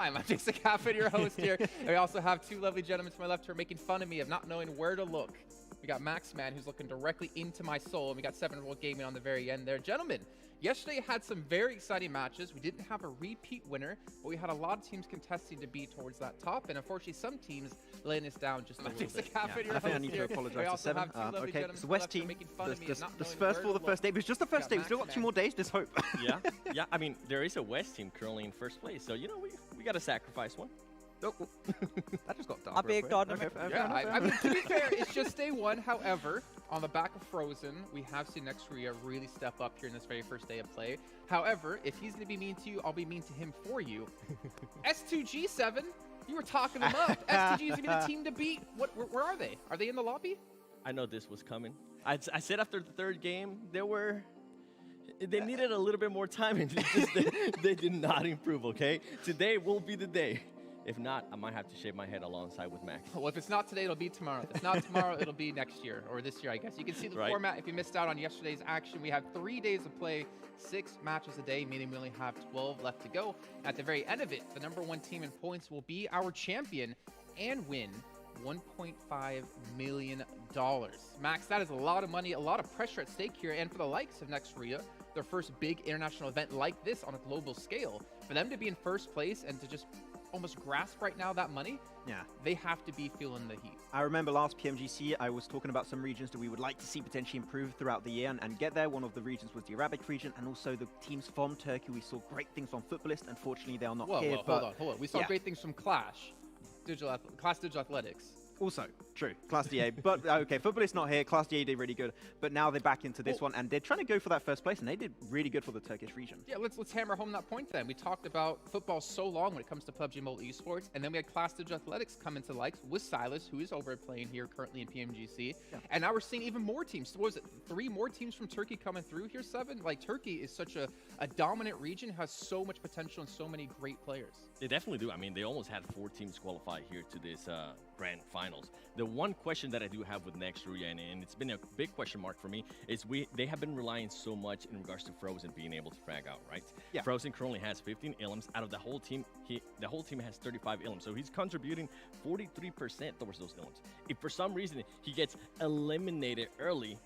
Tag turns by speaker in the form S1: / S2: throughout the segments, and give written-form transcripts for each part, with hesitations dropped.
S1: I'm Pmgc, your host here. We also have two lovely gentlemen to my left who are making fun of me of not knowing where to look. We got Max Man, who's looking directly into my soul, and we got 7-Roll Gaming on the very end there. Gentlemen, yesterday had some very exciting matches. We didn't have a repeat winner, but we had a lot of teams contesting to be towards that top, and unfortunately some teams laying us down just a little bit.
S2: I think I need to apologize to Seven. Okay, it's the West team. This first for the first day, but it's just the first day. We've still got 2 more days. There's hope.
S3: yeah. I mean, there is a West team currently in first place, so you know we got to sacrifice one.
S2: Oh, that just got dark.
S4: A big tournament.
S1: I mean, to be fair, it's just day one. However, on the back of Frozen, we have seen Nextria really step up here in this very first day of play. However, if he's going to be mean to you, I'll be mean to him for you. S2G7, you were talking them up. S2G is going to be the team to beat. Where are they? Are they in the lobby?
S3: I know this was coming. I said after the third game, they needed a little bit more time, and they did not improve, okay? Today will be the day. If not, I might have to shave my head alongside with Max.
S1: Well, if it's not today, it'll be tomorrow. If it's not tomorrow, it'll be next year, or this year, I guess. You can see the format if you missed out on yesterday's action. We have 3 days of play, 6 matches a day, meaning we only have 12 left to go. At the very end of it, the #1 team in points will be our champion and win $1.5 million. Max, that is a lot of money, a lot of pressure at stake here, and for the likes of Nextria, their first big international event like this on a global scale, for them to be in first place and to just almost grasp right now that money, they have to be feeling the heat.
S2: I remember last PMGC, I was talking about some regions that we would like to see potentially improve throughout the year and get there. One of the regions was the Arabic region, and also the teams from Turkey. We saw great things from Footballist. Unfortunately, they are not here.
S1: Hold on. We saw great things from Clash Digital Athletics.
S2: Also, true, Class DA, but okay, Footballist not here, Class DA did really good, but now they're back into this one, and they're trying to go for that first place, and they did really good for the Turkish region.
S1: Yeah, let's hammer home that point then. We talked about football so long when it comes to PUBG Mobile Esports, and then we had Class Digital Athletics come into likes with Silas, who is over playing here currently in PMGC, and now we're seeing even more teams. What was it, 3 more teams from Turkey coming through here, 7? Like, Turkey is such a dominant region, has so much potential and so many great players.
S3: They definitely do. I mean, they almost had 4 teams qualify here to this grand finals. The one question that I do have with Nextria, and it's been a big question mark for me, is they have been relying so much in regards to Frozen being able to frag out, right? Yeah. Frozen currently has 15 ilms. Out of the whole team, the whole team has 35 ilms, so he's contributing 43% towards those ilms. If for some reason he gets eliminated early,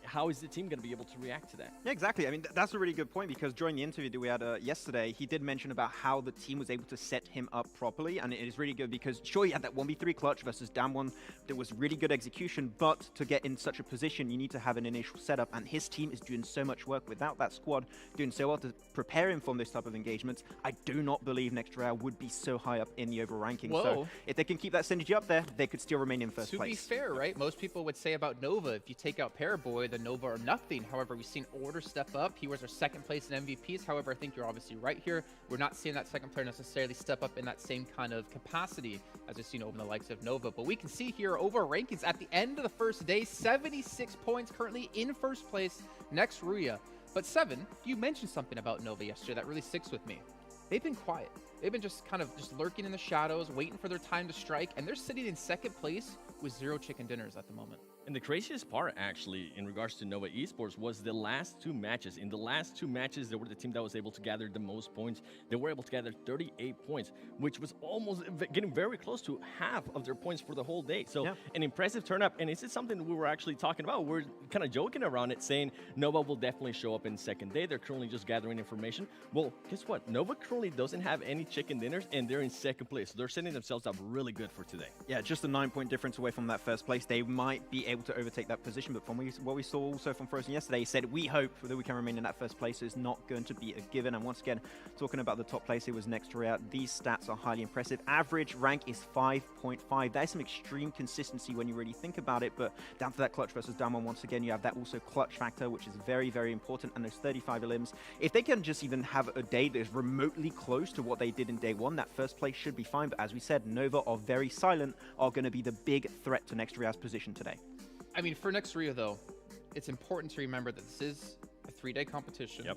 S3: how is the team going to be able to react to that?
S2: Yeah, exactly. I mean, that's a really good point, because during the interview that we had yesterday, he did mention about how the team was able to set him up properly, and it is really good because, sure, he had that 1v3 clutch versus Damwon. There was really good execution, but to get in such a position, you need to have an initial setup, and his team is doing so much work without that squad, doing so well to prepare him for this type of engagements. I do not believe Nextria would be so high up in the overall ranking.
S1: Whoa.
S2: So if they can keep that synergy up there, they could still remain in first place.
S1: To be fair, right, most people would say about Nova, if you take out Paraboy, the Nova are nothing. However, we've seen Order step up. He was our 2nd place in MVPs. However, I think you're obviously right here. We're not seeing that 2nd player necessarily step up in that same kind of capacity as we've seen over the likes of Nova. But we can see here over rankings at the end of the first day, 76 points currently in first place, Nextria. But 7, you mentioned something about Nova yesterday that really sticks with me. They've been quiet. They've been just kind of lurking in the shadows, waiting for their time to strike, and they're sitting in 2nd place with 0 chicken dinners at the moment.
S3: And the craziest part, actually, in regards to Nova Esports was the last 2 matches. In the last 2 matches, they were the team that was able to gather the most points. They were able to gather 38 points, which was almost getting very close to half of their points for the whole day. So an impressive turn up. And this is something we were actually talking about. We're kind of joking around it, saying Nova will definitely show up in 2nd day. They're currently just gathering information. Well, guess what? Nova currently doesn't have any chicken dinners, and they're in 2nd place. So they're setting themselves up really good for today.
S2: Yeah, just a 9-point difference away from that first place. They might be able to overtake that position, but from what we saw also from Frozen yesterday, he said, we hope that we can remain in that first place. It's not going to be a given. And once again, talking about the top place, it was Nextria. These stats are highly impressive. Average rank is 5.5. That is some extreme consistency when you really think about it, but down to that clutch versus Damwon, once again, you have that also clutch factor, which is very, very important, and those 35 elims. If they can just even have a day that is remotely close to what they did in day 1, that first place should be fine. But as we said, Nova are very silent, are going to be the big threat to Nextria's position today.
S1: I mean, for Nextria, though, it's important to remember that this is a 3-day competition.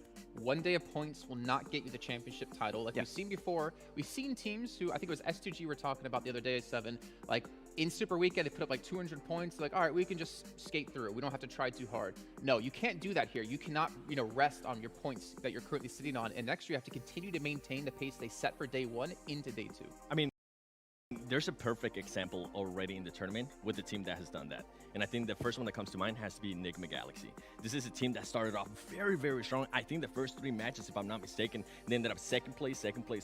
S1: 1 day of points will not get you the championship title. Like we've seen before, we've seen teams who, I think it was S2G we're talking about the other day, 7, like in Super Weekend, they put up like 200 points. Like, all right, we can just skate through it. We don't have to try too hard. No, you can't do that here. You cannot, rest on your points that you're currently sitting on. And next year, you have to continue to maintain the pace they set for day 1 into day 2.
S3: I mean, there's a perfect example already in the tournament with a team that has done that. And I think the first one that comes to mind has to be Enigma Galaxy. This is a team that started off very, very strong. I think the first 3 matches, if I'm not mistaken, they ended up second place,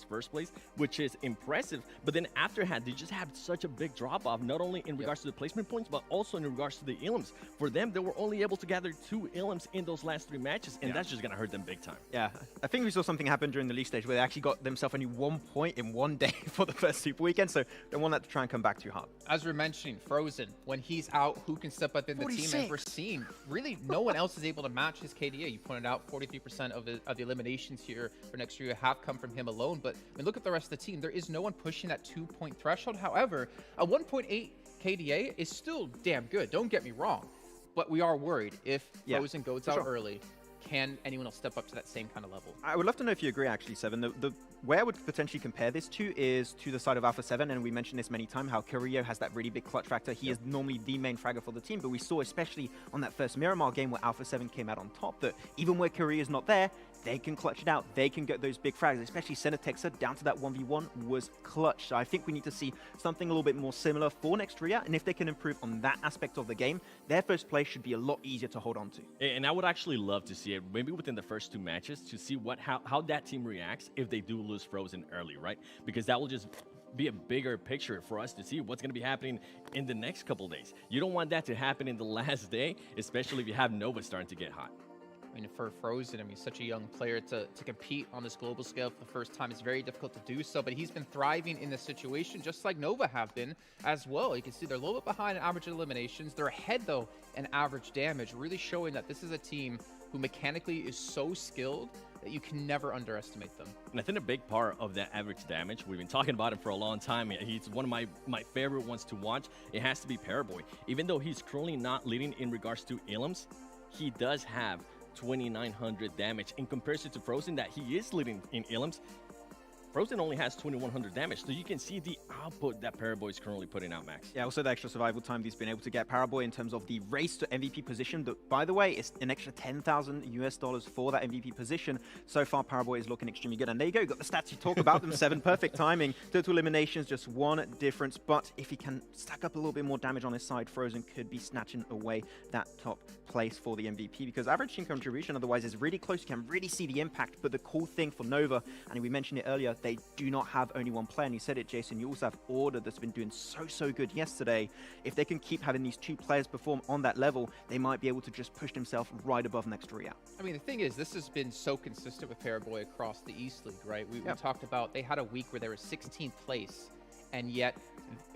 S3: first place, which is impressive. But then after that, they just had such a big drop-off, not only in regards to the placement points, but also in regards to the elims. For them, they were only able to gather 2 elims in those last 3 matches, and that's just going to hurt them big time.
S2: Yeah, I think we saw something happen during the league stage where they actually got themselves only 1 point in 1 day for the first Super Weekend, so don't want that to try and come back too hard.
S1: As we're mentioning, Frozen, when he's out, who can step up in the
S2: 46.
S1: team? And we're seeing really no one else is able to match his KDA. You pointed out 43% of the eliminations here for next year have come from him alone. But I mean, look at the rest of the team. There is no one pushing that 2-point threshold. However, a 1.8 KDA is still damn good. Don't get me wrong. But we are worried if Frozen goes out early. Can anyone else step up to that same kind of level? I
S2: would love to know if you agree, actually, Seven. The where I would potentially compare this to is to the side of Alpha 7, and we mentioned this many times, how Carrillo has that really big clutch factor. He is normally the main fragger for the team, but we saw, especially on that first Miramar game where Alpha 7 came out on top, that even where Carrillo is not there, they can clutch it out. They can get those big frags, especially Senatexa down to that 1v1 was clutch. So I think we need to see something a little bit more similar for Nextria, and if they can improve on that aspect of the game, their first place should be a lot easier to hold on to.
S3: And I would actually love to see it, maybe within the first 2 matches, to see how that team reacts if they do lose Frozen early, right? Because that will just be a bigger picture for us to see what's going to be happening in the next couple days. You don't want that to happen in the last day, especially if you have Nova starting to get hot.
S1: I mean, for Frozen, such a young player to compete on this global scale for the first time is very difficult to do so, but he's been thriving in this situation, just like Nova have been as well. You can see they're a little bit behind in average eliminations. They're ahead, though, in average damage, really showing that this is a team who mechanically is so skilled that you can never underestimate them.
S3: And I think a big part of that average damage, we've been talking about him for a long time. He's one of my favorite ones to watch. It has to be Paraboy. Even though he's currently not leading in regards to elims, he does have 2,900 damage in comparison to Frozen that he is leading in elims. Frozen only has 2,100 damage, so you can see the output that Paraboy is currently putting out, Max.
S2: Yeah, also the extra survival time he's been able to get. Paraboy in terms of the race to MVP position, that, by the way, is an extra $10,000 for that MVP position. So far, Paraboy is looking extremely good. And there you go, you got the stats you talk about them. 7 perfect timing, total eliminations, just 1 difference. But if he can stack up a little bit more damage on his side, Frozen could be snatching away that top place for the MVP, because average team contribution otherwise is really close. You can really see the impact. But the cool thing for Nova, and we mentioned it earlier, they do not have only 1 player, and you said it, Jason, you also have Order that's been doing so good yesterday. If they can keep having these 2 players perform on that level, they might be able to just push themselves right above Nextria.
S1: I mean, the thing is, this has been so consistent with Paraboy across the East League, right? We talked about, they had a week where they were 16th place, and yet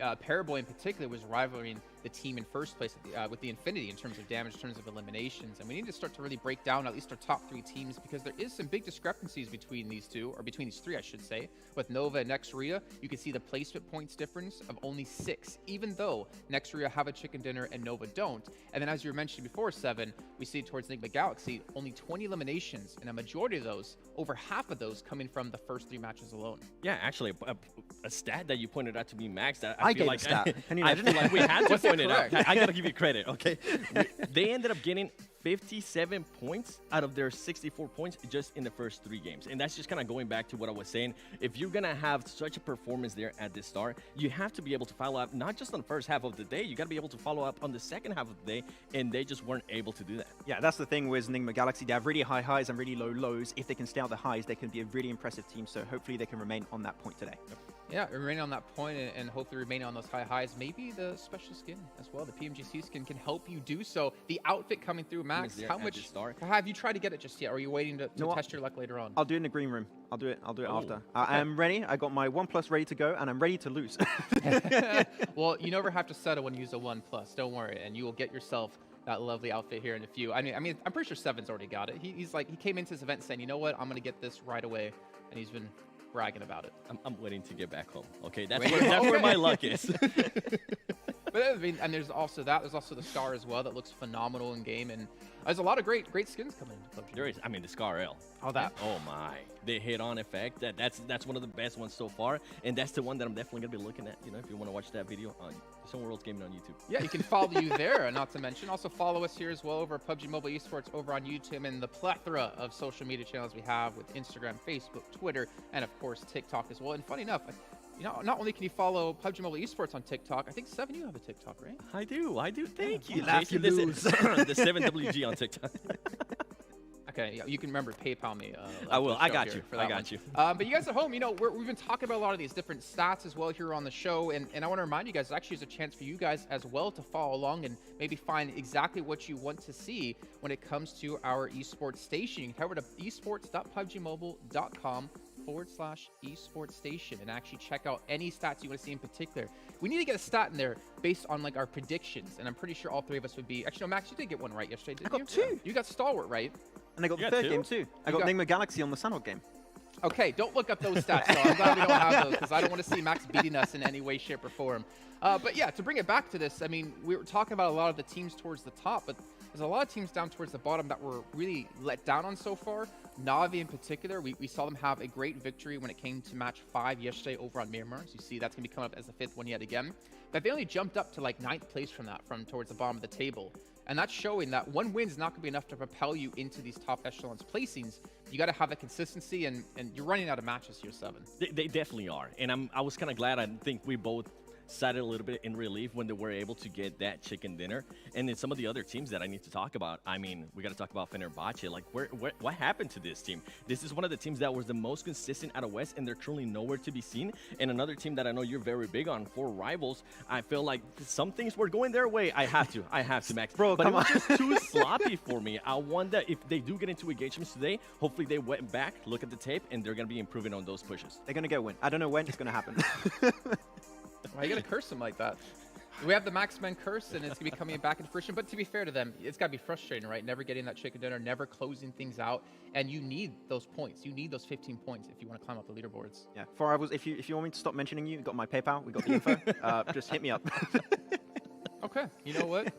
S1: Paraboy in particular was rivaling the team in first place with the Infinity in terms of damage, in terms of eliminations. And we need to start to really break down at least our top 3 teams, because there is some big discrepancies between these 2, or between these 3, I should say. With Nova and Nextria, you can see the placement points difference of only 6, even though Nextria have a chicken dinner and Nova don't. And then, as you were mentioning before, Seven, we see towards Enigma Galaxy, only 20 eliminations, and a majority of those, over half of those, coming from the first 3 matches alone.
S3: Yeah, actually, a stat that you pointed out to me, Max, that
S2: I
S3: feel
S2: gave
S3: like
S2: a stat. Can you
S3: I
S2: imagine?
S3: feel like we had to point it out.
S1: correct?
S3: I gotta give you credit, okay? They ended up getting 57 points out of their 64 points just in the first 3 games. And that's just kind of going back to what I was saying. If you're going to have such a performance there at the start, you have to be able to follow up, not just on the first half of the day, you got to be able to follow up on the second half of the day, and they just weren't able to do that.
S2: Yeah, that's the thing with Enigma Galaxy. They have really high highs and really low lows. If they can stay out the highs, they can be a really impressive team. So hopefully they can remain on that point today.
S1: Yeah, remaining on that point and hopefully remaining on those high highs. Maybe the special skin as well, the Pmgc skin, can help you do so. The outfit coming through, Max, how much have you tried to get it just yet? Or are you waiting to test your luck later on?
S2: I'll do it in the green room. I'll do it after. I am ready. I got my 1+ ready to go, and I'm ready to lose.
S1: Well, you never have to settle when you use a 1+. Don't worry, and you will get yourself that lovely outfit here in a few. I mean, I'm pretty sure Seven's already got it. He's like, he came into this event saying, you know what, I'm gonna get this right away, and he's been bragging about it.
S3: I'm waiting to get back home. Okay, that's where my luck is.
S1: But I mean, and there's also that. There's also the Scar as well that looks phenomenal in game, and there's a lot of great skins coming into PUBG.
S3: There is, I mean, the Scar L.
S1: Oh, that.
S3: Oh my, the hit-on effect. That's one of the best ones so far, and that's the one that I'm definitely gonna be looking at. You know, if you want to watch that video on Some Worlds Gaming on YouTube.
S1: Yeah, you can follow you there. Not to mention, also follow us here as well over at PUBG Mobile Esports over on YouTube and the plethora of social media channels we have with Instagram, Facebook, Twitter, and of course TikTok as well. And funny enough, you know, not only can you follow PUBG Mobile Esports on TikTok, I think Seven, you have a TikTok, right?
S3: I do. Thank you.
S2: laugh, you
S3: Jason.
S2: lose.
S3: The 7WG on TikTok.
S1: Okay, yeah, you can remember PayPal me.
S3: I will. I
S1: show
S3: got
S1: here
S3: you.
S1: for
S3: I
S1: that
S3: got
S1: one.
S3: you.
S1: But you guys at home, you know, we've been talking about a lot of these different stats as well here on the show, and I want to remind you guys, actually is a chance for you guys as well to follow along and maybe find exactly what you want to see when it comes to our esports station. You can head over to esports.pubgmobile.com/esports station and actually check out any stats you want to see in particular. We need to get a stat in there based on like our predictions, and I'm pretty sure all three of us would be. Actually, no, Max, you did get one right yesterday, didn't you?
S2: I got two.
S1: You got Stalwart right.
S2: And I got
S3: You
S2: the
S3: got
S2: third
S3: two?
S2: game too. I got Enigma Galaxy on the Sanhok game.
S1: Okay, don't look up those stats, though. I'm glad we don't have those because I don't want to see Max beating us in any way, shape, or form. But yeah, to bring it back to this, I mean, we were talking about a lot of the teams towards the top, but there's a lot of teams down towards the bottom that were really let down on so far. Na'Vi in particular, we saw them have a great victory when it came to match 5 yesterday over on Miramar. As you see, that's going to be coming up as the 5th one yet again. But they only jumped up to like 9th place from towards the bottom of the table. And that's showing that one win is not going to be enough to propel you into these top echelons placings. You got to have that consistency, and you're running out of matches here, Seven.
S3: They definitely are, and I was kind of glad. I think we both sighed a little bit in relief when they were able to get that chicken dinner. And then some of the other teams that I need to talk about, I mean, we got to talk about Fenerbahce. Like, what happened to this team? This is one of the teams that was the most consistent out of West, and they're currently nowhere to be seen. And another team that I know you're very big on, for Rivals, I feel like some things were going their way. I have to, Max.
S2: Bro,
S3: but
S2: come
S3: it was
S2: on.
S3: just too sloppy for me. I wonder if they do get into engagements today, hopefully they went back, look at the tape, and they're going to be improving on those pushes.
S2: They're going to go win. I don't know when it's going to happen.
S1: Why are you going to curse them like that? We have the Maxman curse, and it's going to be coming back into fruition. But to be fair to them, it's got to be frustrating, right? Never getting that chicken dinner, never closing things out. And you need those points. You need those 15 points if you want to climb up the leaderboards.
S2: Yeah. For Rivals, if you want me to stop mentioning you, got my PayPal, we got the info. Just hit me up.
S1: Okay. You know what?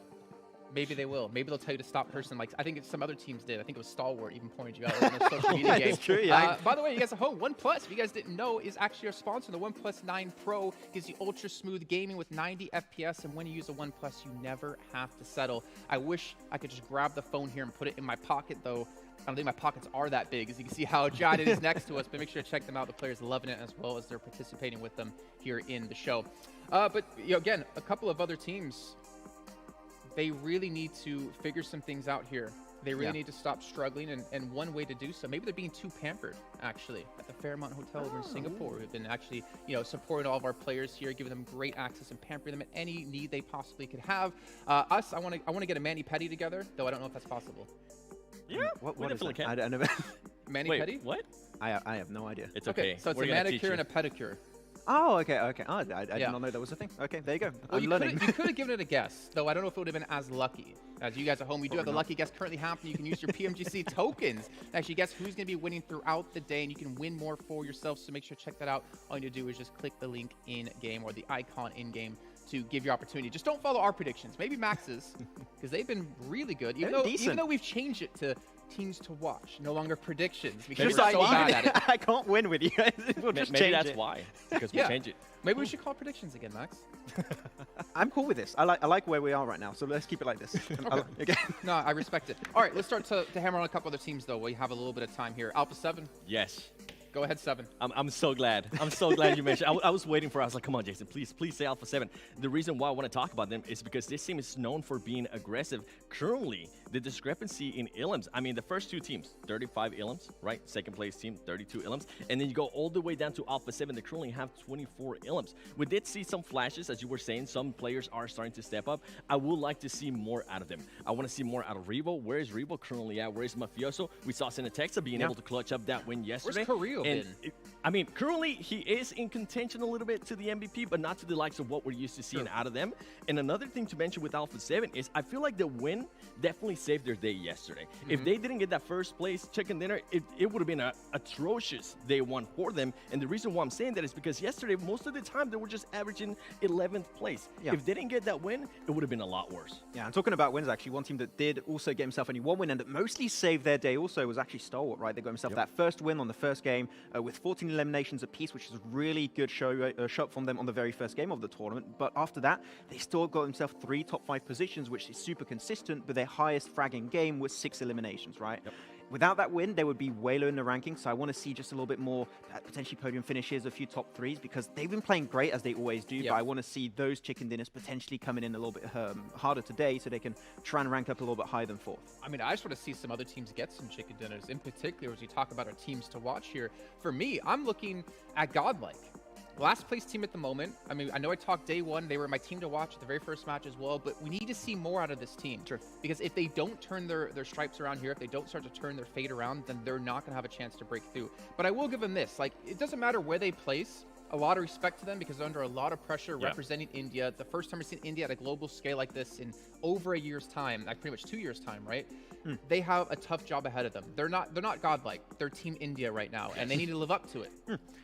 S1: Maybe they will. Maybe they'll tell you to stop cursing. Like I think some other teams did. I think it was Stalwart even pointed you out on their social media game.
S2: That's true, yeah.
S1: By the way, you guys at home, OnePlus, if you guys didn't know, is actually our sponsor. The OnePlus 9 Pro gives you ultra smooth gaming with 90 FPS, and when you use a OnePlus, you never have to settle. I wish I could just grab the phone here and put it in my pocket, though. I don't think my pockets are that big, as you can see how giant it is next to us, but make sure to check them out. The players loving it as well as they're participating with them here in the show. But you know, again, a couple of other teams, they really need to figure some things out here. They really need to stop struggling, and one way to do so, maybe they're being too pampered, actually, at the Fairmont Hotel over in Singapore. We've been actually, you know, supporting all of our players here, giving them great access and pampering them at any need they possibly could have. I want to get a mani-pedi together, though I don't know if that's possible.
S3: Yeah,
S2: What
S3: we
S2: is
S3: definitely
S2: that?
S3: can.
S2: I don't know.
S1: Mani-pedi?
S3: What?
S2: I have no idea.
S3: It's okay.
S1: So it's
S3: We're
S1: a
S3: gonna teach
S1: manicure
S3: you.
S1: and a pedicure.
S2: Oh, okay. Oh, I did
S1: Yeah.
S2: not know that was a thing. Okay, there you go.
S1: Well,
S2: I'm
S1: you
S2: learning.
S1: could have given it a guess, though I don't know if it would have been as lucky. As you guys at home, we do have the lucky guess currently happening. You can use your PMGC tokens to actually guess who's going to be winning throughout the day, and you can win more for yourself. So make sure to check that out. All you need to do is just click the link in-game or the icon in-game to give your opportunity. Just don't follow our predictions. Maybe Max's, because they've been really good. Even though we've changed it to teams to watch, no longer predictions. Because
S2: Just
S1: we're
S2: like
S1: so bad at it.
S2: I can't win with you. We'll just
S3: Maybe
S2: change
S3: that's
S2: it.
S3: why, because we
S1: Yeah.
S3: change it.
S1: Maybe we should call predictions again, Max.
S2: I'm cool with this. I like where we are right now, so let's keep it like this. Okay.
S1: No, I respect it. All right, let's start to hammer on a couple other teams, though. We have a little bit of time here. Alpha 7,
S3: Yes.
S1: go ahead, 7.
S3: I'm so glad. I'm so glad you mentioned. I was waiting for. I was like, come on, Jason, please say Alpha 7. The reason why I want to talk about them is because this team is known for being aggressive. Currently, the discrepancy in ilms. I mean, the first two teams, 35 ilms, right? Second place team, 32 ilms, and then you go all the way down to Alpha 7. They currently have 24 ilms. We did see some flashes, as you were saying. Some players are starting to step up. I would like to see more out of them. I want to see more out of Revo. Where is Revo currently at? Where is Mafioso? We saw Cinetexa being able to clutch up that win yesterday.
S1: Where's Carrillo been?
S3: I mean, currently he is in contention a little bit to the MVP, but not to the likes of what we're used to seeing out of them. And another thing to mention with Alpha 7 is I feel like the win definitely saved their day yesterday. If they didn't get that first place chicken dinner, it would have been an atrocious day one for them. And the reason why I'm saying that is because yesterday, most of the time, they were just averaging 11th place.
S2: Yeah.
S3: If they didn't get that win, it would have been a lot worse.
S2: Yeah, and talking about wins, actually, one team that did also get himself only one win and that mostly saved their day also was actually Stalwart, right? They got himself that first win on the first game with 14 eliminations apiece, which is a really good shot from them on the very first game of the tournament. But after that, they still got themselves 3 top 5 positions, which is super consistent, but their highest fragging game was 6 eliminations, right? Without that win, they would be way low in the rankings, so I want to see just a little bit more potentially podium finishes, a few top 3s, because they've been playing great as they always do, but I want to see those chicken dinners potentially coming in a little bit harder today so they can try and rank up a little bit higher than 4th.
S1: I mean, I just want to see some other teams get some chicken dinners, in particular as we talk about our teams to watch here. For me, I'm looking at Godlike. Last place team at the moment. I mean, I know I talked day one. They were my team to watch at the very first match as well, but we need to see more out of this team.
S2: Sure.
S1: Because if they don't turn their stripes around here, if they don't start to turn their fate around, then they're not going to have a chance to break through. But I will give them this. Like, it doesn't matter where they place. A lot of respect to them because they're under a lot of pressure representing India. The first time we've seen India at a global scale like this in over a year's time, like pretty much 2 years' time, right? They have a tough job ahead of them. They're not Godlike. They're Team India right now, and they need to live up to it.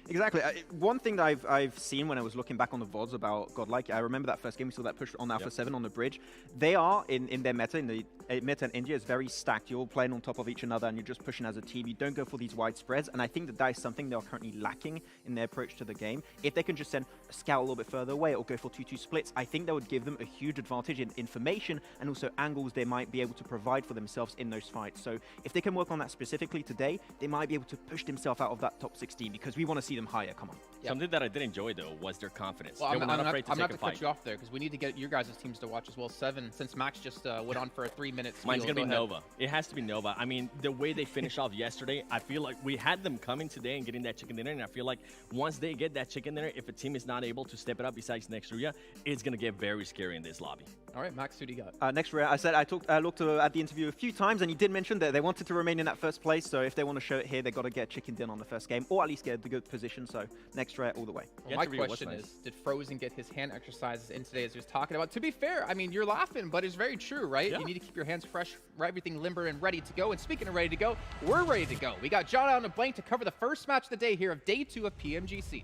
S2: Exactly. One thing that I've seen when I was looking back on the VODs about Godlike, I remember that first game, we saw that push on Alpha 7 on the bridge. They are, in their meta, in the meta in India, is very stacked. You're all playing on top of each another, and you're just pushing as a team. You don't go for these wide spreads, and I think that is something they're currently lacking in their approach to the game. If they can just send a scout a little bit further away or go for 2-2 splits, I think that would give them a huge advantage in information and also angles they might be able to provide for themselves in those fights. So if they can work on that specifically today, they might be able to push themselves out of that top 16 because we want to see them higher. Come on.
S3: Something that I did enjoy, though, was their confidence.
S1: Well,
S3: they were not afraid to
S1: I'm
S3: take
S1: not
S3: a
S1: to cut
S3: fight.
S1: you off there because we need to get your guys' teams to watch as well. 7, since Max just went on for a 3-minute spiel.
S3: Mine's going to be
S1: Go ahead.
S3: Nova. It has to be Nova. I mean, the way they finished off yesterday, I feel like we had them coming today and getting that chicken dinner, and I feel like once they get that chicken dinner, if a team is not able to step it up besides Nextria, it's going to get very scary in this lobby.
S1: All right, Max, who do you got?
S2: Next round, I said I looked at the interview a few times, and you did mention that they wanted to remain in that first place. So if they want to show it here, they got to get chicken dinner on the first game, or at least get the good position. So next round all the way.
S1: Well, my question is, did Frozen get his hand exercises in today as he was talking about? To be fair, I mean, you're laughing, but it's very true, right?
S3: Yeah.
S1: You need to keep your hands fresh, everything limber and ready to go. And speaking of ready to go, we're ready to go. We got John out on a blank to cover the first match of the day here of day 2 of Pmgc.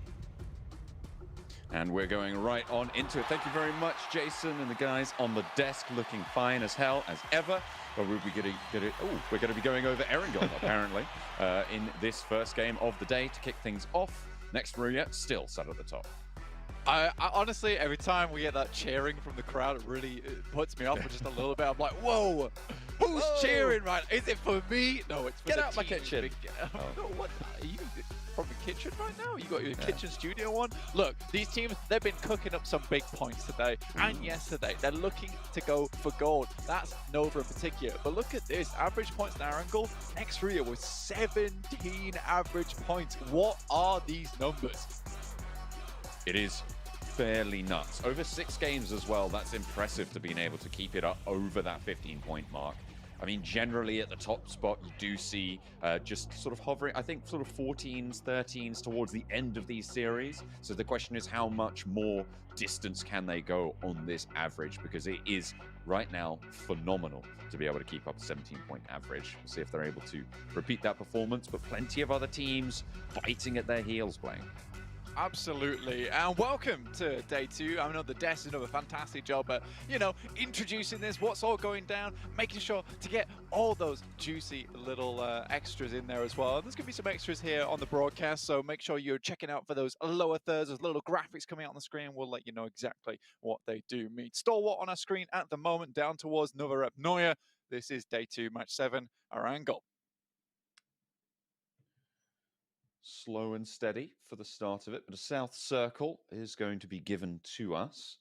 S4: And we're going right on into it. Thank you very much, Jason, and the guys on the desk looking fine as hell as ever. But we're going to be going over Erangel, apparently, in this first game of the day to kick things off. Next roulette, still sat at the top.
S5: I honestly, every time we get that cheering from the crowd, it puts me off just a little bit. I'm like, whoa, who's cheering right? Is it for me? No, it's for
S4: Get
S5: the
S4: out my
S5: team.
S4: kitchen.
S5: No, what? Are you from the kitchen right now? You got your kitchen studio on? Look, these teams, they've been cooking up some big points today and yesterday. They're looking to go for gold. That's Nova in particular. But look at this, average points in our angle. Nextria with 17 average points. What are these numbers?
S4: It is fairly nuts. Over 6 games as well. That's impressive to being able to keep it up over that 15-point mark. I mean, generally at the top spot, you do see just sort of hovering, I think sort of 14s, 13s towards the end of these series. So the question is how much more distance can they go on this average? Because it is right now phenomenal to be able to keep up a 17-point average. We'll see if they're able to repeat that performance, but plenty of other teams biting at their heels playing.
S5: Absolutely, and welcome to day 2. I know the desk is doing a fantastic job at, introducing this, what's all going down, making sure to get all those juicy little extras in there as well. There's going to be some extras here on the broadcast, so make sure you're checking out for those lower thirds, those little graphics coming out on the screen. We'll let you know exactly what they do mean. Stalwart on our screen at the moment, down towards Nova Rep Noya. This is day 2, match 7, our angle.
S4: Slow and steady for the start of it, but a south circle is going to be given to us.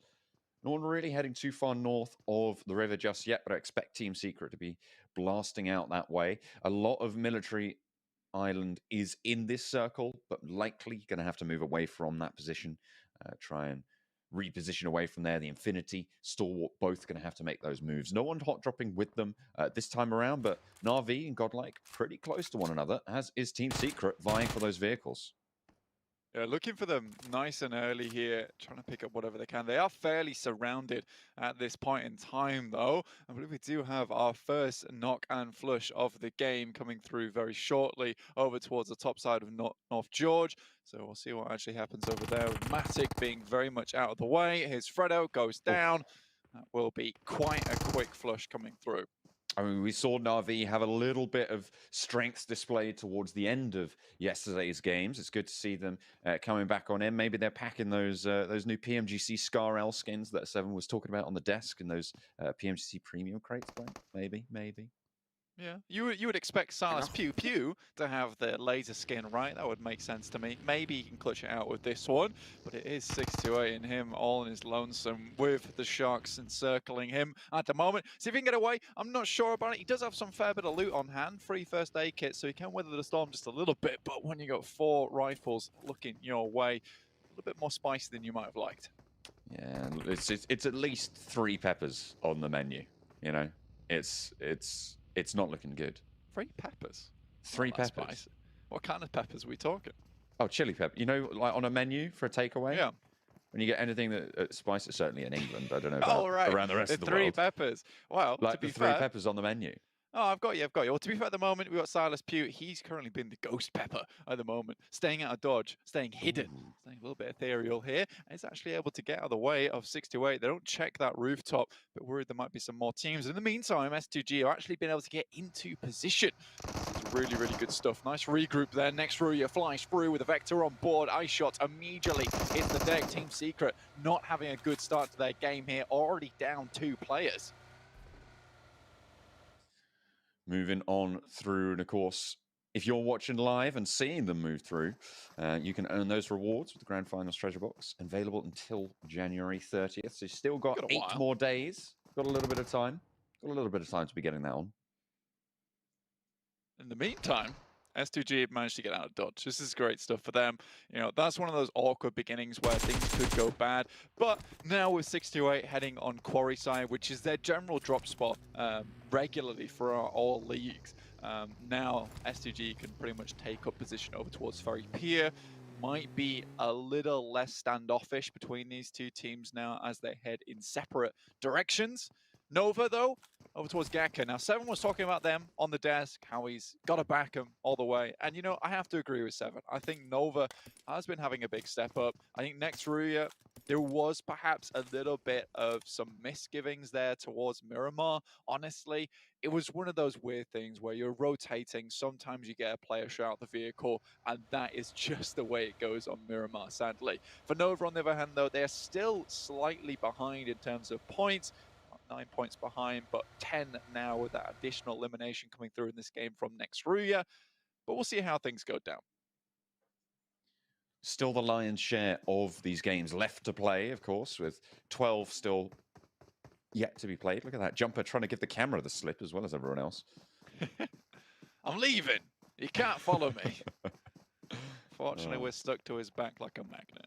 S4: No one really heading too far north of the river just yet, but I expect Team Secret to be blasting out that way. A lot of military island is in this circle, but likely going to have to move away from that position, try and reposition away from there. The Infinity, Stalwart, both going to have to make those moves. No one hot dropping with them this time around, but Na'Vi and Godlike pretty close to one another, as is Team Secret vying for those vehicles.
S5: Yeah, looking for them nice and early here, trying to pick up whatever they can. They are fairly surrounded at this point in time, though. I believe we do have our first knock and flush of the game coming through very shortly over towards the top side of North George. So we'll see what actually happens over there. Matic being very much out of the way. Here's Fredo, goes down. That will be quite a quick flush coming through.
S4: I mean, we saw Na'Vi have a little bit of strength displayed towards the end of yesterday's games. It's good to see them coming back on in. Maybe they're packing those new Pmgc Scar L skins that Seven was talking about on the desk and those Pmgc premium crates. Maybe.
S5: Yeah, you would expect Silas Pew Pew to have the laser skin, right? That would make sense to me. Maybe he can clutch it out with this one, but it is 6-8 in him, all in his lonesome with the Sharks encircling him at the moment. See if he can get away. I'm not sure about it. He does have some fair bit of loot on hand, 3 first aid kits, so he can weather the storm just a little bit, but when you got 4 rifles looking your way, a little bit more spicy than you might have liked.
S4: Yeah, it's at least 3 peppers on the menu. You know, it's not looking good.
S5: 3 peppers?
S4: 3 peppers.
S5: Spicy. What kind of peppers are we talking?
S4: Oh, chili pepper. You know, like on a menu for a takeaway?
S5: Yeah.
S4: When you get anything that spices, certainly in England, I don't know about around the rest of the
S5: 3
S4: world.
S5: peppers. Well,
S4: Like
S5: to be
S4: the 3
S5: fair,
S4: peppers on the menu.
S5: Oh, I've got you. Well, to be fair, at the moment, we've got Silas Pew. He's currently been the ghost pepper at the moment, staying out of dodge, staying hidden, staying a little bit ethereal here. And he's actually able to get out of the way of 6-8. They don't check that rooftop, but worried there might be some more teams. In the meantime, S2G have actually been able to get into position. This is really, really good stuff. Nice regroup there. Next Ruya flies through with a Vector on board. Ice shot immediately hits the deck. Team Secret not having a good start to their game here. Already down 2 players.
S4: Moving on through, and of course, if you're watching live and seeing them move through, you can earn those rewards with the Grand Finals Treasure Box, available until January 30th. So you've still got 8 more days. Got a little bit of time. Got a little bit of time to be getting that on.
S5: In the meantime, S2G managed to get out of dodge. This is great stuff for them. You know, that's one of those awkward beginnings where things could go bad. But now with 6-8 heading on Quarry side, which is their general drop spot regularly for all leagues, now S2G can pretty much take up position over towards Ferry Pier. Might be a little less standoffish between these 2 teams now as they head in separate directions. Nova, though, over towards Gaka. Now, Seven was talking about them on the desk, how he's got to back them all the way. And, you know, I have to agree with Seven. I think Nova has been having a big step up. I think next Ruya, there was perhaps a little bit of some misgivings there towards Miramar. Honestly, it was one of those weird things where you're rotating. Sometimes you get a player shot out the vehicle, and that is just the way it goes on Miramar, sadly. For Nova, on the other hand, though, they're still slightly behind in terms of points. 9 points behind, but 10 now with that additional elimination coming through in this game from next Ruya. But we'll see how things go down.
S4: Still the lion's share of these games left to play, of course, with 12 still yet to be played. Look at that Jumper trying to give the camera the slip as well as everyone else.
S5: I'm leaving. You can't follow me. Fortunately, we're stuck to his back like a magnet.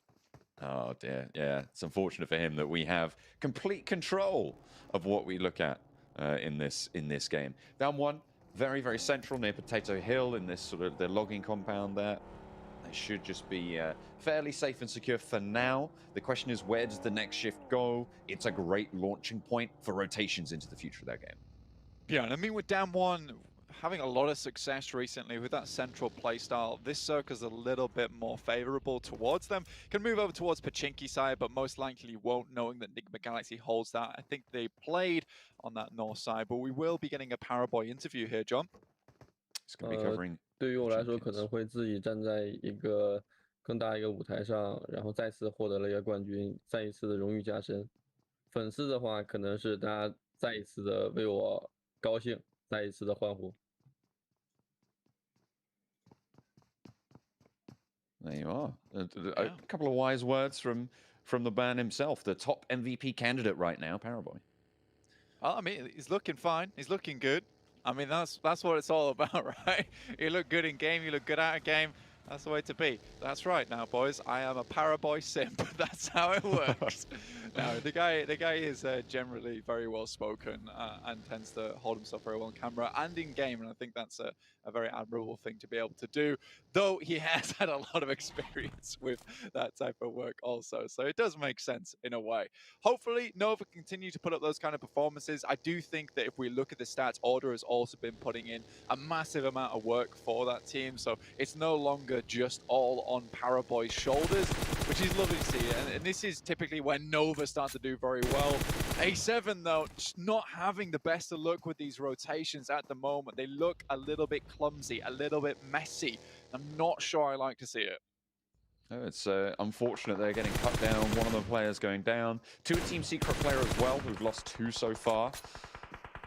S4: Oh dear, yeah. It's unfortunate for him that we have complete control of what we look at in this game. Down 1, very, very central near Potato Hill in this sort of the logging compound there. They should just be fairly safe and secure for now. The question is, where does the next shift go? It's a great launching point for rotations into the future of their game.
S5: Yeah, and I mean, with down 1 having a lot of success recently with that central playstyle, this circle's a little bit more favorable towards them. Can move over towards Pmgc side, but most likely won't, knowing that Enigma Galaxy holds that. I think they played on that north side, but we will be getting a Paraboy interview here, John.
S4: It's going to be covering
S6: 对于我来说，可能会自己站在一个更大一个舞台上，然后再次获得了一个冠军，再一次的荣誉加身。粉丝的话，可能是大家再一次的为我高兴，再一次的欢呼。
S4: There you are. A couple of wise words from the man himself, the top MVP candidate right now, Paraboy.
S5: Well, I mean, he's looking fine. He's looking good. I mean, that's what it's all about, right? You look good in game, you look good out of game. That's the way to be. That's right now, boys. I am a Paraboy simp. That's how it works. No, the guy is generally very well spoken and tends to hold himself very well on camera and in game, and I think that's a very admirable thing to be able to do. Though he has had a lot of experience with that type of work also, so it does make sense in a way. Hopefully, Nova continue to put up those kind of performances. I do think that if we look at the stats, Order has also been putting in a massive amount of work for that team, so it's no longer just all on Paraboy's shoulders, which is lovely to see. And this is typically when Nova start to do very well. A7, though, just not having the best of luck with these rotations at the moment. They look a little bit clumsy, a little bit messy. I'm not sure I like to see it.
S4: Oh, it's unfortunate they're getting cut down. One of the players going down. To a Team Secret player as well, who've lost 2 so far.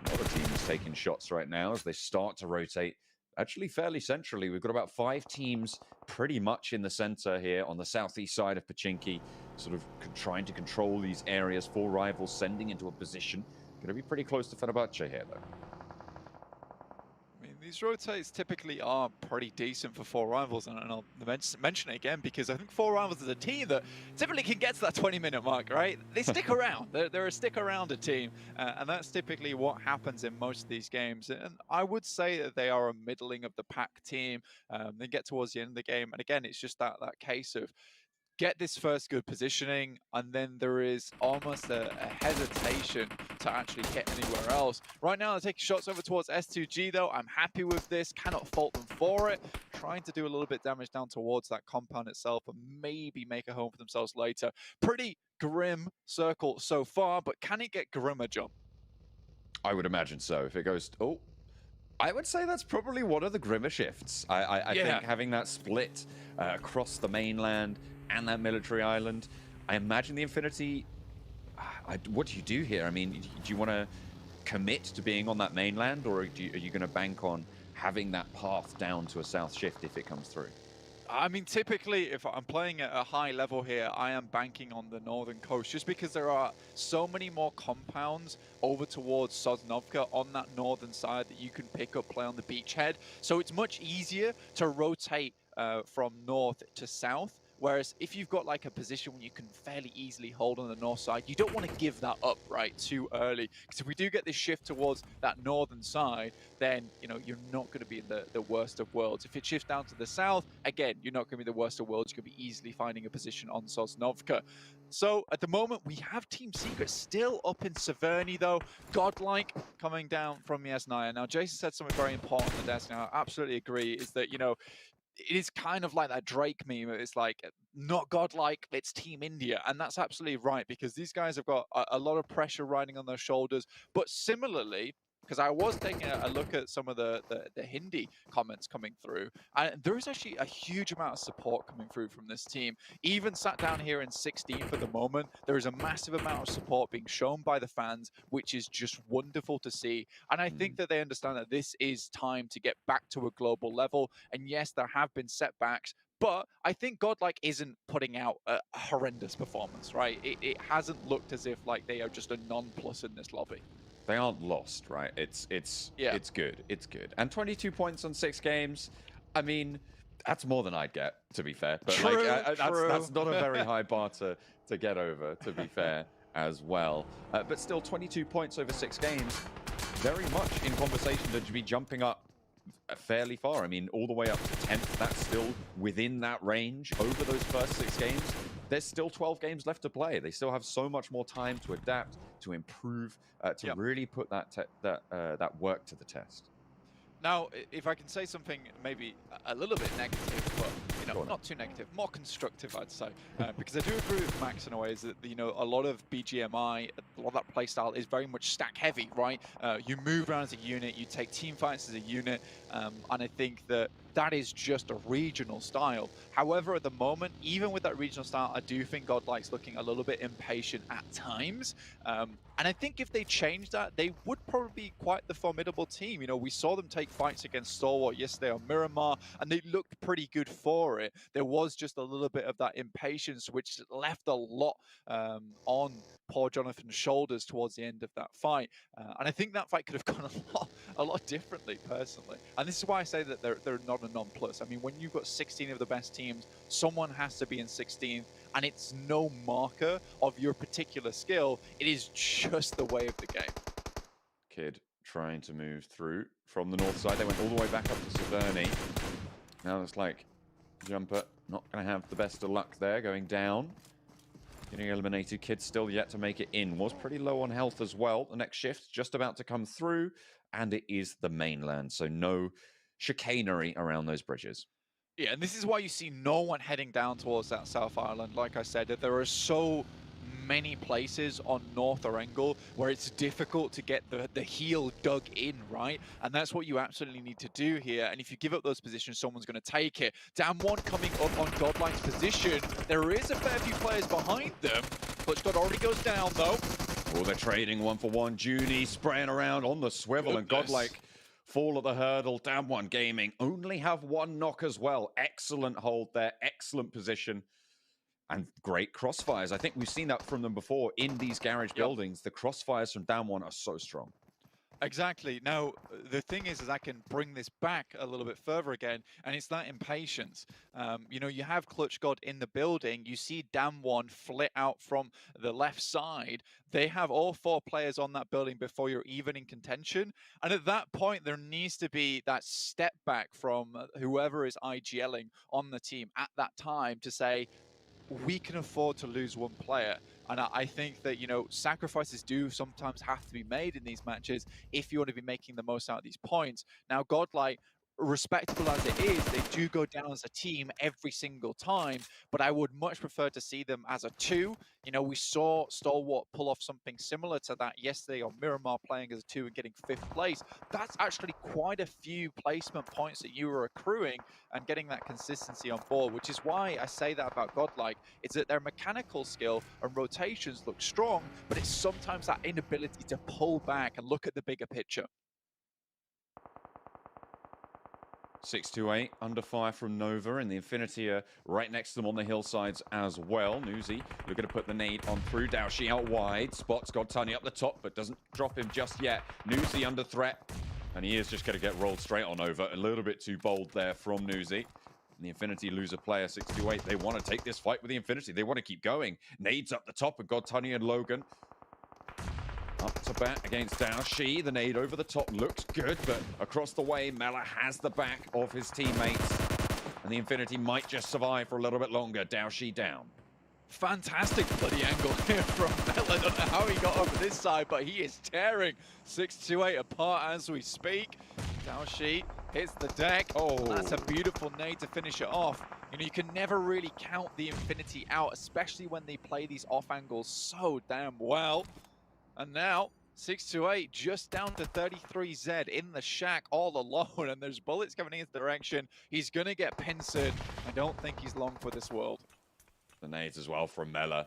S4: Another team is taking shots right now as they start to rotate. Actually, fairly centrally. We've got about 5 teams pretty much in the center here on the southeast side of Pmgc, sort of trying to control these areas. 4 rivals sending into a position. Going to be pretty close to Fenerbahce here, though.
S5: I mean, these rotates typically are pretty decent for 4 rivals, and I'll mention it again because I think 4 rivals is a team that typically can get to that 20-minute mark, right? They stick around. They're a stick-arounder team, and that's typically what happens in most of these games. And I would say that they are a middling of the pack team. They get towards the end of the game, and again, it's just that case of get this first good positioning, and then there is almost a hesitation to actually hit anywhere else. Right now, they're taking shots over towards S2G, though. I'm happy with this. Cannot fault them for it. Trying to do a little bit damage down towards that compound itself and maybe make a home for themselves later. Pretty grim circle so far, but can it get grimmer, John?
S4: I would imagine so. If it goes... Oh, I would say that's probably one of the grimmer shifts. I think having that split across the mainland and that military island, I imagine the Infinity... what do you do here? I mean, do you want to commit to being on that mainland, or are you going to bank on having that path down to a south shift if it comes through?
S5: I mean, typically, if I'm playing at a high level here, I am banking on the northern coast just because there are so many more compounds over towards Sosnovka on that northern side that you can pick up, play on the beachhead. So it's much easier to rotate from north to south. Whereas if you've got like a position where you can fairly easily hold on the north side, you don't want to give that up right too early. Because if we do get this shift towards that northern side, then you're not going to be in the worst of worlds. If it shifts down to the south, again, you're not going to be the worst of worlds. You could be easily finding a position on Sosnovka. So at the moment, we have Team Secret still up in Severny, though. Godlike coming down from Yasnaya. Now, Jason said something very important on the desk, and I absolutely agree, is that, it is kind of like that Drake meme. It's like, not godlike, it's Team India. And that's absolutely right, because these guys have got a lot of pressure riding on their shoulders. But similarly, because I was taking a look at some of the Hindi comments coming through, and there is actually a huge amount of support coming through from this team. Even sat down here in 16th at the moment, there is a massive amount of support being shown by the fans, which is just wonderful to see. And I think that they understand that this is time to get back to a global level. And yes, there have been setbacks, but I think Godlike isn't putting out a horrendous performance, right? It hasn't looked as if like they are just a non-plus in this lobby.
S4: They aren't lost, right? It's good. It's good. And 22 points on 6 games. I mean, that's more than I'd get, to be fair. But
S5: True.
S4: That's not a very high bar to get over, to be fair, as well. But still, 22 points over 6 games, very much in conversation to be jumping up fairly far. I mean, all the way up to 10th. That's still within that range over those first 6 games. There's still 12 games left to play. They still have so much more time to adapt, to improve, to really put that work to the test.
S5: Now, if I can say something maybe a little bit negative, but not too negative, more constructive, I'd say, because I do agree with Max in a way is that a lot of BGMI, a lot of that playstyle is very much stack heavy, right? You move around as a unit, you take team fights as a unit, and I think that is just a regional style. However, at the moment, even with that regional style, I do think Godlike's looking a little bit impatient at times. And I think if they change that, they would probably be quite the formidable team. We saw them take fights against Stalwart yesterday on Miramar, and they looked pretty good for it. There was just a little bit of that impatience, which left a lot on poor Jonathan's shoulders towards the end of that fight. And I think that fight could have gone a lot differently, personally. And this is why I say that they're not a non-plus. I mean, when you've got 16 of the best teams, someone has to be in 16th, and it's no marker of your particular skill. It is just the way of the game.
S4: Kid trying to move through from the north side. They went all the way back up to Severny. Now it's like Jumper not going to have the best of luck there, going down. Getting eliminated. Kid still yet to make it in. Was pretty low on health as well. The next shift just about to come through, and it is the mainland, so no chicanery around those bridges.
S5: Yeah, and this is why you see no one heading down towards that South Island. Like I said, that there are so many places on North Erangel where it's difficult to get the heel dug in, right? And that's what you absolutely need to do here. And if you give up those positions, someone's going to take it. Damwon coming up on Godlike's position. There is a fair few players behind them. Clutchgod already goes down, though.
S4: Oh, they're trading 1-for-1. Junie spraying around on the swivel, and Godlike fall at the hurdle. Damwon Gaming only have one knock as well. Excellent hold there, excellent position, and great crossfires. I think we've seen that from them before in these garage buildings. The crossfires from Damwon are so strong.
S5: Exactly. Now, the thing is I can bring this back a little bit further again, and it's that impatience. You know, you have Clutchgod in the building. You see Damwon flit out from the left side. They have all 4 players on that building before you're even in contention. And at that point, there needs to be that step back from whoever is IGLing on the team at that time to say, we can afford to lose one player. And I think that, you know, sacrifices do sometimes have to be made in these matches if you want to be making the most out of these points. Now, Godlike, respectable as it is, they do go down as a team every single time, but I would much prefer to see them as a 2. You know, we saw Stalwart pull off something similar to that yesterday on Miramar, playing as a 2 and getting 5th place. That's actually quite a few placement points that you were accruing and getting that consistency on board, which is why I say that about Godlike. It's that their mechanical skill and rotations look strong, but it's sometimes that inability to pull back and look at the bigger picture.
S4: 6-2-8 under fire from Nova, and the Infinity are right next to them on the hillsides as well. Newsy looking to put the nade on through. Daoshi out wide. Spot's got Tunny up the top, but doesn't drop him just yet. Newsy under threat, and he is just going to get rolled straight on over. A little bit too bold there from Newsy. And the Infinity lose a player, 6-2-8. They want to take this fight with the Infinity. They want to keep going. Nades up the top of God Tunny and Logan. Up to bat against Daoshi. The nade over the top looks good, but across the way, Mela has the back of his teammates. And the Infinity might just survive for a little bit longer. Daoshi down.
S5: Fantastic bloody angle here from Mela. I don't know how he got over this side, but he is tearing 6-2-8 apart as we speak. Daoshi hits the deck. Oh, that's a beautiful nade to finish it off. You know, you can never really count the Infinity out, especially when they play these off angles so damn well. And now, 6-2-8 just down to 33Z in the shack all alone, and there's bullets coming in his direction. He's going to get pincered. I don't think he's long for this world.
S4: The nades as well from Mela.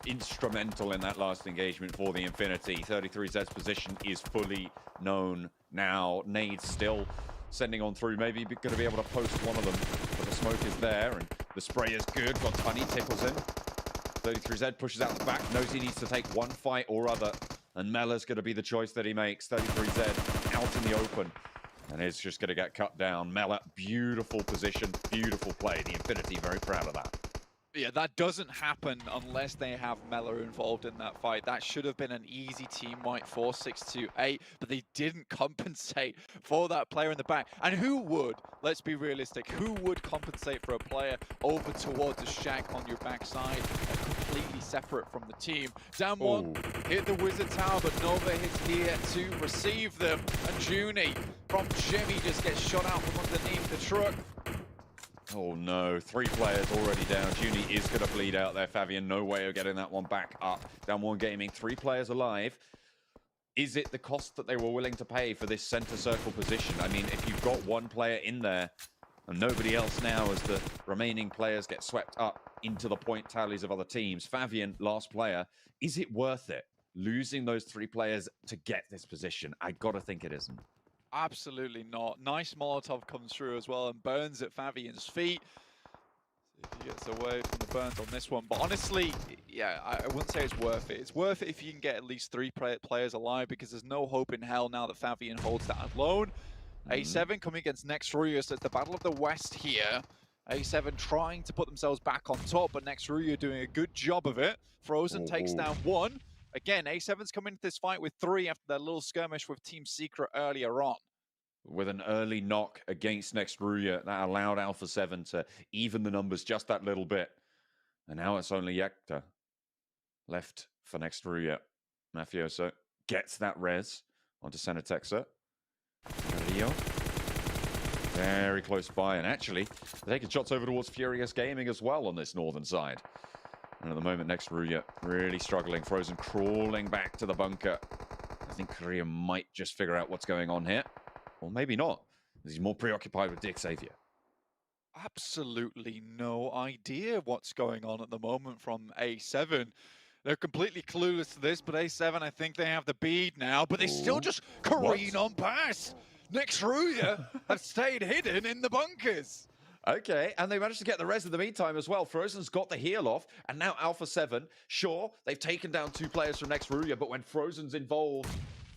S4: Instrumental in that last engagement for the Infinity. 33Z's position is fully known now. Nades still sending on through. Maybe going to be able to post one of them, but the smoke is there, and the spray is good. Got Tunny, tickles him. 33Z pushes out the back, knows he needs to take one fight or other, and Mela's going to be the choice that he makes. 33Z out in the open, and it's just going to get cut down. Mela, beautiful position, beautiful play. The Infinity very proud of that.
S5: Yeah, that doesn't happen unless they have Mela involved in that fight. That should have been an easy team wipe for 6-2-8, but they didn't compensate for that player in the back. And who would, let's be realistic, who would compensate for a player over towards a shack on your backside and completely separate from the team? Damwon hit the Wizard Tower, but Nova is here to receive them. And Junie from Jimmy just gets shot out from underneath the truck.
S4: Oh no, 3 players already down. Junie is going to bleed out there. Fabian, no way of getting that one back up. Damwon Gaming, 3 players alive. Is it the cost that they were willing to pay for this center circle position? I mean, if you've got one player in there and nobody else now as the remaining players get swept up into the point tallies of other teams. Fabian, last player. Is it worth it, losing those 3 players to get this position? I got to think it isn't.
S5: Absolutely not. Nice Molotov comes through as well and burns at Fabian's feet. See if he gets away from the burns on this one. But honestly, yeah, I wouldn't say it's worth it. It's worth it if you can get at least 3 players alive, because there's no hope in hell now that Fabian holds that alone. A7 coming against Nextruya, so it's the battle of the West here. A7 trying to put themselves back on top, but Nextruya doing a good job of it. Frozen takes down 1. Again, A7's coming into this fight with 3 after their little skirmish with Team Secret earlier on.
S4: With an early knock against Nextruya, that allowed Alpha 7 to even the numbers just that little bit. And now it's only Yekta left for Nextruya. Mafioso gets that res onto Senatexa. Rio. Very close by, and actually, they're taking shots over towards Furious Gaming as well on this northern side. And at the moment, Nextruya really struggling. Frozen crawling back to the bunker. I think Korea might just figure out what's going on here. Or maybe not. He's more preoccupied with Xavier.
S5: Absolutely no idea what's going on at the moment from A7. They're completely clueless to this, but A7, I think they have the bead now, but they still just careen on past. Nextruya have stayed hidden in the bunkers.
S4: Okay, and they managed to get the res in the meantime as well. Frozen's got the heal off, and now Alpha 7. Sure, they've taken down 2 players from Nextruya, but when Frozen's involved,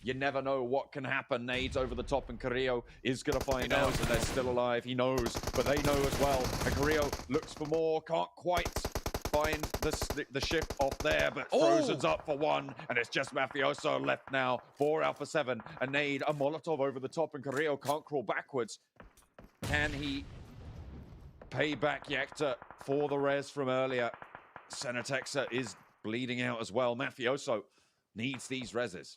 S4: you never know what can happen. Nades over the top, and Carrillo is going to find out that they're still alive. He knows, but they know as well. And Carrillo looks for more, can't quite find the shift off there, but Frozen's up for 1, and it's just Mafioso left now for Alpha 7. A nade, a Molotov over the top, and Carrillo can't crawl backwards. Can he pay back Yekta for the res from earlier? Senatexa is bleeding out as well. Mafioso needs these reses.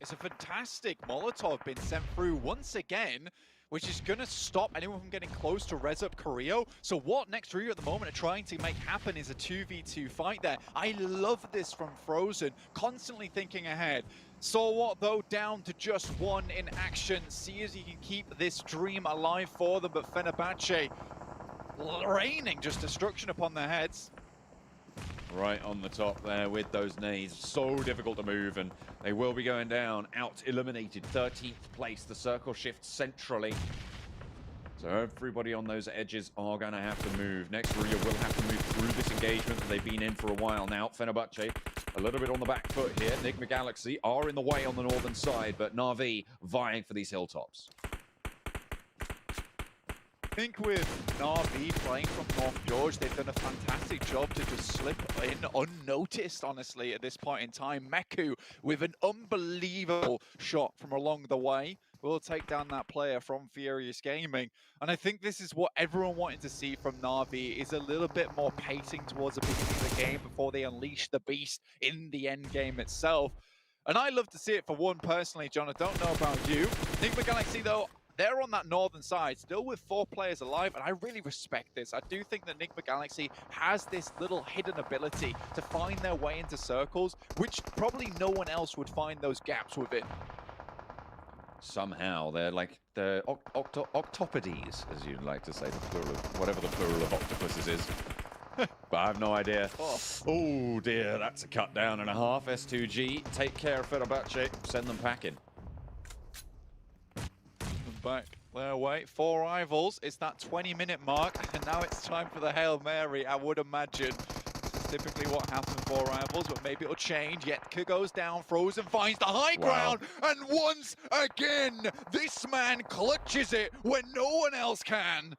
S5: It's a fantastic Molotov being sent through once again, which is going to stop anyone from getting close to res up Carrillo. So what Nextruya at the moment are trying to make happen is a 2v2 fight there. I love this from Frozen, constantly thinking ahead. Saw what though, down to just 1 in action. See as he can keep this dream alive for them, but Fenerbahce raining just destruction upon their heads.
S4: Right on the top there with those nades. So difficult to move, and they will be going down. Out eliminated, 13th place. The circle shifts centrally. So everybody on those edges are going to have to move. Nextruya will have to move through this engagement that they've been in for a while now. Fenerbahce a little bit on the back foot here. Enigma Galaxy are in the way on the northern side, but Na'Vi vying for these hilltops.
S5: I think with Na'Vi playing from North George, they've done a fantastic job to just slip in unnoticed, honestly, at this point in time. Meku with an unbelievable shot from along the way will take down that player from Furious Gaming. And I think this is what everyone wanted to see from Na'Vi, is a little bit more pacing towards the beginning of the game before they unleash the beast in the end game itself. And I love to see it for one personally, John. I don't know about you. Enigma Galaxy, though, they're on that northern side, still with 4 players alive, and I really respect this. I do think that Enigma Galaxy has this little hidden ability to find their way into circles, which probably no one else would find those gaps within.
S4: Somehow, they're like the octopodes, as you'd like to say, the plural of, whatever the plural of octopuses is. But I have no idea. Oh dear, that's a cut down and a half. S2G, take care of Fenerbahce, send them packing.
S5: Back their way. 4 rivals. It's that 20-minute mark, and now it's time for the Hail Mary, I would imagine. This is typically what happens for rivals, but maybe it'll change. Yetka goes down, Frozen finds the high ground, and once again, this man clutches it when no one else can.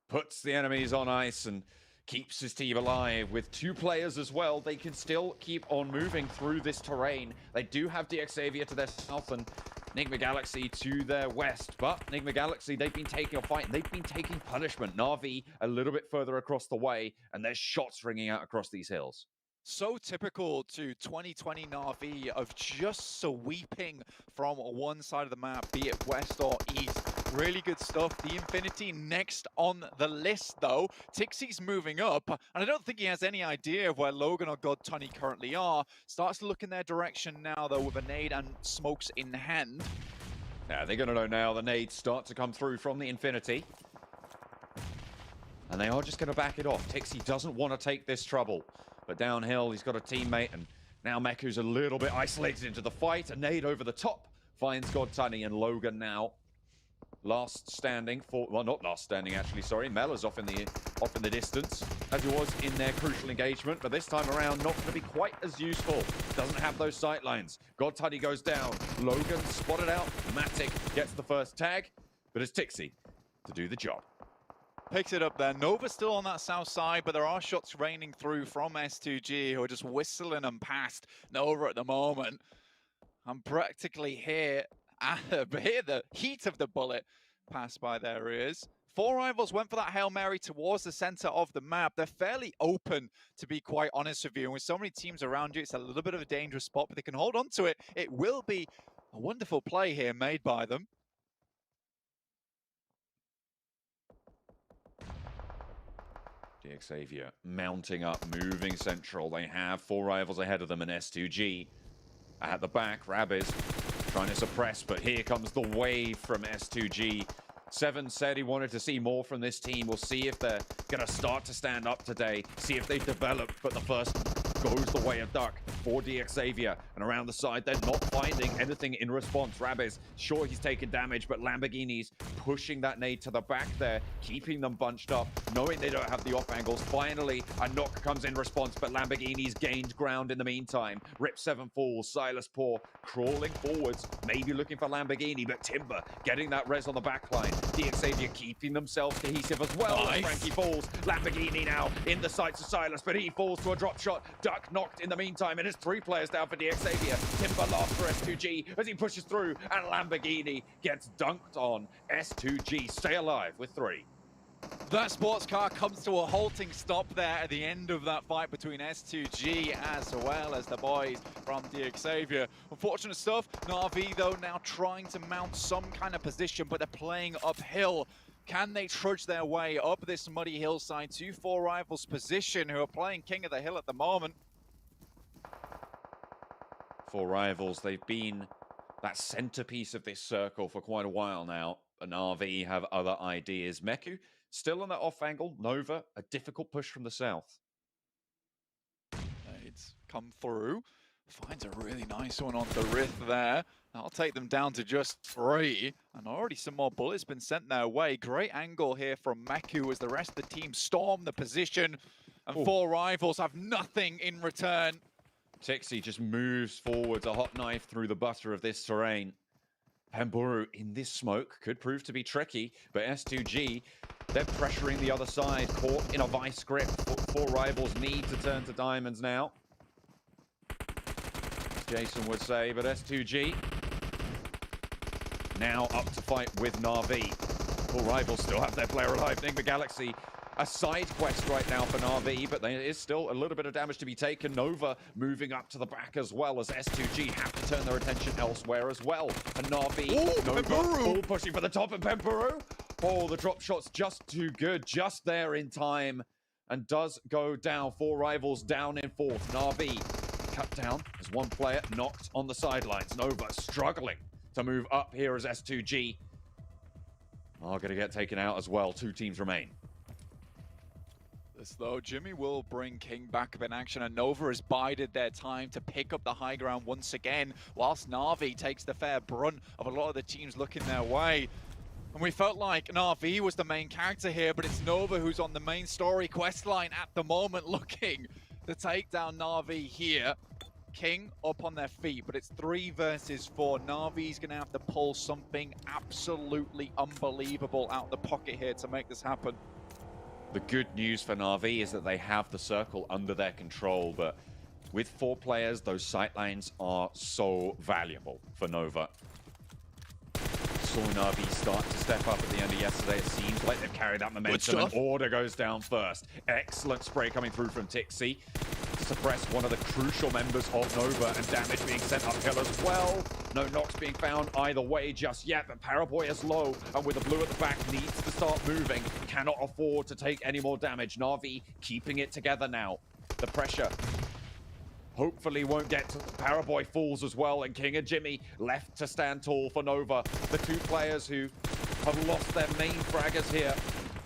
S4: Puts the enemies on ice and keeps his team alive. With 2 players as well, they can still keep on moving through this terrain. They do have Xavier to their south and Enigma Galaxy to their west, but Enigma Galaxy, they've been taking a fight, and they've been taking punishment. Na'Vi a little bit further across the way, and there's shots ringing out across these hills.
S5: So typical to 2020 Na'Vi of just sweeping from one side of the map, be it west or east. Really good stuff. The Infinity next on the list, though. Tixie's moving up, and I don't think he has any idea of where Logan or God Tunny currently are. Starts to look in their direction now, though, with a nade and smokes in hand.
S4: Yeah, they're going to know now. The nades start to come through from the Infinity. And they are just going to back it off. Tixie doesn't want to take this trouble. But downhill, he's got a teammate, and now Meku's a little bit isolated into the fight. A nade over the top finds God Tunny, and Logan now last standing for, well, not last standing actually, sorry. Mela's off in the distance, as he was in their crucial engagement, but this time around not going to be quite as useful. Doesn't have those sight lines. God Tunny goes down. Logan spotted out. Matic gets the first tag. but it's Tixi to do the job.
S5: Picks it up there. Nova still on that south side, but there are shots raining through from S2G, who are just whistling them past Nova at the moment. I'm practically here the heat of the bullet passed by their ears. 4 Rivals went for that Hail Mary towards the center of the map. They're fairly open, to be quite honest with you. And with so many teams around you, it's a little bit of a dangerous spot, but they can hold on to it. It will be a wonderful play here made by them.
S4: Xavier mounting up, moving central. They have 4 Rivals ahead of them and S2G. At the back, Rabiz trying to suppress, but here comes the wave from S2G. Seven said he wanted to see more from this team. We'll see if they're going to start to stand up today, see if they've developed, but the first goes the way of Duck for Xavier. And around the side, they're not finding anything in response. Rabiz, sure, he's taken damage, but Lamborghini's pushing that nade to the back there, keeping them bunched up, knowing they don't have the off angles. Finally, a knock comes in response, but Lamborghini's gained ground in the meantime. Rip 7 falls, Silas Poor crawling forwards, maybe looking for Lamborghini, but Timber getting that res on the backline. Xavier keeping themselves cohesive as well. Nice. As Frankie falls. Lamborghini now in the sights of Silas, but he falls to a drop shot. Duck knocked in the meantime, and it's 3 players down for Xavier. Timber last for S2G as he pushes through, and Lamborghini gets dunked on. S2G stay alive with 3.
S5: That sports car comes to a halting stop there at the end of that fight between S2G as well as the boys from Xavier. Unfortunate stuff. Na'Vi, though, now trying to mount some kind of position, but they're playing uphill. Can they trudge their way up this muddy hillside to 4 Rivals position, who are playing King of the Hill at the moment?
S4: 4 Rivals, they've been that centerpiece of this circle for quite a while now. And RV have other ideas. Meku still on that off angle. Nova, a difficult push from the south.
S5: It's come through. Finds a really nice one on the Rith there. That'll take them down to just 3. And already some more bullets been sent their way. Great angle here from Meku as the rest of the team storm the position. And 4 Rivals have nothing in return.
S4: Tixi just moves forwards, a hot knife through the butter of this terrain. Pemburu in this smoke could prove to be tricky, but S2G, they're pressuring the other side, caught in a vice grip. 4 Rivals need to turn to diamonds now, as Jason would say, but S2G now up to fight with Na'Vi. 4 Rivals still have their player alive. Nigma Galaxy, a side quest right now for Na'Vi, but there is still a little bit of damage to be taken. Nova moving up to the back as well, as S2G have to turn their attention elsewhere as well. And Na'Vi, Nova, all pushing for the top, and Pemburu. Oh, the drop shot's just too good, just there in time, and does go down. 4 Rivals down in 4th. Na'Vi cut down as 1 player knocked on the sidelines. Nova struggling to move up here as S2G are going to get taken out as well. 2 teams remain.
S5: As though Jimmy will bring King back up in action, and Nova has bided their time to pick up the high ground once again, whilst Na'Vi takes the fair brunt of a lot of the teams looking their way. And we felt like Na'Vi was the main character here, but it's Nova who's on the main story quest line at the moment, looking to take down Na'Vi here. King up on their feet, but it's 3 versus 4. Na'Vi's gonna have to pull something absolutely unbelievable out the pocket here to make this happen.
S4: The good news for Na'Vi is that they have the circle under their control, but with 4 players, those sightlines are so valuable for Nova. Saw Na'Vi start to step up at the end of yesterday. It seems like they've carried that momentum, and Order goes down first. Excellent spray coming through from Tixi to suppress one of the crucial members of Nova, and damage being sent uphill as well. No knocks being found either way just yet, but Paraboy is low, and with the blue at the back, needs to start moving. Cannot afford to take any more damage. Na'Vi keeping it together now. The pressure hopefully won't get to Paraboy falls as well, and King and Jimmy left to stand tall for Nova. The 2 players who have lost their main fraggers here,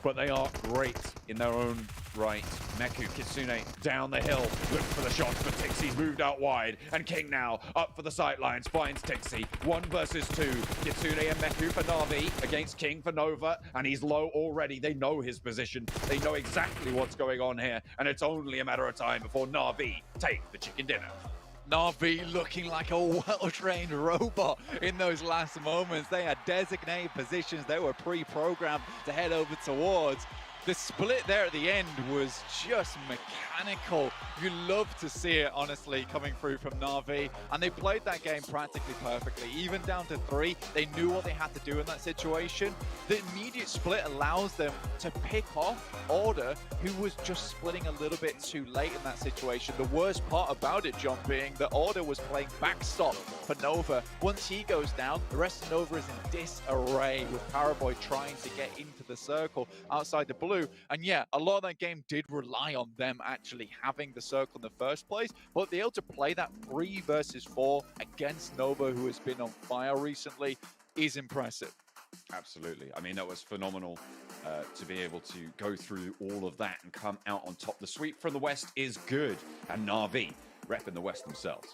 S4: but they are great in their own right. Meku, Kitsune down the hill, looks for the shots, but Tixi's moved out wide, and King now up for the sidelines, finds Tixi. 1 versus 2. Kitsune and Meku for Na'Vi against King for Nova, and he's low already. They know his position. They know exactly what's going on here, and it's only a matter of time before Na'Vi take the chicken dinner.
S5: Na'Vi looking like a well-trained robot in those last moments. They had designated positions they were pre-programmed to head over towards. The split there at the end was just mechanical. You love to see it, honestly, coming through from Na'Vi. And they played that game practically perfectly. Even down to 3, they knew what they had to do in that situation. The immediate split allows them to pick off Order, who was just splitting a little bit too late in that situation. The worst part about it, John, being that Order was playing backstop for Nova. Once he goes down, the rest of Nova is in disarray, with Paraboy trying to get into the circle outside the blue. And yeah, a lot of that game did rely on them actually having the circle in the first place, but they're able to play that 3 versus 4 against Nova, who has been on fire recently, is impressive.
S4: Absolutely. I mean, that was phenomenal to be able to go through all of that and come out on top. The sweep from the West is good, and Na'Vi repping the West themselves.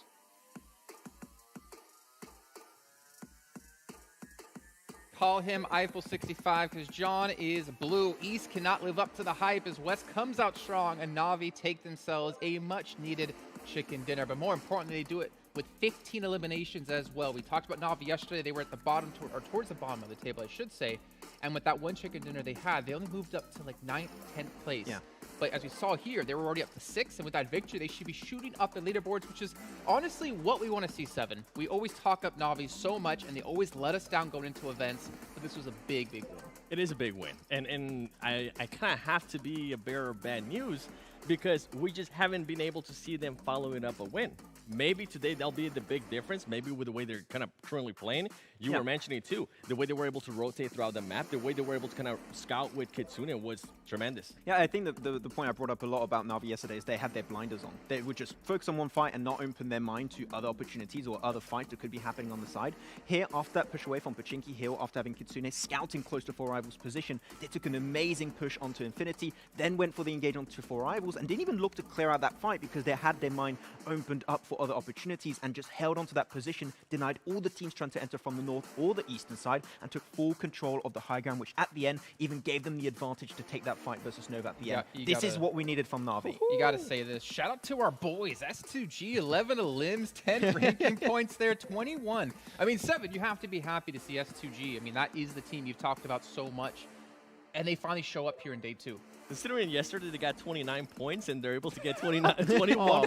S1: Call him Eiffel65 because John is blue. East cannot live up to the hype as West comes out strong and Na'Vi take themselves a much-needed chicken dinner. But more importantly, they do it with 15 eliminations as well. We talked about Na'Vi yesterday. They were at the bottom, or towards the bottom of the table, I should say. And with that one chicken dinner they had, they only moved up to like 9th, 10th place.
S2: Yeah.
S1: But as we saw here, they were already up to 6, and with that victory, they should be shooting up the leaderboards, which is honestly what we want to see, 7. We always talk up Na'Vi so much, and they always let us down going into events, but this was a big, big win.
S3: It is a big win. And I kind of have to be a bearer of bad news because we just haven't been able to see them following up a win. Maybe today that'll be the big difference, maybe with the way they're kind of currently playing. You were mentioning it too, the way they were able to rotate throughout the map, the way they were able to kind of scout with Kitsune was tremendous.
S2: Yeah, I think that the point I brought up a lot about Na'Vi yesterday is they had their blinders on. They would just focus on one fight and not open their mind to other opportunities or other fights that could be happening on the side. Here, after that push away from Pachinki Hill, after having Kitsune scouting close to 4 Rivals' position, they took an amazing push onto Infinity, then went for the engagement onto 4 Rivals, and didn't even look to clear out that fight because they had their mind opened up for other opportunities and just held onto that position, denied all the teams trying to enter from the north or the eastern side, and took full control of the high ground, which at the end even gave them the advantage to take that fight versus Nova at the end. This is what we needed from Na'Vi.
S1: You gotta say this. Shout out to our boys. S2G, 11 limbs, 10 ranking points there, 21. I mean, 7, you have to be happy to see S2G. I mean, that is the team you've talked about so much. And they finally show up here in day 2.
S3: Considering yesterday they got 29 points and they're able to get 21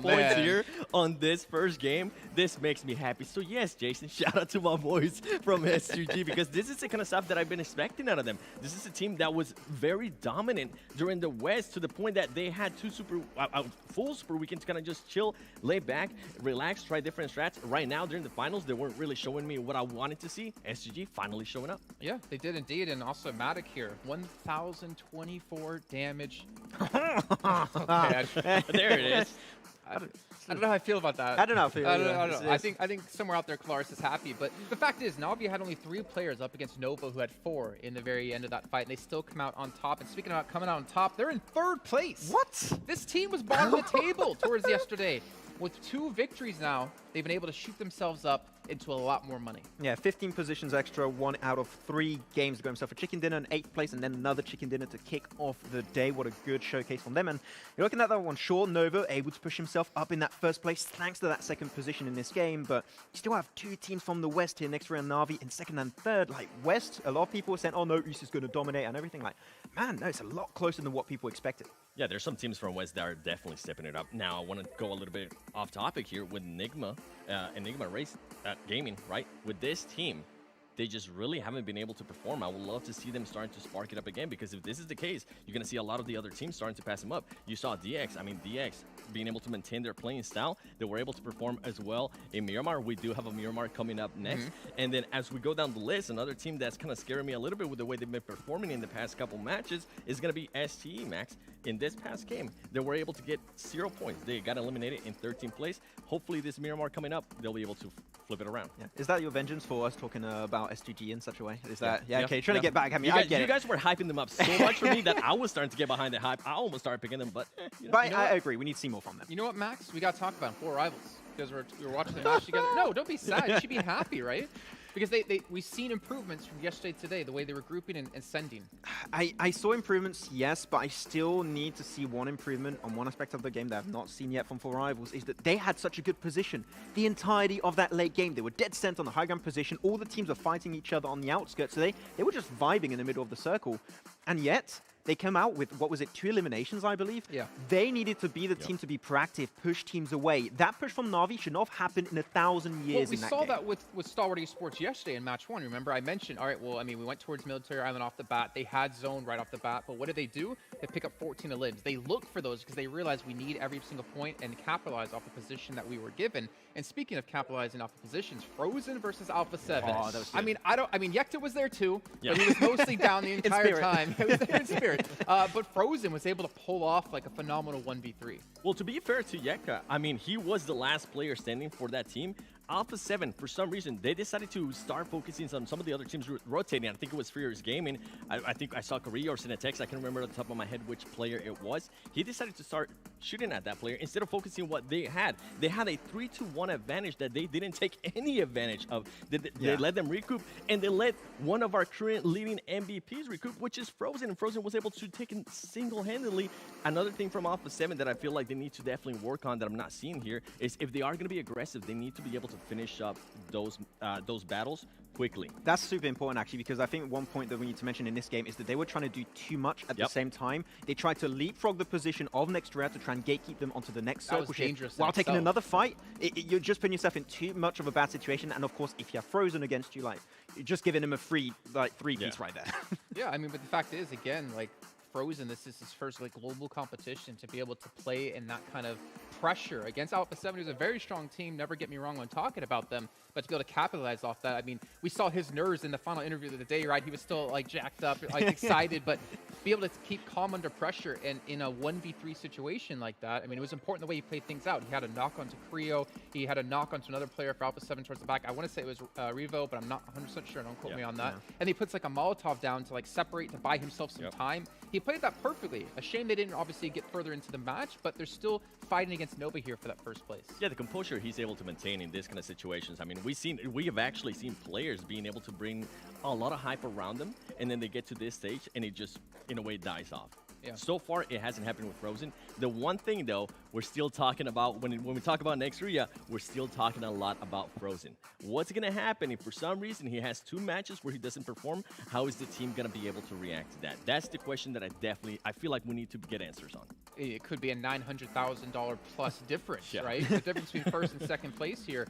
S3: points here on this first game, this makes me happy. So yes, Jason, shout out to my boys from S2G because this is the kind of stuff that I've been expecting out of them. This is a team that was very dominant during the West to the point that they had 2 full super weekends to kind of just chill, lay back, relax, try different strats. Right now during the finals, they weren't really showing me what I wanted to see. S2G finally showing up.
S1: Yeah, they did indeed. And also Matic here, 1,024 damage.
S3: There it is.
S1: I don't know how I feel about that.
S2: I don't know.
S1: I don't know. I think somewhere out there, Claris is happy. But the fact is, Na'Vi had only 3 players up against Nova, who had 4 in the very end of that fight, and they still come out on top. And speaking about coming out on top, they're in 3rd place.
S2: What?
S1: This team was bottom of the table towards yesterday. With 2 victories now, they've been able to shoot themselves up into a lot more money.
S2: Yeah, 15 positions extra, 1 out of 3 games to go himself a chicken dinner in 8th place, and then another chicken dinner to kick off the day. What a good showcase from them. And you're looking at that one, sure, Nova able to push himself up in that 1st place thanks to that 2nd position in this game, but you still have 2 teams from the West here next round, Na'Vi in 2nd and 3rd. Like, West, a lot of people were saying, oh no, East is going to dominate and everything. Like, man, no, it's a lot closer than what people expected.
S3: Yeah, there's some teams from West that are definitely stepping it up. Now, I want to go a little bit off topic here with Enigma Race Gaming, right? With this team, they just really haven't been able to perform. I would love to see them starting to spark it up again because if this is the case, you're going to see a lot of the other teams starting to pass them up. You saw DX. I mean, DX being able to maintain their playing style. They were able to perform as well in Miramar. We do have a Miramar coming up next. And then as we go down the list, another team that's kind of scaring me a little bit with the way they've been performing in the past couple matches is going to be STE, Max. In this past game, they were able to get 0 points. They got eliminated in 13th place. Hopefully this Miramar coming up, they'll be able to flip it around.
S2: Yeah. Is that your vengeance for us talking about SGG in such a way? Is that, okay, trying to get back at me.
S3: You guys were hyping them up so much for me that I was starting to get behind the hype. I almost started picking them, but
S2: I agree. We need to see more from them.
S1: You know what, Max? We got to talk about 4 Rivals because we were watching the match together. No, don't be sad. You should be happy, right? Because we've seen improvements from yesterday to today, the way they were grouping and sending.
S2: I saw improvements, yes, but I still need to see one improvement on one aspect of the game that I've not seen yet from 4 Rivals, is that they had such a good position. The entirety of that late game, they were dead center on the high ground position. All the teams were fighting each other on the outskirts, so they were just vibing in the middle of the circle. And yet, they came out with, what was it, 2 eliminations, I believe?
S1: Yeah.
S2: They needed to be the team to be proactive, push teams away. That push from Na'Vi should not have happened in 1,000 years in that game.
S1: We saw that with Stalwart Esports yesterday in match 1. Remember, I mentioned, all right, well, I mean, we went towards Military Island off the bat. They had zone right off the bat, but what did they do? They pick up 14 elims. They look for those because they realize we need every single point and capitalize off the position that we were given. And speaking of capitalizing off the positions, Frozen versus Alpha 7.
S2: Oh, that was good.
S1: I mean, Yekta was there too, but he was mostly down the entire time. He was there in spirit. But Frozen was able to pull off like a phenomenal 1v3.
S3: Well, to be fair to Yekta, I mean, he was the last player standing for that team. Alpha 7, for some reason, they decided to start focusing on some of the other teams rotating. I think it was Furious Gaming. I think I saw Korea or Cinetex. I can't remember at the top of my head which player it was. He decided to start shooting at that player instead of focusing on what they had. They had a 3-1 advantage that they didn't take any advantage of. They let them recoup, and they let one of our current leading MVPs recoup, which is Frozen. And Frozen was able to take it single-handedly. Another thing from Alpha 7 that I feel like they need to definitely work on that I'm not seeing here is if they are going to be aggressive, they need to be able to finish up those battles quickly.
S2: That's super important, actually, because I think one point that we need to mention in this game is that they were trying to do too much at the same time. They tried to leapfrog the position of next rare to try and gatekeep them onto the next circle shift while taking another fight. You're just putting yourself in too much of a bad situation. And of course, if you're Frozen against you, like, you're just giving him a free piece right there.
S1: Yeah, I mean, but the fact is, again, like, Frozen, this is his first like global competition to be able to play in that kind of pressure against Alpha 7, who's a very strong team. Never get me wrong when talking about them, but to be able to capitalize off that, I mean, we saw his nerves in the final interview of the day, right? He was still like jacked up, like excited, but be able to keep calm under pressure and in a 1v3 situation like that. I mean, it was important the way he played things out. He had a knock onto Creo. He had a knock onto another player for Alpha 7 towards the back. I want to say it was Revo, but I'm not 100% sure. Don't quote me on that. And he puts like a Molotov down to like separate to buy himself some time. He played that perfectly. A shame they didn't obviously get further into the match, but they're still fighting against Nova here for that first place.
S3: Yeah, the composure he's able to maintain in this kind of situations. I mean, we have actually seen players being able to bring a lot of hype around them, and then they get to this stage, and it just, in a way, dies off. Yeah. So far, it hasn't happened with Frozen. The one thing, though, we're still talking about, when we talk about next Ria, we're still talking a lot about Frozen. What's going to happen if for some reason he has 2 matches where he doesn't perform? How is the team going to be able to react to that? That's the question that I feel like we need to get answers on.
S1: It could be a $900,000 plus difference, right? The difference between first and second place here.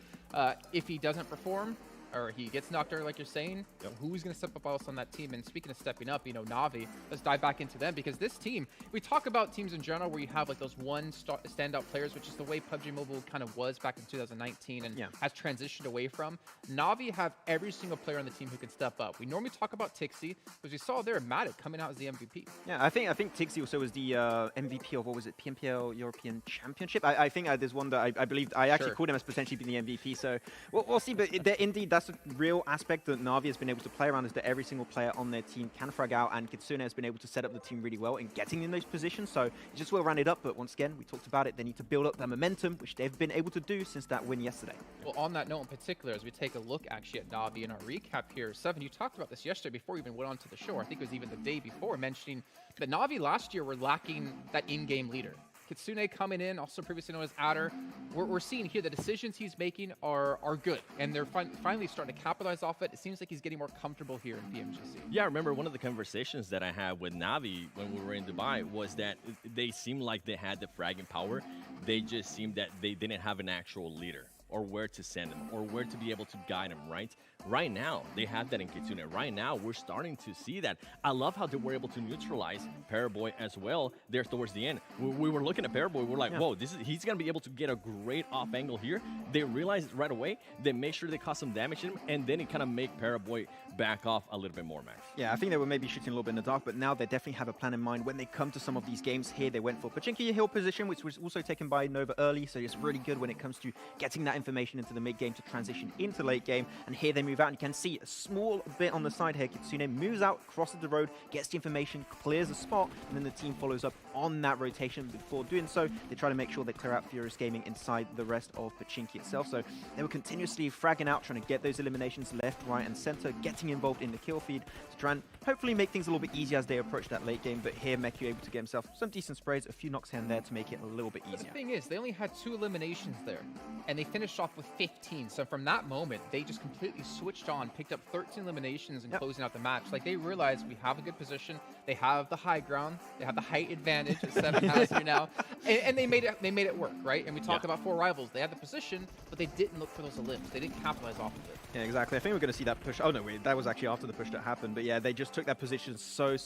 S1: If he doesn't perform, or he gets knocked out, like you're saying, who's going to step up else on that team? And speaking of stepping up, you know, Na'Vi, let's dive back into them, because this team, we talk about teams in general where you have like those standout players, which is the way PUBG Mobile kind of was back in 2019 and has transitioned away from. Na'Vi have every single player on the team who can step up. We normally talk about Tixi, because we saw there Matic coming out as the MVP.
S2: Yeah, I think Tixi also was the MVP of, what was it, PMPL European Championship? I think there's one that I believe, I actually called him as potentially being the MVP, so we'll see, but indeed, that's a real aspect that Na'Vi has been able to play around, is that every single player on their team can frag out, and Kitsune has been able to set up the team really well in getting in those positions, so it's just well rounded up. But once again, we talked about it, they need to build up that momentum, which they've been able to do since that win yesterday.
S1: Well, on that note in particular, as we take a look actually at Na'Vi in our recap here, Seven, you talked about this yesterday before we even went on to the show. I think it was even the day before, mentioning that Na'Vi last year were lacking that in-game leader. Kitsune coming in, also previously known as Adder. We're seeing here the decisions he's making are good, and they're finally starting to capitalize off it. It seems like he's getting more comfortable here in Pmgc.
S3: Yeah, I remember one of the conversations that I had with Na'Vi when we were in Dubai was that they seemed like they had the fragging power. They just seemed that they didn't have an actual leader, or where to send him, or where to be able to guide him, right? Right now, they have that in Kitsune. Right now, we're starting to see that. I love how they were able to neutralize Paraboy as well there towards the end. We were looking at Paraboy, we're like, whoa, he's going to be able to get a great off angle here. They realized right away, they make sure they cause some damage to him, and then it kind of make Paraboy back off a little bit more, Max.
S2: Yeah, I think they were maybe shooting a little bit in the dark, but now they definitely have a plan in mind when they come to some of these games. Here, they went for Pachinki Hill position, which was also taken by Nova early, so it's really good when it comes to getting that information into the mid game to transition into late game. And here they move move out. And you can see a small bit on the side here. Kitsune moves out, crosses the road, gets the information, clears the spot, and then the team follows up on that rotation. Before doing so, they try to make sure they clear out Furious Gaming inside the rest of Pmgc itself. So they were continuously fragging out, trying to get those eliminations left, right, and center, getting involved in the kill feed to try and hopefully make things a little bit easier as they approach that late game. But here, Meku able to get himself some decent sprays, a few knocks here and there to make it a little bit easier.
S1: The thing is, they only had 2 eliminations there, and they finished off with 15. So from that moment, they just completely switched on, picked up 13 eliminations, and closing out the match. Like, they realized we have a good position, they have the high ground, they have the height advantage that Seven has here now, and they made it work, right? And we talked about 4 rivals. They had the position, but they didn't look for those elims. They didn't capitalize off of it.
S2: Yeah, exactly. I think we're going to see that push. Oh, no, wait, that was actually after the push that happened. But yeah, they just took that position so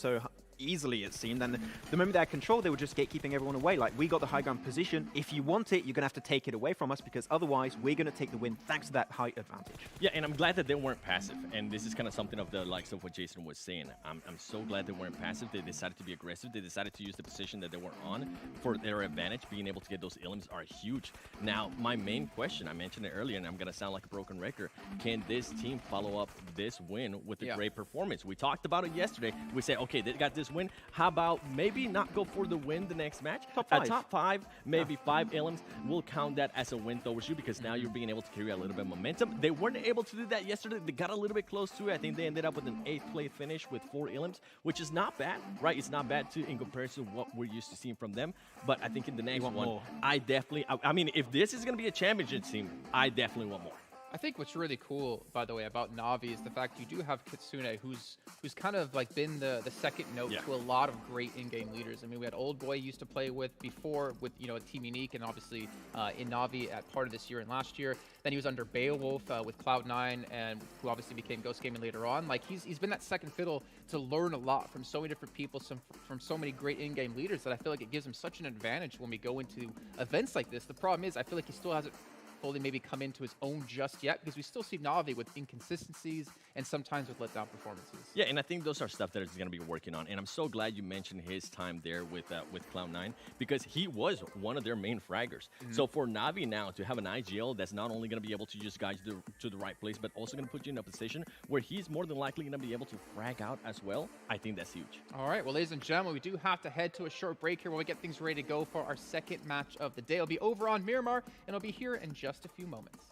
S2: easily, it seemed. And the moment they had control, they were just gatekeeping everyone away. Like, we got the high ground position. If you want it, you're going to have to take it away from us, because otherwise we're going to take the win thanks to that height advantage.
S3: Yeah, and I'm glad that they weren't passive. And this is kind of something of the likes of what Jason was saying. I'm so glad they weren't passive. They decided to be aggressive. They decided to use the position that they were on for their advantage. Being able to get those elims are huge. Now, my main question, I mentioned it earlier, and I'm going to sound like a broken record. Can this team follow up this win with a great performance? We talked about it yesterday. We said, okay, they got this win. How about maybe not go for the win the next match? Top 5, maybe 5 elims. We'll count that as a win towards you, because now you're being able to carry a little bit of momentum. They weren't able to do that yesterday. They got a little bit close to it. I think they ended up with an 8th place finish with 4 elims, which is not bad, right? It's not bad in comparison to what we're used to seeing from them. But I think in the next one, I mean, if this is going to be a championship team, I definitely want more.
S1: I think what's really cool, by the way, about Na'Vi is the fact you do have Kitsune, who's kind of like been the second note to a lot of great in-game leaders. I mean, we had Old Boy used to play with before with, you know, Team Unique, and obviously in Na'Vi at part of this year and last year. Then he was under Beowulf with Cloud9, and who obviously became Ghost Gaming later on. Like, he's been that second fiddle to learn a lot from so many different people, from so many great in-game leaders, that I feel like it gives him such an advantage when we go into events like this. The problem is, I feel like he still hasn't fully maybe come into his own just yet, because we still see Na'Vi with inconsistencies and sometimes with letdown performances.
S3: Yeah, and I think those are stuff that he's going to be working on. And I'm so glad you mentioned his time there with Cloud9, because he was one of their main fraggers. So for Na'Vi now to have an IGL that's not only going to be able to just guide you to the right place, but also going to put you in a position where he's more than likely going to be able to frag out as well, I think that's huge.
S1: All right, well, ladies and gentlemen, we do have to head to a short break here while we get things ready to go for our second match of the day. It'll be over on Miramar, and it'll be here in just a few moments.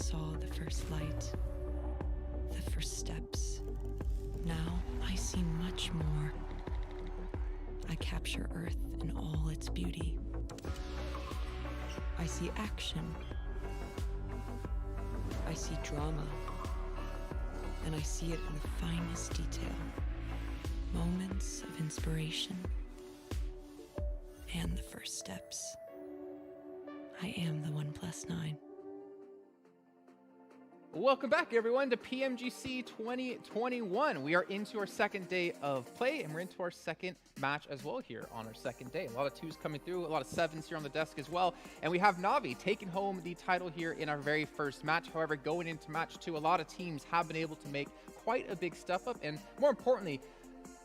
S7: saw the first light, the first steps. Now I see much more. I capture Earth in all its beauty. I see action. I see drama. And I see it in the finest detail. Moments of inspiration. And the first steps. I am the 1+9.
S1: Welcome back, everyone, to PMGC 2021. We are into our second day of play, and we're into our second match as well here on our second day. A lot of 2s coming through, a lot of 7s here on the desk as well. And we have Navi taking home the title here in our very first match. However, going into match 2, a lot of teams have been able to make quite a big step up. And more importantly,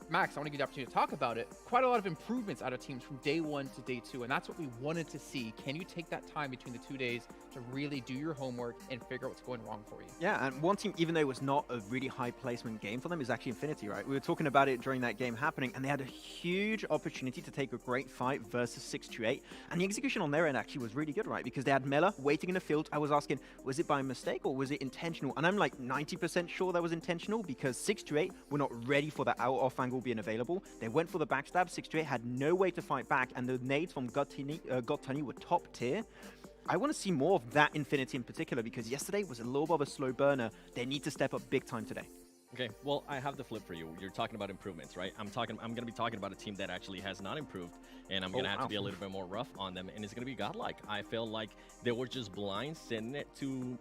S1: Max, I want to give you the opportunity to talk about it. Quite a lot of improvements out of teams from day 1 to day 2, and that's what we wanted to see. Can you take that time between the 2 days to really do your homework and figure out what's going wrong for you?
S2: Yeah, and one team, even though it was not a really high placement game for them, is actually Infinity, right? We were talking about it during that game happening, and they had a huge opportunity to take a great fight versus 628, and the execution on their end actually was really good, right? Because they had Mela waiting in the field. I was asking, was it by mistake or was it intentional? And I'm like 90% sure that was intentional, because 628 were not ready for the out-off angle being available. They went for the backstab. 628 had no way to fight back, and the nades from Gottani were top tier. I want to see more of that Infinity in particular, because yesterday was a little bit of a slow burner. They need to step up big time today.
S3: Okay, well, I have the flip for you. You're talking about improvements, right? I'm going to be talking about a team that actually has not improved, and I'm going to have to be a little bit more rough on them, and it's going to be Godlike. I feel like they were just blind, sending it to...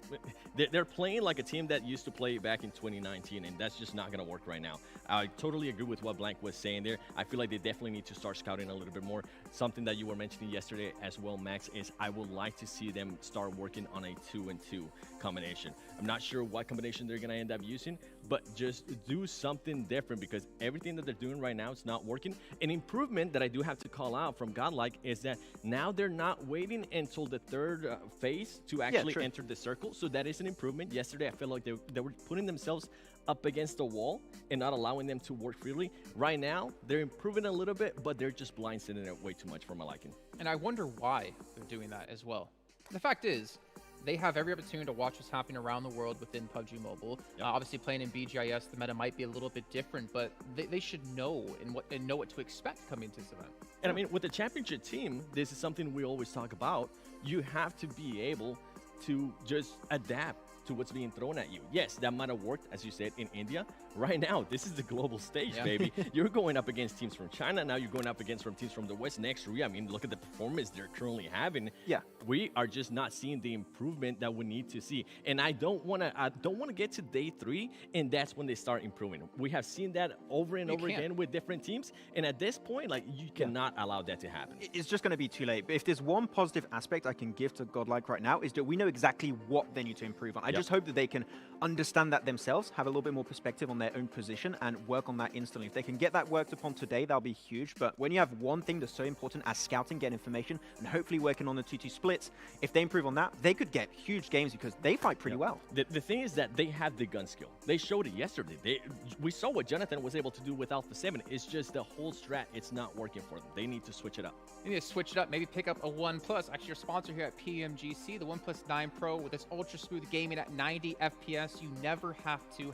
S3: They're playing like a team that used to play back in 2019, and that's just not going to work right now. I totally agree with what Blank was saying there. I feel like they definitely need to start scouting a little bit more. Something that you were mentioning yesterday as well, Max, is I would like to see them start working on a 2-and-2 combination. I'm not sure what combination they're going to end up using, but just do something different, because everything that they're doing right now is not working. An improvement that I do have to call out from Godlike is that now they're not waiting until the third phase to actually enter the circle. So that is an improvement. Yesterday, I feel like they were putting themselves up against the wall and not allowing them to work freely. Right now, they're improving a little bit, but they're just blindsiding it way too much for my liking.
S1: And I wonder why they're doing that as well. The fact is, they have every opportunity to watch what's happening around the world within PUBG Mobile.
S3: Yep.
S1: Obviously, playing in BGIS, the meta might be a little bit different, but they should know and know what to expect coming into this event.
S3: And I mean, with the championship team, this is something we always talk about. You have to be able to just adapt to what's being thrown at you. Yes, that might have worked, as you said, in India. Right now, this is the global stage, baby. You're going up against teams from China. Now you're going up against teams from the West next year. I mean, look at the performance they're currently having.
S2: Yeah.
S3: We are just not seeing the improvement that we need to see. And I don't want to get to day 3, and that's when they start improving. We have seen that over and over again with different teams. And at this point, like, you cannot allow that to happen.
S2: It's just going to be too late. But if there's one positive aspect I can give to Godlike right now, is that we know exactly what they need to improve on. I just hope that they can understand that themselves, have a little bit more perspective on their own position, and work on that instantly. If they can get that worked upon today, that'll be huge. But when you have one thing that's so important as scouting, get information, and hopefully working on the 2-2 splits, if they improve on that, they could get huge games, because they fight pretty well.
S3: The thing is that they have the gun skill. They showed it yesterday. We saw what Jonathan was able to do with Alpha 7. It's just the whole strat, it's not working for them. They need to switch it up.
S1: You need to switch it up, maybe pick up a 1+. Actually, your sponsor here at PMGC, the 1+9 Pro, with this ultra smooth gaming at 90 FPS. You never have to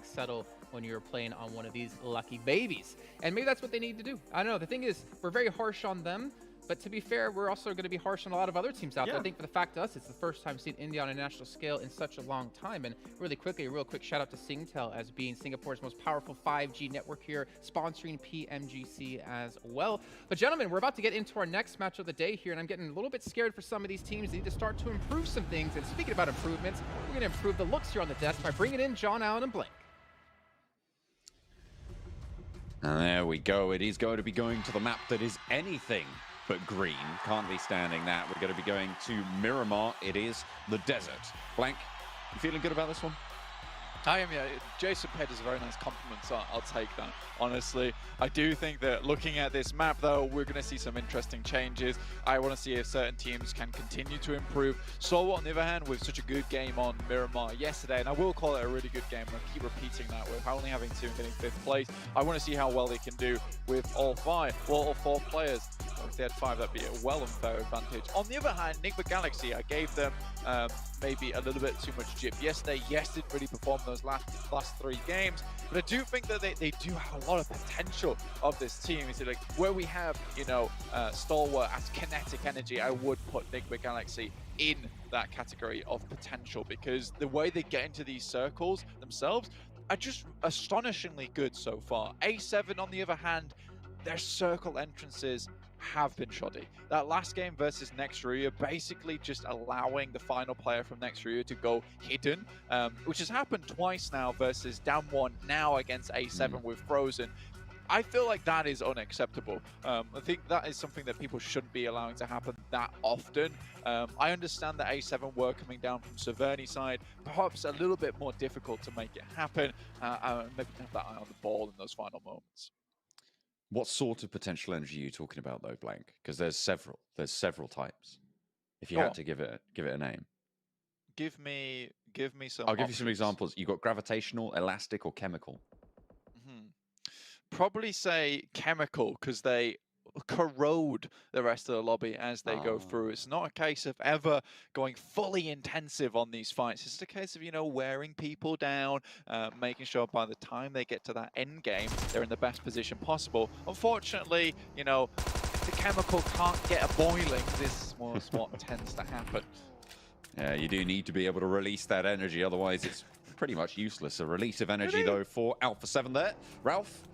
S1: #settle when you're playing on one of these lucky babies. And maybe that's what they need to do. I don't know. The thing is, we're very harsh on them, but to be fair, we're also going to be harsh on a lot of other teams out there. I think for the fact to us, it's the first time seeing India on a national scale in such a long time. And really quickly, a real quick shout out to Singtel as being Singapore's most powerful 5G network here, sponsoring PMGC as well. But gentlemen, we're about to get into our next match of the day here, and I'm getting a little bit scared for some of these teams. They need to start to improve some things. And speaking about improvements, we're going to improve the looks here on the desk by bringing in John Allen and Blink.
S4: And there we go. It is going to be going to the map that is anything but green. Can't be standing that. We're going to be going to Miramar. It is the desert. Blank, you feeling good about this one?
S5: I am, yeah. Jason paid us a very nice compliment, so I'll take that, honestly. I do think that looking at this map, though, we're going to see some interesting changes. I want to see if certain teams can continue to improve. So, on the other hand, with such a good game on Miramar yesterday, and I will call it a really good game, I'm going to keep repeating that with only having 2 and getting 5th place. I want to see how well they can do with all 4 players. if they had 5, that'd be a well unfair advantage. On the other hand, Enigma Galaxy, I gave them maybe a little bit too much jip yesterday. Yes, didn't really perform those last 3 games, but I do think that they do have a lot of potential of this team. Is it like where we have, you know, Stalwart as kinetic energy, I would put Enigma Galaxy in that category of potential, because the way they get into these circles themselves are just astonishingly good so far. A7, on the other hand, their circle entrances have been shoddy. That last game versus Nextria, basically just allowing the final player from Nextria to go hidden, which has happened twice now versus down 1, now against A7 with Frozen. I feel like that is unacceptable. I think that is something that people shouldn't be allowing to happen that often. I understand that A7 were coming down from Severny side, perhaps a little bit more difficult to make it happen. Maybe have that eye on the ball in those final moments.
S4: What sort of potential energy are you talking about, though, Blank? Because there's several types. If you had to give it a name,
S5: give me some.
S4: I'll give you some examples. You got gravitational, elastic, or chemical.
S5: Probably say chemical, because they corrode the rest of the lobby as they go through. It's not a case of ever going fully intensive on these fights. It's a case of, you know, wearing people down, making sure by the time they get to that end game, they're in the best position possible. Unfortunately, you know, if the chemical can't get a boiling, this was what tends to happen.
S4: Yeah, you do need to be able to release that energy, otherwise it's pretty much useless. A release of energy, though, for Alpha 7 there. Ralph,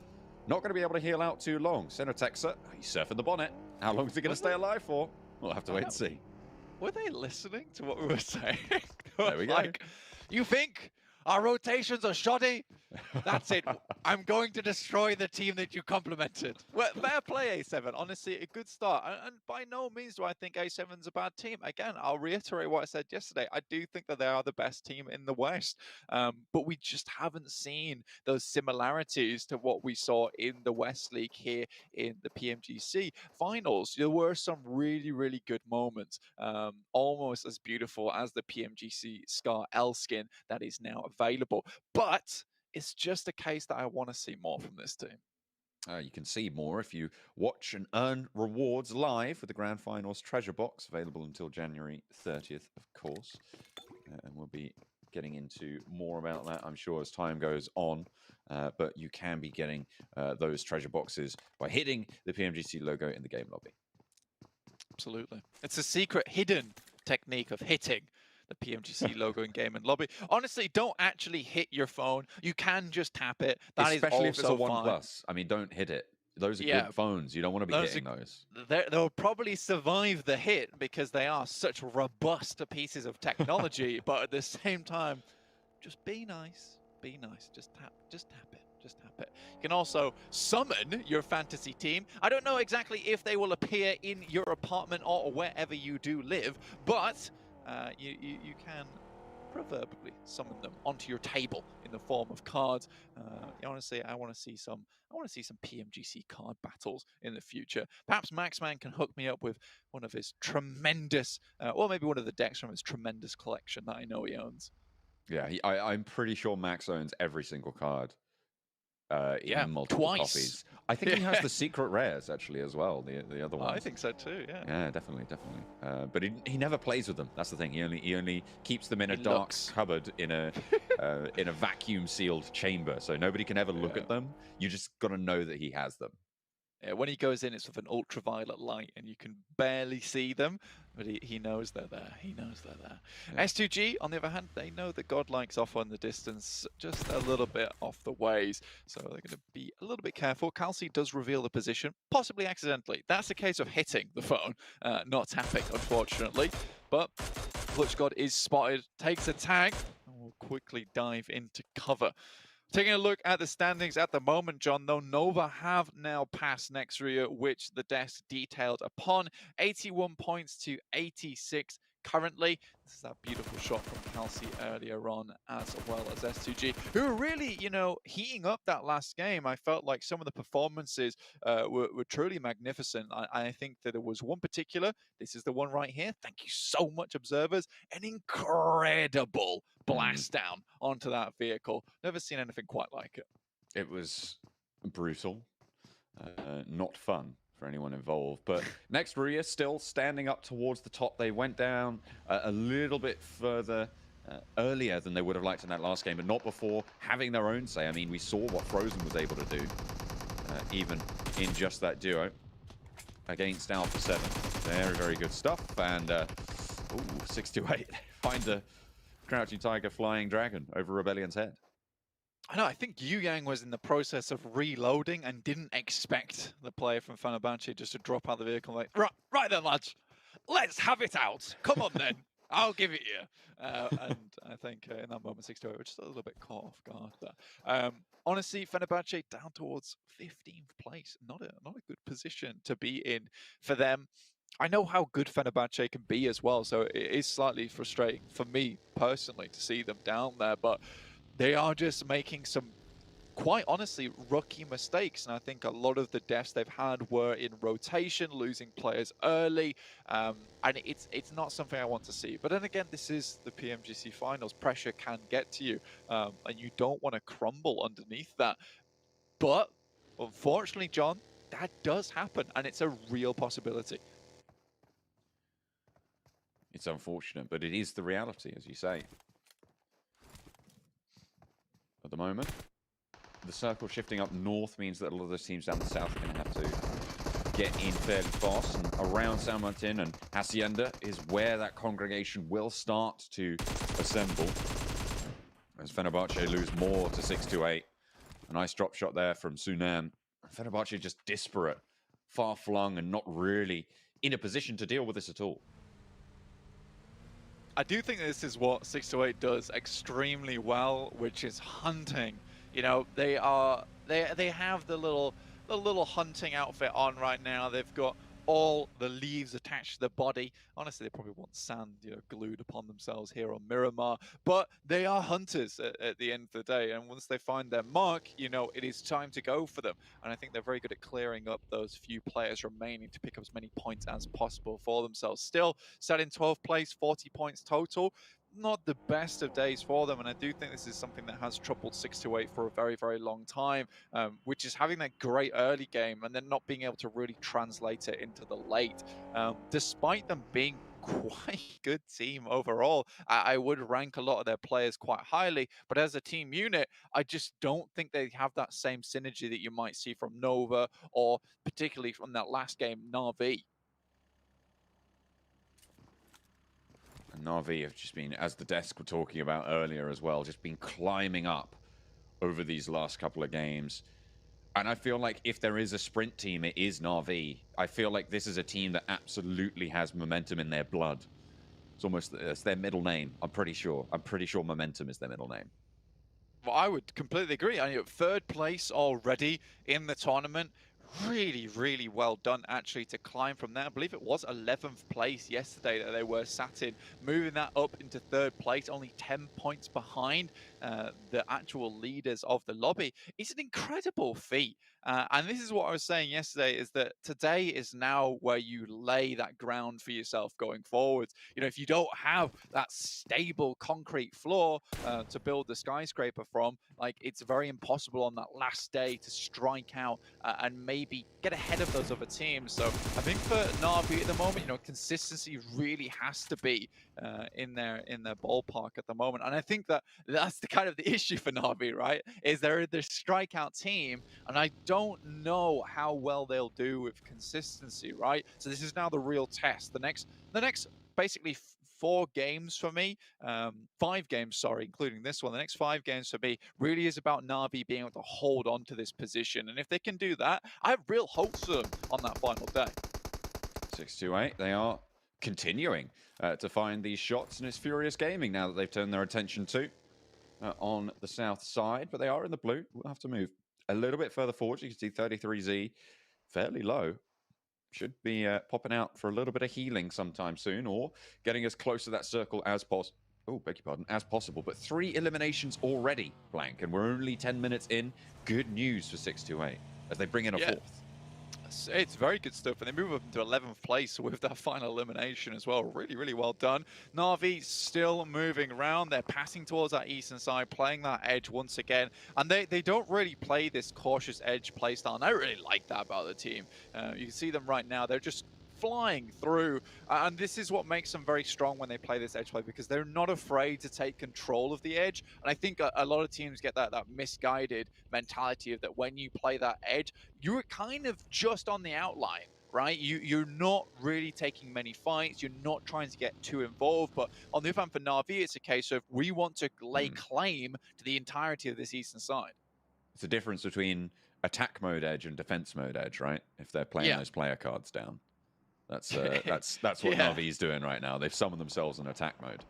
S4: not going to be able to heal out too long. Cenotexa, he's surfing the bonnet. How long is he going to stay alive for? We'll have to wait and see.
S5: Were they listening to what we were saying?
S4: There we go.
S5: Like, you think our rotations are shoddy? That's it. I'm going to destroy the team that you complimented. Well, fair play, A7. Honestly, a good start. And by no means do I think A7's a bad team. Again, I'll reiterate what I said yesterday. I do think that they are the best team in the West. But we just haven't seen those similarities to what we saw in the West League here in the Pmgc finals. There were some really, really good moments. Almost as beautiful as the Pmgc Scar L skin that is now available. But it's just a case that I want to see more from this team.
S4: You can see more if you watch and earn rewards live with the Grand Finals Treasure Box, available until January 30th, of course. And we'll be getting into more about that, I'm sure, as time goes on. But you can be getting those treasure boxes by hitting the PMGC logo in the game lobby.
S5: Absolutely. It's a secret hidden technique of hitting the Pmgc logo in game and lobby. Honestly, don't actually hit your phone. You can just tap it. That
S4: Especially
S5: is
S4: if it's a
S5: also
S4: One
S5: fine.
S4: Plus. I mean, don't hit it. Those are good phones. You don't want to be hitting those.
S5: They'll probably survive the hit because they are such robust pieces of technology. But at the same time, just be nice. Be nice. Just tap it. Just tap it. You can also summon your fantasy team. I don't know exactly if they will appear in your apartment or wherever you do live, but you can proverbially summon them onto your table in the form of cards. Honestly, I want to see some PMGC card battles in the future. Perhaps Maxman can hook me up with one of his tremendous, or maybe one of the decks from his tremendous collection that I know he owns.
S4: Yeah, I'm pretty sure Max owns every single card. In multiple copies. I think he has the secret rares actually as well. The other ones.
S5: I think so too. Yeah.
S4: Yeah, definitely. But he never plays with them. That's the thing. He only keeps them in a dark cupboard in a vacuum sealed chamber, so nobody can ever look at them. You just got to know that he has them.
S5: Yeah, when he goes in, it's with an ultraviolet light, and you can barely see them, but he knows they're there. He knows they're there. Yeah. S2G, on the other hand, they know that Godlike's off on the distance, just a little bit off the ways, so they're going to be a little bit careful. Kelsey does reveal the position, possibly accidentally. That's a case of hitting the phone, not tapping, unfortunately. But Clutch God is spotted, takes a tag, and will quickly dive into cover. Taking a look at the standings at the moment, John, though, Nova have now passed Nextria, which the desk detailed upon. 81 points to 86 currently. This is that beautiful shot from Kelsey earlier on, as well as S2G, who are really, heating up that last game. I felt like some of the performances were truly magnificent. I think that there was one particular, this is the one right here. Thank you so much, observers. An incredible blast down onto that vehicle. Never seen anything quite like it.
S4: It was brutal, not fun for anyone involved. But next, Ria still standing up towards the top. They went down a little bit further earlier than they would have liked in that last game, but not before having their own say. I mean, we saw what Frozen was able to do, even in just that duo against Alpha 7. Very, very good stuff. And, ooh, 628. Find a Crouching Tiger, Flying Dragon over Rebellion's head.
S5: I know, I think Yu Yang was in the process of reloading and didn't expect the player from Fenerbahce just to drop out of the vehicle like, right then, lads, let's have it out. Come on then. I'll give it you. And I think in that moment, 6-2, which is a little bit caught off guard there. Honestly, Fenerbahce down towards 15th place. Not a good position to be in for them. I know how good Fenerbahce can be as well, so it is slightly frustrating for me personally to see them down there, but they are just making some, quite honestly, rookie mistakes. And I think a lot of the deaths they've had were in rotation, losing players early. And it's not something I want to see. But then again, this is the PMGC finals. Pressure can get to you. And you don't want to crumble underneath that. But unfortunately, John, that does happen. And it's a real possibility.
S4: It's unfortunate, but it is the reality, as you say. At the moment, the circle shifting up north means that a lot of those teams down the south are going to have to get in fairly fast. And around San Martin and Hacienda is where that congregation will start to assemble. As Fenerbahce lose more to 6-8. A nice drop shot there from Sunan. Fenerbahce just disparate, far-flung, and not really in a position to deal with this at all.
S5: I do think this is what 6-8 does extremely well, which is hunting. You know, they have the little hunting outfit on right now. They've got all the leaves attached to the body. Honestly, they probably want sand, you know, glued upon themselves here on Miramar. But they are hunters at the end of the day. And once they find their mark, you know, it is time to go for them. And I think they're very good at clearing up those few players remaining to pick up as many points as possible for themselves. Still set in 12th place, 40 points total. Not the best of days for them, and I do think this is something that has troubled 6-8 for a very, very long time, which is having that great early game and then not being able to really translate it into the late. Despite them being quite a good team overall, I would rank a lot of their players quite highly, but as a team unit, I just don't think they have that same synergy that you might see from Nova or particularly from that last game, Na'Vi.
S4: And Na'Vi have just been, as the desk were talking about earlier as well, just been climbing up over these last couple of games. And I feel like if there is a sprint team, it is Na'Vi. I feel like this is a team that absolutely has momentum in their blood. It's their middle name, I'm pretty sure. I'm pretty sure momentum is their middle name.
S5: Well, I would completely agree. I mean, third place already in the tournament. Really, really well done, actually, to climb from there. I believe it was 11th place yesterday that they were sat in. Moving that up into third place, only 10 points behind the actual leaders of the lobby. It's an incredible feat. And this is what I was saying yesterday, is that today is now where you lay that ground for yourself going forward. You know, if you don't have that stable concrete floor to build the skyscraper from, like, it's very impossible on that last day to strike out and maybe get ahead of those other teams. So I think for Na'Vi at the moment, you know, consistency really has to be in their ballpark at the moment. And I think that that's the kind of the issue for Na'Vi, right? Is they're the strikeout team, and I don't know how well they'll do with consistency, right? So this is now the real test. The next basically 4 games for me, 5 games, sorry, including this one. The next 5 games for me really is about Na'Vi being able to hold on to this position. And if they can do that, I have real hopes for them on that final day.
S4: 6-8, they are continuing to find these shots, and it's Furious Gaming now that they've turned their attention to on the south side, but they are in the blue. We'll have to move a little bit further forward. You can see 33Z fairly low. Should be popping out for a little bit of healing sometime soon, or getting as close to that circle as possible. Oh, beg your pardon, as possible. But 3 eliminations already, Blank, and we're only 10 minutes in. Good news for 6-8 as they bring in a 4th.
S5: It's very good stuff, and they move up into 11th place with that final elimination as well. Really, really well done. Na'Vi still moving around. They're passing towards that eastern side, playing that edge once again, and they don't really play this cautious edge playstyle, and I really like that about the team. You can see them right now. They're just flying through, and this is what makes them very strong when they play this edge play, because they're not afraid to take control of the edge. And I think a lot of teams get that misguided mentality of that when you play that edge, you're kind of just on the outline, right? You're not really taking many fights, you're not trying to get too involved. But on the other hand, for Na'Vi, it's a case of we want to lay claim to the entirety of this eastern side.
S4: It's a difference between attack mode edge and defense mode edge, right? If they're playing those player cards down. That's what Na'Vi's doing right now. They've summoned themselves in attack mode,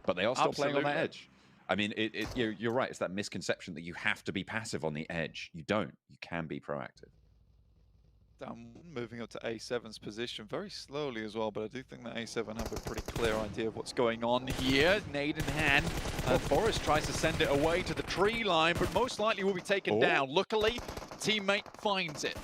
S4: but they are still playing on that edge. I mean, you're right. It's that misconception that you have to be passive on the edge. You don't. You can be proactive.
S5: Moving up to A7's position very slowly as well, but I do think that A7 have a pretty clear idea of what's going on here. Nade in hand, and Forrest tries to send it away to the tree line, but most likely will be taken down. Luckily, teammate finds it.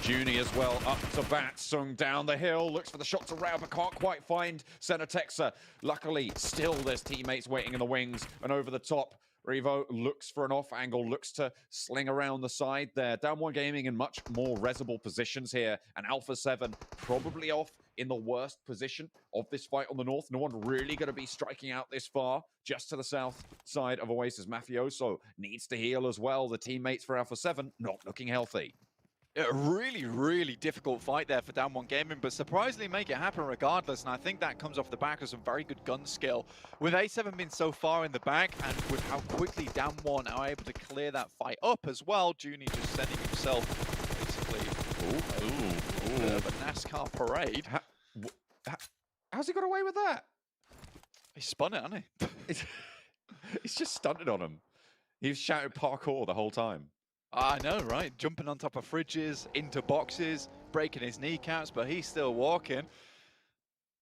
S4: Junie as well, up to bat, Sung down the hill, looks for the shots around, but can't quite find Senatexa. Luckily, still there's teammates waiting in the wings, and over the top, Revo looks for an off angle, looks to sling around the side there. Down One Gaming in much more resible positions here, and Alpha 7 probably off in the worst position of this fight on the north. No one really going to be striking out this far. Just to the south side of Oasis, Mafioso needs to heal as well. The teammates for Alpha 7 not looking healthy.
S5: A really, really difficult fight there for Down One Gaming, but surprisingly make it happen regardless, and I think that comes off the back of some very good gun skill. With A7 being so far in the back, and with how quickly Down One are able to clear that fight up as well, Junie just sending himself basically a NASCAR parade.
S4: How's he got away with that?
S5: He spun it, hasn't he?
S4: He's just stunted on him. He was shouting parkour the whole time.
S5: I know, right? Jumping on top of fridges, into boxes, breaking his kneecaps, but he's still walking.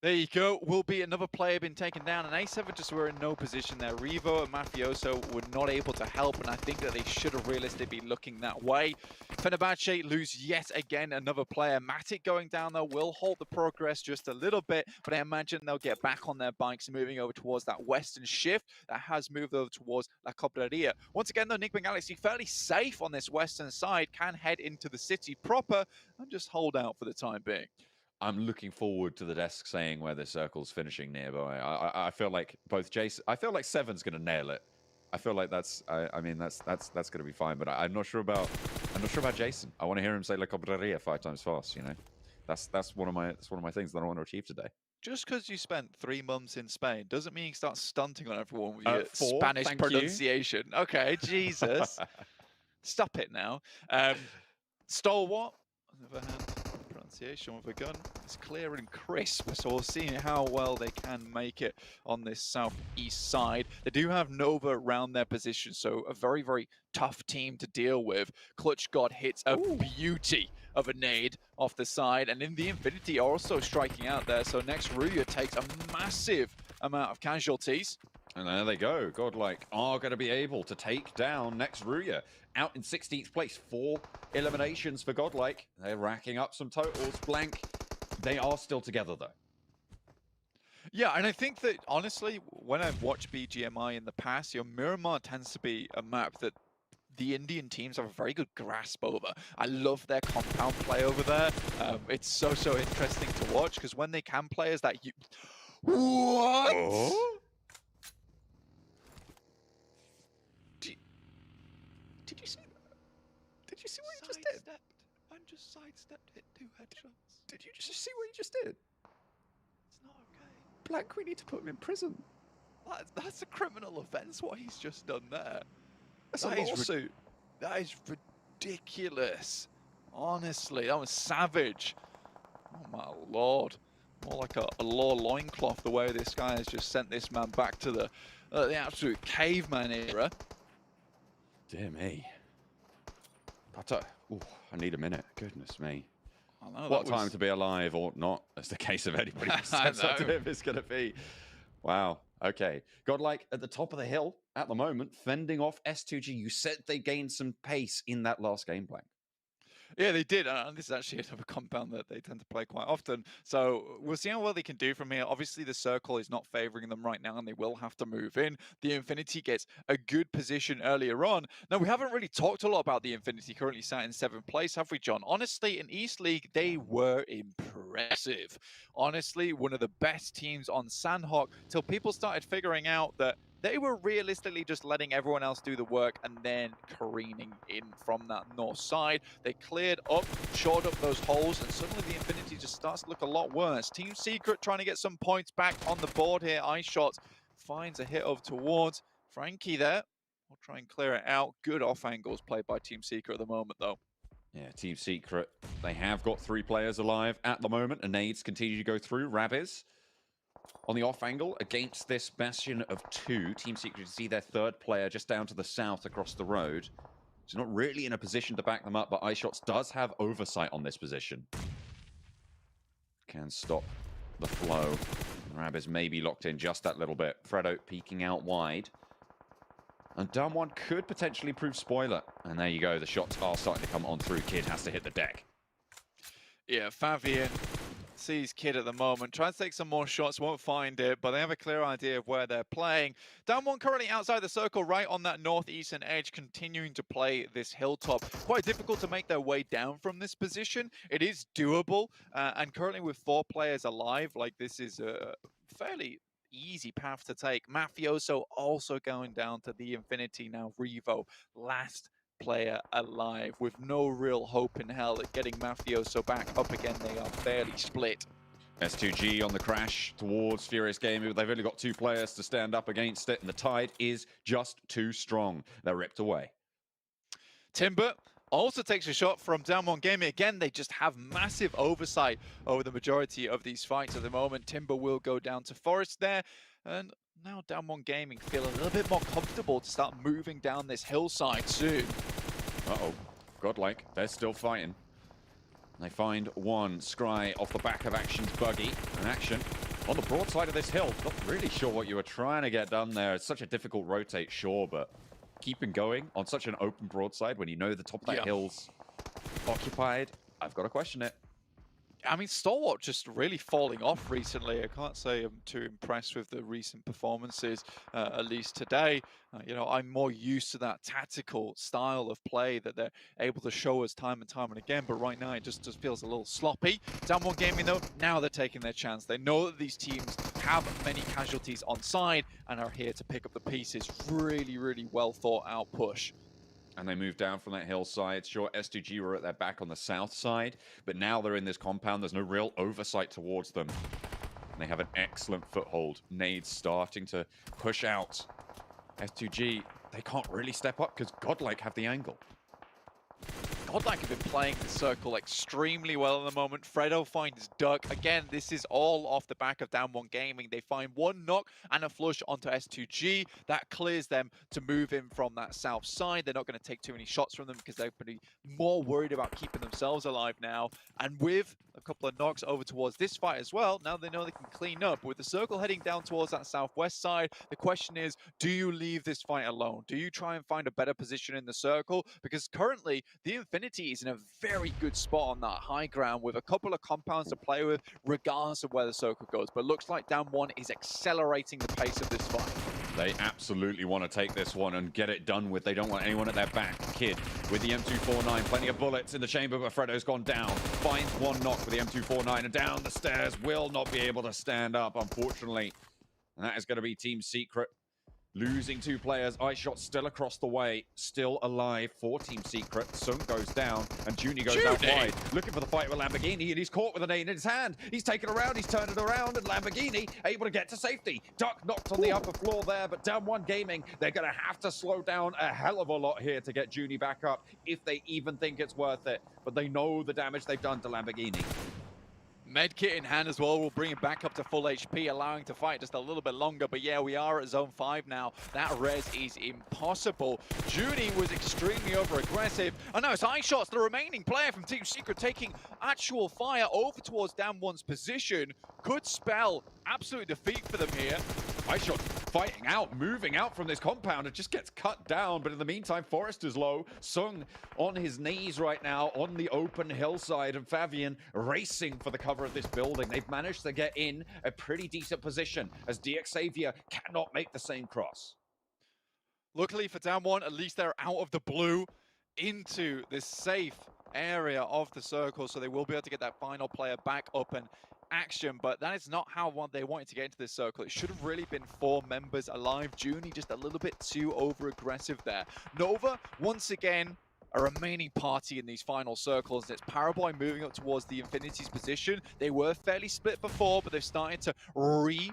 S5: There you go. Will be another player been taken down, and A7 just were in no position there. Revo and Mafioso were not able to help, and I think that they should have realistically been looking that way. Fenerbahce lose yet again another player. Matic going down there will halt the progress just a little bit, but I imagine they'll get back on their bikes moving over towards that western shift that has moved over towards La Cobreria. Once again, though, Nick Galaxy fairly safe on this western side, can head into the city proper and just hold out for the time being.
S4: I'm looking forward to the desk saying where the circle's finishing nearby. I feel like both Jason. I feel like Seven's going to nail it. I feel like that's. I mean, that's going to be fine. But I'm not sure about. Jason. I want to hear him say La Cobreria 5 times fast. You know, that's one of my things that I want to achieve today.
S5: Just because you spent 3 months in Spain doesn't mean you start stunting on everyone with your Spanish pronunciation. Okay, Jesus, stop it now. Stalwart, on the other hand. Pronunciation with a gun is clear and crisp, so we'll see how well they can make it on this southeast side. They do have Nova around their position, so a very, very tough team to deal with. Clutch God hits a beauty of a nade off the side, and in the Infinity are also striking out there, so next Ruya takes a massive amount of casualties.
S4: And there they go. Godlike are going to be able to take down next Ruya. Out in 16th place. 4 eliminations for Godlike. They're racking up some totals. Blank. They are still together, though.
S5: Yeah, and I think that, honestly, when I've watched BGMI in the past, Miramar tends to be a map that the Indian teams have a very good grasp over. I love their compound play over there. It's so interesting to watch, because when they can play as that... What?
S4: Oh?
S5: Did you see that? Did you see what you just did? And just sidestepped it 2 headshots.
S4: Did you just see what you just did?
S5: It's not okay.
S4: Black, we need to put him in prison.
S5: That's a criminal offense, what he's just done there.
S4: That's a lawsuit.
S5: That is ridiculous. Honestly, that was savage. Oh my lord. More like a law loincloth, the way this guy has just sent this man back to the absolute caveman era.
S4: Dear me. But, I need a minute. Goodness me.
S5: I know,
S4: what time to be alive or not, as the case of anybody who steps up to him is going to be. Wow. Okay. Godlike at the top of the hill at the moment, fending off S2G. You said they gained some pace in that last game, Blank.
S5: Yeah, they did, and this is actually another compound that they tend to play quite often. So we'll see how well they can do from here. Obviously, the circle is not favoring them right now, and they will have to move in. The Infinity gets a good position earlier on. Now, we haven't really talked a lot about the Infinity currently sat in 7th place, have we, John? Honestly, in East League, they were impressive. Honestly, one of the best teams on Sandhawk till people started figuring out that they were realistically just letting everyone else do the work and then careening in from that north side. They cleared up, shored up those holes, and suddenly the Infinity just starts to look a lot worse. Team Secret trying to get some points back on the board here. iShot finds a hit over towards Frankie there. We'll try and clear it out. Good off angles played by Team Secret at the moment, though.
S4: Yeah, Team Secret, they have got 3 players alive at the moment, and nades continue to go through. Rabiz on the off angle against this bastion of 2. Team Secret, to see their 3rd player just down to the south across the road. So not really in a position to back them up, but iShots does have oversight on this position. Can stop the flow. Rabiz may be locked in just that little bit. Fredo peeking out wide. And Dumb One could potentially prove spoiler. And there you go, the shots are starting to come on through. Kid has to hit the deck.
S5: Yeah, Favian sees Kid at the moment, tries to take some more shots, won't find it, but they have a clear idea of where they're playing. Down one currently outside the circle, right on that northeastern edge, continuing to play this hilltop. Quite difficult to make their way down from this position. It is doable, and currently with 4 players alive, like this is a fairly easy path to take. Mafioso also going down to the Infinity now. Revo, last player alive, with no real hope in hell at getting Mafioso back up again. They are fairly split.
S4: S2G on the crash towards Furious Gaming, but they've only got 2 players to stand up against it, and the tide is just too strong. They're ripped away.
S5: Timber also takes a shot from Down One Gaming. Again, they just have massive oversight over the majority of these fights at the moment. Timber will go down to Forest there, and now Down One Gaming feel a little bit more comfortable to start moving down this hillside soon.
S4: Uh-oh. Godlike, they're still fighting. They find one Scry off the back of Action's buggy. And Action on the broad side of this hill. Not really sure what you were trying to get done there. It's such a difficult rotate, sure, but keeping going on such an open broadside when you know the top of that hill's occupied, I've got to question it.
S5: I mean, Stalwart just really falling off recently. I can't say I'm too impressed with the recent performances, at least today. You know, I'm more used to that tactical style of play that they're able to show us time and time and again. But right now, it just feels a little sloppy. Down One Gaming, though, now they're taking their chance. They know that these teams have many casualties on side and are here to pick up the pieces. Really, really well thought out push.
S4: And they moved down from that hillside. Sure, S2G were at their back on the south side, but now they're in this compound. There's no real oversight towards them. And they have an excellent foothold. Nades starting to push out. S2G, they can't really step up because Godlike have the angle.
S5: Godlike have been playing the circle extremely well at the moment. Fredo finds Duck. Again, this is all off the back of Down One Gaming. They find one knock and a flush onto S2G. That clears them to move in from that south side. They're not going to take too many shots from them because they're pretty more worried about keeping themselves alive now. And with a couple of knocks over towards this fight as well, now they know they can clean up. With the circle heading down towards that southwest side, the question is, do you leave this fight alone? Do you try and find a better position in the circle? Because currently, the Infinity is in a very good spot on that high ground with a couple of compounds to play with, regardless of where the circle goes. But looks like Down One is accelerating the pace of this fight.
S4: They absolutely want to take this one and get it done with. They don't want anyone at their back. Kid with the M249, plenty of bullets in the chamber, but Fredo's gone down. Finds one knock with the M249 and down the stairs. Will not be able to stand up, unfortunately. And that is going to be Team Secret. Losing 2 players. iShot still across the way. Still alive for Team Secret. Sun goes down and Junie goes out wide. Looking for the fight with Lamborghini, and he's caught with a nade in his hand. He's taken around, he's turned it around, and Lamborghini able to get to safety. Duck knocked on the upper floor there, but Down One Gaming, they're going to have to slow down a hell of a lot here to get Junie back up, if they even think it's worth it. But they know the damage they've done to Lamborghini.
S5: Medkit in hand as well will bring him back up to full HP, allowing to fight just a little bit longer. But yeah, we are at zone 5 now. That res is impossible. Junie was extremely over-aggressive. And now it's iShots, the remaining player from Team Secret, taking actual fire over towards Down One's position. Could spell absolute defeat for them here.
S4: iShot fighting out, moving out from this compound. It just gets cut down, but in the meantime, Forrest is low. Sung on his knees right now on the open hillside, and Fabian racing for the cover of this building. They've managed to get in a pretty decent position as DXavier cannot make the same cross.
S5: Luckily for Damwon, at least they're out of the blue into this safe area of the circle, so they will be able to get that final player back up and action, but that is not how they wanted to get into this circle. It should have really been 4 members alive. Junie just a little bit too over-aggressive there. Nova, once again, a remaining party in these final circles. It's Paraboy moving up towards the Infinity's position. They were fairly split before, but they've started to reposition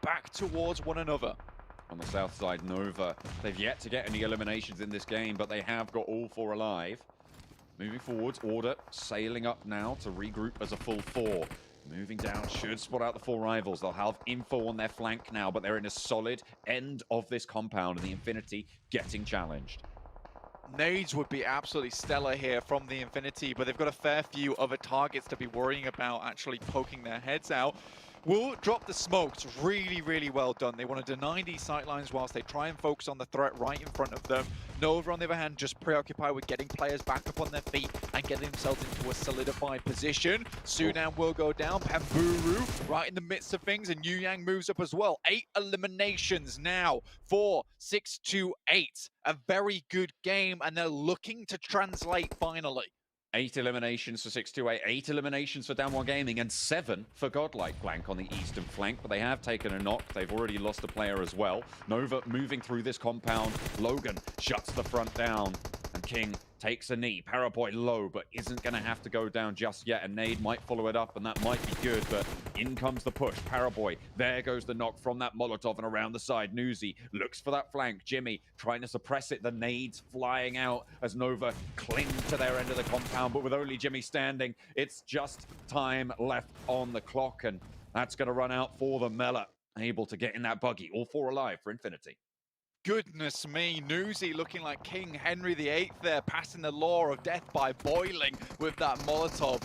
S5: back towards one another.
S4: On the south side, Nova, they've yet to get any eliminations in this game, but they have got all 4 alive. Moving forwards, Order sailing up now to regroup as a full 4. Moving down, should spot out the 4 rivals. They'll have info on their flank now, but they're in a solid end of this compound, and the Infinity getting challenged.
S5: Nades would be absolutely stellar here from the Infinity, but they've got a fair few other targets to be worrying about actually poking their heads out. Will drop the smokes. Really, really well done. They want to deny these sightlines whilst they try and focus on the threat right in front of them. Nova, on the other hand, just preoccupied with getting players back up on their feet and getting themselves into a solidified position. Sunan will go down. Pamburu right in the midst of things, and Yu Yang moves up as well. 8 eliminations now for 628. A very good game, and they're looking to translate finally.
S4: 8 eliminations for 628, 8 eliminations for Damwon Gaming, and 7 for Godlike. Blank on the eastern flank, but they have taken a knock. They've already lost a player as well. Nova moving through this compound. Logan shuts the front down, and King takes a knee. Paraboy low, but isn't going to have to go down just yet. And Nade might follow it up, and that might be good, but in comes the push. Paraboy, there goes the knock from that Molotov, and around the side, Newsy looks for that flank. Jimmy trying to suppress it. The nades flying out as Nova cling to their end of the compound, but with only Jimmy standing, it's just time left on the clock, and that's going to run out for the Mela. Able to get in that buggy. All 4 alive for Infinity.
S5: Goodness me, Newsy looking like King Henry VIII there, passing the law of death by boiling with that Molotov.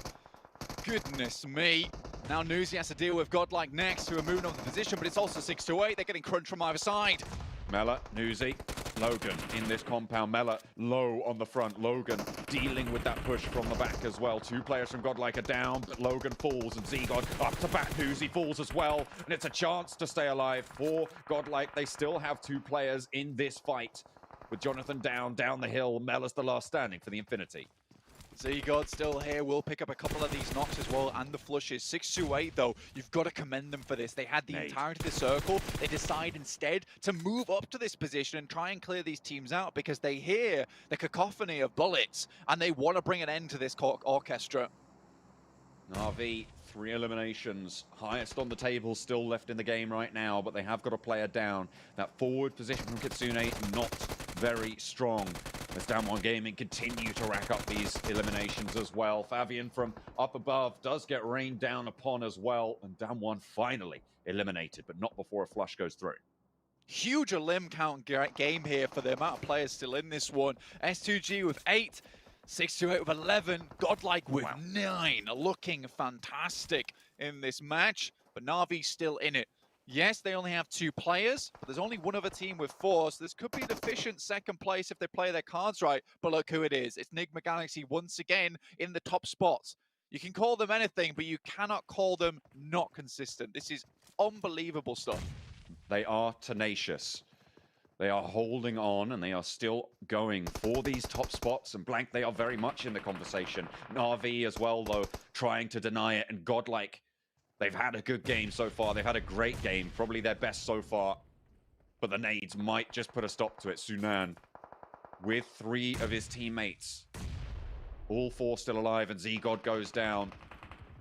S5: Goodness me. Now Newsy has to deal with Godlike next, who are moving on the position, but it's also 628. They're getting crunched from either side.
S4: Mela, Newsy, Logan in this compound. Mela low on the front. Logan dealing with that push from the back as well. 2 players from Godlike are down, but Logan falls, and Z-God up to bat. Newsy falls as well, and it's a chance to stay alive for Godlike. They still have 2 players in this fight. With Jonathan down the hill, Mela's the last standing for the Infinity.
S5: Z-God still here, will pick up a couple of these knocks as well, and the flushes. 628 though, you've got to commend them for this. They had the entirety of the circle. They decide instead to move up to this position and try and clear these teams out because they hear the cacophony of bullets and they want to bring an end to this orchestra.
S4: Na'Vi, 3 eliminations, highest on the table, still left in the game right now, but they have got a player down. That forward position from Kitsune, not very strong. As Damwon Gaming continue to rack up these eliminations as well. Fabian from up above does get rained down upon as well, and Damwon finally eliminated, but not before a flush goes through.
S5: Huge elim count game here for the amount of players still in this one. S2G with 8. 628 with 11, Godlike with 9, looking fantastic in this match, but Na'Vi still in it. Yes, they only have 2 players, but there's only one other team with 4, so this could be an efficient second place if they play their cards right, but look who it is. It's Nigma Galaxy once again in the top spots. You can call them anything, but you cannot call them not consistent. This is unbelievable stuff.
S4: They are tenacious. They are holding on, and they are still going for these top spots. And Blank, they are very much in the conversation. Na'Vi as well, though, trying to deny it. And Godlike, they've had a good game so far. They've had a great game, probably their best so far. But the nades might just put a stop to it. Sunan with 3 of his teammates. All 4 still alive, and Z-God goes down.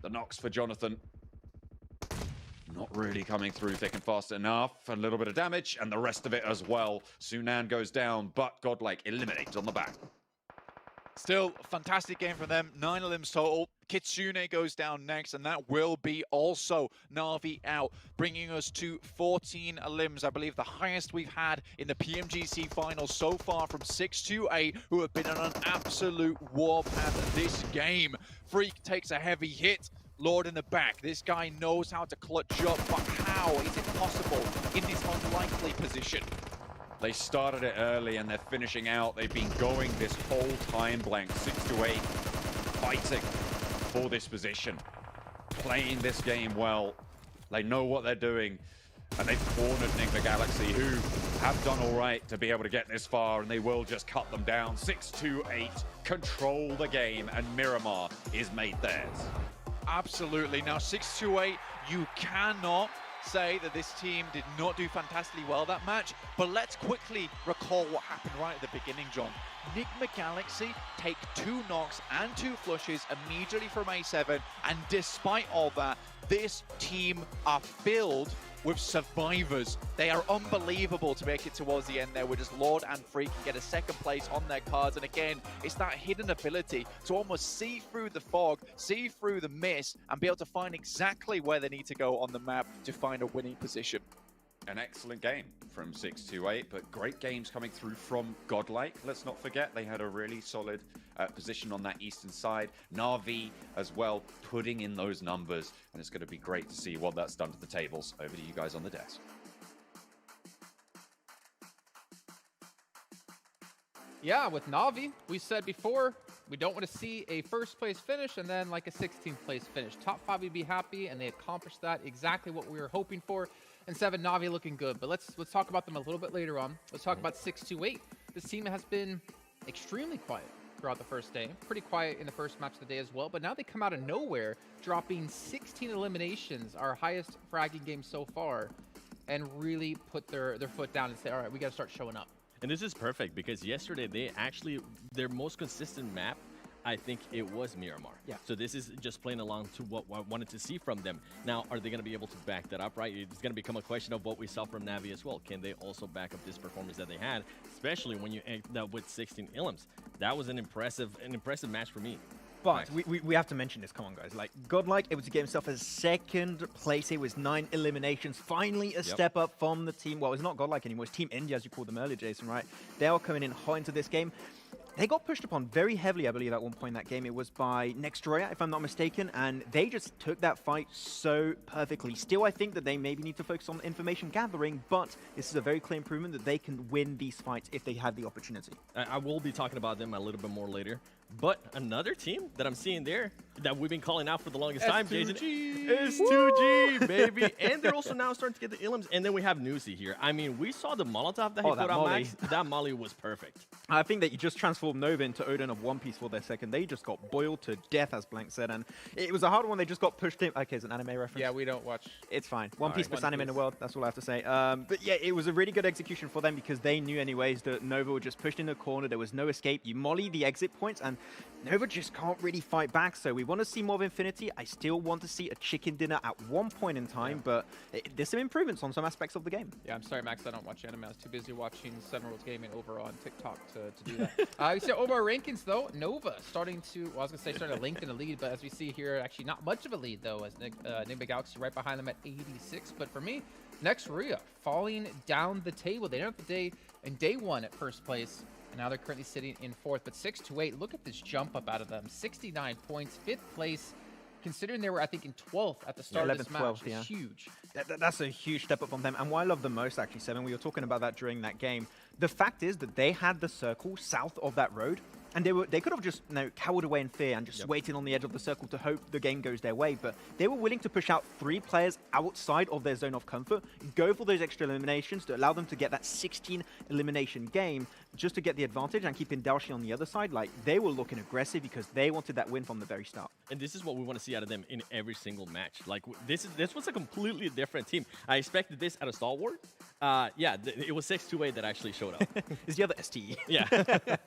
S4: The knocks for Jonathan. Not really coming through thick and fast enough. A little bit of damage, and the rest of it as well. Sunan goes down, but Godlike eliminated on the back.
S5: Still, fantastic game from them. 9 elims total. Kitsune goes down next, and that will be also Na'Vi out, bringing us to 14 elims. I believe the highest we've had in the Pmgc finals so far from 628, who have been on an absolute warpath this game. Freak takes a heavy hit, Lord in the back. This guy knows how to clutch up, but how is it possible in this unlikely position?
S4: They started it early and they're finishing out. They've been going this whole time blank, 6 to 8, fighting for this position, playing this game well. They know what they're doing, and they've cornered Enigma Galaxy, who have done all right to be able to get this far, and they will just cut them down. 6-2-8, control the game, and Miramar is made theirs.
S5: Absolutely. Now 6-2-8, you cannot say that this team did not do fantastically well that match, but let's quickly recall what happened right at the beginning, John. Enigma Galaxy take 2 knocks and 2 flushes immediately from A7, and despite all that, this team are filled with survivors. They are unbelievable to make it towards the end there with just Lord and Freak and get a second place on their cards. And again, it's that hidden ability to almost see through the fog, see through the mist, and be able to find exactly where they need to go on the map to find a winning position.
S4: An excellent game from 6-2-8, but great games coming through from Godlike. Let's not forget they had a really solid position on that eastern side. Na'Vi as well, putting in those numbers, and it's going to be great to see what that's done to the tables. Over to you guys on the desk.
S1: Yeah, with Na'Vi, we said before, we don't want to see a first place finish and then like a 16th place finish. Top 5 would be happy, and they accomplished that, exactly what we were hoping for. And 7, Na'Vi looking good, but let's talk about them a little bit later on. Let's talk about 6-2-8. This team has been extremely quiet throughout the first day. Pretty quiet in the first match of the day as well, but now they come out of nowhere, dropping 16 eliminations, our highest fragging game so far, and really put their foot down and say, all right, we got to start showing up.
S3: And this is perfect because yesterday they actually, their most consistent map, I think it was Miramar.
S1: Yeah.
S3: So this is just playing along to what I wanted to see from them. Now, are they going to be able to back that up, right? It's going to become a question of what we saw from Na'Vi as well. Can they also back up this performance that they had, especially when you end up with 16 Illims? That was an impressive match for me.
S2: But we have to mention this. Come on, guys. Like, Godlike able to get himself as second place here with 9 eliminations. Finally, a step up from the team. Well, it's not Godlike anymore. It's Team India, as you called them earlier, Jason, right? They are coming in hot into this game. They got pushed upon very heavily, I believe, at one point in that game. It was by Nextroya, if I'm not mistaken, and they just took that fight so perfectly. Still, I think that they maybe need to focus on information gathering, but this is a very clear improvement that they can win these fights if they have the opportunity.
S3: I will be talking about them a little bit more later. But another team that I'm seeing there that we've been calling out for the longest time, Jason, is 2G, baby. And they're also now starting to get the Illims. And then we have Nuzi here. I mean, we saw the Molotov that he put on Max. That molly was perfect.
S2: I think that you just transformed Nova into Odin of One Piece for their second. They just got boiled to death, as Blank said. And it was a hard one. They just got pushed in. Okay, it's an anime reference.
S1: Yeah, we don't watch.
S2: It's fine. One Piece, best anime in the
S1: Piece.
S2: world. That's all I have to say. But yeah, it was a really good execution for them because they knew anyways that Nova were just pushed in the corner. There was no escape. You molly the exit points and Nova just can't really fight back, so we want to see more of Infinity. I still want to see a chicken dinner at one point in time, but there's some improvements on some aspects of the game.
S1: Yeah, I'm sorry, Max, I don't watch anime. I was too busy watching Seven Worlds Gaming over on TikTok to do that. You see over our rankings, though, Nova starting to, well, I was going to say starting to lengthen a lead, but as we see here, actually not much of a lead, though, as Enigma Galaxy right behind them at 86. But for me, Nextroya falling down the table. They ended up the day in day 1 at first place. And now they're currently sitting in 4th, but 6-8. Look at this jump up out of them. 69 points, 5th place. Considering they were, I think, in 12th at the start of this match, 12th, is huge.
S2: That's a huge step up from them. And what I love the most, actually, Seven, we were talking about that during that game. The fact is that they had the circle south of that road, and they could have just cowered away in fear and just waited on the edge of the circle to hope the game goes their way. But they were willing to push out 3 players outside of their zone of comfort, go for those extra eliminations to allow them to get that 16 elimination game just to get the advantage and keeping Dalshi on the other side. Like, they were looking aggressive because they wanted that win from the very start.
S3: And this is what we want to see out of them in every single match. Like, this was a completely different team. I expected this out of Stalwart. Yeah, it was 6-8 that actually showed up.
S2: Is the other STE.
S3: Yeah.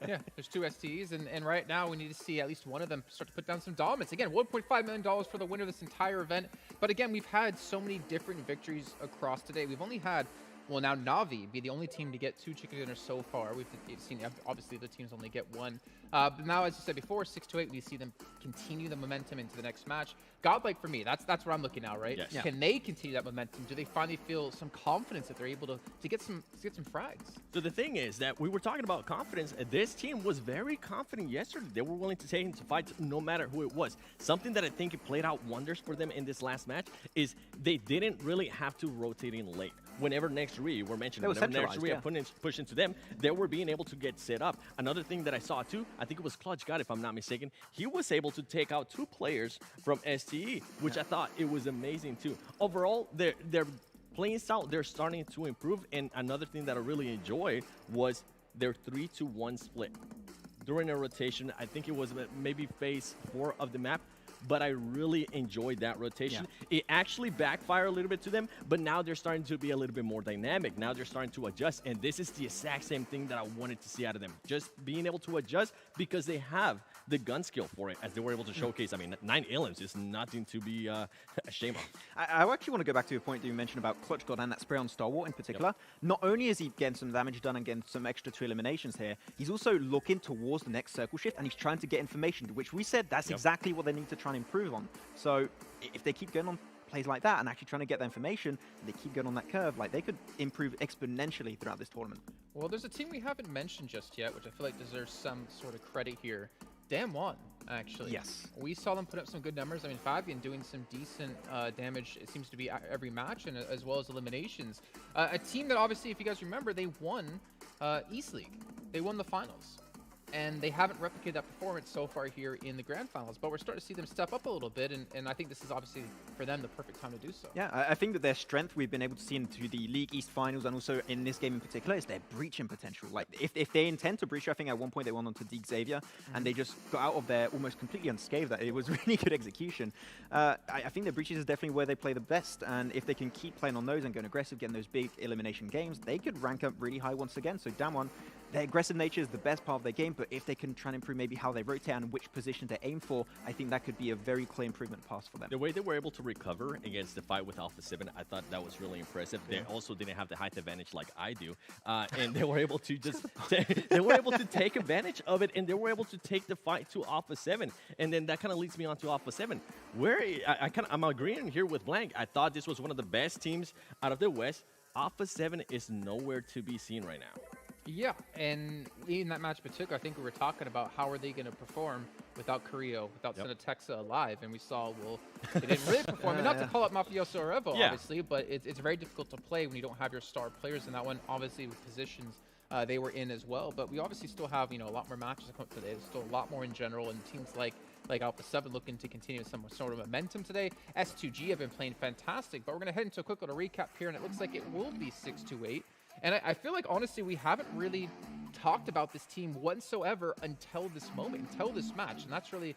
S1: Yeah, there's 2 STEs, and right now we need to see at least one of them start to put down some dominance. Again, $1.5 million for the winner of this entire event. But again, we've had so many different victories across today. We've only had will now Na'Vi be the only team to get 2 chicken dinners so far. We've seen, obviously, the teams only get 1. But now, as you said before, 6-8, we see them continue the momentum into the next match. Godlike for me, that's what I'm looking at, right?
S3: Yes.
S2: Yeah.
S1: Can they continue that momentum? Do they finally feel some confidence that they're able to get some frags?
S3: So the thing is that we were talking about confidence, and this team was very confident yesterday. They were willing to take into fights no matter who it was. Something that I think it played out wonders for them in this last match is they didn't really have to rotate in late. Whenever next 3 were mentioned,
S2: They were
S3: whenever next
S2: centralized,
S3: 3 push into them, they were being able to get set up. Another thing that I saw too, I think it was Clutch God, if I'm not mistaken, he was able to take out 2 players from STE, which I thought it was amazing too. Overall, their playing style, they're starting to improve, and another thing that I really enjoyed was their 3-2-1 split. During a rotation, I think it was maybe phase 4 of the map, but I really enjoyed that rotation.
S2: Yeah.
S3: It actually backfired a little bit to them, but now they're starting to be a little bit more dynamic. Now they're starting to adjust, and this is the exact same thing that I wanted to see out of them. Just being able to adjust because they have the gun skill for it, as they were able to showcase. I mean, 9 elims is nothing to be ashamed of.
S2: I actually want to go back to your point that you mentioned about Clutch God and that spray on Stalwart in particular. Not only is he getting some damage done and getting some extra 2 eliminations here, he's also looking towards the next circle shift, and he's trying to get information, which we said that's exactly what they need to try and improve on. So if they keep going on plays like that and actually trying to get the information, and they keep going on that curve, like they could improve exponentially throughout this tournament.
S1: Well, there's a team we haven't mentioned just yet, which I feel like deserves some sort of credit here. Damwon, actually.
S2: Yes.
S1: We saw them put up some good numbers. I mean, Fabian doing some decent damage, it seems to be every match, and as well as eliminations. A team that obviously, if you guys remember, they won East League. They won the finals. And they haven't replicated that performance so far here in the grand finals, but we're starting to see them step up a little bit, and I think this is obviously for them the perfect time to do so.
S2: Yeah, I think that their strength we've been able to see into the League East finals and also in this game in particular is their breaching potential. Like if they intend to breach, I think at one point they went on to Deeg Xavier and they just got out of there almost completely unscathed. It was really good execution. I think the breaches is definitely where they play the best, and if they can keep playing on those and going aggressive, getting those big elimination games, they could rank up really high once again. So Damwon, their aggressive nature is the best part of their game, but if they can try and improve maybe how they rotate and which position they aim for, I think that could be a very clear improvement pass for them.
S3: The way they were able to recover against the fight with Alpha 7, I thought that was really impressive. They also didn't have the height advantage like I do, and they were able to just they were able to take advantage of it, and they were able to take the fight to Alpha 7, and then that kind of leads me on to Alpha 7, where I'm agreeing here with Blank. I thought this was one of the best teams out of the West. Alpha 7 is nowhere to be seen right now.
S1: Yeah, and in that match in particular, I think we were talking about how are they going to perform without Carrillo, without Senatexa alive, and we saw, well, they didn't really perform. And not to call up Mafioso or Evo, obviously, but it's very difficult to play when you don't have your star players in that one. Obviously, with positions they were in as well, but we obviously still have, a lot more matches to come up today. There's still a lot more in general, and teams like Alpha 7 looking to continue some sort of momentum today. S2G have been playing fantastic, but we're going to head into a quick little recap here, and it looks like it will be 6-8. And I feel like, honestly, we haven't really talked about this team whatsoever until this moment, until this match. And that's really,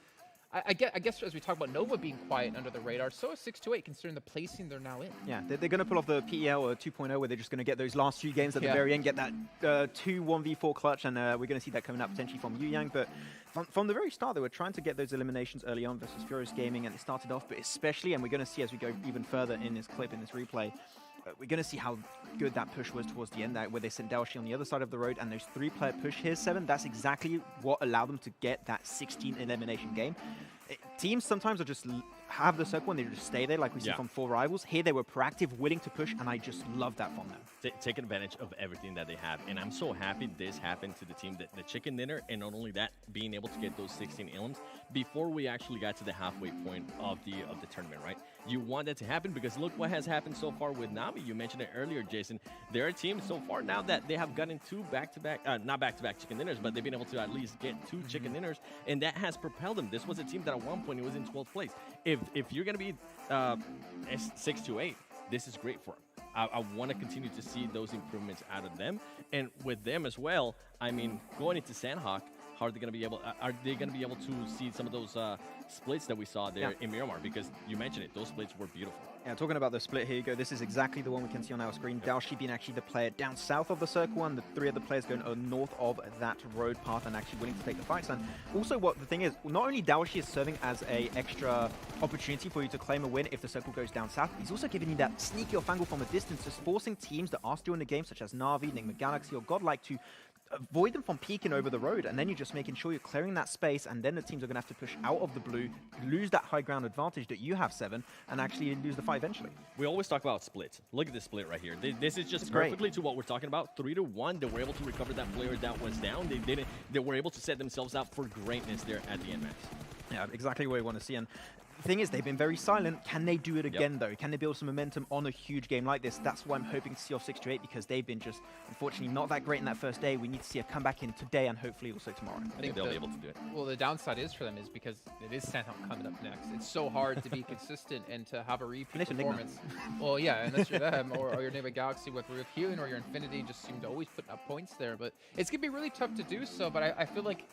S1: I guess as we talk about Nova being quiet under the radar, so is 6-8 considering the placing they're now in.
S2: Yeah, they're going to pull off the PEL or 2.0 where they're just going to get those last few games at the very end, get that 2 1v4 clutch, and we're going to see that coming up potentially from Yu Yang. But from the very start, they were trying to get those eliminations early on versus Furious Gaming, and it started off, but especially, and we're going to see as we go even further in this clip, in this replay, we're going to see how good that push was towards the end, where they sent Daoshi on the other side of the road, and those 3-player push here, 7, that's exactly what allowed them to get that 16 elimination game. Teams sometimes are just have the circle and they just stay there, like we see from 4 Rivals. Here they were proactive, willing to push, and I just love that from them.
S3: Taking advantage of everything that they have, and I'm so happy this happened to the team, the chicken dinner, and not only that, being able to get those 16 elims before we actually got to the halfway point of the tournament, right? You want that to happen because look what has happened so far with Na'Vi. You mentioned it earlier, Jason. There are teams so far now that they have gotten 2 back-to-back, not back-to-back chicken dinners, but they've been able to at least get 2 chicken dinners, and that has propelled them. This was a team that at one point it was in 12th place. If you're going to be 6-8, this is great for them. I want to continue to see those improvements out of them. And with them as well, I mean, going into Sandhawk, how are they going to be able to see some of those splits that we saw there in Miramar? Because you mentioned it, those splits were beautiful.
S2: Yeah, talking about the split, here you go. This is exactly the one we can see on our screen. Daoshi being actually the player down south of the circle, and the three other players going north of that road path and actually willing to take the fights. And also, what the thing is, not only Daoshi is serving as a extra opportunity for you to claim a win if the circle goes down south, he's also giving you that sneaky off angle from a distance, just forcing teams that are still in the game, such as Na'Vi, Enigma Galaxy, or Godlike, to avoid them from peeking over the road, and then you're just making sure you're clearing that space, and then the teams are going to have to push out of the blue, lose that high ground advantage that you have, Seven, and actually lose the fight eventually.
S3: We always talk about splits. Look at this split right here. This is just
S2: It's
S3: perfectly
S2: great.
S3: to what we're talking about. 3-1, they were able to recover that player that was down. They were able to set themselves up for greatness there at the end, Max.
S2: Yeah, exactly what we want to see. And the thing is, they've been very silent. Can they do it again, though? Can they build some momentum on a huge game like this? That's why I'm hoping to see off 6-8, because they've been just, unfortunately, not that great in that first day. We need to see a comeback in today and hopefully also tomorrow.
S3: I think they'll be able to do it.
S1: Well, the downside is for them is because it is Sandhelm coming up next. It's so hard to be consistent and to have a repeat performance. Well, yeah, unless you're them or your Neva Galaxy with Roof Healing or your Infinity just seem to always put up points there. But it's going to be really tough to do so, but I feel like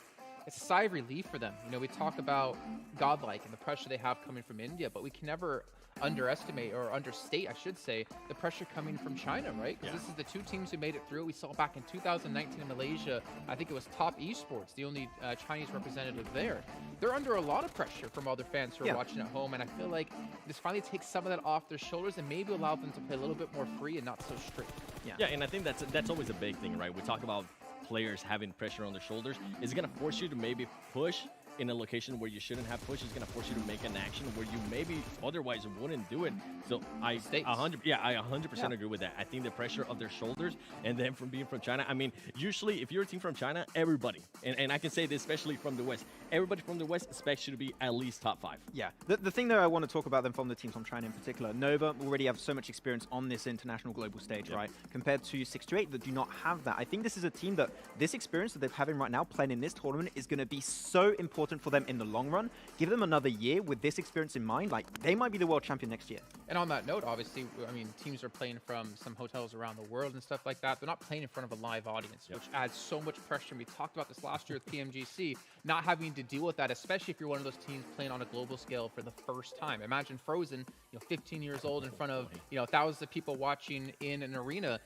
S1: it's a sigh of relief for them. You know, we talk about Godlike and the pressure they have coming from India, but we can never underestimate or understate, I should say, the pressure coming from China, right? Because this is the two teams who made it through. We saw back in 2019 in Malaysia, I think it was Top Esports, the only Chinese representative there. They're under a lot of pressure from all their fans who are watching at home, and I feel like this finally takes some of that off their shoulders and maybe allow them to play a little bit more free and not so strict.
S3: Yeah, and I think that's always a big thing, right? We talk about players having pressure on their shoulders. Is it going to force you to maybe push in a location where you shouldn't have pushed? It's going to force you to make an action where you maybe otherwise wouldn't do it. So I 100% agree with that. I think the pressure of their shoulders, and then from being from China, I mean, usually if you're a team from China, everybody, and I can say this especially from the West, everybody from the West expects you to be at least top 5.
S2: Yeah, the thing that I want to talk about them from the teams from China in particular, Nova already have so much experience on this international global stage, right? Compared to 6-8 that do not have that. I think this is a team that this experience that they're having right now playing in this tournament is going to be so important for them in the long run. Give them another year with this experience in mind, like they might be the world champion next year.
S1: And on that note, obviously, I mean, teams are playing from some hotels around the world and stuff like that. They're not playing in front of a live audience, which adds so much pressure. And we talked about this last year with Pmgc, not having to deal with that, especially if you're one of those teams playing on a global scale for the first time. Imagine Frozen, 15 years old in front of, thousands of people watching in an arena.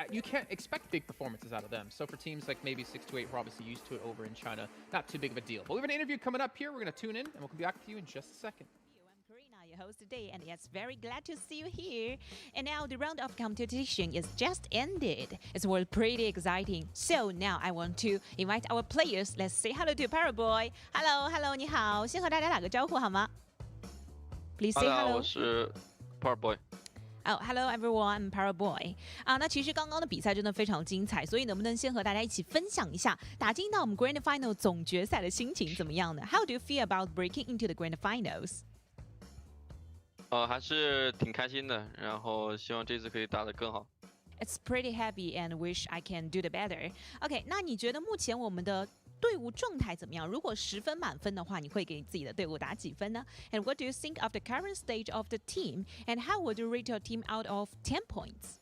S1: You can't expect big performances out of them. So for teams like maybe 6-8, we're obviously used to it over in China. Not too big of a deal. But we have an interview coming up here. We're going to tune in, and we'll be back with you in just a second.
S8: I'm Karina, your host today, and yes, very glad to see you here. And now the round of competition is just ended. It was pretty exciting. So now I want to invite our players. Let's say hello to Paraboy. Hello, 你好，先和大家打个招呼好吗？ Please say hello.
S9: 我是 Paraboy。Hello
S8: everyone, I'm Paraboy。那其实刚刚的比赛真的非常精彩，所以能不能先和大家一起分享一下打进到我们 Grand Final 总决赛的心情怎么样呢？ How do you feel about breaking into the Grand Finals？
S9: 还是挺开心的，然后希望这次可以打得更好。
S8: It's pretty happy and wish I can do the better. OK， 那你觉得目前我们的队伍状态怎么样？如果10分满分的话，你会给自己的队伍打几分呢？ And what do you think of the current stage of the team? And how would you rate your team out of 10 points?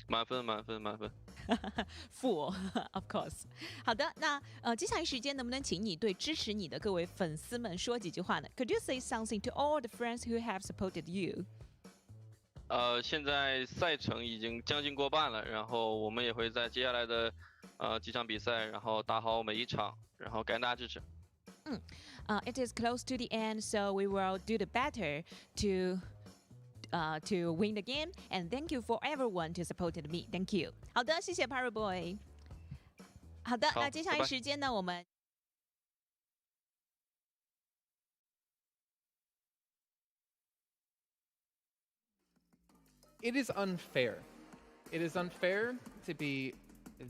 S9: 满分。
S8: Full, of course. 好的，那接下来时间能不能请你对支持你的各位粉丝们说几句话呢？ Could you say something to all the friends who have supported you?
S9: 现在赛程已经将近过半了，然后我们也会在接下来的几场比赛，然后打好每一场，然后感谢大家支持。
S8: It is close to the end, so we will do the better to win the game. And thank you for everyone to supported me. Thank you. 好的，谢谢 Paraboy。好的，那接下来时间呢，我们。
S1: It is unfair. It is unfair to be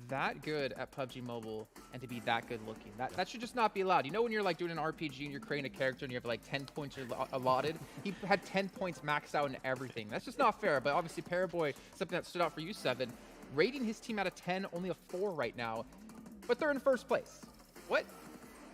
S1: that good at PUBG Mobile and to be that good looking. That should just not be allowed. You know when you're like doing an RPG and you're creating a character and you have like 10 points allotted? He had 10 points maxed out in everything. That's just not fair. But obviously Paraboy, something that stood out for you, 7, rating his team out of 10, only a 4 right now. But they're in first place. What?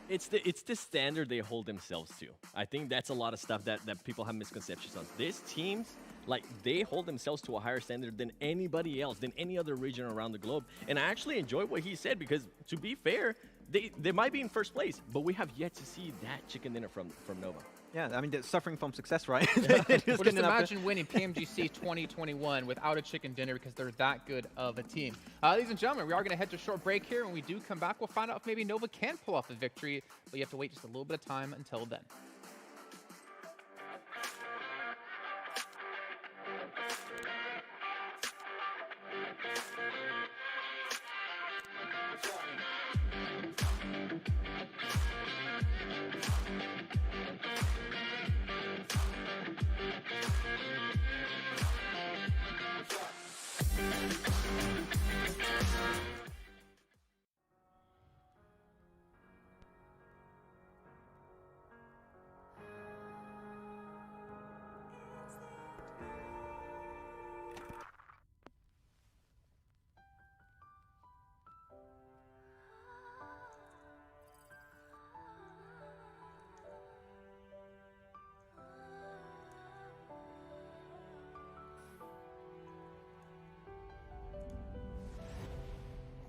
S3: It's the standard they hold themselves to. I think that's a lot of stuff that people have misconceptions on. These teams Like, they hold themselves to a higher standard than anybody else, than any other region around the globe. And I actually enjoyed what he said because, to be fair, they might be in first place, but we have yet to see that chicken dinner from Nova.
S2: Yeah, I mean, they're suffering from success, right?
S1: Well, just imagine winning Pmgc 2021 without a chicken dinner because they're that good of a team. Ladies and gentlemen, we are going to head to a short break here. When we do come back, we'll find out if maybe Nova can pull off a victory, but you have to wait just a little bit of time until then.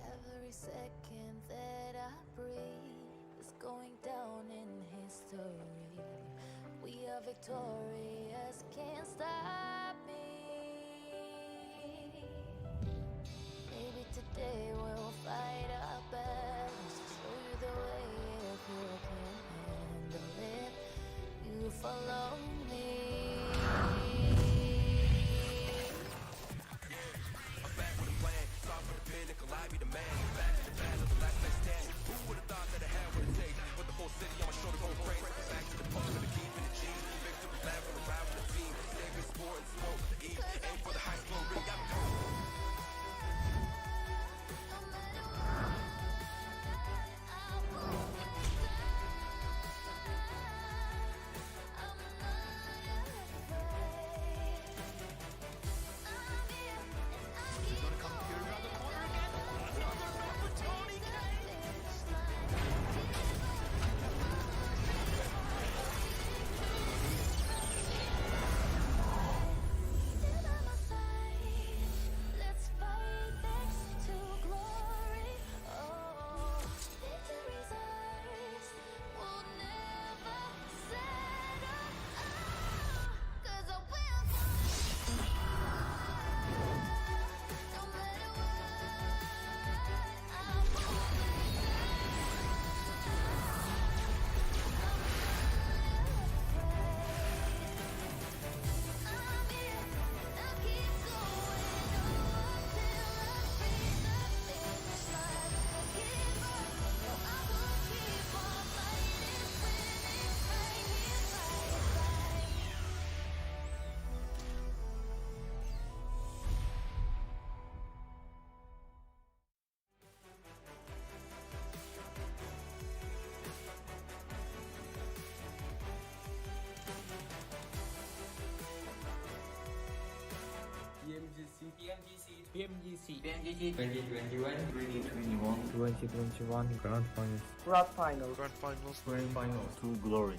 S10: Every second that I breathe is going down in history. We are victorious, can't stop me. Maybe today we'll fight our battles, show you the way if you can handle it. You follow me.
S11: Pmgc
S12: 2021
S11: Grand Finals.
S12: Grand Finals
S11: To glory.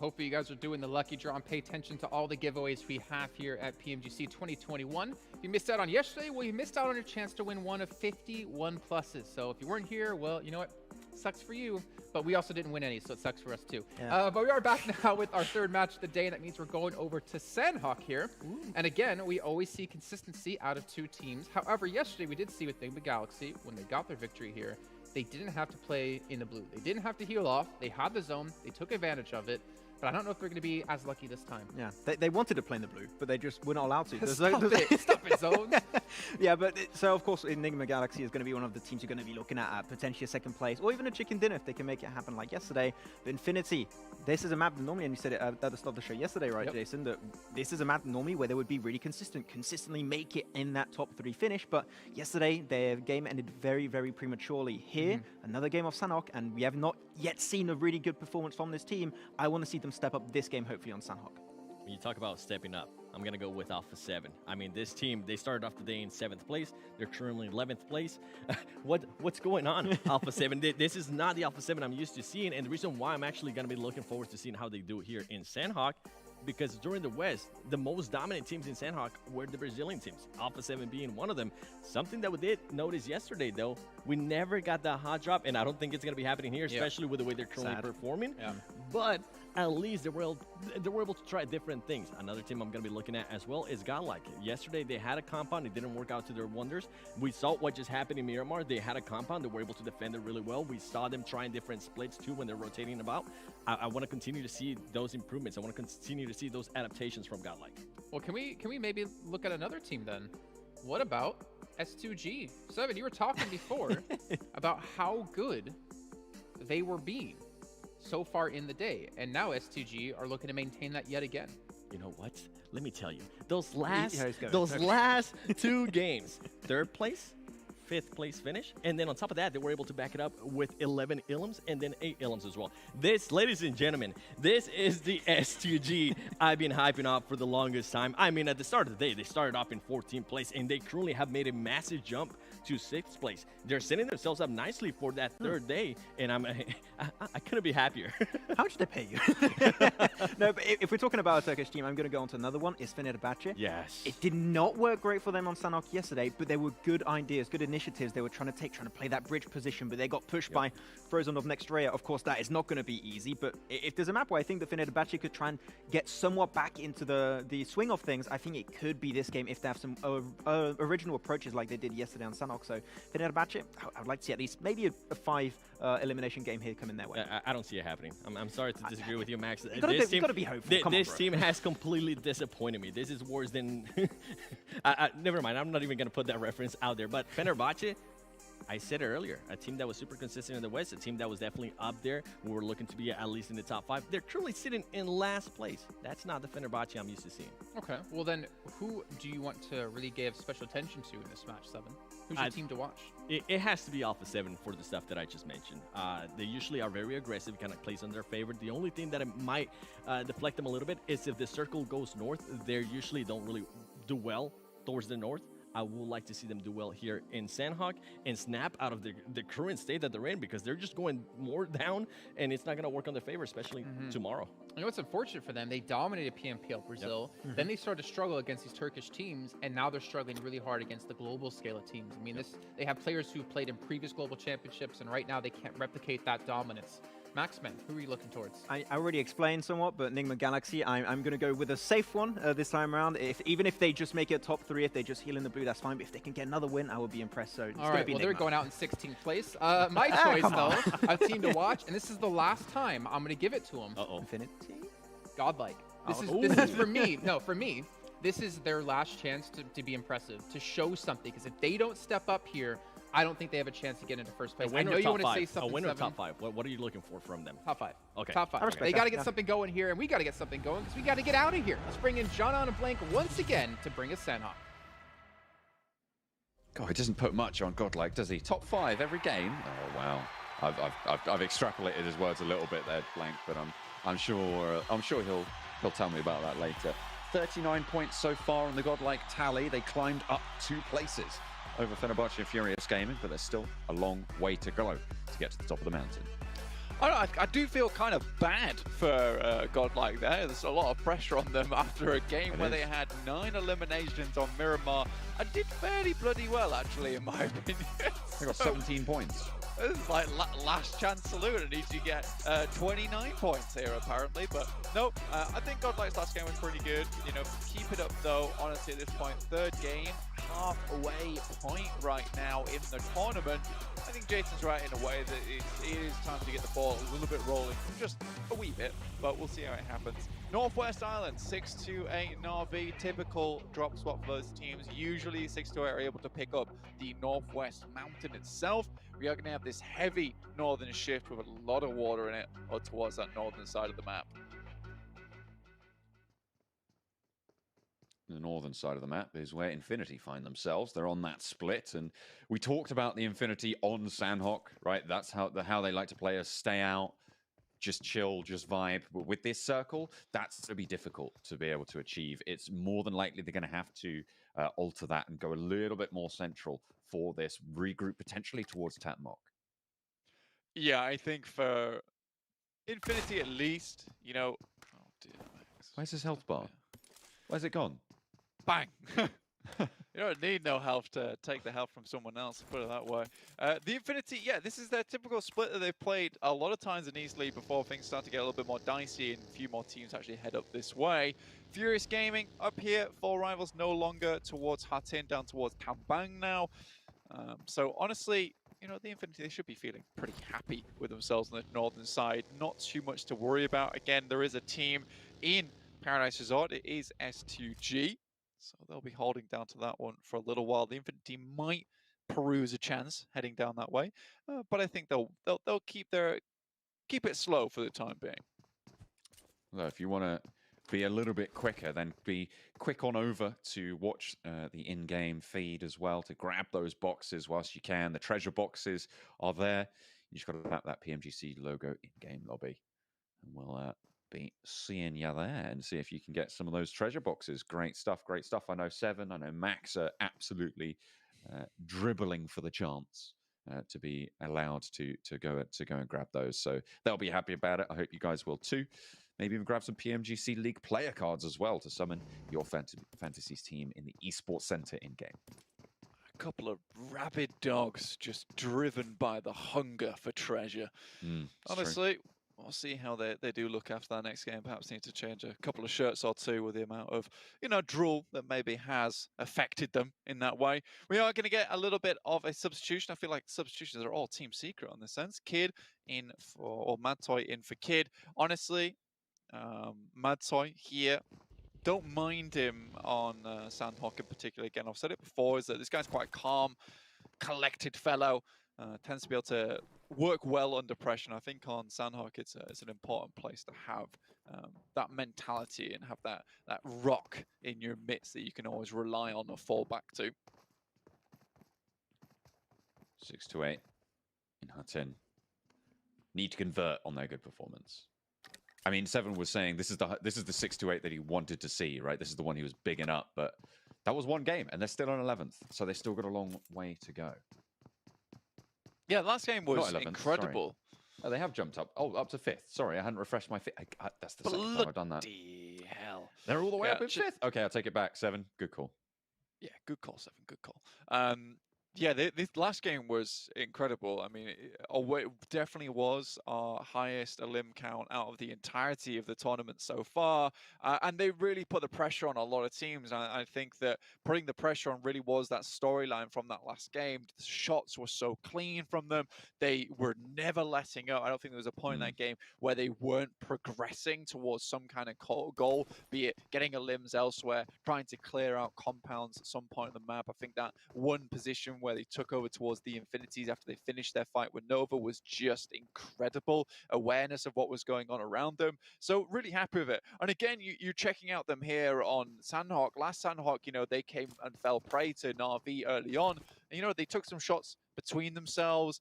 S1: Hopefully you guys are doing the lucky draw and pay attention to all the giveaways we have here at PMGC 2021. If you missed out on yesterday, well, you missed out on your chance to win one of 51 pluses. So if you weren't here, well, you know what? Sucks for you, but we also didn't win any, so it sucks for us too.
S2: Yeah.
S1: But we are back now with our third match of the day, and that means we're going over to Sandhawk here. Ooh. And again, we always see consistency out of two teams. However, yesterday we did see with Pmgc, when they got their victory here, they didn't have to play in the blue. They didn't have to heal off. They had the zone. They took advantage of it. But I don't know if they're going to be as lucky this time.
S2: Yeah, they wanted to play in the blue, but they just were not allowed to.
S1: Stop it, Zone.
S2: Yeah, but so of course, Enigma Galaxy is going to be one of the teams you're going to be looking at potentially a second place, or even a chicken dinner if they can make it happen like yesterday. But Infinity, this is a map that normally, and you said it at the start of the show yesterday, right, Jason, that this is a map normally where they would be really consistently make it in that top 3 finish. But yesterday, their game ended very, very prematurely. Here, another game of Sandhawk, and we have not yet seen a really good performance from this team. I want to see them step up this game, hopefully, on Sandhawk.
S3: When you talk about stepping up, I'm going to go with Alpha 7. I mean, this team, they started off the day in 7th place. They're currently 11th place. What's going on, Alpha 7? This is not the Alpha 7 I'm used to seeing, and the reason why I'm actually going to be looking forward to seeing how they do here in Sandhawk, because during the West, the most dominant teams in Sandhawk were the Brazilian teams, Alpha 7 being one of them. Something that we did notice yesterday, though, we never got that hot drop, and I don't think it's going to be happening here, especially with the way they're currently performing. Yeah. But at least they were able to try different things. Another team I'm going to be looking at as well is Godlike. Yesterday, they had a compound. It didn't work out to their wonders. We saw what just happened in Miramar. They had a compound. They were able to defend it really well. We saw them trying different splits, too, when they're rotating about. I want to continue to see those improvements. I want to continue to see those adaptations from Godlike.
S1: Well, can we maybe look at another team then? What about S2G? Seven, you were talking before about how good they were being so far in the day, and now S2G are looking to maintain that yet again.
S3: You know what? Let me tell you, those last 2 games, 3rd place, 5th place finish, and then on top of that, they were able to back it up with 11 Ilums and then 8 Ilums as well. This, ladies and gentlemen, this is the S2G I've been hyping up for the longest time. I mean, at the start of the day, they started off in 14th place, and they currently have made a massive jump to 6th place. They're setting themselves up nicely for that 3rd day, and I couldn't be happier.
S2: How much did they pay you? No, but if we're talking about a Turkish team, I'm going to go on to another one. It's Fenerbahce.
S3: Yes.
S2: It did not work great for them on Sandhawk yesterday, but there were good ideas, good initiatives they were trying to play that bridge position, but they got pushed by Frozen of Nextrea. Of course, that is not going to be easy, but if there's a map where I think that Fenerbahce could try and get somewhat back into the swing of things, I think it could be this game if they have some original approaches like they did yesterday on Sandhawk. So Fenerbahce, I would like to see at least maybe a 5 elimination game here coming their way.
S3: I don't see it happening. I'm sorry to disagree with you, Max.
S2: You've got to be hopeful.
S3: This team has completely disappointed me. This is worse than... never mind, I'm not even going to put that reference out there. But Fenerbahce, I said it earlier, a team that was super consistent in the West, a team that was definitely up there. We were looking to be at least in the top 5. They're truly sitting in last place. That's not the Fenerbahce I'm used to seeing. Okay,
S1: well then, who do you want to really give special attention to in this match, 7? Who's your team to watch?
S3: It has to be Alpha 7 for the stuff that I just mentioned. They usually are very aggressive, kind of plays on their favor. The only thing that might deflect them a little bit is if the circle goes north, they usually don't really do well towards the north. I would like to see them do well here in Sandhawk and snap out of the current state that they're in, because they're just going more down, and it's not going to work on their favor, especially tomorrow.
S1: You know what's unfortunate for them? They dominated PMPL Brazil. Then they started to struggle against these Turkish teams, and now they're struggling really hard against the global scale of teams. I mean, they have players who played in previous global championships, and right now they can't replicate that dominance. Maxman, who are you looking towards?
S2: I already explained somewhat, but Enigma Galaxy, I'm going to go with a safe one this time around. Even if they just make it top 3, if they just heal in the blue, that's fine. But if they can get another win, I would be impressed. So
S1: all right, well, they're going out in 16th place. My choice, though, a team to watch, and this is the last time I'm going to give it to them.
S2: Infinity?
S1: Godlike. This is for me. No, for me, this is their last chance to be impressive, to show something. Because if they don't step up here, I don't think they have a chance to get into first place. I know you want to say something.
S3: A winner top 5. What are you looking for from them?
S1: Top 5.
S3: Okay.
S1: Top 5. They got to get something going here, and we got to get something going because we got to get out of here. Let's bring in John on a blank once again to bring us Sandhawk.
S4: God, he doesn't put much on Godlike, does he? Top 5 every game. Oh wow. I've extrapolated his words a little bit there, Blank, but I'm sure he'll tell me about that later. 39 points so far on the Godlike tally. They climbed up 2 places over Fenerbahce and Furious Gaming, but there's still a long way to go to get to the top of the mountain.
S5: I do feel kind of bad for Godlike there. There's a lot of pressure on them after a game where they had 9 eliminations on Miramar and did fairly bloody well, actually, in my opinion.
S4: They got 17 points.
S5: This is like last chance saloon. It needs to get 29 points here, apparently. But no, I think Godlike's last game was pretty good. You know, keep it up, though, honestly, at this point. 3rd game, halfway point right now in the tournament. I think Jason's right in a way that it is time to get the ball a little bit rolling, just a wee bit, but we'll see how it happens. Northwest Island, 6-2-8 Na'Vi, typical drop swap for those teams. Usually 6-2-8 are able to pick up the Northwest Mountain itself. We are going to have this heavy northern shift with a lot of water in it towards that northern side of the map.
S4: The northern side of the map is where Infinity find themselves. They're on that split, and we talked about the Infinity on Sandhawk, right? That's how they like to play us. Stay out, just chill, just vibe. But with this circle, that's going to be difficult to be able to achieve. It's more than likely they're going to have to alter that and go a little bit more central for this regroup, potentially towards Tatmok.
S5: Yeah, I think for Infinity at least, you know... Oh dear, Max.
S4: Where's his health bar? Where's it gone?
S5: Bang! You don't need no health to take the health from someone else, put it that way. The Infinity, yeah, this is their typical split that they've played a lot of times in East League before things start to get a little bit more dicey and a few more teams actually head up this way. Furious Gaming up here, 4 rivals no longer towards Hatin, down towards Kambang now. So honestly, you know, the Infinity, they should be feeling pretty happy with themselves on the northern side. Not too much to worry about. Again, there is a team in Paradise Resort. It is S2G. So they'll be holding down to that one for a little while. The Infinity might peruse a chance heading down that way, but I think they'll keep it slow for the time being.
S4: Well, if you want to be a little bit quicker, then be quick on over to watch the in-game feed as well to grab those boxes whilst you can. The treasure boxes are there. You just got to tap that PMGC logo in-game lobby, and we'll be seeing you there and see if you can get some of those treasure boxes. Great stuff, great stuff. I know Seven, I know Max are absolutely dribbling for the chance to be allowed to go and grab those. So they'll be happy about it. I hope you guys will too. Maybe even grab some PMGC League player cards as well to summon your Fantasies team in the Esports Center in-game.
S5: A couple of rabid dogs just driven by the hunger for treasure. Honestly, true. We'll see how they do look after that next game. Perhaps need to change a couple of shirts or two with the amount of, you know, drool that maybe has affected them in that way. We are going to get a little bit of a substitution. I feel like substitutions are all team secret in this sense. Kid in for, or Madtoy in for Kid. Honestly, Madtoy here, don't mind him on Sandhawk in particular. Again, I've said it before, is that this guy's quite calm, collected fellow. Tends to be able to work well under pressure. And I think on Sandhawk, it's an important place to have that mentality and have that rock in your midst that you can always rely on or fall back to.
S4: 6-8 in Hatin. Need to convert on their good performance. I mean, Seven was saying this is the 6-8 that he wanted to see, right? This is the one he was bigging up, but that was one game, and they're still on 11th, so they still got a long way to go.
S5: Yeah, the last game was 11th, incredible.
S4: Oh, they have jumped up. Oh, up to 5th. Sorry, I hadn't refreshed my feed. That's the second time I've done that.
S5: Bloody hell.
S4: They're all the way up in 5th. Okay, I'll take it back. 7. Good call.
S5: Yeah, good call, 7. Good call. Yeah, this last game was incredible. I mean, it definitely was our highest elim count out of the entirety of the tournament so far. And they really put the pressure on a lot of teams. And I think that putting the pressure on really was that storyline from that last game. The shots were so clean from them. They were never letting up. I don't think there was a point in that game where they weren't progressing towards some kind of goal, be it getting a limbs elsewhere, trying to clear out compounds at some point on the map. I think that one position where they took over towards the Infinities after they finished their fight with Nova was just incredible. Awareness of what was going on around them. So really happy with it. And again, you're checking out them here on Sandhawk. Last Sandhawk, you know, they came and fell prey to Na'Vi early on. And, you know, they took some shots between themselves,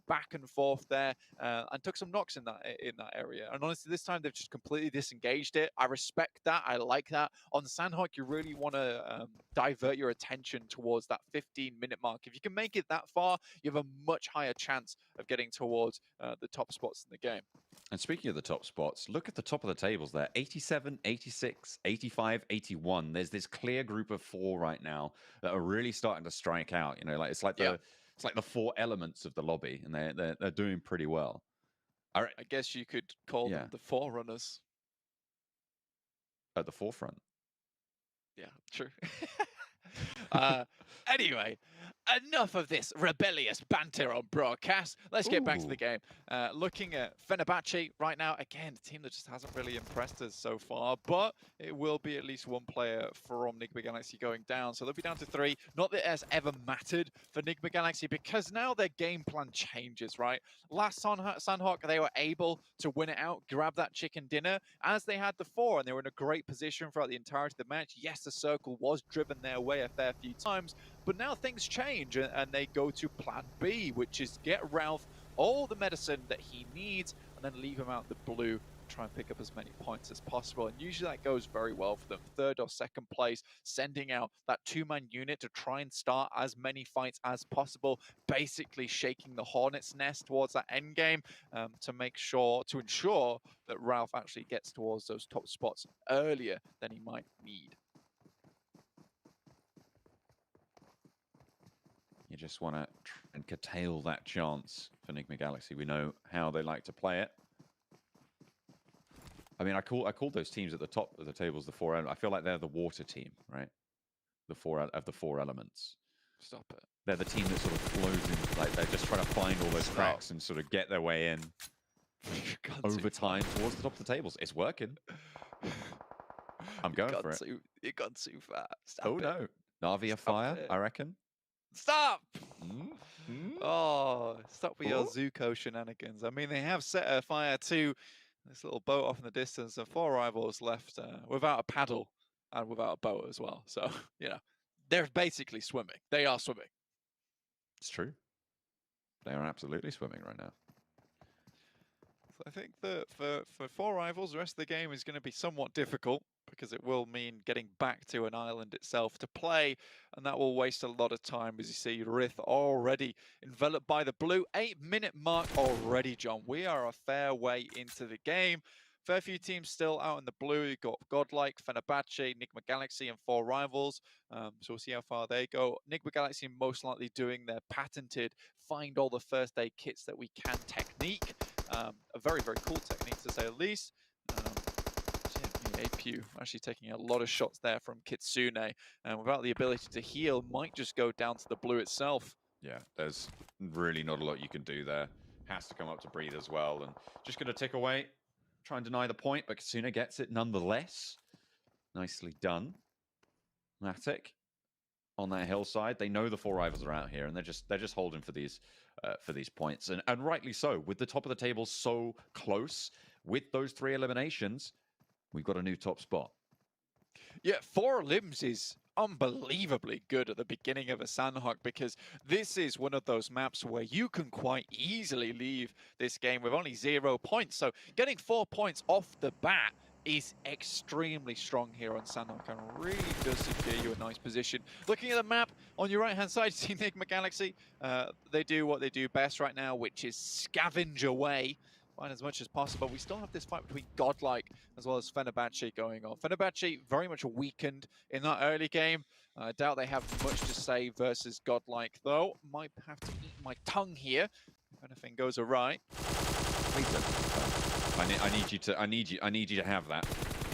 S5: back and forth there, and took some knocks in that area. And honestly, this time they've just completely disengaged it. I respect that. I like that. On Sandhawk, you really want to divert your attention towards that 15-minute mark. If you can make it that far, you have a much higher chance of getting towards the top spots in the game.
S4: And speaking of the top spots, look at the top of the tables there. 87, 86, 85, 81. There's this clear group of 4 right now that are really starting to strike out. You know, like it's like the 4 elements of the lobby, and they're doing pretty well.
S5: I guess you could call them the Forerunners.
S4: At the forefront.
S5: Yeah, true. Anyway, enough of this rebellious banter on broadcast. Let's get back to the game. Looking at Fenerbahce right now, again, a team that just hasn't really impressed us so far, but it will be at least one player from Nigma Galaxy going down. So they'll be down to 3. Not that it has ever mattered for Nigma Galaxy, because now their game plan changes, right? Last Sandhawk, they were able to win it out, grab that chicken dinner, as they had the 4, and they were in a great position throughout the entirety of the match. Yes, the circle was driven their way a fair few times, but now things change, and they go to plan B, which is get Ralph all the medicine that he needs and then leave him out the blue, try and pick up as many points as possible. And usually that goes very well for them. 3rd or 2nd place, sending out that 2-man unit to try and start as many fights as possible, basically shaking the hornet's nest towards that end game, to ensure that Ralph actually gets towards those top spots earlier than he might need.
S4: You just want to try and curtail that chance for Nigma Galaxy. We know how they like to play it. I mean, I call those teams at the top of the tables the 4. I feel like they're the water team, right? The 4 of the 4 elements.
S5: Stop it.
S4: They're the team that sort of flows in, like they're just trying to find all those cracks and sort of get their way in over time towards the top of the tables. It's working. I'm going for it.
S5: You've gone too far.
S4: Stop it. No. Navi fire, I reckon.
S5: Stop! Oh, stop with your Zuko shenanigans. I mean, they have set a fire to this little boat off in the distance, and 4 rivals left without a paddle and without a boat as well. So, you know, they're basically swimming. They are swimming.
S4: It's true. They are absolutely swimming right now.
S5: So I think that for 4 rivals, the rest of the game is going to be somewhat difficult, because it will mean getting back to an island itself to play, and that will waste a lot of time. As you see, Rith already enveloped by the blue. 8-minute mark already, John. We are a fair way into the game. Fair few teams still out in the blue. You've got Godlike, Fenerbahce, Nigma Galaxy, and 4 rivals. So we'll see how far they go. Nigma Galaxy most likely doing their patented find all the first aid kits that we can technique. A very, very cool technique, to say the least. APU actually taking a lot of shots there from Kitsune, and without the ability to heal, might just go down to the blue itself.
S4: Yeah, there's really not a lot you can do there. Has to come up to breathe as well, and just going to tick away, try and deny the point, but Kitsune gets it nonetheless. Nicely done. Matic on that hillside. They know the 4 rivals are out here, and they're just holding for these points, and rightly so. With the top of the table so close, with those 3 eliminations, we've got a new top spot.
S5: Yeah, 4 limbs is unbelievably good at the beginning of a Sandhawk, because this is one of those maps where you can quite easily leave this game with only 0 points. So getting 4 points off the bat is extremely strong here on Sandhawk, and really does secure you a nice position. Looking at the map, on your right-hand side, you see Nigma Galaxy. They do what they do best right now, which is scavenge away, find as much as possible. We still have this fight between Godlike as well as Fenerbahce going on. Fenerbahce very much weakened in that early game. I doubt they have much to say versus Godlike, though. Might have to eat my tongue here if anything goes awry.
S4: I need you to have that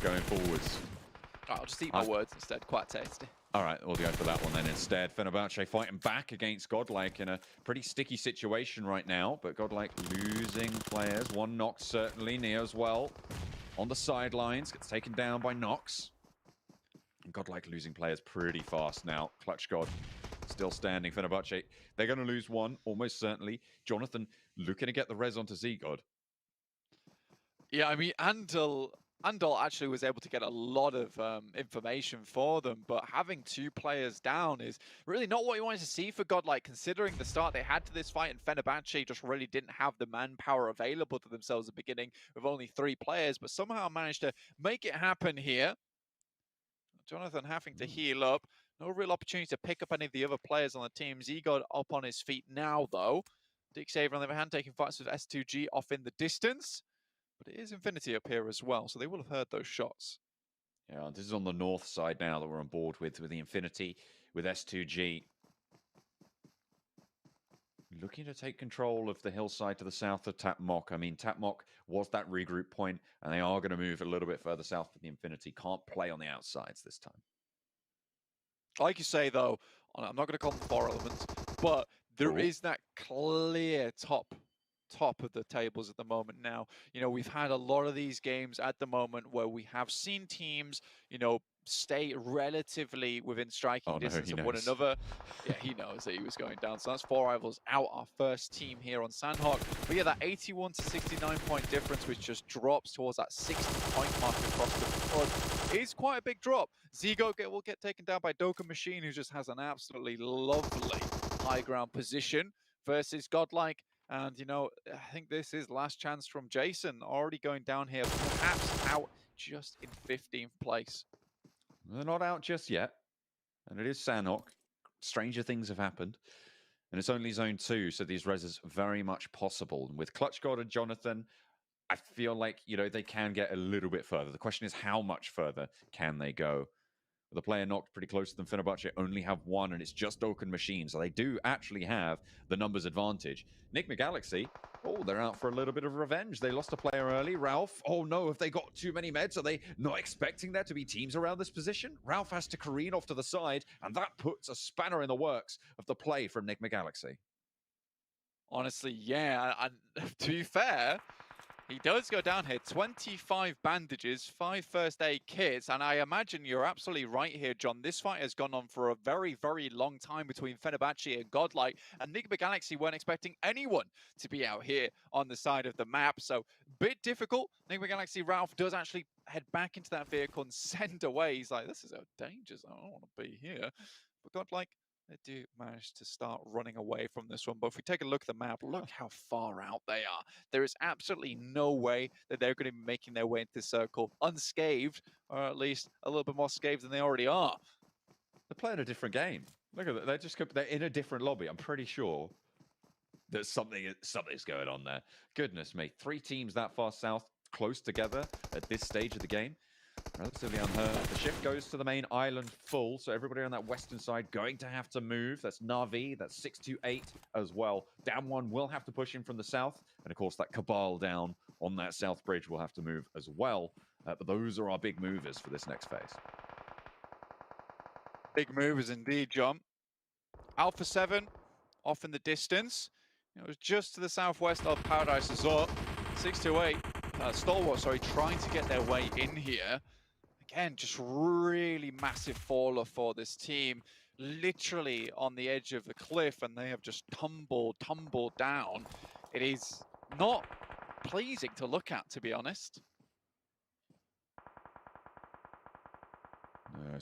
S4: going forwards.
S5: I'll just eat my words instead. Quite tasty.
S4: All right, we'll go for that one then instead. Fenerbahce fighting back against Godlike in a pretty sticky situation right now, but Godlike losing players. 1 Nox certainly, Neo as well. On the sidelines, gets taken down by Nox. And Godlike losing players pretty fast now. Clutch God still standing. Fenerbahce, they're going to lose 1, almost certainly. Jonathan looking to get the res onto Z-God.
S5: Yeah, I mean, Andal Andal actually was able to get a lot of information for them, but having 2 players down is really not what you wanted to see for Godlike, considering the start they had to this fight, and Fenerbahce just really didn't have the manpower available to themselves at the beginning with only 3 players, but somehow managed to make it happen here. Jonathan having to heal up. No real opportunity to pick up any of the other players on the team. Z got up on his feet now, though. Dick Saver, on the other hand, taking fights with S2G off in the distance. But it is Infinity up here as well, so they will have heard those shots.
S4: Yeah, this is on the north side now that we're on board with the Infinity, with S2G. Looking to take control of the hillside to the south of Tapmok. I mean, Tapmok was that regroup point, and they are going to move a little bit further south for the Infinity. Can't play on the outsides this time.
S5: Like you say, though, I'm not going to call them 4 elements, but there is that clear top of the tables at the moment now. You know, we've had a lot of these games at the moment where we have seen teams, you know, stay relatively within striking distance of one another. Yeah, he knows that he was going down. So that's 4 rivals out, our first team here on Sandhawk. But yeah, that 81 to 69 point difference, which just drops towards that 60 point mark across the board, is quite a big drop. Zigo will get taken down by Doka Machine, who just has an absolutely lovely high ground position versus Godlike. And, you know, I think this is last chance from Jason, already going down here, perhaps out just in 15th place.
S4: They're not out just yet. And it is Sanhok. Stranger things have happened. And it's only Zone 2, so these reses very much possible. And with Clutch God and Jonathan, I feel like, you know, they can get a little bit further. The question is, how much further can they go? The player knocked pretty close to them. Fenerbahce only have 1, and it's just Oaken Machine, so they do actually have the numbers advantage. Enigma Galaxy, oh, they're out for a little bit of revenge. They lost a player early. Ralph, oh no, have they got too many meds? Are they not expecting there to be teams around this position? Ralph has to careen off to the side, and that puts a spanner in the works of the play from Enigma Galaxy.
S5: Honestly, yeah, and to be fair, he does go down here, 25 bandages, 5 first aid kits, and I imagine you're absolutely right here, John. This fight has gone on for a very, very long time between Fenerbahce and Godlike, and Enigma Galaxy weren't expecting anyone to be out here on the side of the map, so bit difficult. Enigma Galaxy Ralph does actually head back into that vehicle and send away. He's like, this is so dangerous, I don't want to be here. But Godlike, they do manage to start running away from this one. But if we take a look at the map, look how far out they are. There is absolutely no way that they're going to be making their way into this circle unscathed, or at least a little bit more scathed than they already are.
S4: They're playing a different game. Look at that. They're in a different lobby. I'm pretty sure that something's going on there. Goodness me. 3 teams that far south, close together at this stage of the game. Relatively unheard. The shift goes to the main island full, so everybody on that western side going to have to move. That's Na'Vi, that's 628 as well. Down 1 will have to push in from the south, and of course that Cabal down on that south bridge will have to move as well. But those are our big movers for this next phase.
S5: Big movers indeed, John. Alpha 7 off in the distance. It was just to the southwest of Paradise Resort. 628, Stalwart, sorry, trying to get their way in here. Again, just really massive faller for this team. Literally on the edge of the cliff, and they have just tumbled down. It is not pleasing to look at, to be honest.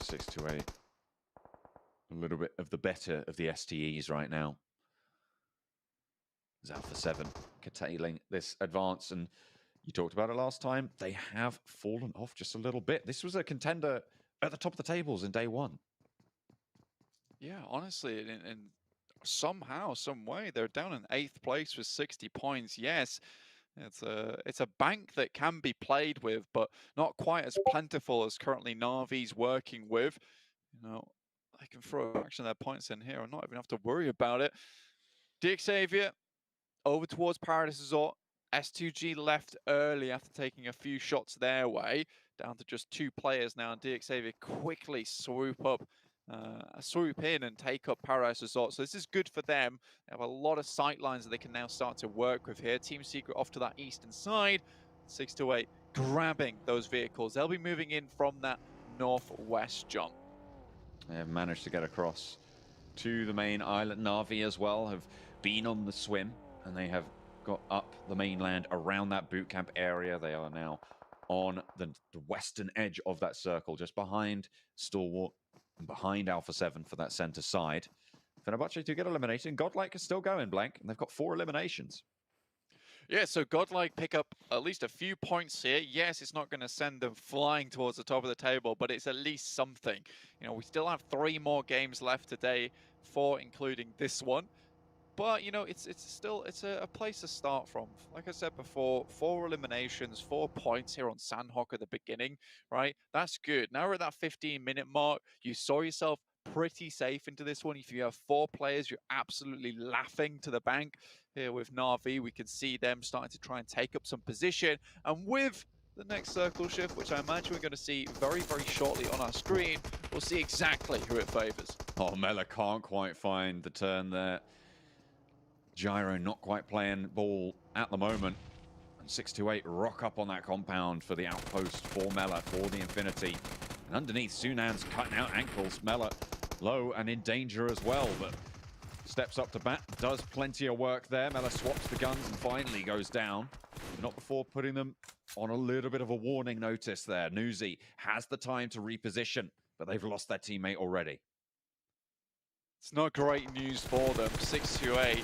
S4: 628. A little bit of the better of the STEs right now. As Alpha 7 curtailing this advance, and you talked about it last time, they have fallen off just a little bit. This was a contender at the top of the tables in day 1.
S5: Yeah, honestly, in somehow, some way, they're down in 8th place with 60 points. Yes, it's a bank that can be played with, but not quite as plentiful as currently Na'Vi's working with. You know, I can throw a fraction of their points in here and not even have to worry about it. Dick Xavier over towards Paradise Resort. S2G left early after taking a few shots their way, down to just 2 players now. And DXAV quickly swoop in and take up Paradise Resort. So this is good for them. They have a lot of sight lines that they can now start to work with here. Team Secret off to that eastern side. 628 grabbing those vehicles. They'll be moving in from that northwest jump.
S4: They have managed to get across to the main island. Na'Vi as well have been on the swim, and they have got up the mainland around that boot camp area. They are now on the western edge of that circle, just behind Stalwart and behind Alpha 7 for that center side. Fenerbahce do get eliminated, and Godlike is still going, Blank, and they've got 4 eliminations.
S5: Yeah, so Godlike pick up at least a few points here. Yes, it's not going to send them flying towards the top of the table, but it's at least something. You know, we still have 3 more games left today, 4 including this one. But, you know, it's still a place to start from. Like I said before, 4 eliminations, 4 points here on Sandhawk at the beginning, right? That's good. Now we're at that 15-minute mark. You saw yourself pretty safe into this one. If you have 4 players, you're absolutely laughing to the bank. Here with Na'Vi, we can see them starting to try and take up some position. And with the next circle shift, which I imagine we're going to see very, very shortly on our screen, we'll see exactly who it favors.
S4: Oh, Mela can't quite find the turn there. Gyro not quite playing ball at the moment. And 628 rock up on that compound for the outpost for Mela, for the Infinity. And underneath, Sunan's cutting out ankles. Mela low and in danger as well, but steps up to bat, does plenty of work there. Mela swaps the guns and finally goes down. But not before putting them on a little bit of a warning notice there. Nuzi has the time to reposition, but they've lost their teammate already.
S5: It's not great news for them. 628.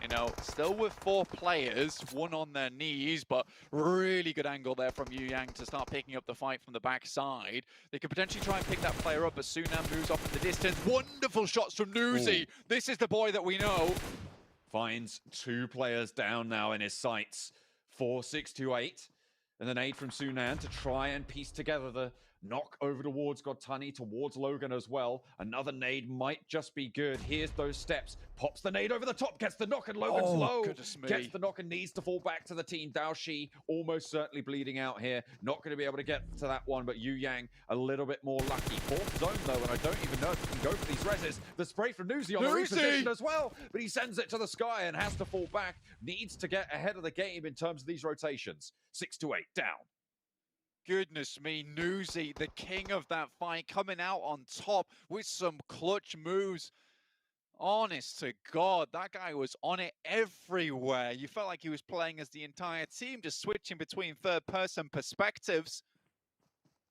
S5: You know, still with 4 players, 1 on their knees, but really good angle there from Yu Yang to start picking up the fight from the backside. They could potentially try and pick that player up, but Sunan moves off in the distance. Wonderful shots from Nuzi. Ooh. This is the boy that we know.
S4: Finds 2 players down now in his sights for 628. And then aid from Sunan to try and piece together the knock over towards Godtani, towards Logan as well. Another nade might just be good. Here's those steps. Pops the nade over the top, gets the knock, and Logan's low. Gets the knock and needs to fall back to the team. Daoshi almost certainly bleeding out here. Not going to be able to get to that one, but Yu Yang a little bit more lucky. 4th zone though, and I don't even know if he can go for these reses. The spray from Nuzi on the reposition as well, but he sends it to the sky and has to fall back. Needs to get ahead of the game in terms of these rotations. 6-8 down.
S5: Goodness me, Nuzi, the king of that fight, coming out on top with some clutch moves. Honest to God, that guy was on it everywhere. You felt like he was playing as the entire team, just switching between third-person perspectives.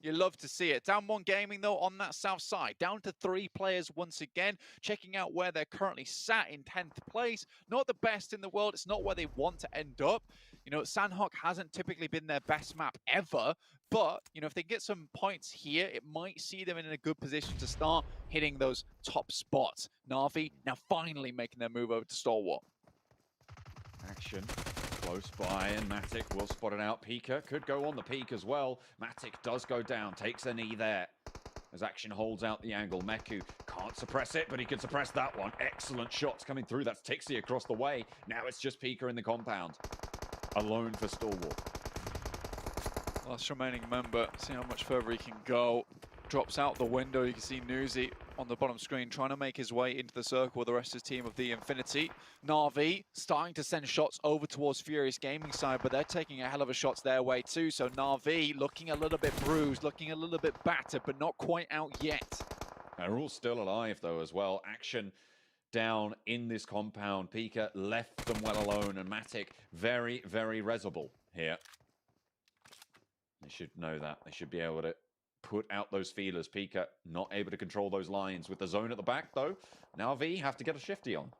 S5: You love to see it. Down 1 gaming, though, on that south side. Down to 3 players once again. Checking out where they're currently sat in 10th place. Not the best in the world. It's not where they want to end up. You know, Sandhawk hasn't typically been their best map ever. But, you know, if they get some points here, it might see them in a good position to start hitting those top spots. Na'Vi now finally making their move over to Stalwart.
S4: Action close by, and Matic will spot it out. Pika could go on the peak as well. Matic does go down, takes a knee there. As Action holds out the angle. Meku can't suppress it, but he can suppress that one. Excellent shots coming through. That's Tixie across the way. Now it's just Pika in the compound. Alone for Stalwart.
S5: Last remaining member, see how much further he can go. Drops out the window. You can see Nuzi on the bottom screen trying to make his way into the circle with the rest of his team of the Infinity. Na'Vi starting to send shots over towards Furious Gaming side, but they're taking a hell of a shots their way too. So Na'Vi looking a little bit bruised, looking a little bit battered, but not quite out yet.
S4: They're all still alive though as well. Action down in this compound. Pika left them well alone, and Matic very, very resable here. They should know that. They should be able to put out those feelers. Pika not able to control those lines with the zone at the back though. Now V have to get a shifty on.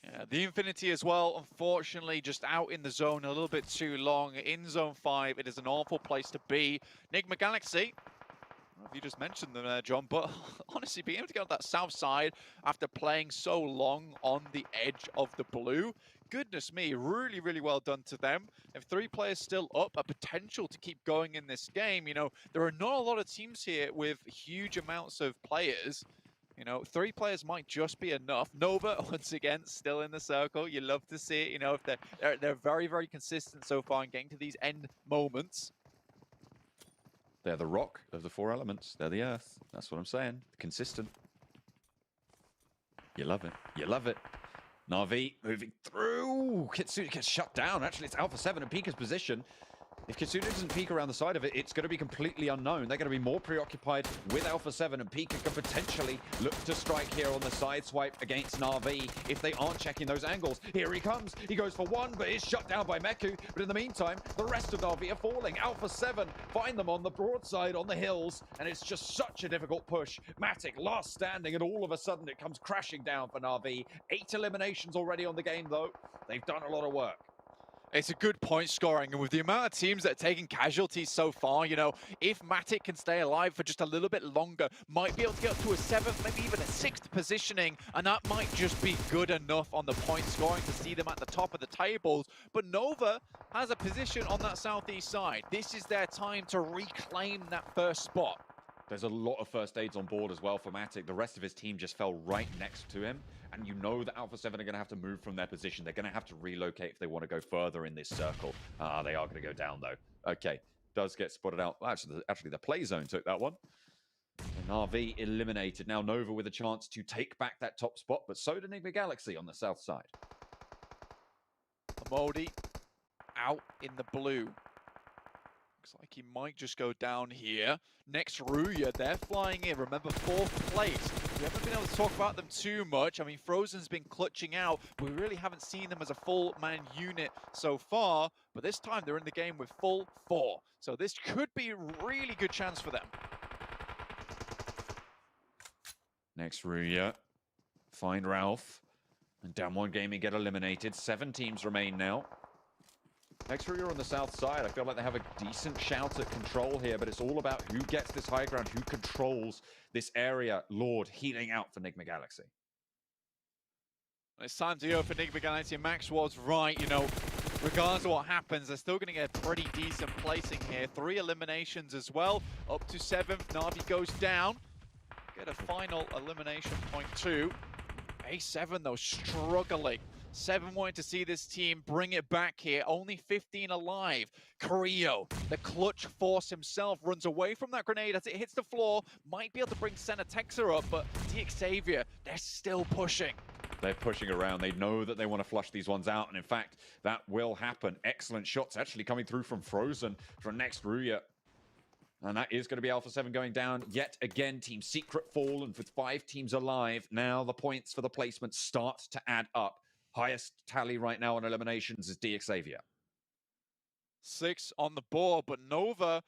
S5: Yeah, the Infinity as well, unfortunately, just out in the zone a little bit too long. In Zone 5, it is an awful place to be. Enigma Galaxy, I don't know if you just mentioned them there, John, but honestly, being able to get on that south side after playing so long on the edge of the blue, goodness me, really, really well done to them. If 3 players still up, a potential to keep going in this game. You know, there are not a lot of teams here with huge amounts of players. You know, 3 players might just be enough. Nova, once again, still in the circle. You love to see it. You know, if they're very, very consistent so far in getting to these end moments.
S4: They're the rock of the 4 elements. They're the earth. That's what I'm saying. Consistent. You love it. You love it. Na'Vi moving through. Kitsune gets shut down. Actually, it's Alpha 7 in Pika's position. If Kitsune doesn't peek around the side of it, it's going to be completely unknown. They're going to be more preoccupied with Alpha 7, and Pika can potentially look to strike here on the side swipe against Na'Vi if they aren't checking those angles. Here he comes. He goes for one, but is shut down by Meku. But in the meantime, the rest of Na'Vi are falling. Alpha 7 find them on the broadside on the hills, and it's just such a difficult push. Matic last standing, and all of a sudden it comes crashing down for Na'Vi. 8 eliminations already on the game, though. They've done a lot of work.
S5: It's a good point scoring, and with the amount of teams that are taking casualties so far, you know, if Matic can stay alive for just a little bit longer, might be able to get up to a 7th, maybe even a 6th positioning, and that might just be good enough on the point scoring to see them at the top of the tables. But Nova has a position on that southeast side. This is their time to reclaim that first spot.
S4: There's a lot of first aids on board as well for Matic. The rest of his team just fell right next to him. And you know that Alpha 7 are going to have to move from their position. They're going to have to relocate if they want to go further in this circle. They are going to go down, though. Okay, does get spotted out. Actually, the play zone took that one. And RV eliminated. Now Nova with a chance to take back that top spot, but so did Pmgc on the south side.
S5: Amodi out in the blue. Looks like he might just go down here. Next, Ruya, they're flying in. Remember, 4th place. We haven't been able to talk about them too much. I mean, Frozen's been clutching out. We really haven't seen them as a full-man unit so far. But this time, they're in the game with full 4. So this could be a really good chance for them.
S4: Next, Ruya. Find Ralph. And Damwon Gaming get eliminated. 7 teams remain now. Next, Ruya on the south side. I feel like they have a decent shout at control here, but it's all about who gets this high ground, who controls this area. Lord healing out for Pmgc.
S5: It's time to go for Pmgc. Max was right, you know, regardless of what happens, they're still going to get a pretty decent placing here. 3 eliminations as well, up to 7th. Na'Vi goes down. Get a final elimination point 2. A7, though, struggling. 7 wanting to see this team bring it back here. Only 15 alive. Carrillo, the clutch force himself, runs away from that grenade as it hits the floor. Might be able to bring Senatexa up, but Xavier, they're still pushing.
S4: They're pushing around. They know that they want to flush these ones out, and in fact, that will happen. Excellent shots actually coming through from Frozen for next Ruya. And that is going to be Alpha 7 going down yet again. Team Secret fall, and with 5 teams alive, now the points for the placement start to add up. Highest tally right now on eliminations is Xavier.
S5: 6 on the board, but Nova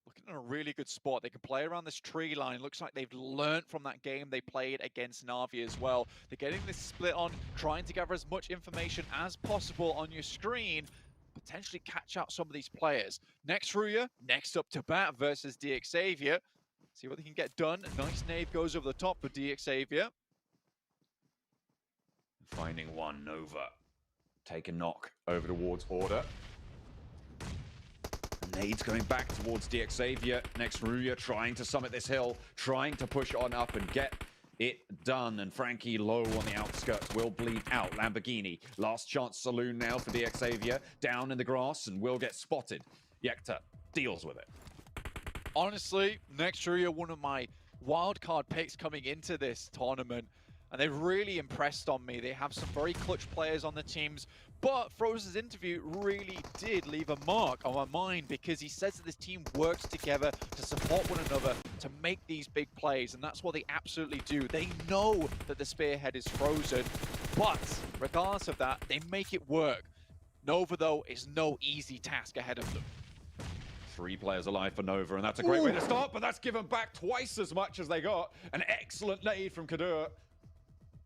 S5: looking in a really good spot. They can play around this tree line. Looks like they've learned from that game they played against Na'Vi as well. They're getting this split on, trying to gather as much information as possible on your screen, potentially catch out some of these players. Next Ruya, next up to bat versus Xavier. See what they can get done. A nice nade goes over the top for Xavier.
S4: Finding one, Nova. Take a knock over towards Order. Nade's going back towards Xavier. Next, Ruya trying to summit this hill, trying to push on up and get it done. And Frankie low on the outskirts will bleed out. Lamborghini, last chance saloon now for Xavier. Down in the grass and will get spotted. Yekta deals with it.
S5: Honestly, next Ruya, one of my wildcard picks coming into this tournament. And they've really impressed on me. They have some very clutch players on the teams, but Frozen's interview really did leave a mark on my mind because he says that this team works together to support one another to make these big plays, and that's what they absolutely do. They know that the spearhead is Frozen, but regardless of that, they make it work. Nova, though, is no easy task ahead of them.
S4: 3 players alive for Nova, and that's a great way to start, but that's given back twice as much as they got. An excellent nade from Kadur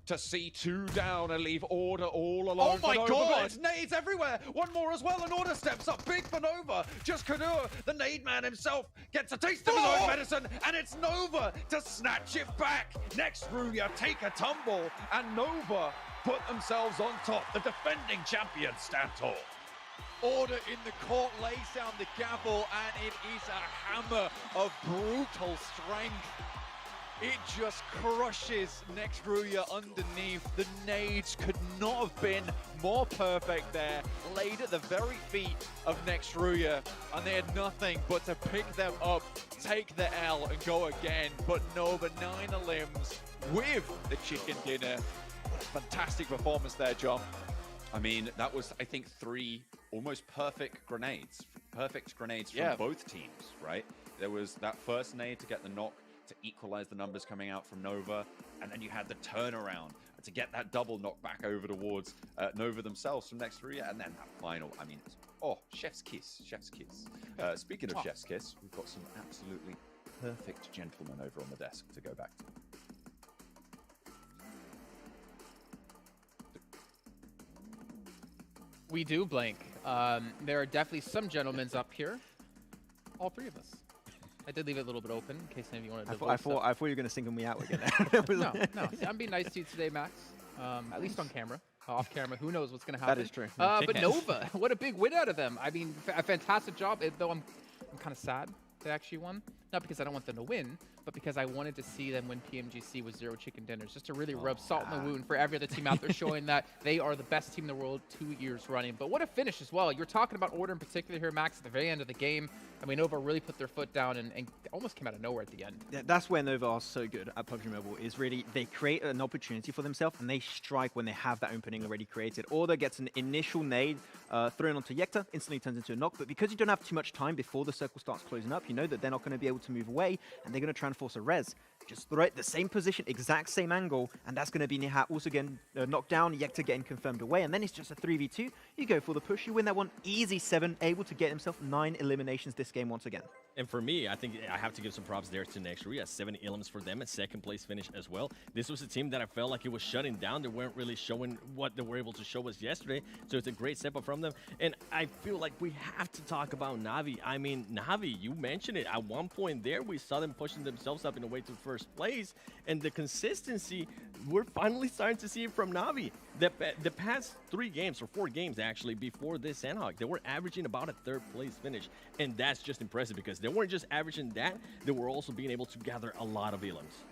S4: to see 2 down and leave Order all alone.
S5: Oh my God!
S4: It's nades everywhere. One more as well, and Order steps up big for Nova. Just Kadur, the nade man himself, gets a taste of his own medicine, and it's Nova to snatch it back. Next, Ruya take a tumble, and Nova put themselves on top. The defending champions stand tall.
S5: Order in the court lays down the gavel, and it is a hammer of brutal strength. It just crushes next Ruya underneath. The nades could not have been more perfect there, laid at the very feet of next Ruya, and they had nothing but to pick them up, take the L, and go again. But Nova 9 limbs with the chicken dinner. What a fantastic performance there, John.
S4: I mean, that was, I think, 3 almost perfect grenades perfect grenades from both teams, right? There was that first nade to get the knock to equalize the numbers coming out from Nova, and then you had the turnaround to get that double knock back over towards Nova themselves from next three, and then that final. I mean, chef's kiss, chef's kiss. Speaking of chef's kiss, we've got some absolutely perfect gentlemen over on the desk to go back to.
S1: We do, Blank. There are definitely some gentlemen up here. All three of us. I did leave it a little bit open in case any of you wanted to
S2: I thought you were going to single me out again.
S1: No. See, I'm being nice to you today, Max. At least on camera. Off camera, who knows what's going to happen.
S2: That is true.
S1: But Nova, what a big win out of them. I mean, a fantastic job, though I'm kind of sad they actually won. Not because I don't want them to win, but because I wanted to see them win Pmgc with 0 chicken dinners, just to really rub salt in the wound for every other team out there, showing that they are the best team in the world 2 years running. But what a finish as well. You're talking about order in particular here, Max, at the very end of the game. I mean, Nova really put their foot down and almost came out of nowhere at the end.
S2: Yeah, that's where Nova are so good at PUBG Mobile, is really they create an opportunity for themselves and they strike when they have that opening already created. Order gets an initial nade thrown onto Yekta, instantly turns into a knock, but because you don't have too much time before the circle starts closing up, you know that they're not going to be able to move away and they're going to try and force a res. Just throw it the same position, exact same angle, and that's going to be Nihat also getting knocked down, Yekta getting confirmed away, and then it's just a 3v2. You go for the push, you win that one, easy 7, able to get himself 9 eliminations this game once again.
S3: And for me, I think I have to give some props there to Nextria. 7 elims for them, a second place finish as well. This was a team that I felt like it was shutting down. They weren't really showing what they were able to show us yesterday, so it's a great step up from them. And I feel like we have to talk about Na'Vi. I mean, Na'Vi, you mentioned it. At one point there, we saw them pushing themselves up in the way to first place, and the consistency, we're finally starting to see it from Na'Vi. The past 3 games, or 4 games actually, before this Sandhawk, they were averaging about a 3rd place finish, and that's just impressive because they weren't just averaging that, they were also being able to gather a lot of elims.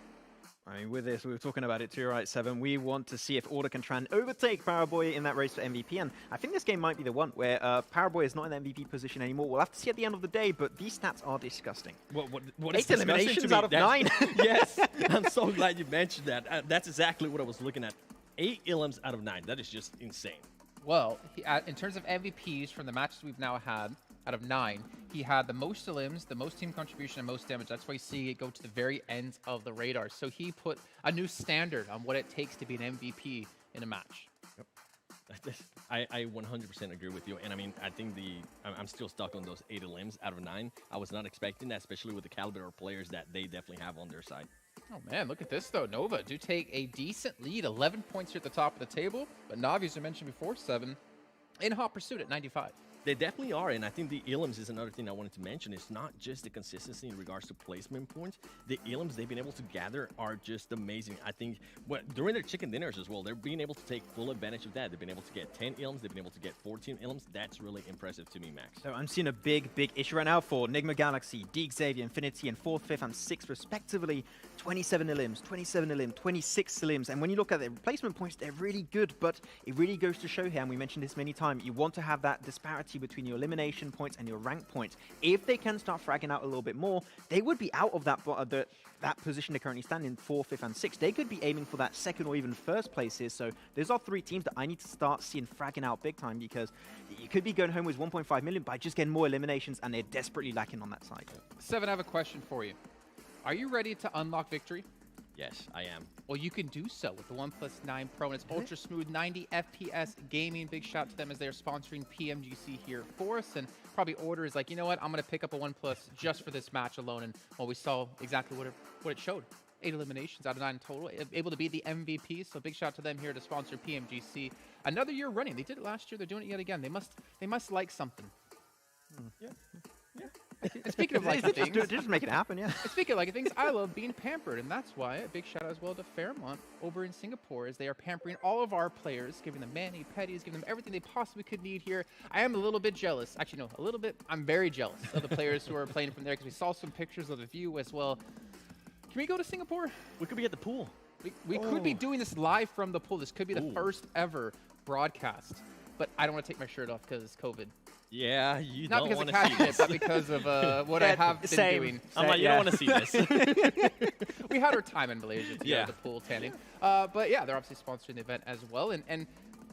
S2: I mean, with this, we were talking about it too, right, Seven? We want to see if Order can try and overtake Paraboy in that race for MVP, and I think this game might be the one where Paraboy is not in the MVP position anymore. We'll have to see at the end of the day, but these stats are disgusting.
S3: What
S2: 8 eliminations out of 9.
S3: Yes, I'm so glad you mentioned that. That's exactly what I was looking at. 8 elims out of 9. That is just insane.
S1: Well, in terms of MVPs from the matches we've now had, out of 9, he had the most elims, the most team contribution, and most damage. That's why you see it go to the very ends of the radar. So he put a new standard on what it takes to be an MVP in a match.
S3: Yep. I 100% agree with you. And I mean, I think I'm still stuck on those 8 elims out of 9. I was not expecting that, especially with the caliber of players that they definitely have on their side.
S1: Oh man, look at this though. Nova do take a decent lead, 11 points here at the top of the table. But Na'Vi, as I mentioned before, 7 in hot pursuit at 95.
S3: They definitely are, and I think the elims is another thing I wanted to mention. It's not just the consistency in regards to placement points. The elims they've been able to gather are just amazing. I think during their chicken dinners as well, they're being able to take full advantage of that. They've been able to get 10 elims. They've been able to get 14 elims. That's really impressive to me, Max.
S2: So I'm seeing a big issue right now for Nigma Galaxy, Deke Xavier, Infinity, and 4th, 5th, and 6th, respectively. 27 elims, 27 elims, 26 elims. And when you look at their replacement points, they're really good, but it really goes to show here, and we mentioned this many times, you want to have that disparity between your elimination points and your rank points. If they can start fragging out a little bit more, they would be out of that position they currently stand in, 4th, 5th, and 6th. They could be aiming for that 2nd or even 1st places. So those are 3 teams that I need to start seeing fragging out big time, because you could be going home with 1.5 million by just getting more eliminations, and they're desperately lacking on that side.
S1: 7, I have a question for you. Are you ready to unlock victory?
S3: Yes, I am.
S1: Well, you can do so with the OnePlus 9 Pro, and it's ultra smooth 90 FPS gaming. Big shout out to them as they're sponsoring Pmgc here for us, and probably Order is like, you know what, I'm going to pick up a OnePlus just for this match alone, and well, we saw exactly what it showed. 8 eliminations out of 9 total, able to be the MVP, so big shout out to them here to sponsor Pmgc. Another year running. They did it last year, they're doing it yet again. They must like something.
S3: Yeah.
S1: And speaking of liking things,
S2: just make it happen, yeah.
S1: Speaking of liking things, I love being pampered, and that's why a big shout out as well to Fairmont over in Singapore, as they are pampering all of our players, giving them mani, petties, giving them everything they possibly could need here. I am a little bit jealous. Actually, no, a little bit. I'm very jealous of the players who are playing from there, because we saw some pictures of the view as well. Can we go to Singapore?
S3: We could be at the pool.
S1: We could be doing this live from the pool. This could be the first ever broadcast, but I don't want to take my shirt off because it's COVID.
S3: Yeah, you
S1: not
S3: don't want
S1: to
S3: see this.
S1: Not because of what I have been doing.
S3: I'm like, you don't want to see this.
S1: We had our time in Malaysia to go to the pool tanning. But yeah, they're obviously sponsoring the event as well. And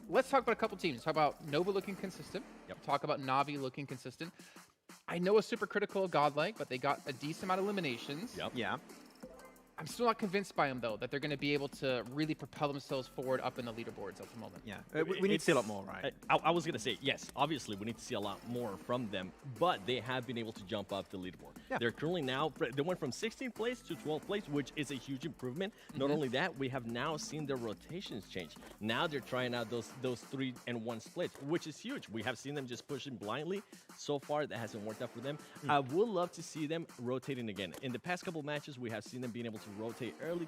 S1: let's talk about a couple teams. Talk about Nova looking consistent. Talk about Na'Vi looking consistent. I know a super critical godlike, but they got a decent amount of eliminations.
S3: Yep.
S2: Yeah.
S1: I'm still not convinced by them, though, that they're going to be able to really propel themselves forward up in the leaderboards at the moment.
S2: Yeah, we need to see a lot more, right?
S3: I was going to say, yes, obviously we need to see a lot more from them, but they have been able to jump up the leaderboard.
S2: Yeah.
S3: They're currently now, they went from 16th place to 12th place, which is a huge improvement. Not only that, we have now seen their rotations change. Now they're trying out those 3-and-1 splits, which is huge. We have seen them just pushing blindly. So far, that hasn't worked out for them. I would love to see them rotating again. In the past couple matches, we have seen them being able to rotate early,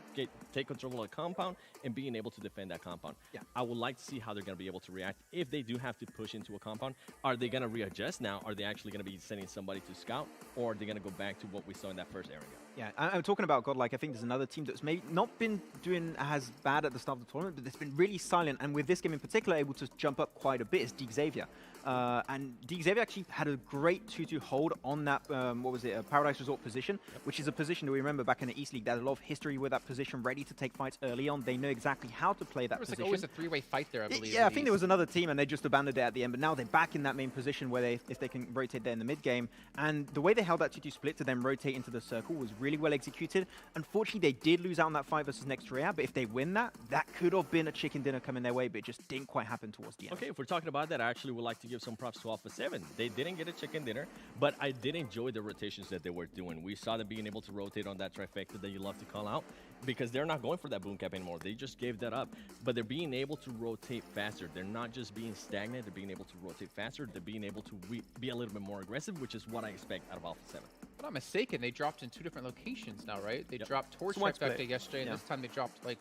S3: take control of the compound, and being able to defend that compound.
S2: Yeah.
S3: I would like to see how they're going to be able to react if they do have to push into a compound. Are they going to readjust now? Are they actually going to be sending somebody to scout, or are they going to go back to what we saw in that first area?
S2: Yeah, I'm talking about Godlike. I think there's another team that's maybe not been doing as bad at the start of the tournament, but it's been really silent. And with this game in particular, able to jump up quite a bit is Xavier. And Xavier actually had a great 2-2 hold on that, Paradise Resort position, which is a position that we remember back in the East League. They had a lot of history with that position, ready to take fights early on. They know exactly how to play that position.
S1: There was like always a 3-way fight there, I believe.
S2: Yeah, I think there was another team, and they just abandoned it at the end. But now they're back in that main position where if they can rotate there in the mid game. And the way they held that 2-2 split to then rotate into the circle was really well executed. Unfortunately, they did lose out on that fight versus next Rhea, but if they win that, that could have been a chicken dinner coming their way, but it just didn't quite happen towards the end.
S3: Okay, if we're talking about that, I actually would like to give some props to Alpha 7. They didn't get a chicken dinner, but I did enjoy the rotations that they were doing. We saw them being able to rotate on that trifecta that you love to call out, because they're not going for that boom cap anymore. They just gave that up, but they're being able to rotate faster. They're not just being stagnant. They're being able to rotate faster. They're being able to be a little bit more aggressive, which is what I expect out of Alpha 7.
S1: If I'm not mistaken, they dropped in 2 different locations now, right? They dropped towards
S2: It's one
S1: Trifecta
S2: split.
S1: yesterday, and this time they dropped like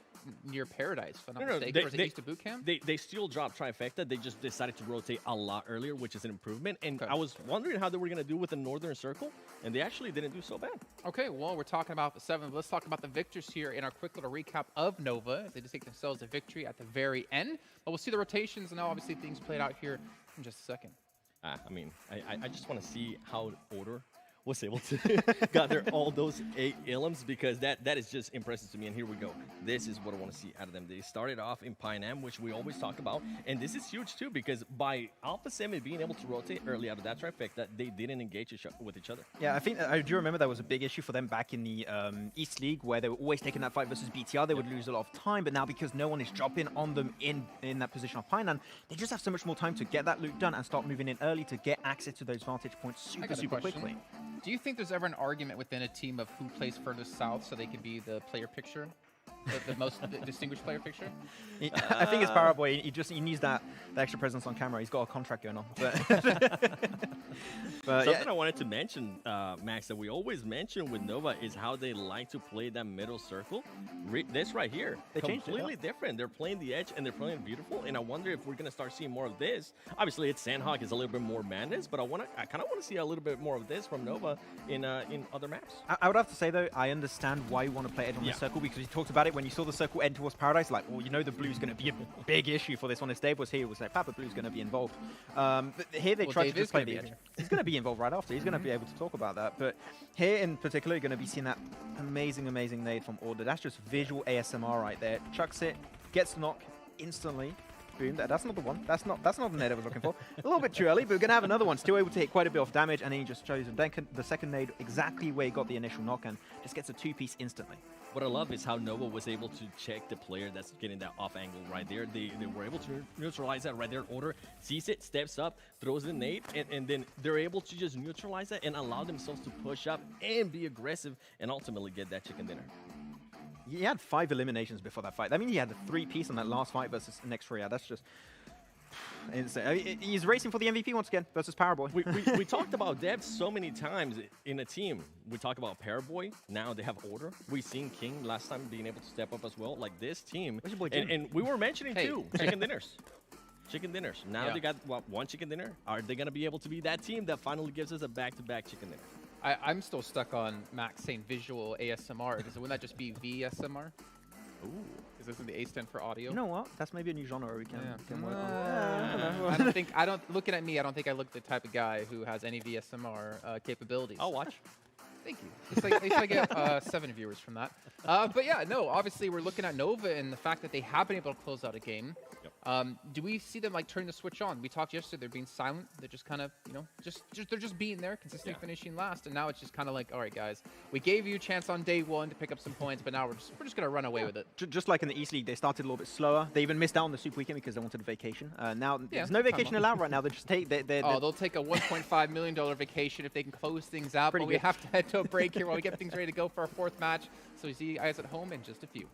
S1: near Paradise. If I'm not
S3: No,
S1: mistaken, or was it East of Boot Camp?
S3: They still dropped trifecta. They just decided to rotate a lot earlier, which is an improvement. And I was wondering how they were going to do with the Northern Circle, and they actually didn't do so bad.
S1: Okay, well, we're talking about the 7th. Let's talk about the victors here in our quick little recap of Nova. They just take themselves a victory at the very end. But we'll see the rotations and how obviously things played out here in just a second.
S3: I mean, I just want to see how Order was able to gather all those 8 Ilums, because that is just impressive to me. And here we go. This is what I want to see out of them. They started off in Pynam, which we always talk about. And this is huge too, because by Alpha 7 being able to rotate early out of that trifecta, they didn't engage with each other.
S2: Yeah, I think I do remember that was a big issue for them back in the East League, where they were always taking that fight versus BTR. They would lose a lot of time, but now because no one is dropping on them in that position of Painan, they just have so much more time to get that loot done and start moving in early to get access to those vantage points super quickly.
S1: Do you think there's ever an argument within a team of who plays furthest south so they can be the player picture? The most distinguished player picture?
S2: I think it's Paraboy. He needs that extra presence on camera. He's got a contract going on. But
S3: Something I wanted to mention, Max, that we always mention with Nova is how they like to play that middle circle. This right here,
S2: they changed it,
S3: completely different. They're playing the edge and they're playing beautiful. And I wonder if we're gonna start seeing more of this. Obviously, it's Sandhawk is a little bit more madness, but I kind of want to see a little bit more of this from Nova in other maps.
S2: I would have to say though, I understand why you want to play edge on the circle, because you talked about it when you saw the circle end towards Paradise. Like, well, you know the blue's going to be a big issue for this one. If Dave was here, it was like Papa Blue's going to be involved. But here they tried to just play the edge. He's going to be involved right after. He's going to be able to talk about that. But here in particular, you're going to be seeing that amazing nade from Order. That's just visual ASMR right there. Chucks it, gets the knock instantly. Boom. That's not the one. That's not the nade I was looking for. A little bit too early, but we're going to have another one. Still able to hit quite a bit of damage, and then he just shows him the second nade exactly where he got the initial knock, and just gets a 2-piece instantly.
S3: What I love is how Nova was able to check the player that's getting that off angle right there. They were able to neutralize that right there. Order sees it, steps up, throws the nade, and then they're able to just neutralize that and allow themselves to push up and be aggressive and ultimately get that chicken dinner.
S2: He had 5 eliminations before that fight. I mean, he had a 3-piece on that last fight versus next Rhea. That's just insane. I mean, he's racing for the MVP once again versus Paraboy.
S3: We talked about Dev so many times in a team. We talk about Paraboy. Now they have Order. We've seen King last time being able to step up as well. Like this team. And we were mentioning too, chicken dinners. Chicken dinners. Now they got one chicken dinner. Are they going to be able to be that team that finally gives us a back-to-back chicken dinner?
S1: I'm still stuck on Max saying visual ASMR. Wouldn't that just be VSMR?
S3: Ooh.
S1: Is this in the A stand for audio?
S2: You know what? That's maybe a new genre where we can work on.
S1: I don't looking at me, I don't think I look the type of guy who has any VSMR capabilities.
S3: I'll watch.
S1: Thank you. At least I get 7 viewers from that. But yeah, no, obviously we're looking at Nova and the fact that they have been able to close out a game. Do we see them like turn the switch on? We talked yesterday, they're being silent. They're just kind of, they're just being there, consistently finishing last. And now it's just kind of like, all right, guys, we gave you a chance on day 1 to pick up some points, but now we're just going to run away with it.
S2: Just like in the East League, they started a little bit slower. They even missed out on the Super Weekend because they wanted a vacation. Now there's no vacation allowed right now. They just take.
S1: They'll take a $1.5 million vacation if they can close things out. But we have to head to a break here while we get things ready to go for our 4th match. So we see you guys at home in just a few.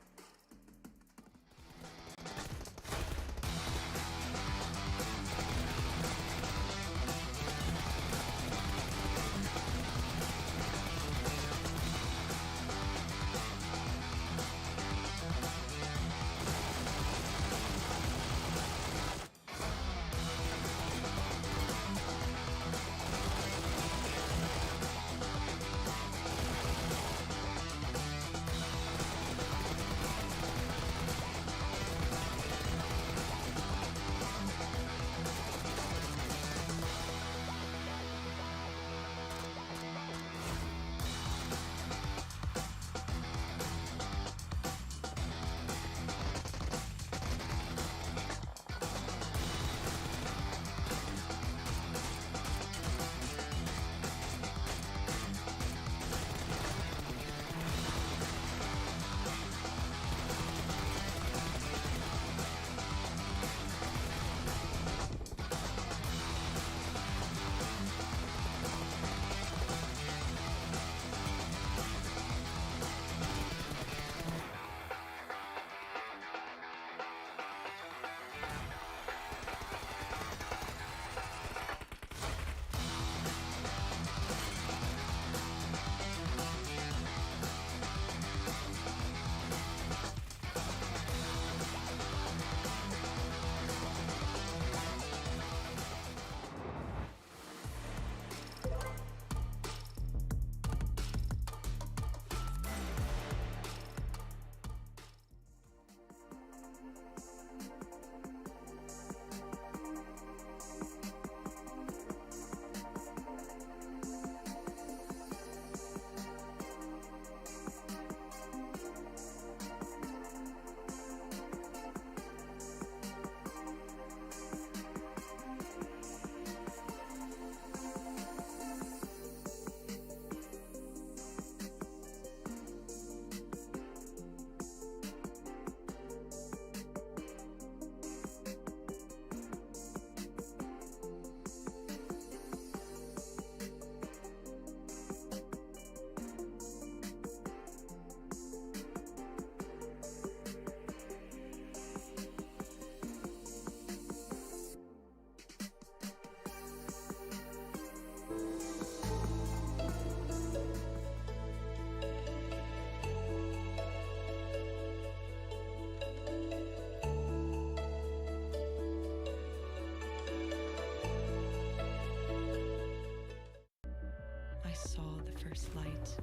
S7: I saw the first light,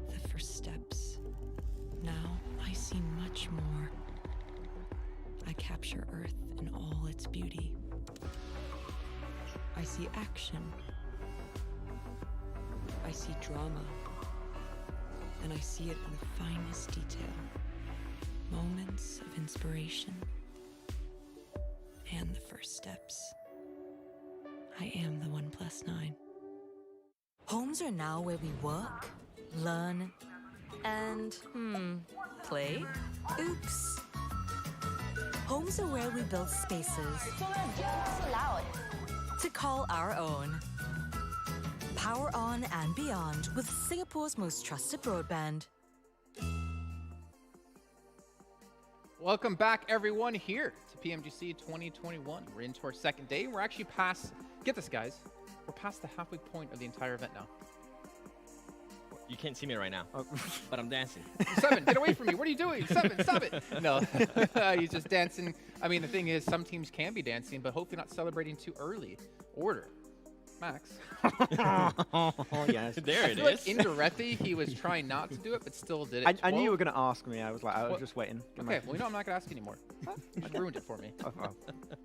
S7: the first steps. Now I see much more. I capture Earth in all its beauty. I see action. I see drama. And I see it in the finest detail. Moments of inspiration. And the first steps. I am the 1+9.
S11: Homes are now where we work, learn, and, play? Oops. Homes are where we build spaces to call our own. Power on and beyond with Singapore's most trusted broadband.
S1: Welcome back, everyone, here to Pmgc 2021. We're into our 2nd day. We're actually past, get this, guys, we're past the halfway point of the entire event now.
S3: You can't see me right now, but I'm dancing.
S1: 7, get away from me. What are you doing? 7, stop it. No, he's just dancing. I mean, the thing is, some teams can be dancing, but hopefully not celebrating too early. Order. Max.
S2: Oh, yes.
S3: There
S1: I
S3: it
S1: feel like
S3: is.
S1: indirectly he was trying not to do it, but still did it.
S2: I knew you
S1: 12
S2: were going to ask me. I was like, I was
S1: Well,
S2: just waiting.
S1: Okay, well, you know I'm not gonna ask anymore. You just ruined it for me.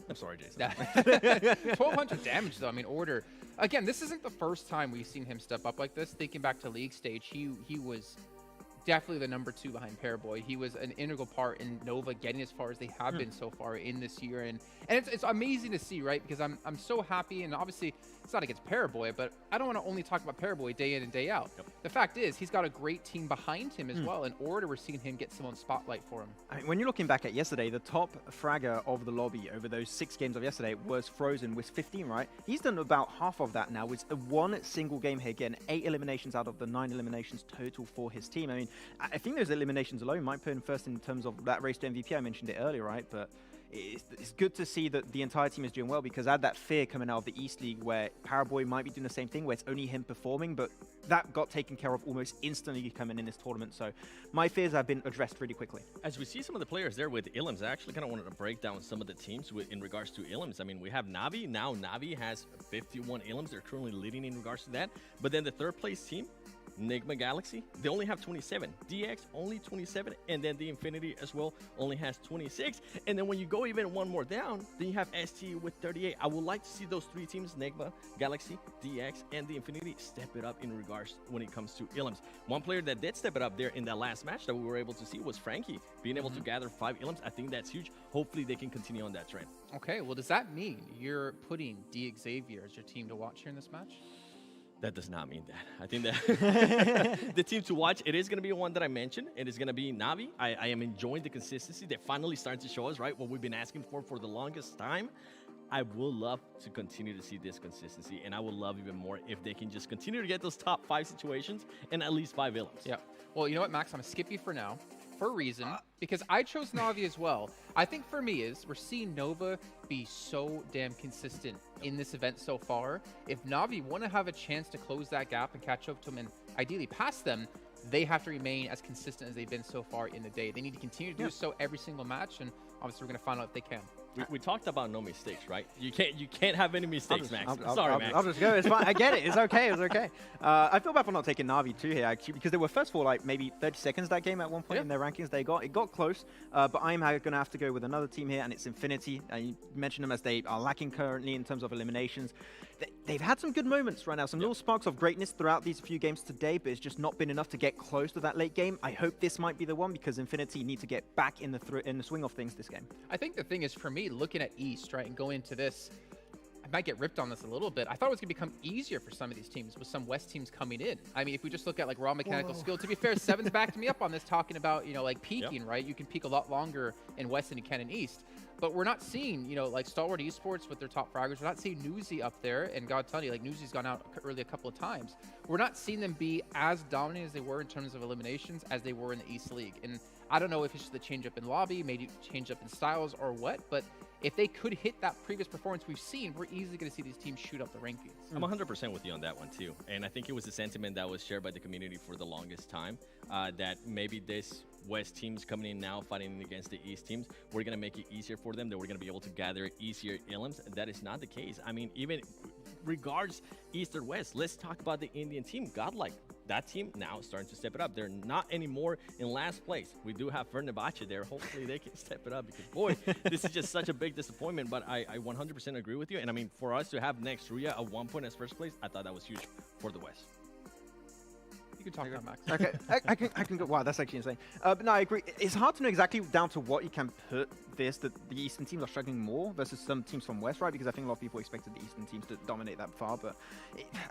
S3: I'm sorry, Jason.
S1: 1,200 damage though. I mean, Order. Again, this isn't the first time we've seen him step up like this. Thinking back to league stage, he was definitely the number 2 behind Paraboy. He was an integral part in Nova getting as far as they have been so far in this year, and it's amazing to see, right? Because I'm so happy, and obviously it's not against Paraboy, but I don't want to only talk about Paraboy day in and day out.
S3: Yep.
S1: The fact is, he's got a great team behind him as well, and Order, we're seeing him get some on spotlight for him.
S2: I mean, when you're looking back at yesterday, the top fragger of the lobby over those 6 games of yesterday was Frozen with 15, right? He's done about half of that now with one single game here, getting 8 eliminations out of the 9 eliminations total for his team. I mean, I think those eliminations alone might put him first in terms of that race to MVP. I mentioned it earlier, right? But it's good to see that the entire team is doing well, because I had that fear coming out of the East League where Paraboy might be doing the same thing, where it's only him performing, but that got taken care of almost instantly coming in this tournament. So my fears have been addressed really quickly.
S3: As we see some of the players there with Illims, I actually kind of wanted to break down some of the teams in regards to Illims. I mean, we have Navi. Now Navi has 51 Illims. They're currently leading in regards to that. But then the third place team, Enigma Galaxy, they only have 27. DX only 27, and then the Infinity as well only has 26. And then when you go even one more down, then you have ST with 38. I would like to see those 3 teams, Enigma Galaxy, DX, and the Infinity, step it up in regards when it comes to Illims. One player that did step it up there in that last match that we were able to see was Frankie, being able to gather 5 Illims. I think that's huge. Hopefully they can continue on that trend.
S1: Okay, well, does that mean you're putting D Xavier as your team to watch here in this match?
S3: That does not mean that. I think that the team to watch, it is going to be one that I mentioned. It is going to be Navi. I am enjoying the consistency. They're finally starting to show us, right, what we've been asking for the longest time. I will love to continue to see this consistency, and I would love even more if they can just continue to get those top 5 situations and at least 5 Illims.
S1: Yeah. Well, you know what, Max? I'm going to skip you for now for a reason, because I chose Navi as well. I think for me is we're seeing Nova be so damn consistent in this event so far. If Navi want to have a chance to close that gap and catch up to them and ideally pass them, they have to remain as consistent as they've been so far in the day. They need to continue to do so every single match, and obviously we're going to find out if they can.
S3: We talked about no mistakes, right? You can't have any mistakes, Max. Sorry, Max.
S2: I'll just go. It's fine. I get it. It's okay. It's okay. I feel bad for not taking Navi too here, actually, because they were first for like maybe 30 seconds that game at one point in their rankings. It got close, but I'm going to have to go with another team here, and it's Infinity. You mentioned them as they are lacking currently in terms of eliminations. They've had some good moments right now, some little sparks of greatness throughout these few games today, but it's just not been enough to get close to that late game. I hope this might be the one, because Infinity need to get back in the swing of things this game.
S1: I think the thing is, for me, looking at East, right, and going into this, I might get ripped on this a little bit. I thought it was going to become easier for some of these teams with some West teams coming in. I mean, if we just look at like raw mechanical skill, to be fair, Seven's backed me up on this, talking about, you know, like peaking, right? You can peak a lot longer in West than you can in East. But we're not seeing, you know, like Stalwart Esports with their top fraggers. We're not seeing Newsy up there. And God tell you, like, Newsy's gone out early a couple of times. We're not seeing them be as dominant as they were in terms of eliminations as they were in the East League. And I don't know if it's just the change up in lobby, maybe change up in styles or what, but if they could hit that previous performance we've seen, we're easily going to see these teams shoot up the rankings.
S3: I'm 100% with you on that one, too. And I think it was a sentiment that was shared by the community for the longest time, that maybe this West teams coming in now fighting against the East teams, we're going to make it easier for them, that we're going to be able to gather easier Illims. That is not the case. I mean, even regards East or West, let's talk about the Indian team, Godlike. That team now starting to step it up. They're not anymore in last place. We do have Fernabache there. Hopefully they can step it up, because, boy, this is just such a big disappointment. But I 100% agree with you. And, I mean, for us to have next Ruya at 1 point as first place, I thought that was huge for the West.
S1: You can talk about Max.
S2: Okay, I can go. Wow, that's actually insane. But no, I agree. It's hard to know exactly down to what you can put this, that the Eastern teams are struggling more versus some teams from West, right? Because I think a lot of people expected the Eastern teams to dominate that far, but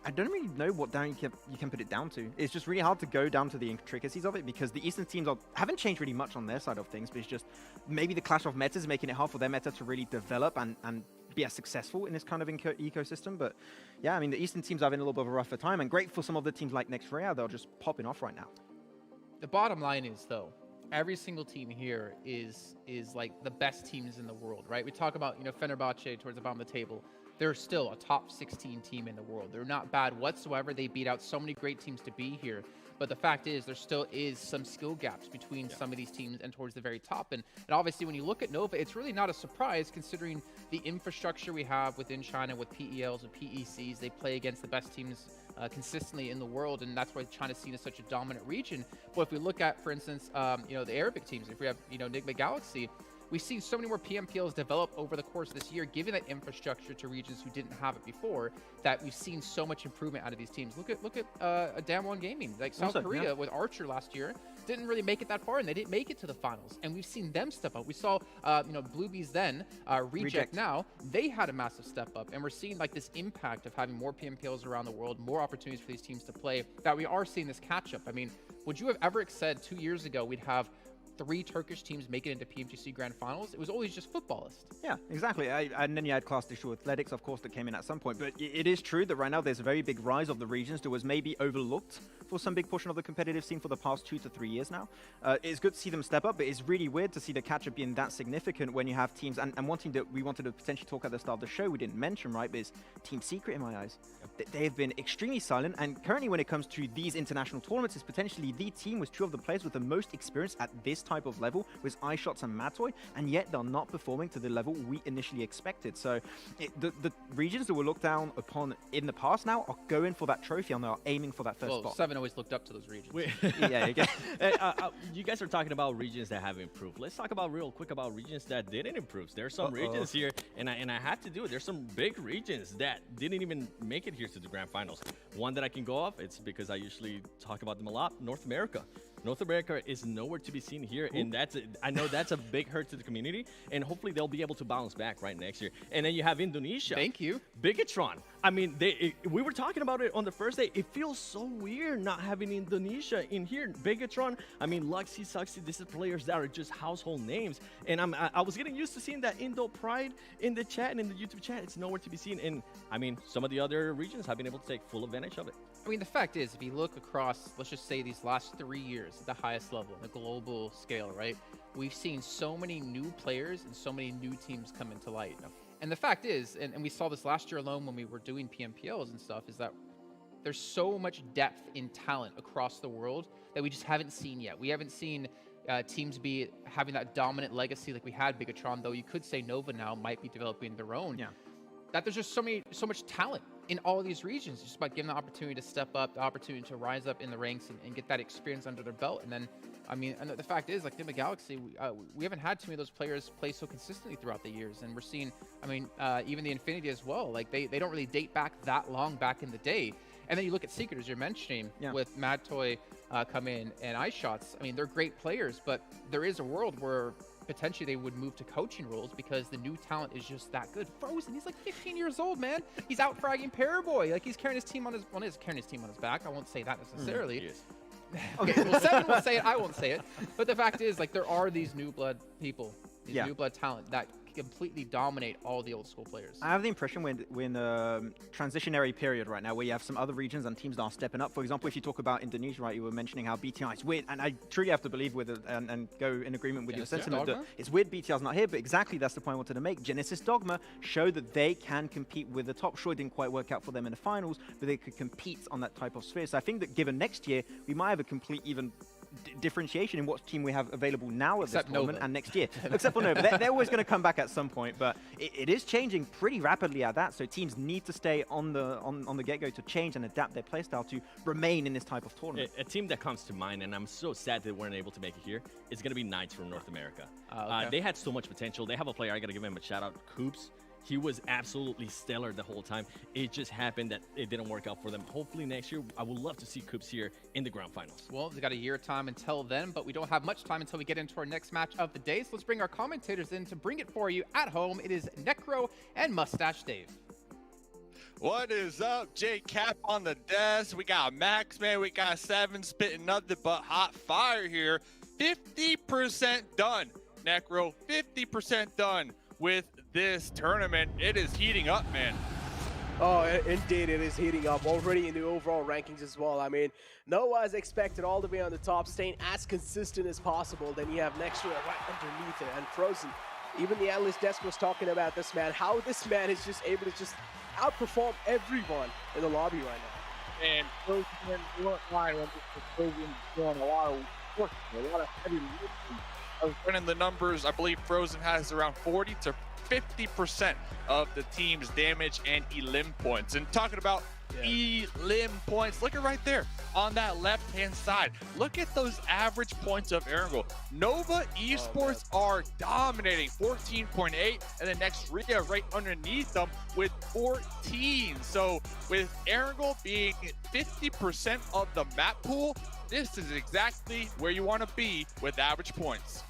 S2: I don't really know what down you can put it down to. It's just really hard to go down to the intricacies of it, because the Eastern teams haven't changed really much on their side of things, but it's just maybe the clash of metas making it hard for their meta to really develop and be as successful in this kind of ecosystem. But yeah, I mean, the Eastern teams are having a little bit of a rougher time, and great for some of the teams like Next Rhea, they're just popping off right now.
S1: The bottom line is, though, every single team here is like the best teams in the world, right? We talk about, you know, Fenerbahce towards the bottom of the table. They're still a top 16 team in the world. They're not bad whatsoever. They beat out so many great teams to be here. But the fact is, there still is some skill gaps between some of these teams and towards the very top. And obviously, when you look at Nova, it's really not a surprise considering the infrastructure we have within China with PELs and PECs. They play against the best teams consistently in the world, and that's why China's seen as such a dominant region. But if we look at, for instance, the Arabic teams, if we have, Enigma Galaxy, we've seen so many more PMPLs develop over the course of this year, giving that infrastructure to regions who didn't have it before, that we've seen so much improvement out of these teams. Look at Damwon Gaming, like South Korea with Archer last year, didn't really make it that far, and they didn't make it to the finals. And we've seen them step up. We saw, Bluebees then, Reject now, they had a massive step up, and we're seeing like this impact of having more PMPLs around the world, more opportunities for these teams to play, that we are seeing this catch up. I mean, would you have ever said 2 years ago we'd have 3 Turkish teams make it into Pmgc Grand Finals? It was always just footballists.
S2: Yeah, exactly. And then you had Class Digital Athletics, of course, that came in at some point. But it is true that right now there's a very big rise of the regions that was maybe overlooked for some big portion of the competitive scene for the past 2 to 3 years now. It's good to see them step up, but it's really weird to see the catch-up being that significant when you have teams. And one team that we wanted to potentially talk at the start of the show, we didn't mention, right, but is Team Secret in my eyes. They've been extremely silent, and currently when it comes to these international tournaments, it's potentially the team with 2 of the players with the most experience at this type of level, with iShots and Matoy, and yet they're not performing to the level we initially expected. So the regions that were looked down upon in the past now are going for that trophy, and they're aiming for that first spot.
S1: 7 always looked up to those regions.
S2: Yeah,
S3: you guys are talking about regions that have improved. Let's talk about real quick about regions that didn't improve. There's some regions here, and I have to do it. There's some big regions that didn't even make it here to the grand finals. One that I can go off, it's because I usually talk about them a lot, North America. North America is nowhere to be seen here, and I know that's a big hurt to the community, and hopefully they'll be able to bounce back right next year. And then you have Indonesia.
S1: Thank you.
S3: Bigatron. I mean, we were talking about it on the first day. It feels so weird not having Indonesia in here. Bigatron, I mean, Luxy, Suxy, this is players that are just household names. And I was getting used to seeing that Indo pride in the chat and in the YouTube chat. It's nowhere to be seen. And I mean, some of the other regions have been able to take full advantage of it.
S1: I mean, the fact is, if you look across, let's just say these last 3 years at the highest level, the global scale, right? We've seen so many new players and so many new teams come into light. And the fact is, and we saw this last year alone when we were doing PMPLs and stuff, is that there's so much depth in talent across the world that we just haven't seen yet. We haven't seen teams be having that dominant legacy like we had Bigatron, though you could say Nova now might be developing their own.
S2: Yeah.
S1: That there's just so much talent in all of these regions, just about giving the opportunity to step up, the opportunity to rise up in the ranks and get that experience under their belt. And then, I mean, and the fact is, like Enigma Galaxy, we haven't had too many of those players play so consistently throughout the years. And we're seeing, I mean, even the Infinity as well, like they don't really date back that long back in the day. And then you look at Secret, as you're mentioning, with Mad Toy come in and iShots. I mean, they're great players, but there is a world where potentially they would move to coaching roles because the new talent is just that good. Frozen, he's like 15 years old, man. He's out fragging Paraboy. Like, he's carrying his team on his, well, he's carrying his team on his back. I won't say that necessarily.
S3: Yes.
S1: Okay, well, 7 will say it. I won't say it. But the fact is, like, there are these new blood people, these new blood talent that completely dominate all the old school players.
S2: I have the impression we're in a transitionary period right now where you have some other regions and teams that are stepping up. For example, if you talk about Indonesia, right, you were mentioning how BTI is weird, and I truly have to believe with it and go in agreement with your sentiment that it's weird BTI's not here, but exactly that's the point I wanted to make. Genesis Dogma showed that they can compete with the top. Sure, it didn't quite work out for them in the finals, but they could compete on that type of sphere. So I think that given next year, we might have a complete even differentiation in what team we have available now at this tournament and next year. Except for Nova. They're always going to come back at some point, but it is changing pretty rapidly at that, so teams need to stay on the get-go to change and adapt their playstyle to remain in this type of tournament.
S3: A team that comes to mind, and I'm so sad they weren't able to make it here, is going to be Knights from North America. They had so much potential. They have a player, I got to give him a shout-out, Coops. He was absolutely stellar the whole time. It just happened that it didn't work out for them. Hopefully next year, I would love to see Coops here in the grand finals.
S1: Well, we've got a year of time until then, but we don't have much time until we get into our next match of the day. So let's bring our commentators in to bring it for you at home. It is Necro and Mustache Dave.
S13: What is up? J Cap on the desk. We got Max, man. We got 7 spitting nothing but hot fire here. 50% done, Necro. 50% done with this tournament. It is heating up, man.
S14: Oh, indeed, it is heating up already in the overall rankings as well. I mean, Noah is expected all the way on the top, staying as consistent as possible. Then you have next year right underneath it, and Frozen. Even the analyst desk was talking about this man, how this man is just able to just outperform everyone in the lobby right now.
S13: And Frozen weren't lying when Frozen doing a lot of work, a lot of heavy lifting. I was running the numbers. I believe Frozen has around 40 to 50% of the team's damage and elim points. And talking about elim points, look at right there on that left-hand side. Look at those average points of Erangel. Nova Esports are dominating, 14.8, and the next Ria right underneath them with 14. So with Erangel being 50% of the map pool, this is exactly where you want to be with average points.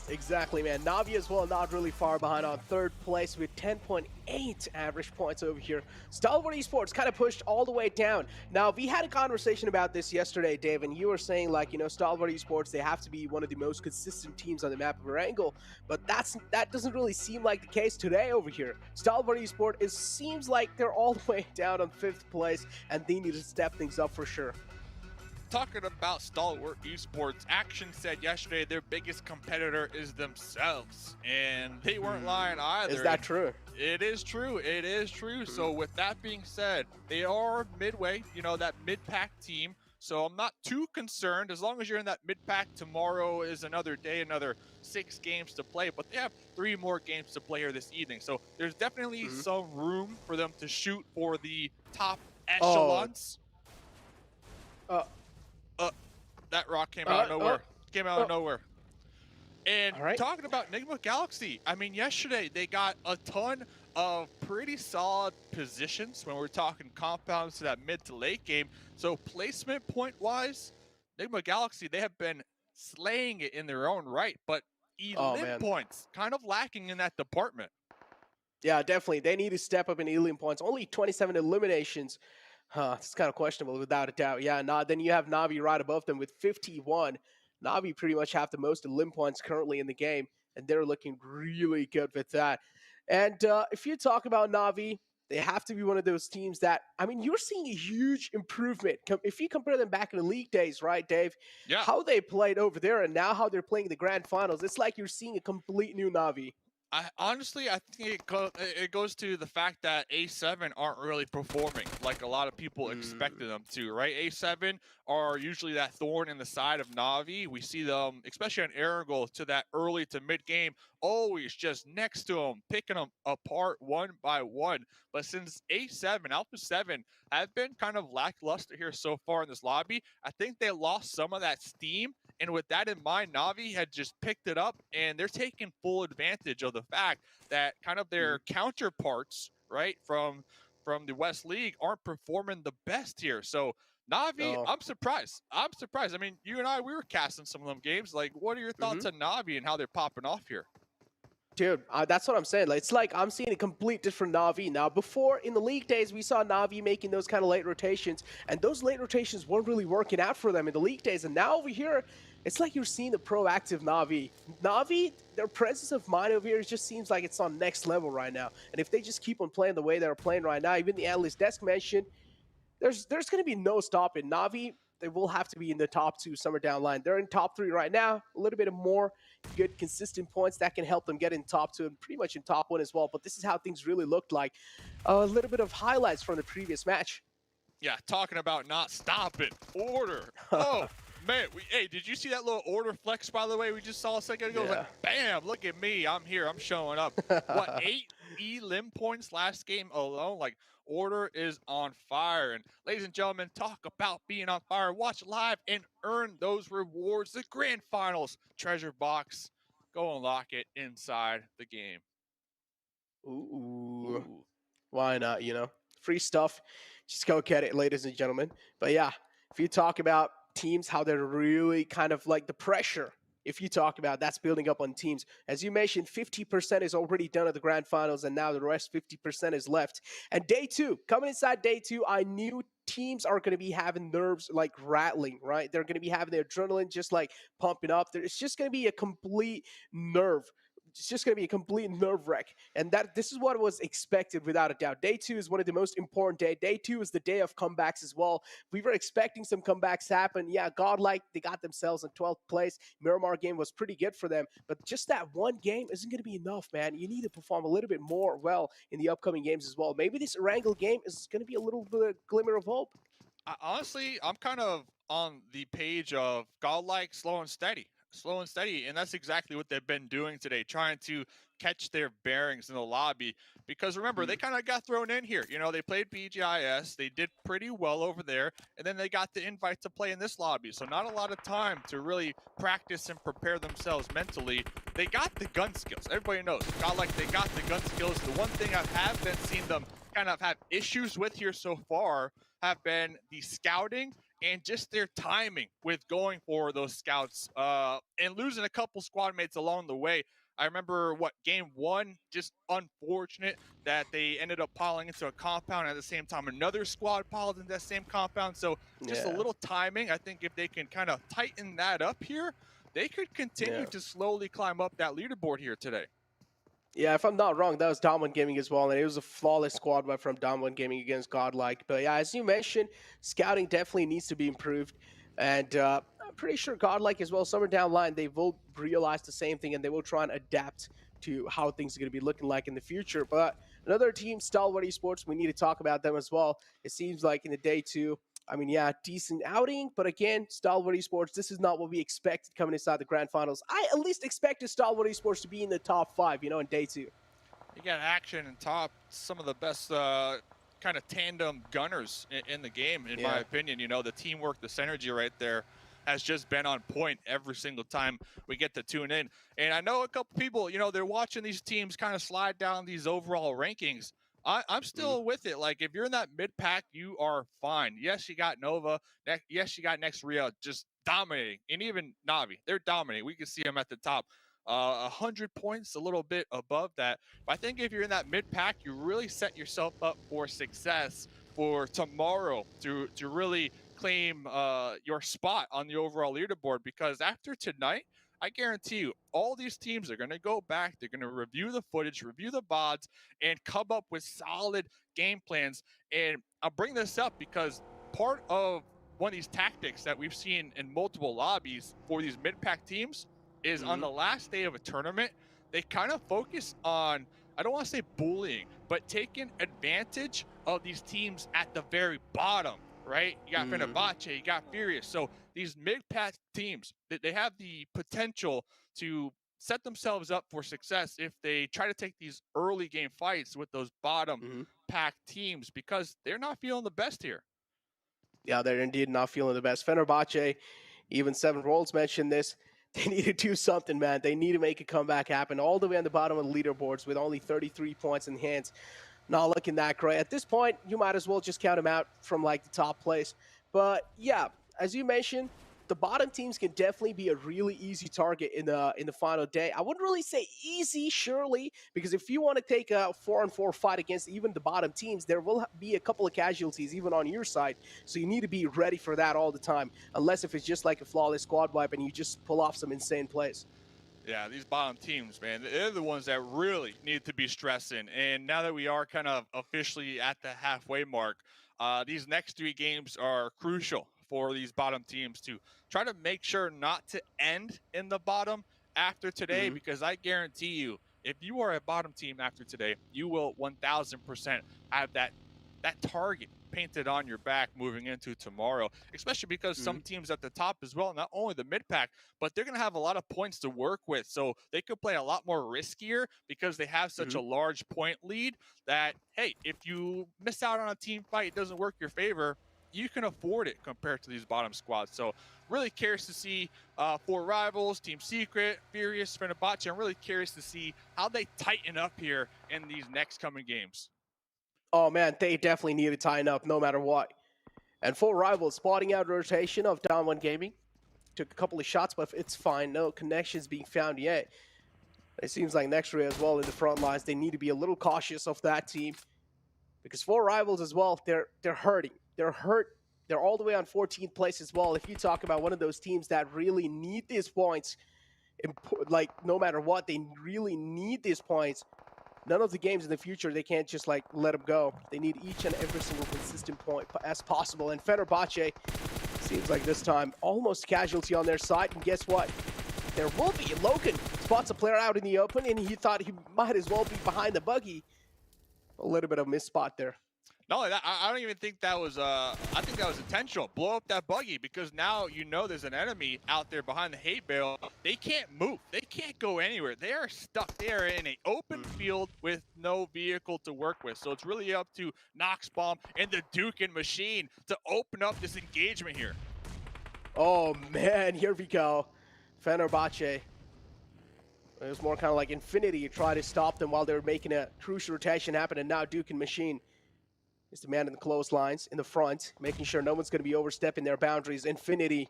S14: Exactly, man. Navi as well, not really far behind on third place with 10.8 average points over here. Stalwart Esports kind of pushed all the way down. Now, we had a conversation about this yesterday, Dave, and you were saying, like, you know, Stalwart Esports, they have to be one of the most consistent teams on the map of Erangel, but that doesn't really seem like the case today over here. Stalwart Esports, seems like they're all the way down on 5th place, and they need to step things up for sure.
S13: Talking about Stalwart Esports, Action said yesterday their biggest competitor is themselves, and they weren't lying either.
S14: Is that true?
S13: It is true. It is true. So with that being said, they are midway, you know, that mid-pack team. So I'm not too concerned. As long as you're in that mid-pack, tomorrow is another day, another 6 games to play. But they have 3 more games to play here this evening. So there's definitely some room for them to shoot for the top echelons. That rock came out of nowhere. Came out of nowhere. And talking about Enigma Galaxy, I mean, yesterday they got a ton of pretty solid positions when we're talking compounds to that mid to late game. So placement point-wise, Enigma Galaxy, they have been slaying it in their own right, but elim points kind of lacking in that department.
S14: Yeah, definitely. They need to step up in elim points. Only 27 eliminations. It's kind of questionable without a doubt. Yeah, then you have Navi right above them with 51. Navi pretty much have the most elim points currently in the game, and they're looking really good with that. And if you talk about Navi, they have to be one of those teams that, I mean, you're seeing a huge improvement. If you compare them back in the league days, right, Dave?
S13: Yeah.
S14: How they played over there and now how they're playing the grand finals, it's like you're seeing a complete new Navi.
S13: Honestly, I think it goes to the fact that A7 aren't really performing like a lot of people expected them to, right? A7 are usually that thorn in the side of Navi. We see them, especially on Erangel, to that early to mid game, always just next to them, picking them apart one by one. But since A7, Alpha 7 have been kind of lackluster here so far in this lobby, I think they lost some of that steam. And with that in mind, Navi had just picked it up, and they're taking full advantage of the fact that kind of their counterparts, right, from the West League aren't performing the best here. So Navi, I'm surprised. I'm surprised. I mean, you and I, we were casting some of them games. Like, what are your thoughts on Navi and how they're popping off here?
S14: Dude, that's what I'm saying. Like, it's like I'm seeing a complete different Navi now. Before, in the league days, we saw Navi making those kind of late rotations, and those late rotations weren't really working out for them in the league days. And now over here, it's like you're seeing the proactive Navi. Navi, their presence of mind over here just seems like it's on next level right now. And if they just keep on playing the way they're playing right now, even the analyst desk mentioned, there's going to be no stopping. Navi, they will have to be in the top 2 somewhere down the line. They're in top 3 right now. A little bit more good, consistent points that can help them get in top 2 and pretty much in top 1 as well. But this is how things really looked like. A little bit of highlights from the previous match.
S13: Yeah, talking about not stopping. Order. Oh, man. Hey, did you see that little order flex, by the way, we just saw a second ago?
S14: Yeah.
S13: Like, bam, look at me. I'm here. I'm showing up. What, 8 elim points last game alone? Like, order is on fire. And ladies and gentlemen, talk about being on fire. Watch live and earn those rewards. The grand finals treasure box. Go unlock it inside the game.
S14: Ooh. Why not, you know? Free stuff. Just go get it, ladies and gentlemen. But yeah, if you talk about teams, how they're really kind of like the pressure, if you talk about that's building up on teams. As you mentioned, 50% is already done at the grand finals, and now the rest 50% is left. And day 2, coming inside day 2, I knew teams are going to be having nerves like rattling, right? They're going to be having their adrenaline just like pumping up. It's just going to be a complete nerve. It's just going to be a complete nerve wreck. And this is what was expected without a doubt. Day 2 is one of the most important days. Day 2 is the day of comebacks as well. We were expecting some comebacks to happen. Yeah, Godlike, they got themselves in 12th place. Miramar game was pretty good for them. But just that one game isn't going to be enough, man. You need to perform a little bit more well in the upcoming games as well. Maybe this Erangel game is going to be a little bit of glimmer of hope.
S13: Honestly, I'm kind of on the page of Godlike, slow and steady. Slow and steady, and that's exactly what they've been doing today, trying to catch their bearings in the lobby. Because remember, they kind of got thrown in here. You know, they played BGIS, they did pretty well over there, and then they got the invite to play in this lobby. So not a lot of time to really practice and prepare themselves mentally. They got the gun skills. Everybody knows, Godlike, they got the gun skills. The one thing I have been seeing them kind of have issues with here so far have been the scouting and just their timing with going for those scouts and losing a couple squad mates along the way. I remember game one, just unfortunate that they ended up piling into a compound at the same time. Another squad piled into that same compound. So just a little timing. I think if they can kind of tighten that up here, they could continue to slowly climb up that leaderboard here today.
S14: Yeah, if I'm not wrong, that was Dominant Gaming as well, and it was a flawless squad wipe from Dominant Gaming against Godlike. But yeah, as you mentioned, scouting definitely needs to be improved, and I'm pretty sure Godlike as well, somewhere down the line, they will realize the same thing, and they will try and adapt to how things are going to be looking like in the future. But another team, Stalwart Esports, we need to talk about them as well. It seems like in the day two, I mean, yeah, decent outing, but again, Stalwart Esports, this is not what we expected coming inside the grand finals. I at least expected Stalwart Esports to be in the top 5, in day 2.
S13: You got action and top, some of the best kind of tandem gunners in the game, in my opinion. You know, the teamwork, the synergy right there has just been on point every single time we get to tune in. And I know a couple people, they're watching these teams kind of slide down these overall rankings. I'm still with it. Like, if you're in that mid-pack, you are fine. Yes, you got Nova. Yes, you got Nextria just dominating. And even Navi, they're dominating. We can see them at the top. 100 points, a little bit above that. But I think if you're in that mid-pack, you really set yourself up for success for tomorrow to really claim your spot on the overall leaderboard. Because after tonight, I guarantee you, all these teams are going to go back. They're going to review the footage, review the VODs, and come up with solid game plans. And I'll bring this up because part of one of these tactics that we've seen in multiple lobbies for these mid-pack teams is on the last day of a tournament, they kind of focus on, I don't want to say bullying, but taking advantage of these teams at the very bottom. Right? You got Pmgc, you got Furious. So these mid-pack teams, they have the potential to set themselves up for success if they try to take these early game fights with those bottom pack teams, because they're not feeling the best here.
S14: Yeah, they're indeed not feeling the best. Pmgc, even Seven Rolls mentioned this. They need to do something, man. They need to make a comeback happen all the way on the bottom of the leaderboards with only 33 points in hands. Not looking that great. At this point, you might as well just count them out from the top place. But yeah, as you mentioned, the bottom teams can definitely be a really easy target in the final day. I wouldn't really say easy, surely, because if you want to take a 4-on-4 fight against even the bottom teams, there will be a couple of casualties even on your side. So you need to be ready for that all the time, unless if it's just like a flawless squad wipe and you just pull off some insane plays.
S13: Yeah, these bottom teams, man, they're the ones that really need to be stressing. And now that we are kind of officially at the halfway mark, these next 3 games are crucial for these bottom teams to try to make sure not to end in the bottom after today, because I guarantee you, if you are a bottom team after today, you will 1000% have that target painted on your back moving into tomorrow, especially because some teams at the top as well, not only the mid-pack, but they're going to have a lot of points to work with. So they could play a lot more riskier because they have such a large point lead that, hey, if you miss out on a team fight, it doesn't work your favor, you can afford it compared to these bottom squads. So really curious to see for Rivals, Team Secret, Furious, Pmgc. I'm really curious to see how they tighten up here in these next coming games.
S14: Oh man, they definitely need to tighten up no matter what. And for Rivals, spotting out rotation of Down One Gaming. Took a couple of shots, but it's fine. No connections being found yet. It seems like Nextria as well in the front lines. They need to be a little cautious of that team. Because for Rivals as well, they're hurting. They're hurt. They're all the way on 14th place as well. If you talk about one of those teams that really need these points, no matter what, they really need these points. None of the games in the future, they can't just let them go. They need each and every single consistent point as possible. And Pmgc seems like this time almost casualty on their side. And guess what? There will be. Logan spots a player out in the open, and he thought he might as well be behind the buggy. A little bit of a miss spot there.
S13: Not only that, I don't even think that was, I think that was intentional. Blow up that buggy because now you know there's an enemy out there behind the hate bale. They can't move. They can't go anywhere. They are stuck. They are in an open field with no vehicle to work with. So it's really up to Noxbomb and the Duke and Machine to open up this engagement here.
S14: Oh man, here we go. Fenerbahce. It was more kind of like Infinity try to stop them while they were making a crucial rotation happen, and now Duke and Machine is the man in the clotheslines in the front, making sure no one's going to be overstepping their boundaries. Infinity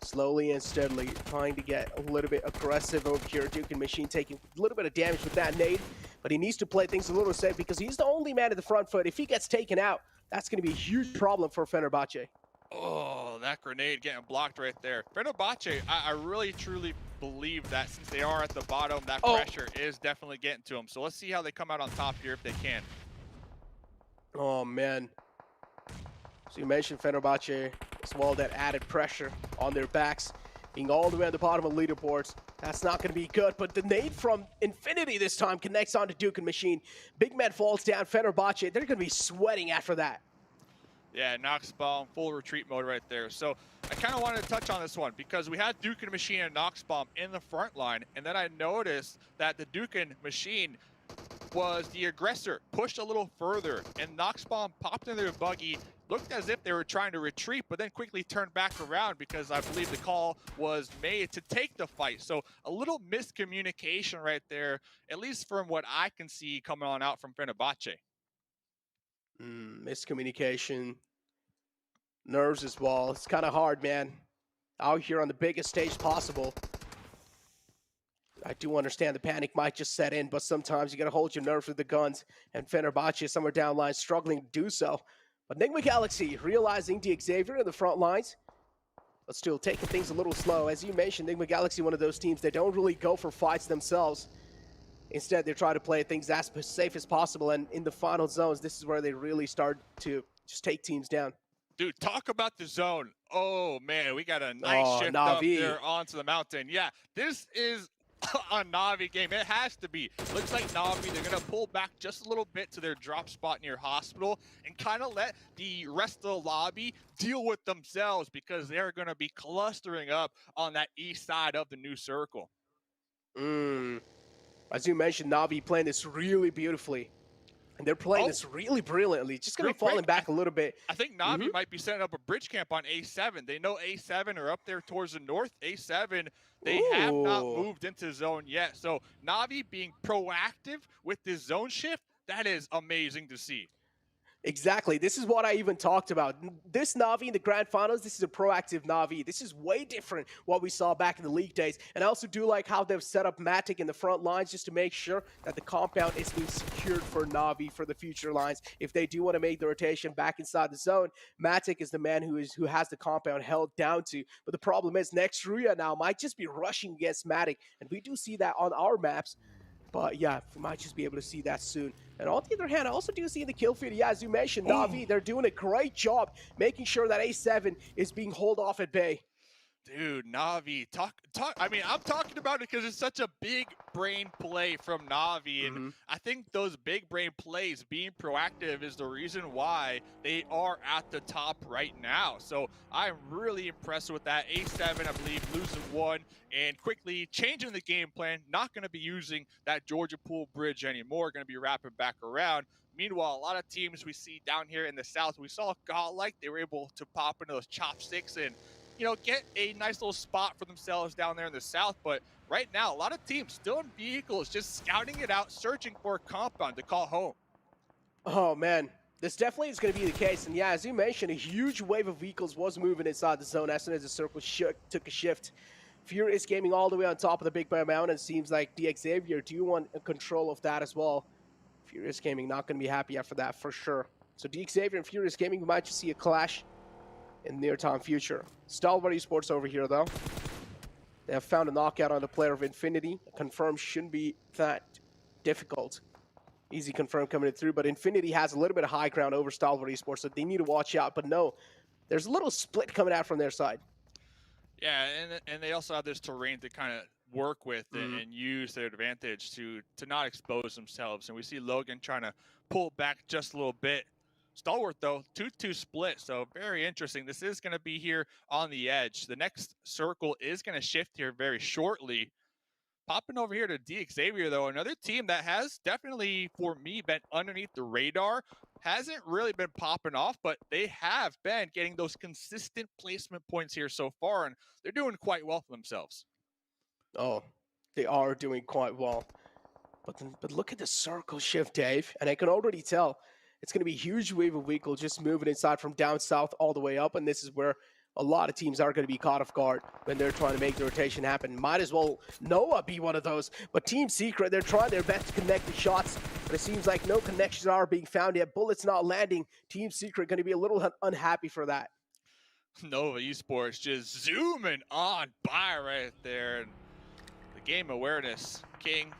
S14: slowly and steadily trying to get a little bit aggressive over here. Duke and Machine taking a little bit of damage with that nade, but he needs to play things a little safe because he's the only man in the front foot. If he gets taken out, that's going to be a huge problem for Fenerbahce.
S13: Oh, that grenade getting blocked right there. Fenerbahce, I really, truly believe that since they are at the bottom, that pressure is definitely getting to them. So let's see how they come out on top here if they can.
S14: Oh, man. So you mentioned Fenerbahce as well, that added pressure on their backs, being all the way at the bottom of leaderboards. That's not going to be good, but the nade from Infinity this time connects onto Duke and Machine. Big man falls down. Fenerbahce, they're going to be sweating after that.
S13: Yeah, Noxbomb, full retreat mode right there. So I kind of wanted to touch on this one because we had Duke and Machine and Noxbomb in the front line, and then I noticed that the Duke and Machine was the aggressor, pushed a little further, and Noxbomb popped in their buggy, looked as if they were trying to retreat, but then quickly turned back around because I believe the call was made to take the fight. So a little miscommunication right there, at least from what I can see coming on out from Fenerbahce.
S14: Miscommunication, nerves as well. It's kind of hard, man. Out here on the biggest stage possible. I do understand the panic might just set in, but sometimes you got to hold your nerve with the guns, and Fenerbahce is somewhere down line struggling to do so. But Nigma Galaxy realizing the Xavier in the front lines, but still taking things a little slow. As you mentioned, Nigma Galaxy, one of those teams, they don't really go for fights themselves. Instead, they try to play things as safe as possible, and in the final zones, this is where they really start to just take teams down.
S13: Dude, talk about the zone. Oh, man, we got a nice shift up there onto the mountain. Yeah, this is a Na'Vi game. It has to be. Looks like Na'Vi, they're going to pull back just a little bit to their drop spot near Hospital and kind of let the rest of the lobby deal with themselves because they're going to be clustering up on that east side of the new circle.
S14: As you mentioned, Na'Vi playing this really beautifully. And they're playing this really brilliantly. Just going to be falling back a little bit.
S13: I think Na'Vi might be setting up a bridge camp on A7. They know A7 are up there towards the north. A7, they have not moved into zone yet. So Na'Vi being proactive with this zone shift, that is amazing to see.
S14: Exactly. This is what I even talked about. This Na'Vi in the Grand Finals, this is a proactive Na'Vi. This is way different what we saw back in the league days. And I also do like how they've set up Matic in the front lines just to make sure that the compound is being secured for Na'Vi for the future lines. If they do want to make the rotation back inside the zone, Matic is the man who has the compound held down to. But the problem is Nextruya now might just be rushing against Matic. And we do see that on our maps. But yeah, we might just be able to see that soon. And on the other hand, I also do see in the kill feed, yeah, as you mentioned, Na'Vi, they're doing a great job making sure that A7 is being held off at bay.
S13: Dude, Na'Vi, I mean, I'm talking about it because it's such a big brain play from Na'Vi, and I think those big brain plays, being proactive, is the reason why they are at the top right now. So I'm really impressed with that. A7, I believe, losing one and quickly changing the game plan. Not going to be using that Georgia Pool bridge anymore. Going to be wrapping back around. Meanwhile, a lot of teams we see down here in the south, we saw Godlike, they were able to pop into those chopsticks and get a nice little spot for themselves down there in the south. But right now, a lot of teams still in vehicles, just scouting it out, searching for a compound to call home.
S14: Oh, man. This definitely is going to be the case. And yeah, as you mentioned, a huge wave of vehicles was moving inside the zone as soon as the circle took a shift. Furious Gaming all the way on top of the Big Bear Mountain. It seems like the Xavier do want control of that as well. Furious Gaming not going to be happy after that for sure. So the Xavier and Furious Gaming, we might just see a clash in the near-time future. Stalwart Esports over here, though. They have found a knockout on the player of Infinity. Confirm shouldn't be that difficult. Easy confirm coming through, but Infinity has a little bit of high ground over Stalwart Esports, so they need to watch out. But no, there's a little split coming out from their side.
S13: Yeah, and they also have this terrain to kind of work with and use their advantage to not expose themselves. And we see Logan trying to pull back just a little bit. Stalwart, though, 2-2 split, so very interesting. This is going to be here on the edge. The next circle is going to shift here very shortly. Popping over here to Xavier, though, another team that has definitely, for me, been underneath the radar. Hasn't really been popping off, but they have been getting those consistent placement points here so far, and they're doing quite well for themselves.
S14: Oh, they are doing quite well. But look at the circle shift, Dave, and I can already tell it's going to be a huge wave of vehicle just moving inside from down south all the way up, and this is where a lot of teams are going to be caught off guard when they're trying to make the rotation happen. Might as well Noah be one of those, but Team Secret, they're trying their best to connect the shots, but it seems like no connections are being found yet. Bullets not landing. Team Secret going to be a little unhappy for that.
S13: Nova Esports just zooming on by right there. And the game awareness king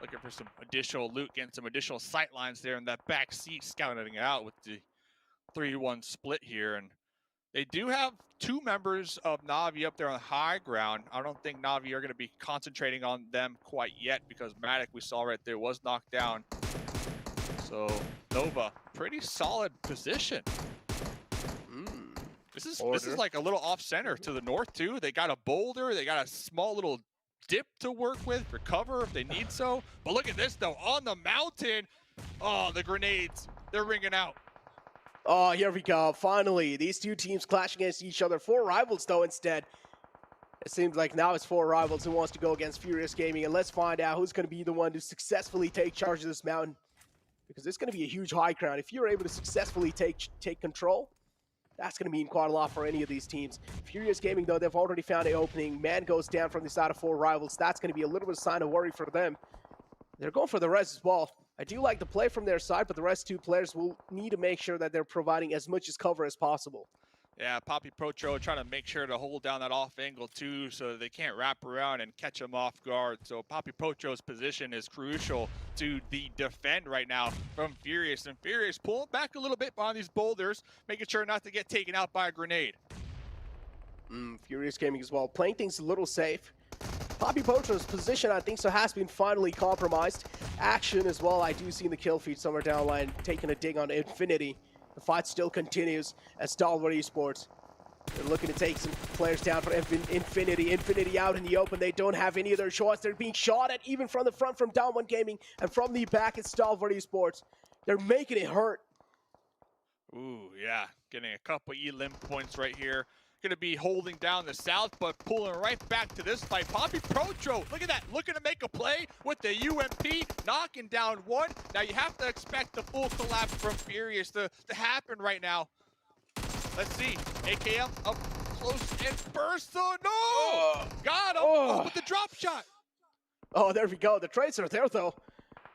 S13: looking for some additional loot, getting some additional sight lines there in that back seat, scouting it out with the 3-1 split here. And they do have 2 members of Na'Vi up there on the high ground. I don't think Na'Vi are going to be concentrating on them quite yet because Matic, we saw right there, was knocked down. So Nova, pretty solid position. This is like a little off center to the north too. They got a boulder, they got a small little dip to work with for cover if they need so. But look at this though, on the mountain. Oh, the grenades, they're ringing out.
S14: Oh, here we go. Finally, these two teams clash against each other. 4 rivals though instead. It seems like now it's 4 rivals who wants to go against Furious Gaming, and let's find out who's going to be the one to successfully take charge of this mountain, because it's going to be a huge high ground. If you're able to successfully take control, that's going to mean quite a lot for any of these teams. Furious Gaming, though, they've already found an opening. Man goes down from the side of 4 rivals. That's going to be a little bit of sign of worry for them. They're going for the res as well. I do like the play from their side, but the rest 2 players will need to make sure that they're providing as much as cover as possible.
S13: Yeah, Poppy Protro trying to make sure to hold down that off angle too so that they can't wrap around and catch them off guard. So Poppy Protro's position is crucial to the defend right now from Furious. And Furious pulling back a little bit behind these boulders, making sure not to get taken out by a grenade.
S14: Furious Gaming as well, playing things a little safe. Poppy Potro's position, I think so, has been finally compromised. Action as well, I do see in the kill feed somewhere down the line, taking a dig on Infinity. The fight still continues as Stalwart Esports. They're looking to take some players down for Infinity. Infinity out in the open. They don't have any other shots. They're being shot at even from the front from Down One Gaming, and from the back it's Stalwart Esports. They're making it hurt.
S13: Ooh, yeah. Getting a couple E-limb points right here. Going to be holding down the south, but pulling right back to this fight. Poppy Protro, look at that. Looking to make a play with the UMP, knocking down 1. Now you have to expect the full collapse from Furious to happen right now. Let's see. AKM up close and burst. Oh, no! Got him with the drop shot.
S14: Oh, there we go. The trades are there, though.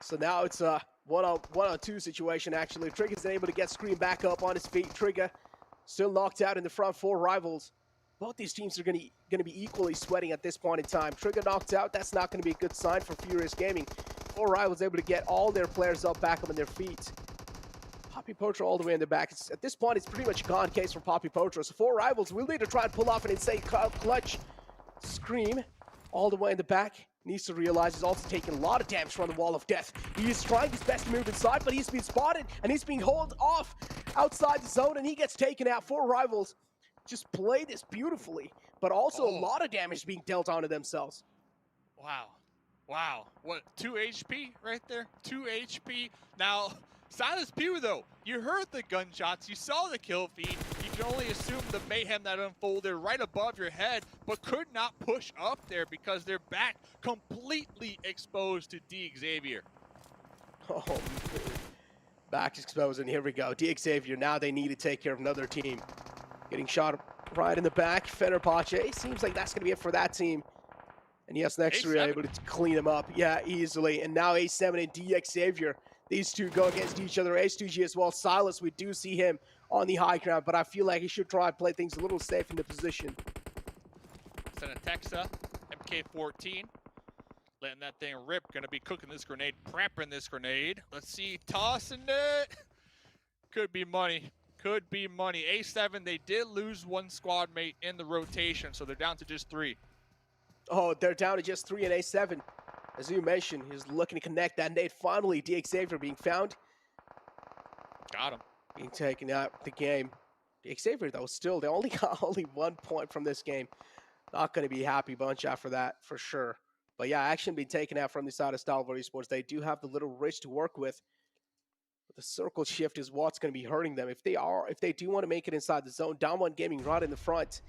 S14: So now it's a one-on-two situation, actually. Trigger's able to get Scream back up on his feet. Trigger still knocked out in the front 4 rivals. Both these teams are going to be equally sweating at this point in time. Trigger knocked out. That's not going to be a good sign for Furious Gaming. 4 rivals able to get all their players back up on their feet. Poppy Potro all the way in the back. At this point, it's pretty much a gone case for Poppy Potro. So 4 rivals will need to try and pull off an insane clutch. Scream all the way in the back. Needs to realize he's also taking a lot of damage from the Wall of Death. He is trying his best to move inside, but he's been spotted, and he's being held off outside the zone, and he gets taken out. 4 rivals just play this beautifully, but also a lot of damage being dealt onto themselves.
S13: Wow. Wow. What, 2 HP right there? 2 HP. Now, Silas Pugh, though, you heard the gunshots, you saw the kill feed, you can only assume the mayhem that unfolded right above your head, but could not push up there because they're back completely exposed to Xavier.
S14: Oh, man. Back exposed, and here we go. Xavier, now they need to take care of another team. Getting shot right in the back. Fenerbahce, seems like that's going to be it for that team. And yes, next we're able to clean them up, yeah, easily. And now A7 and Xavier. These two go against each other. H2G as well. Silas, we do see him on the high ground, but I feel like he should try and play things a little safe in the position.
S13: Texa, MK14. Letting that thing rip. Going to be cooking this grenade, prepping this grenade. Let's see, tossing it. Could be money. Could be money. A7, they did lose 1 squad mate in the rotation, so they're down to just 3.
S14: Oh, they're down to just 3 and A7. As you mentioned, he's looking to connect that nade. Finally, Xavier being found.
S13: Got him.
S14: being taken out the game. Xavier, though, still, they only got only 1 point from this game. Not going to be a happy bunch after that, for sure. But yeah, action being taken out from the side of Stalwart Esports. They do have the little Rich to work with. But the circle shift is what's going to be hurting them. If they do want to make it inside the zone, Down1 Gaming right in the front.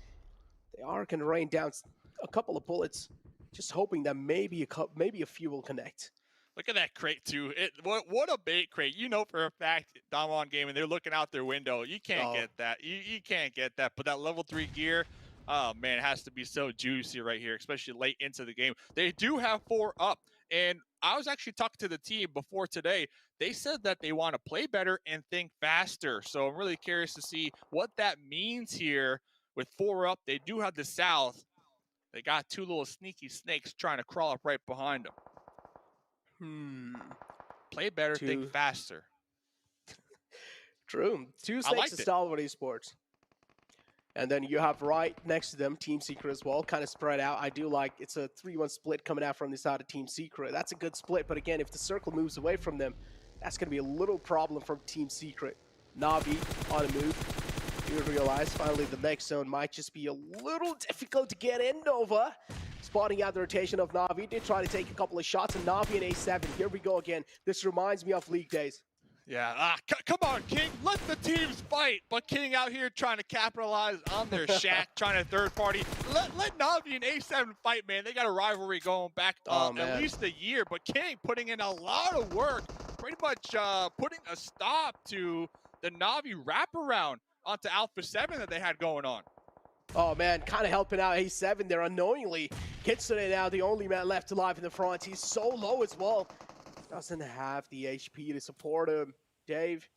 S14: They are going to rain down a couple of bullets, just hoping that maybe a few will connect.
S13: Look at that crate, too. What a bait crate. You know for a fact, Damwon Gaming, they're looking out their window. You can't get that. You can't get that. But that level 3 gear, oh, man, it has to be so juicy right here, especially late into the game. They do have 4 up. And I was actually talking to the team before today. They said that they want to play better and think faster. So I'm really curious to see what that means here with 4 up. They do have the South. They got 2 little sneaky snakes trying to crawl up right behind them. Play better, think faster.
S14: True. 2 snakes to Stalwart Esports. And then you have right next to them Team Secret as well, kind of spread out. I do like it's a 3-1 split coming out from the side of Team Secret. That's a good split, but again, if the circle moves away from them, that's going to be a little problem from Team Secret. Na'Vi on a move. You realize finally the next zone might just be a little difficult to get in. Nova spotting out the rotation of Na'Vi. Did try to take a couple of shots, and Na'Vi and A7. Here we go again. This reminds me of League days.
S13: Yeah, come on, King. Let the teams fight. But King out here trying to capitalize on their shack, trying to third party. Let Na'Vi and A7 fight, man. They got a rivalry going back at least a year. But King putting in a lot of work, pretty much putting a stop to the Na'Vi wraparound onto Alpha 7 that they had going on.
S14: Oh, man, kind of helping out A7 there unknowingly. Kitsune now the only man left alive in the front. He's so low as well. Doesn't have the HP to support him. Dave.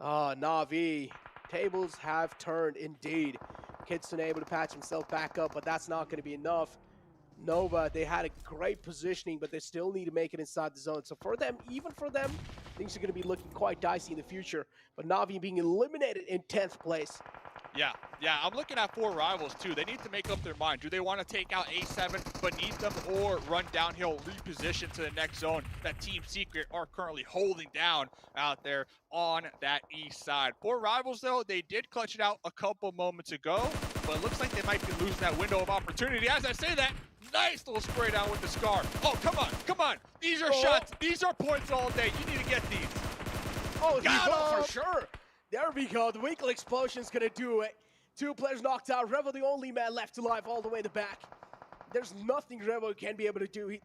S14: Na'Vi. Tables have turned indeed. Kitsune able to patch himself back up, but that's not going to be enough. Nova, they had a great positioning, but they still need to make it inside the zone. So for them, even for them, things are going to be looking quite dicey in the future. But Na'Vi being eliminated in 10th place.
S13: Yeah, I'm looking at 4 rivals too. They need to make up their mind. Do they want to take out A7 beneath them or run downhill, reposition to the next zone that Team Secret are currently holding down out there on that east side? 4 rivals though, they did clutch it out a couple moments ago, but it looks like they might be losing that window of opportunity. As I say that, nice little spray down with the Scar. Oh, come on. These are shots. These are points all day. You need to get these.
S14: Oh, got for sure. There we go. The Winkle Explosion's going to do it. 2 players knocked out. Revo the only man left alive all the way in the back. There's nothing Revo can be able to do.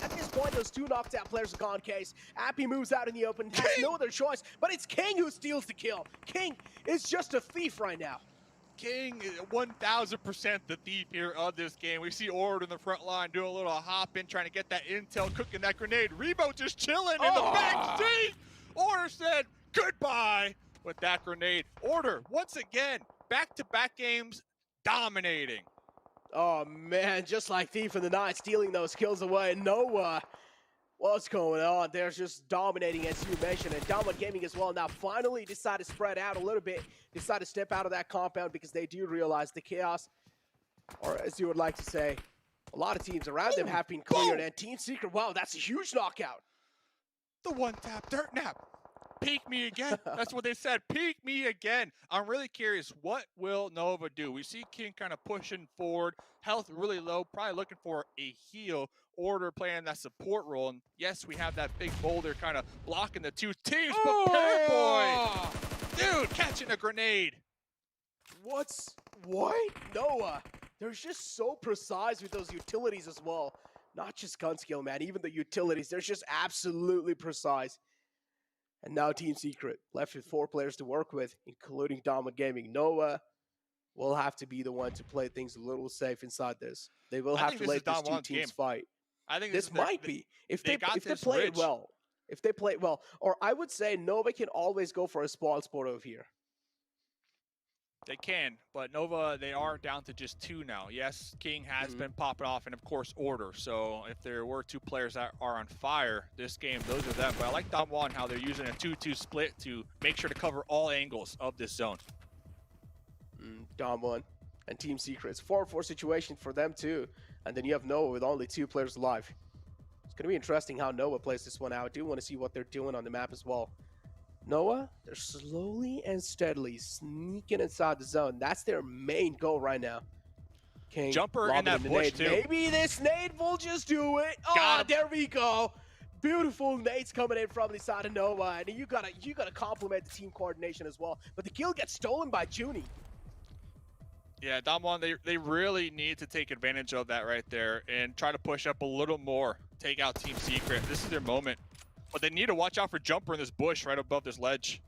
S14: At this point, those 2 knocked out players are gone case. Appy moves out in the open, has no other choice, but it's King who steals the kill. King is just a thief right now.
S13: King is 1000% the thief here of this game. We see Ord in the front line doing a little hop in, trying to get that intel, cooking that grenade. Rebo just chilling in the back seat. Order said goodbye with that grenade. Order, once again, back-to-back games, dominating.
S14: Oh, man, just like Thief in the Night, stealing those kills away. Noah, what's going on? They're just dominating, as you mentioned. And Down1 Gaming as well now finally decide to spread out a little bit, decide to step out of that compound because they do realize the chaos, or as you would like to say, a lot of teams around them have been cleared. And Team Secret, wow, that's a huge knockout.
S13: The one-tap dirt nap. Peek me again. That's what they said. Peek me again. I'm really curious. What will Nova do? We see King kind of pushing forward. Health really low. Probably looking for a heal. Order playing that support role. And yes, we have that big boulder kind of blocking the 2 teams. But Pairboy, dude, catching a grenade.
S14: What? Noah. They're just so precise with those utilities as well. Not just gun skill, man. Even the utilities. They're just absolutely precise. And now Team Secret left with 4 players to work with, including Down1 Gaming. Noah will have to be the one to play things a little safe inside this. They will have to let these 2 teams fight.
S13: I think
S14: this might be if they play it well. If they play it well, or I would say Nova can always go for a spawn sport over here.
S13: They can, but Nova, they are down to just 2 now. Yes, King has been popping off, and of course, Order. So if there were 2 players that are on fire this game, those are them. But I like Damwon how they're using a 2-2 split to make sure to cover all angles of this zone.
S14: Damwon and Team Secret. It's 4-4 situation for them too. And then you have Noah with only 2 players alive. It's going to be interesting how Noah plays this one out. I do want to see what they're doing on the map as well. Noah, they're slowly and steadily sneaking inside the zone. That's their main goal right now. King
S13: Jumper in
S14: lobbing
S13: that
S14: the
S13: bush,
S14: nade.
S13: too.
S14: Maybe this nade will just do it.
S13: Got
S14: Oh,
S13: him.
S14: there we go. Beautiful nades coming in from the side of Noah, and you gotta compliment the team coordination as well. But the kill gets stolen by Junie.
S13: Yeah, Damwon, they really need to take advantage of that right there and try to push up a little more. Take out Team Secret. This is their moment. But they need to watch out for Jumper in this bush right above this ledge.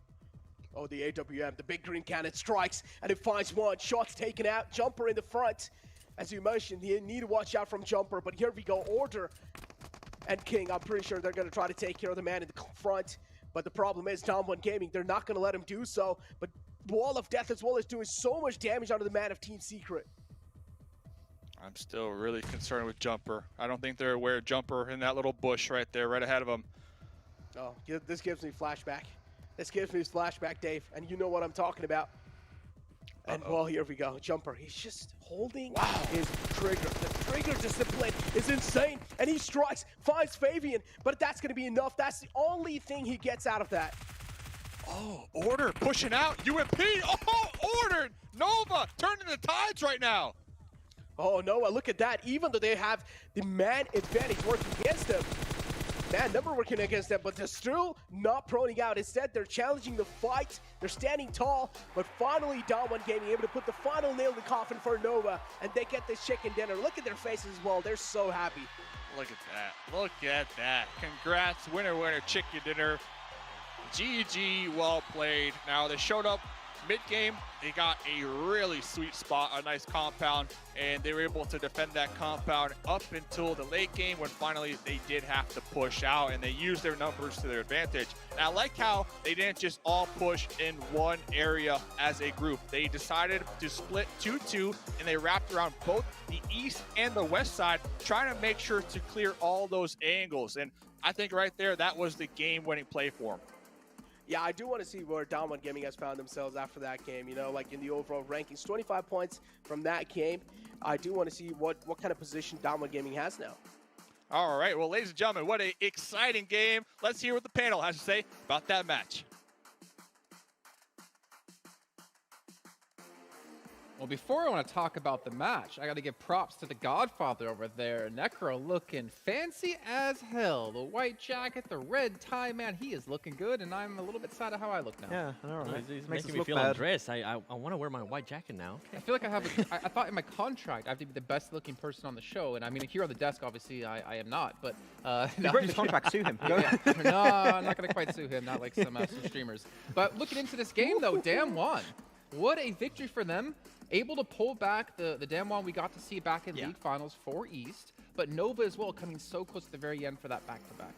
S14: Oh, the AWM, the big green cannon strikes, and it finds one. Shots taken out. Jumper in the front. As you mentioned, you need to watch out from Jumper, but here we go. Order and King, I'm pretty sure they're going to try to take care of the man in the front. But the problem is, Damwon Gaming, they're not going to let him do so. But Wall of Death as well is doing so much damage onto the man of Team Secret.
S13: I'm still really concerned with Jumper. I don't think they're aware of Jumper in that little bush right there, right ahead of them.
S14: Oh, this gives me flashback. This gives me flashback, Dave, and you know what I'm talking about. And well, here we go. Jumper, he's just holding his trigger. The trigger discipline is insane, and he strikes, finds Fabian, but that's going to be enough. That's the only thing he gets out of that.
S13: Oh, Order pushing out. UMP. Oh, Order. Nova turning the tides right now.
S14: Oh, Noah, look at that. Even though they have the man advantage working against them, man number working against them, but they're still not proning out. Instead, they're challenging the fight. They're standing tall, but finally, Damwon Gaming able to put the final nail in the coffin for Nova, and they get this chicken dinner. Look at their faces as well. They're so happy.
S13: Look at that. Look at that. Congrats, winner, chicken dinner. GG, well played. Now, they showed up mid-game. They got a really sweet spot, a nice compound, and they were able to defend that compound up until the late game when finally they did have to push out, and they used their numbers to their advantage. And I like how they didn't just all push in one area as a group. They decided to split 2-2, and they wrapped around both the east and the west side, trying to make sure to clear all those angles. And I think right there, that was the game-winning play for them.
S14: Yeah, I do want to see where Damwon Gaming has found themselves after that game, you know, like in the overall rankings. 25 points from that game. I do want to see what kind of position Damwon Gaming has now.
S13: All right, well, ladies and gentlemen, what an exciting game. Let's hear what the panel has to say about that match.
S1: Well, before I want to talk about the match, I got to give props to the Godfather over there. Necro looking fancy as hell. The white jacket, the red tie, man, he is looking good, and I'm a little bit sad of how I look now.
S2: Yeah, I know, right?
S3: He's
S2: Makes
S3: making
S2: us
S3: me
S2: look
S3: feel
S2: bad.
S3: undressed. I want to wear my white jacket now.
S1: I feel like I have I thought in my contract I have to be the best looking person on the show, and I mean, here on the desk, obviously, I am not, but...
S2: You break his contract, sue him. Go.
S1: No, I'm not going to quite sue him, not like some streamers. But looking into this game, though, Damwon, what a victory for them. Able to pull back the Damwon we got to see back in League Finals for East, but Nova as well coming so close to the very end for that back-to-back.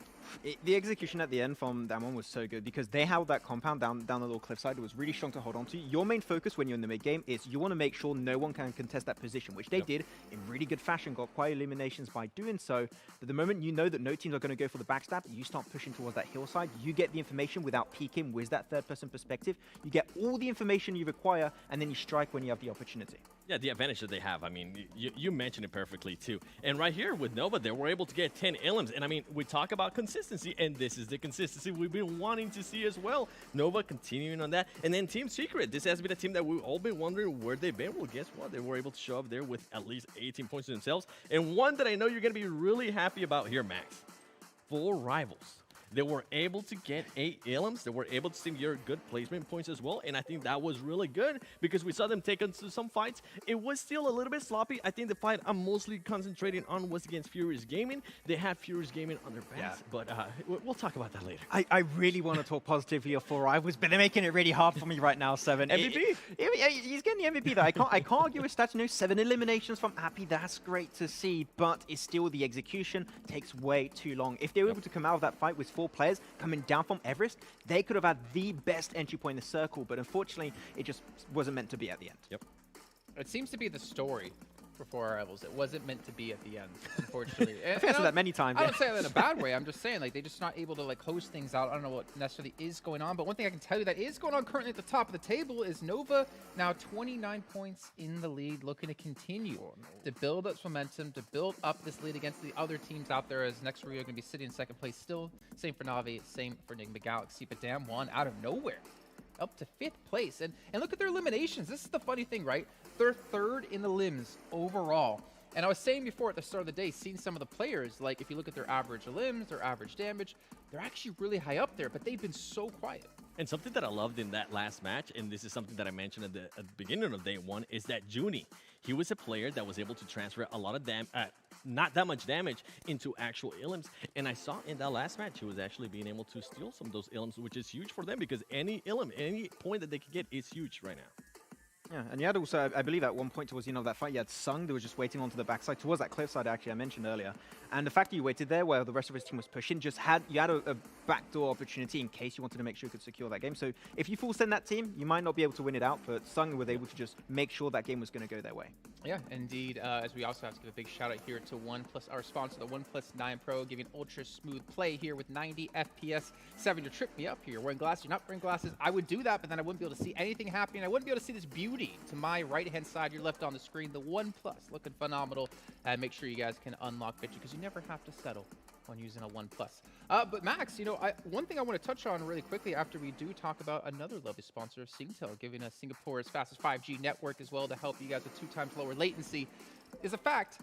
S2: The execution at the end from Damwon was so good because they held that compound down the little cliffside. It was really strong to hold on to. Your main focus when you're in the mid game is you want to make sure no one can contest that position, which they did in really good fashion, got quite eliminations by doing so. But the moment you know that no teams are going to go for the backstab, you start pushing towards that hillside. You get the information without peeking with that third-person perspective. You get all the information you require, and then you strike when you have the opportunity.
S3: Yeah, the advantage that they have. I mean, you mentioned it perfectly, too. And right here with Nova, they were able to get 10 elims. And, I mean, we talk about consistency, and this is the consistency we've been wanting to see as well. Nova continuing on that. And then Team Secret, this has been a team that we've all been wondering where they've been. Well, guess what? They were able to show up there with at least 18 points to themselves. And one that I know you're going to be really happy about here, Max. 4 rivals. They were able to get 8 elims. They were able to secure good placement points as well. And I think that was really good because we saw them take into some fights. It was still a little bit sloppy. I think the fight I'm mostly concentrating on was against Furious Gaming. They had Furious Gaming on their backs, but we'll talk about that later.
S2: I really want to talk positively of 4 rivals, but they're making it really hard for me right now, 7.
S3: MVP?
S2: He's getting the MVP, though. I can't argue with stats. 7 eliminations from Appy. That's great to see, but it's still the execution takes way too long. If they were able to come out of that fight with 4 players coming down from Everest, they could have had the best entry point in the circle, but unfortunately, it just wasn't meant to be at the end.
S3: Yep.
S1: It seems to be the story before our rivals. It wasn't meant to be at the end, unfortunately.
S2: I think I said that many times.
S1: I don't say that in a bad way. I'm just saying, like, they're just not able to, like, host things out. I don't know what necessarily is going on, but one thing I can tell you that is going on currently at the top of the table is Nova now 29 points in the lead, looking to continue to build up momentum, to build up this lead against the other teams out there, as next Rio are going to be sitting in second place still. Same for Navi, same for Enigma Galaxy, but damn one out of nowhere. Up to 5th place. And look at their eliminations. This is the funny thing, right? They're 3rd in the limbs overall. And I was saying before at the start of the day, seeing some of the players, like if you look at their average limbs, their average damage, they're actually really high up there, but they've been so quiet.
S3: And something that I loved in that last match, and this is something that I mentioned at the beginning of day one, is that Junie, he was a player that was able to transfer a lot of not that much damage into actual illims. And I saw in that last match, he was actually being able to steal some of those illims, which is huge for them because any illim, any point that they can get is huge right now.
S2: Yeah, and you had also, I believe at one point towards the end of that fight, you had Sung that was just waiting onto the backside towards that cliffside actually I mentioned earlier. And the fact that you waited there while the rest of his team was pushing, you had a backdoor opportunity in case you wanted to make sure you could secure that game. So if you full send that team, you might not be able to win it out, but Sung was able to just make sure that game was going to go their way.
S1: Yeah, indeed. As we also have to give a big shout out here to our sponsor, the OnePlus 9 Pro, giving ultra smooth play here with 90 FPS. 7 to trip me up here. You're wearing glasses, you're not wearing glasses. I would do that, but then I wouldn't be able to see anything happening. I wouldn't be able to see this beauty to my right-hand side, your left on the screen. The OnePlus looking phenomenal. Make sure you guys can unlock victory because you never have to settle when using a OnePlus. But Max, you know, one thing I want to touch on really quickly after we do talk about another lovely sponsor, Singtel, giving us Singapore's fastest 5G network as well to help you guys with 2 times lower latency, is a fact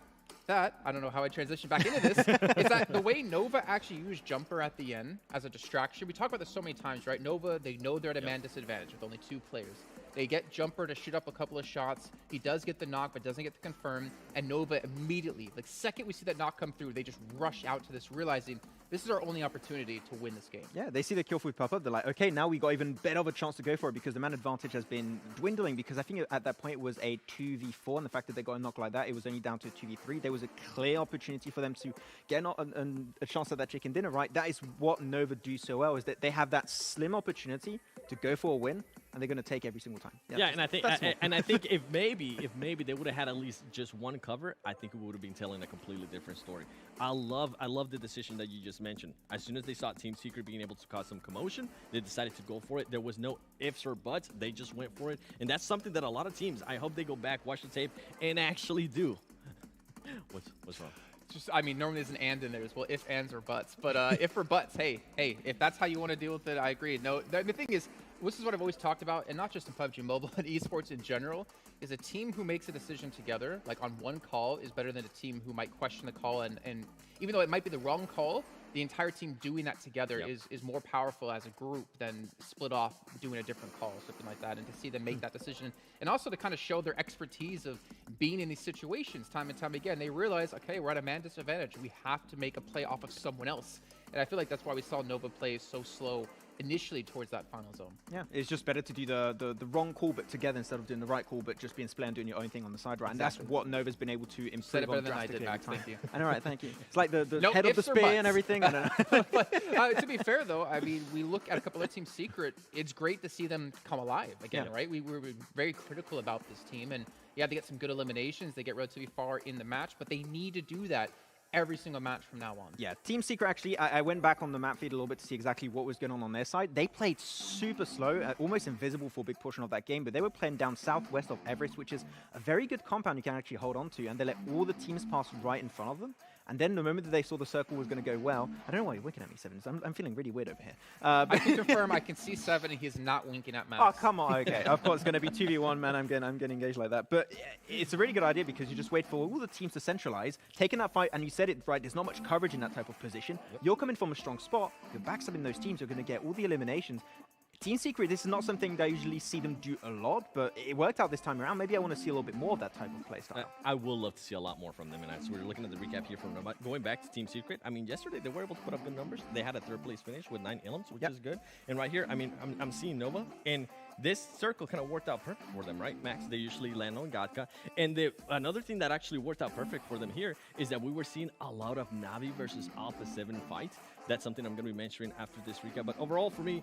S1: that, I don't know how I transition back into this, is that the way Nova actually used Jumper at the end as a distraction, we talk about this so many times, right? Nova, they know they're at a man disadvantage with only 2 players. They get Jumper to shoot up a couple of shots. He does get the knock, but doesn't get to confirm. And Nova immediately, like second we see that knock come through, they just rush out to this, realizing this is our only opportunity to win this game.
S2: Yeah, they see the kill food pop up. They're like, okay, now we got even better of a chance to go for it because the man advantage has been dwindling because I think at that point it was a 2v4 and the fact that they got a knock like that, it was only down to a 2v3. There was a clear opportunity for them to get a chance at that chicken dinner, right? That is what Nova do so well, is that they have that slim opportunity to go for a win and they're going to take every single time.
S3: Yeah, and I think if maybe they would have had at least just one cover, I think it would have been telling a completely different story. I love the decision that you just mentioned. As soon as they saw Team Secret being able to cause some commotion, they decided to go for it. There was no ifs or buts. They just went for it. And that's something that a lot of teams, I hope they go back, watch the tape, and actually do. What's wrong?
S1: Just, I mean, normally there's an and in there as well, if, ands, or buts. But if or buts, hey, if that's how you want to deal with it, I agree. No, the thing is, this is what I've always talked about, and not just in PUBG Mobile, but esports in general, is a team who makes a decision together, like on one call, is better than a team who might question the call. And even though it might be the wrong call, the entire team doing that together is more powerful as a group than split off doing a different call, something like that. And to see them make that decision, and also to kind of show their expertise of being in these situations time and time again, they realize, okay, we're at a man disadvantage. We have to make a play off of someone else. And I feel like that's why we saw Nova play so slow initially towards that final zone.
S2: Yeah, it's just better to do the wrong call but together instead of doing the right call but just being split and doing your own thing on the side, right? And that's what Nova's been able to improve on drastically every time.
S1: Thank you.
S2: I know, right? Thank you. It's like the head of the spear and everything. I don't know.
S1: But, to be fair, though, I mean, we look at a couple of Team Secret. It's great to see them come alive again, right? We were very critical about this team, and yeah, they get some good eliminations. They get relatively far in the match, but they need to do that every single match from now on.
S2: Yeah, Team Secret actually, I went back on the map feed a little bit to see exactly what was going on their side. They played super slow, almost invisible for a big portion of that game, but they were playing down southwest of Everest, which is a very good compound you can actually hold on to, and they let all the teams pass right in front of them. And then the moment that they saw the circle was going to go well, I don't know why you're winking at me, Seven. I'm feeling really weird over here.
S1: I can confirm I can see Seven and he's not winking at Max.
S2: Oh, come on. Okay. Of course, it's going to be 2v1, man. I'm getting engaged like that. But it's a really good idea because you just wait for all the teams to centralize, taking that fight, and you said it right, there's not much coverage in that type of position. You're coming from a strong spot. You're backstabbing those teams. You're going to get all the eliminations. Team Secret, this is not something that I usually see them do a lot, but it worked out this time around. Maybe I want to see a little bit more of that type of play style.
S3: I will love to see a lot more from them. And as we're looking at the recap here from going back to Team Secret, I mean, yesterday they were able to put up good numbers. They had a 3rd place finish with 9 ilms, which is good. And right here, I mean, I'm seeing Nova, and this circle kind of worked out perfect for them, right, Max? They usually land on Gatka. And another thing that actually worked out perfect for them here is that we were seeing a lot of Navi versus Alpha 7 fights. That's something I'm going to be mentioning after this recap. But overall, for me,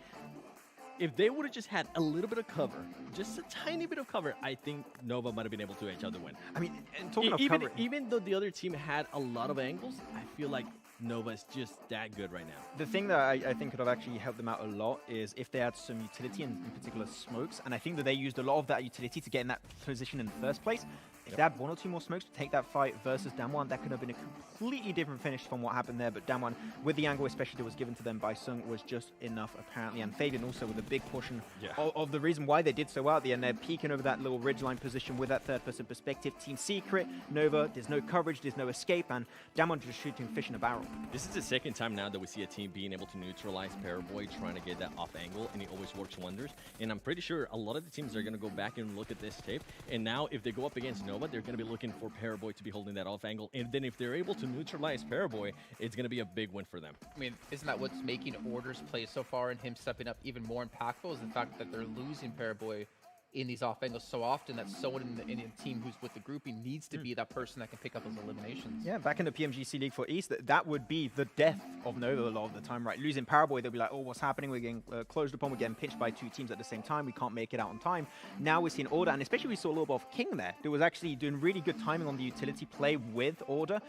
S3: if they would have just had a little bit of cover, just a tiny bit of cover, I think Nova might have been able to edge out the win.
S2: I mean, and talking of
S3: even,
S2: cover,
S3: even though the other team had a lot of angles, I feel like Nova is just that good right now.
S2: the thing that I think could have actually helped them out a lot is if they had some utility, and in particular smokes, and I think that they used a lot of that utility to get in that position in the first place. If they had 1 or 2 more smokes to take that fight versus Damwon, that could have been a completely different finish from what happened there. But Damwon, with the angle especially that was given to them by Sung, was just enough apparently. And Fabian also with a big portion of the reason why they did so well at the end. They're peeking over that little ridgeline position with that third-person perspective. Team Secret, Nova, there's no coverage, there's no escape, and Damwon just shooting fish in a barrel.
S3: This is the second time now that we see a team being able to neutralize Paraboy, trying to get that off angle, and it always works wonders. And I'm pretty sure a lot of the teams are going to go back and look at this tape. And now if they go up against Nova, they're going to be looking for Paraboy to be holding that off angle. And then if they're able to neutralize Paraboy, it's going to be a big win for them.
S1: I mean, isn't that what's making Order's play so far and him stepping up even more impactful is the fact that they're losing Paraboy in these off angles so often that someone in the team who's with the grouping needs to be that person that can pick up those eliminations.
S2: Yeah, back in the PMGC League for East, that would be the death of Nova a lot of the time, right? Losing Paraboy, they'll be like, oh, what's happening? We're getting closed upon, we're getting pinched by 2 teams at the same time, we can't make it out on time. Now we're seeing Order, and especially we saw a little bit of King there, who was actually doing really good timing on the utility play with Order.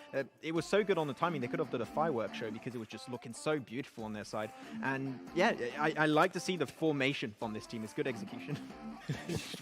S2: It was so good on the timing, they could have done a fireworks show because it was just looking so beautiful on their side. And yeah, I like to see the formation from this team. It's good execution.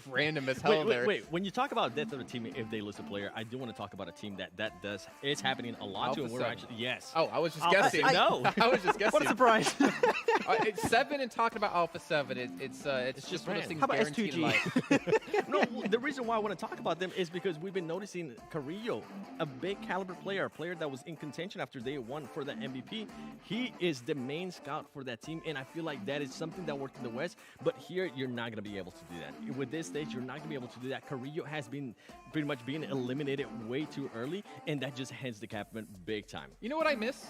S1: Random as hell there.
S3: Wait, when you talk about death of a team if they lose a player, I do want to talk about a team that does. It's happening a lot
S1: Alpha
S3: to, and we're
S1: 7.
S3: actually, yes.
S1: Oh, I was just guessing.
S3: No.
S1: I was just guessing.
S2: What a surprise.
S1: It's 7 and talking about Alpha 7. It's just one of those things
S2: How about
S1: guaranteed in
S2: S2G?
S1: life.
S3: No, the reason why I want to talk about them is because we've been noticing Carrillo, a big caliber player, a player that was in contention after day 1 for the MVP. He is the main scout for that team, and I feel like that is something that worked in the West, but here you're not going to be able to do that. With this stage, you're not going to be able to do that. Carrillo has been pretty much being eliminated way too early, and that just heads the Capman big time.
S1: You know what I miss?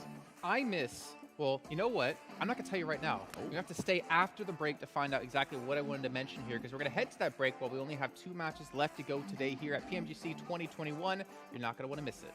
S1: Well, you know what? I'm not going to tell you right now. You have to stay after the break to find out exactly what I wanted to mention here, because we're going to head to that break while we only have 2 matches left to go today here at PMGC 2021. You're not going to want to miss it.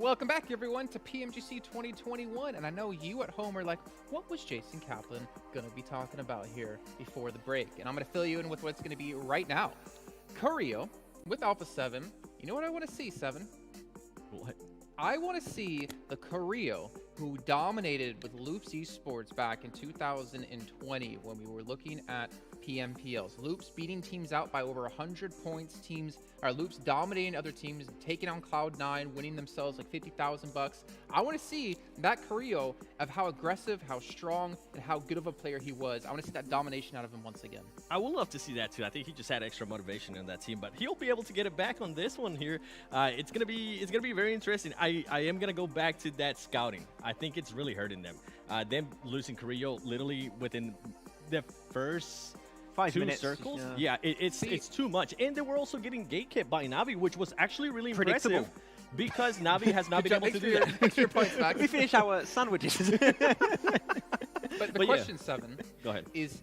S1: Welcome back, everyone, to PMGC 2021. And I know you at home are like, what was Jason Kaplan going to be talking about here before the break? And I'm going to fill you in with what's going to be right now. Curio with Alpha 7. You know what I want to see, 7?
S3: What?
S1: I want to see the Curio who dominated with Loops Esports back in 2020 when we were looking at PMPLs. Loops beating teams out by over 100 points. Loops dominating other teams, taking on Cloud9, winning themselves like 50,000 bucks. I want to see that Curio of how aggressive, how strong, and how good of a player he was. I want to see that domination out of him once again.
S3: I would love to see that too. I think he just had extra motivation in that team, but he'll be able to get it back on this one here. It's gonna be very interesting. I am gonna go back to that scouting. I think it's really hurting them. Them losing Curio literally within the first
S2: 5
S3: 2
S2: minutes.
S3: circles. Yeah, it's too much. And they were also getting gatekept by Navi, which was actually really impressive because Navi has not been able to do that.
S1: Extra points back.
S2: We finish our sandwiches.
S1: But the question, 7,
S3: go ahead.
S1: Is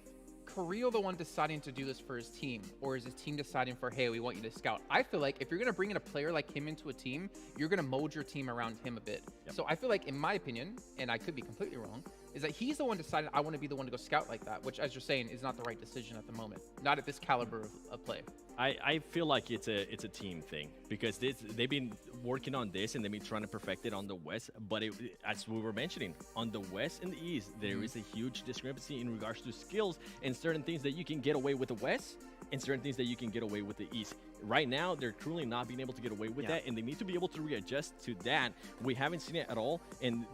S1: Curio the one deciding to do this for his team, or is his team deciding for, hey, we want you to scout? I feel like if you're going to bring in a player like him into a team, you're going to mold your team around him a bit.
S3: Yep.
S1: So I feel like, in my opinion, and I could be completely wrong, is that he's the one deciding I want to be the one to go scout like that, which, as you're saying, is not the right decision at the moment. Not at this caliber of play.
S3: I feel like it's a team thing because they've been working on this and they've been trying to perfect it on the West. But as we were mentioning, on the West and the East, there is a huge discrepancy in regards to skills and certain things that you can get away with the West and certain things that you can get away with the East. Right now, they're truly not being able to get away with that, and they need to be able to readjust to that. We haven't seen it at all, and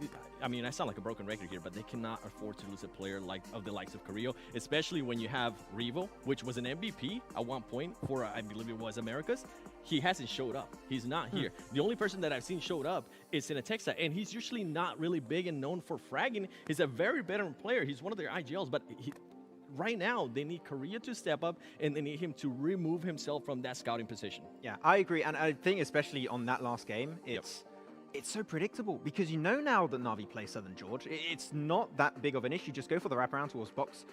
S3: I mean, I sound like a broken record here, but they cannot afford to lose a player of the likes of Curio, especially when you have Revo, which was an MVP at one point for, I believe it was Americas. He hasn't showed up. He's not here. The only person that I've seen showed up is in a Texas, and he's usually not really big and known for fragging. He's a very veteran player. He's one of their IGLs, but right now, they need Korea to step up, and they need him to remove himself from that scouting position.
S2: Yeah, I agree. And I think especially on that last game, it's so predictable because you know now that Na'Vi plays Southern George. It's not that big of an issue. Just go for the wraparound towards box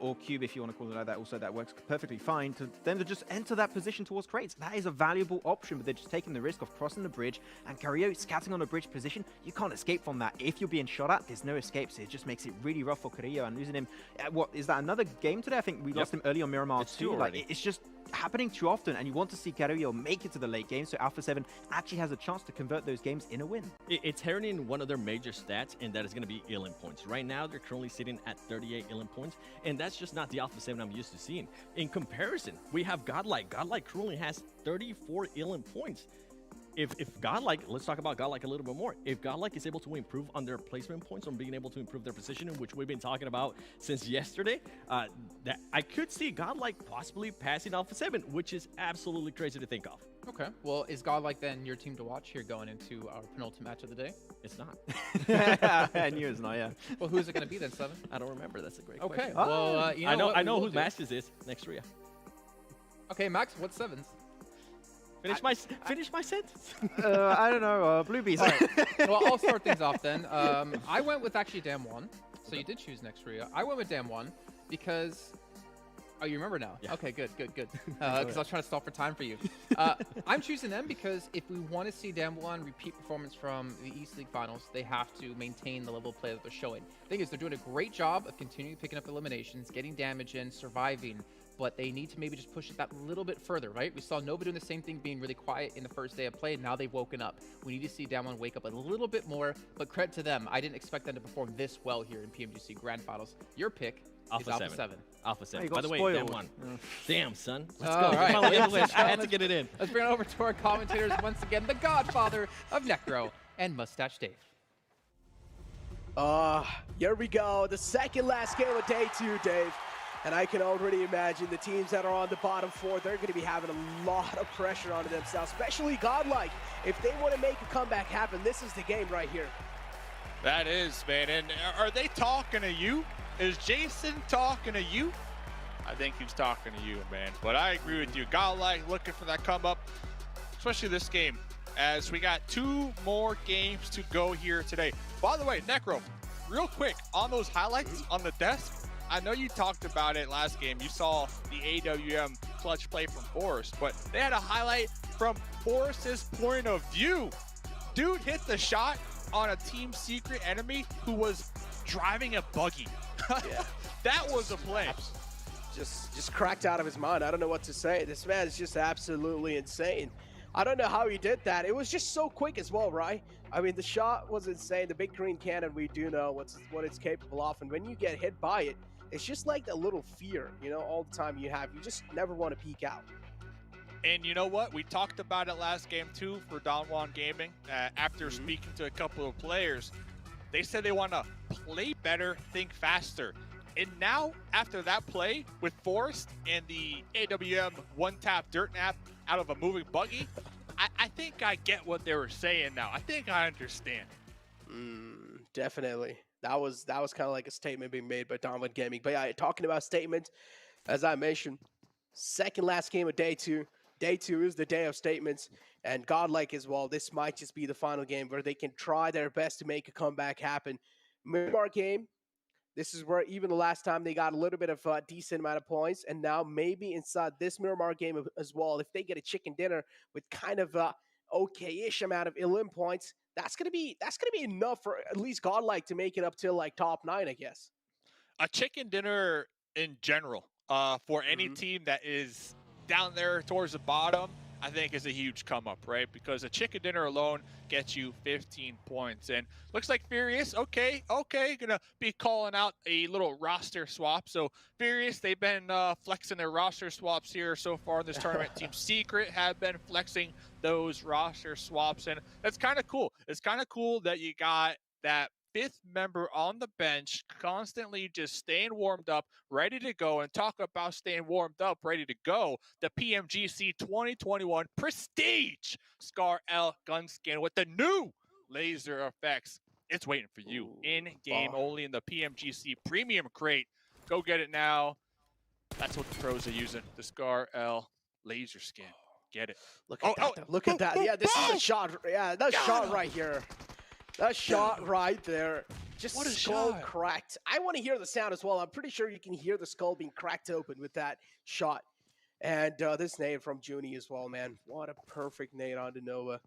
S2: or cube, if you want to call it like that. Also, that works perfectly fine. To them to just enter that position towards crates. That is a valuable option, but they're just taking the risk of crossing the bridge. And Curio scouting on a bridge position, you can't escape from that. If you're being shot at, there's no escape. So it just makes it really rough for Curio. And losing him, what is that? Another game today? I think we lost him early on Miramar too. Like it's just happening too often, and you want to see Curio make it to the late game. So Alpha 7 actually has a chance to convert those games in a win.
S3: It's hurting one of their major stats, and that is going to be Ilin points. Right now, they're currently sitting at 38 Ilin points, and that's just not the Alpha 7 I'm used to seeing. In comparison, we have Godlike. Godlike currently has 34 Ilin points. If Godlike, let's talk about Godlike a little bit more. If Godlike is able to improve on their placement points, on being able to improve their positioning, which we've been talking about since yesterday, that I could see Godlike possibly passing Alpha 7, which is absolutely crazy to think of.
S1: Okay. Well, is Godlike then your team to watch here going into our penultimate match of the day?
S3: It's not.
S2: I knew it's not, yeah.
S1: Well, who's it going to be then, 7?
S3: I don't remember. That's a great
S1: question.
S3: Okay.
S1: Well, you know
S3: I know who Masters is next Ria.
S1: Okay, Max, what's 7's?
S3: Finish my sentence.
S2: I don't know. Blue Bees.
S1: All right. Well, I'll start things off then. I went with actually Damwon. So you did choose next Ria. I went with Damwon because... Oh, you remember now?
S3: Yeah.
S1: Okay, good. Because I was trying to stall for time for you. I'm choosing them because if we want to see Damwon repeat performance from the East League Finals, they have to maintain the level of play that they're showing. The thing is, they're doing a great job of continuing picking up eliminations, getting damage in, surviving, but they need to maybe just push it that little bit further, right? We saw Nova doing the same thing, being really quiet in the first day of play, and now they've woken up. We need to see Damwon wake up a little bit more, but credit to them. I didn't expect them to perform this well here in PMGC Grand Finals. Your pick is Alpha 7.
S3: Alpha 7.
S2: Oh,
S3: By the way,
S2: spoiled.
S3: Damn one. Damn, son. Let's
S1: All
S3: go.
S1: right.
S3: Come on, I had to get it in.
S1: Let's bring it over to our commentators once again, the godfather of Necro and Mustache Dave.
S14: Here we go. The second last game of day 2, Dave. And I can already imagine the teams that are on the bottom 4, they're going to be having a lot of pressure onto themselves, especially Godlike. If they want to make a comeback happen, this is the game right here.
S13: That is, man. And are they talking to you? Is Jason talking to you? I think he's talking to you, man. But I agree with you. Godlike looking for that come up, especially this game, as we got 2 more games to go here today. By the way, Necro, real quick, on those highlights on the desk, I know you talked about it last game. You saw the AWM clutch play from Forrest, but they had a highlight from Forrest's point of view. Dude hit the shot on a Team Secret enemy who was driving a buggy.
S14: Yeah.
S13: That was a play.
S14: Just cracked out of his mind. I don't know what to say. This man is just absolutely insane. I don't know how he did that. It was just so quick as well, right? I mean, the shot was insane. The big green cannon, we do know what it's capable of. And when you get hit by it, it's just like a little fear, you know, all the time you have. You just never want to peek out.
S13: And you know what? We talked about it last game too for Donwan Gaming. After speaking to a couple of players, they said they want to play better, think faster. And now, after that play with Forrest and the AWM one-tap dirt nap out of a moving buggy, I think I get what they were saying now. I think I understand.
S14: Definitely. That was kind of like a statement being made by Donwan Gaming. But yeah, talking about statements, as I mentioned, second last game of day two. Day two is the day of statements, and godlike as well. This might just be the final game where they can try their best to make a comeback happen. Miramar game, this is where even the last time they got a little bit of a decent amount of points, and now maybe inside this Miramar game as well, if they get a chicken dinner with kind of a okay-ish amount of elim points, that's gonna be enough for at least godlike to make it up till like top 9, I guess.
S13: A chicken dinner in general for any team that is down there towards the bottom, I think is a huge come up, right? Because a chicken dinner alone gets you 15 points. And looks like Furious, okay, gonna be calling out a little roster swap. So Furious, they've been flexing their roster swaps here so far in this tournament. Team Secret have been flexing those roster swaps, and that's kind of cool. It's kind of cool that you got that 5th member on the bench constantly just staying warmed up, ready to go. And talk about staying warmed up, ready to go, the Pmgc 2021 Prestige Scar L gun skin with the new laser effects. It's waiting for you in-game only in the Pmgc Premium Crate. Go get it now. That's what the pros are using, the Scar L laser skin. Get it.
S14: Look at that. Look at that. Yeah, this is a shot. Yeah, that shot right here. That shot right there. Just
S13: what a
S14: skull
S13: shot.
S14: cracked. I want to hear the sound as well. I'm pretty sure you can hear the skull being cracked open with that shot. And this nade from Junie as well, man. What a perfect nade onto Nova.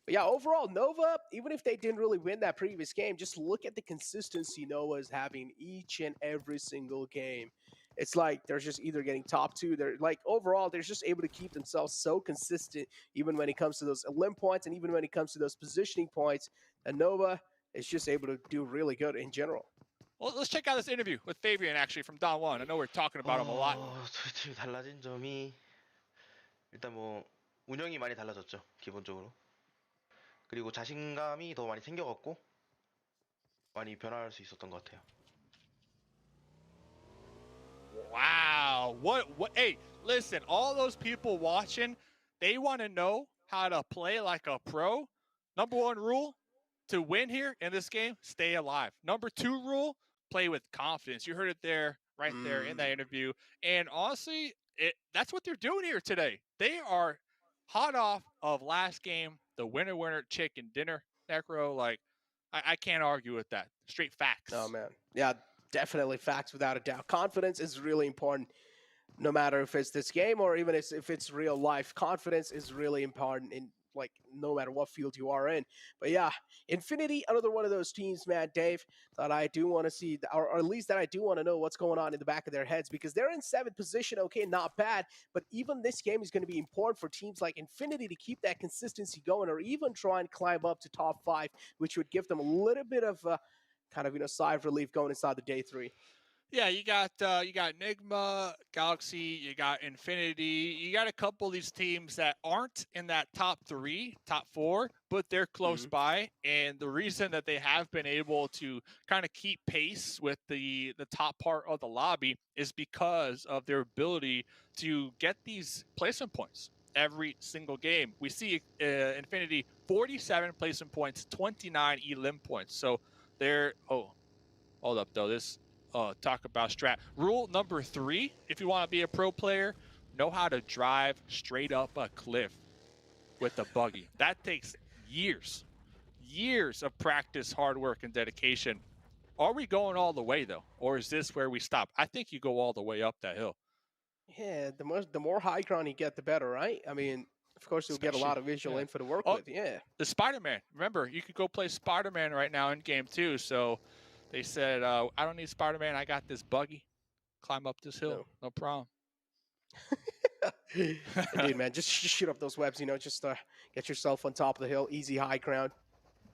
S14: But yeah, overall, Nova, even if they didn't really win that previous game, just look at the consistency Nova is having each and every single game. It's like they're just either getting top 2. They're like overall, they're just able to keep themselves so consistent, even when it comes to those elim points and even when it comes to those positioning points. And Nova is just able to do really good in general.
S13: Well, let's check out this interview with Fabian actually from Donwan. I know we're talking about him a lot.
S15: 지금 달라진 점이 일단 뭐 운영이 많이 달라졌죠, 기본적으로. 그리고 자신감이 더 많이 생겨갖고 많이 변화할 수 있었던 것 같아요.
S13: Wow. What? Hey, listen, all those people watching, they want to know how to play like a pro. Number 1 rule to win here in this game, stay alive. Number 2 rule, play with confidence. You heard it there, right there in that interview. And honestly, that's what they're doing here today. They are hot off of last game, the winner chicken dinner. Necro, like, I can't argue with that. Straight facts.
S14: Oh, man. Yeah, definitely facts without a doubt. Confidence is really important, no matter if it's this game or even if it's real life. Confidence is really important in like no matter what field you are in. But yeah, Infinity, another one of those teams, man, Dave, that I do want to see, or at least that I do want to know what's going on in the back of their heads, because they're in 7th position. Okay, not bad, but even this game is going to be important for teams like Infinity to keep that consistency going, or even try and climb up to top 5, which would give them a little bit of kind of, sigh of relief going inside the day 3.
S13: Yeah, you got Enigma, Galaxy, you got Infinity, you got a couple of these teams that aren't in that top 3, top 4, but they're close by. And the reason that they have been able to kind of keep pace with the top part of the lobby is because of their ability to get these placement points every single game. We see Infinity 47 placement points, 29 elim points. So they're hold up though, this talk about strat. Rule number 3, if you want to be a pro player, know how to drive straight up a cliff with a buggy. That takes years of practice, hard work, and dedication. Are we going all the way though, or is this where we stop? I think you go all the way up that hill.
S14: Yeah, the more high ground you get, the better, right? I mean, Of course, you'll get a lot of visual info to work with. Yeah.
S13: The Spider-Man. Remember, you could go play Spider-Man right now in game 2. So they said, I don't need Spider-Man. I got this buggy. Climb up this hill. No problem.
S14: Indeed, man. Just shoot up those webs, just get yourself on top of the hill. Easy high ground.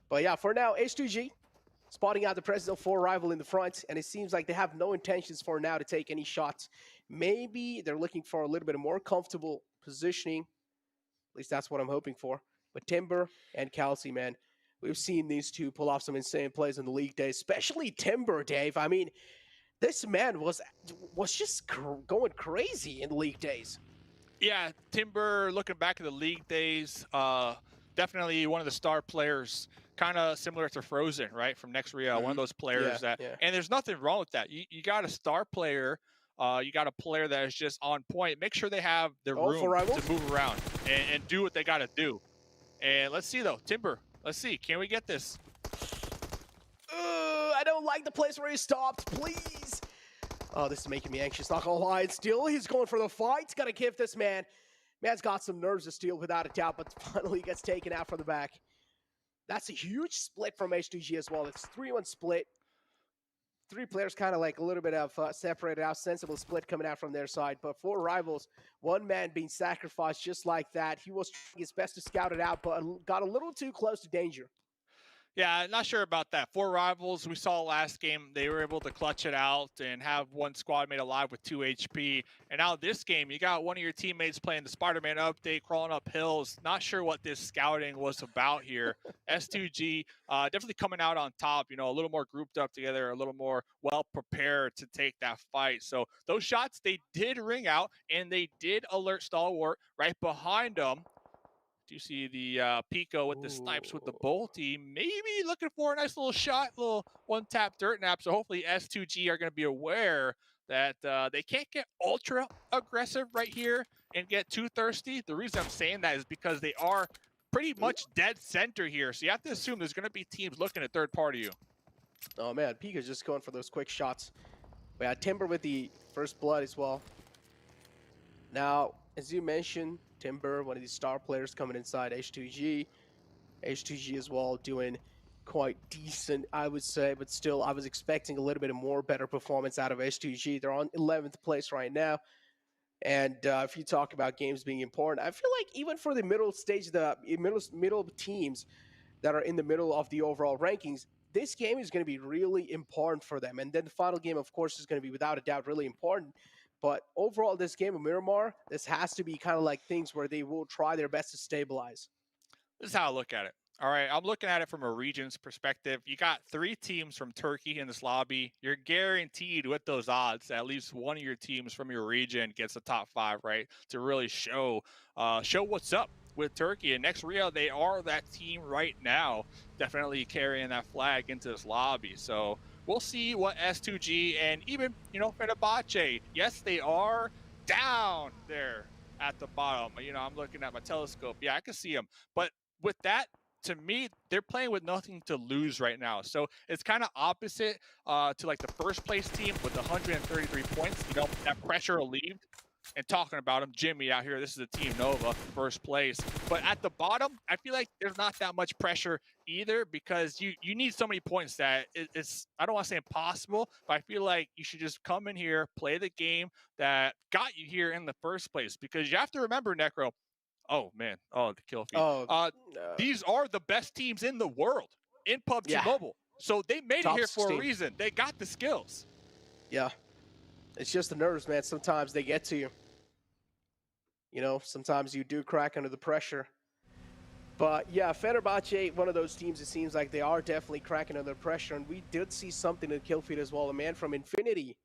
S14: But yeah, for now, H2G spotting out the presence of 4 rival in the front, and it seems like they have no intentions for now to take any shots. Maybe they're looking for a little bit more comfortable positioning. At least that's what I'm hoping for. But Timber and Kelsey, man, we've seen these two pull off some insane plays in the league days, especially Timber, Dave. I mean, this man was just going crazy in the league days.
S13: Yeah, Timber, looking back at the league days, definitely one of the star players, kind of similar to Frozen, right, from Next Rio, one of those players and there's nothing wrong with that. You got a star player, you got a player that is just on point. Make sure they have the room to move around and do what they got to do. And let's see, though, Timber, let's see, can we get this?
S14: I don't like the place where he stopped, please. Oh, this is making me anxious, not gonna lie. And still, he's going for the fight. Gotta give this man. Man's got some nerves of steel, without a doubt, but finally gets taken out from the back. That's a huge split from H2G as well. It's 3-1 split. 3 players kind of like a little bit of separated out, sensible split coming out from their side. But 4 rivals, 1 man being sacrificed just like that. He was trying his best to scout it out, but got a little too close to danger.
S13: Yeah, not sure about that. 4 rivals, we saw last game, they were able to clutch it out and have 1 squad mate alive with 2 HP. And now this game, you got one of your teammates playing the Spider-Man update, crawling up hills. Not sure what this scouting was about here. S2G definitely coming out on top, a little more grouped up together, a little more well-prepared to take that fight. So those shots, they did ring out, and they did alert Stalwart right behind them. You see the Pico with the snipes with the bolty, maybe looking for a nice little shot, little one-tap dirt nap. So hopefully S2G are going to be aware that they can't get ultra aggressive right here and get too thirsty. The reason I'm saying that is because they are pretty much dead center here. So you have to assume there's going to be teams looking at third party you.
S14: Oh man, Pico's just going for those quick shots. We had Timber with the first blood as well. Now, as you mentioned, Timber, one of these star players coming inside H2G. H2G as well doing quite decent, I would say, but still I was expecting a little bit more better performance out of H2G. They're on 11th place right now. And if you talk about games being important, I feel like even for the middle stage, the middle teams that are in the middle of the overall rankings, this game is going to be really important for them. And then the final game, of course, is going to be without a doubt really important. But overall, this game of Miramar, this has to be kind of like things where they will try their best to stabilize.
S13: This is how I look at it. All right, I'm looking at it from a region's perspective. You got 3 teams from Turkey in this lobby. You're guaranteed with those odds at least one of your teams from your region gets the top 5, right? To really show what's up with Turkey. And Next Rio, they are that team right now, definitely carrying that flag into this lobby. So we'll see what S2G and even, Pmgc, yes, they are down there at the bottom. I'm looking at my telescope. Yeah, I can see them. But with that, to me, they're playing with nothing to lose right now. So it's kind of opposite to like the first place team with 133 points. That pressure relieved. And talking about him, Jimmy out here, this is a Team Nova, first place. But at the bottom, I feel like there's not that much pressure either because you need so many points that it's, I don't want to say impossible, but I feel like you should just come in here, play the game that got you here in the first place. Because you have to remember, Necro, oh man, the kill feed. These are the best teams in the world in PUBG Mobile. So they made it here for a reason. They got the skills.
S14: Yeah. It's just the nerves, man. Sometimes they get to you. Sometimes you do crack under the pressure. But yeah, Fenerbahce, one of those teams, it seems like they are definitely cracking under pressure. And we did see something in kill feed as well. A man from Infinity.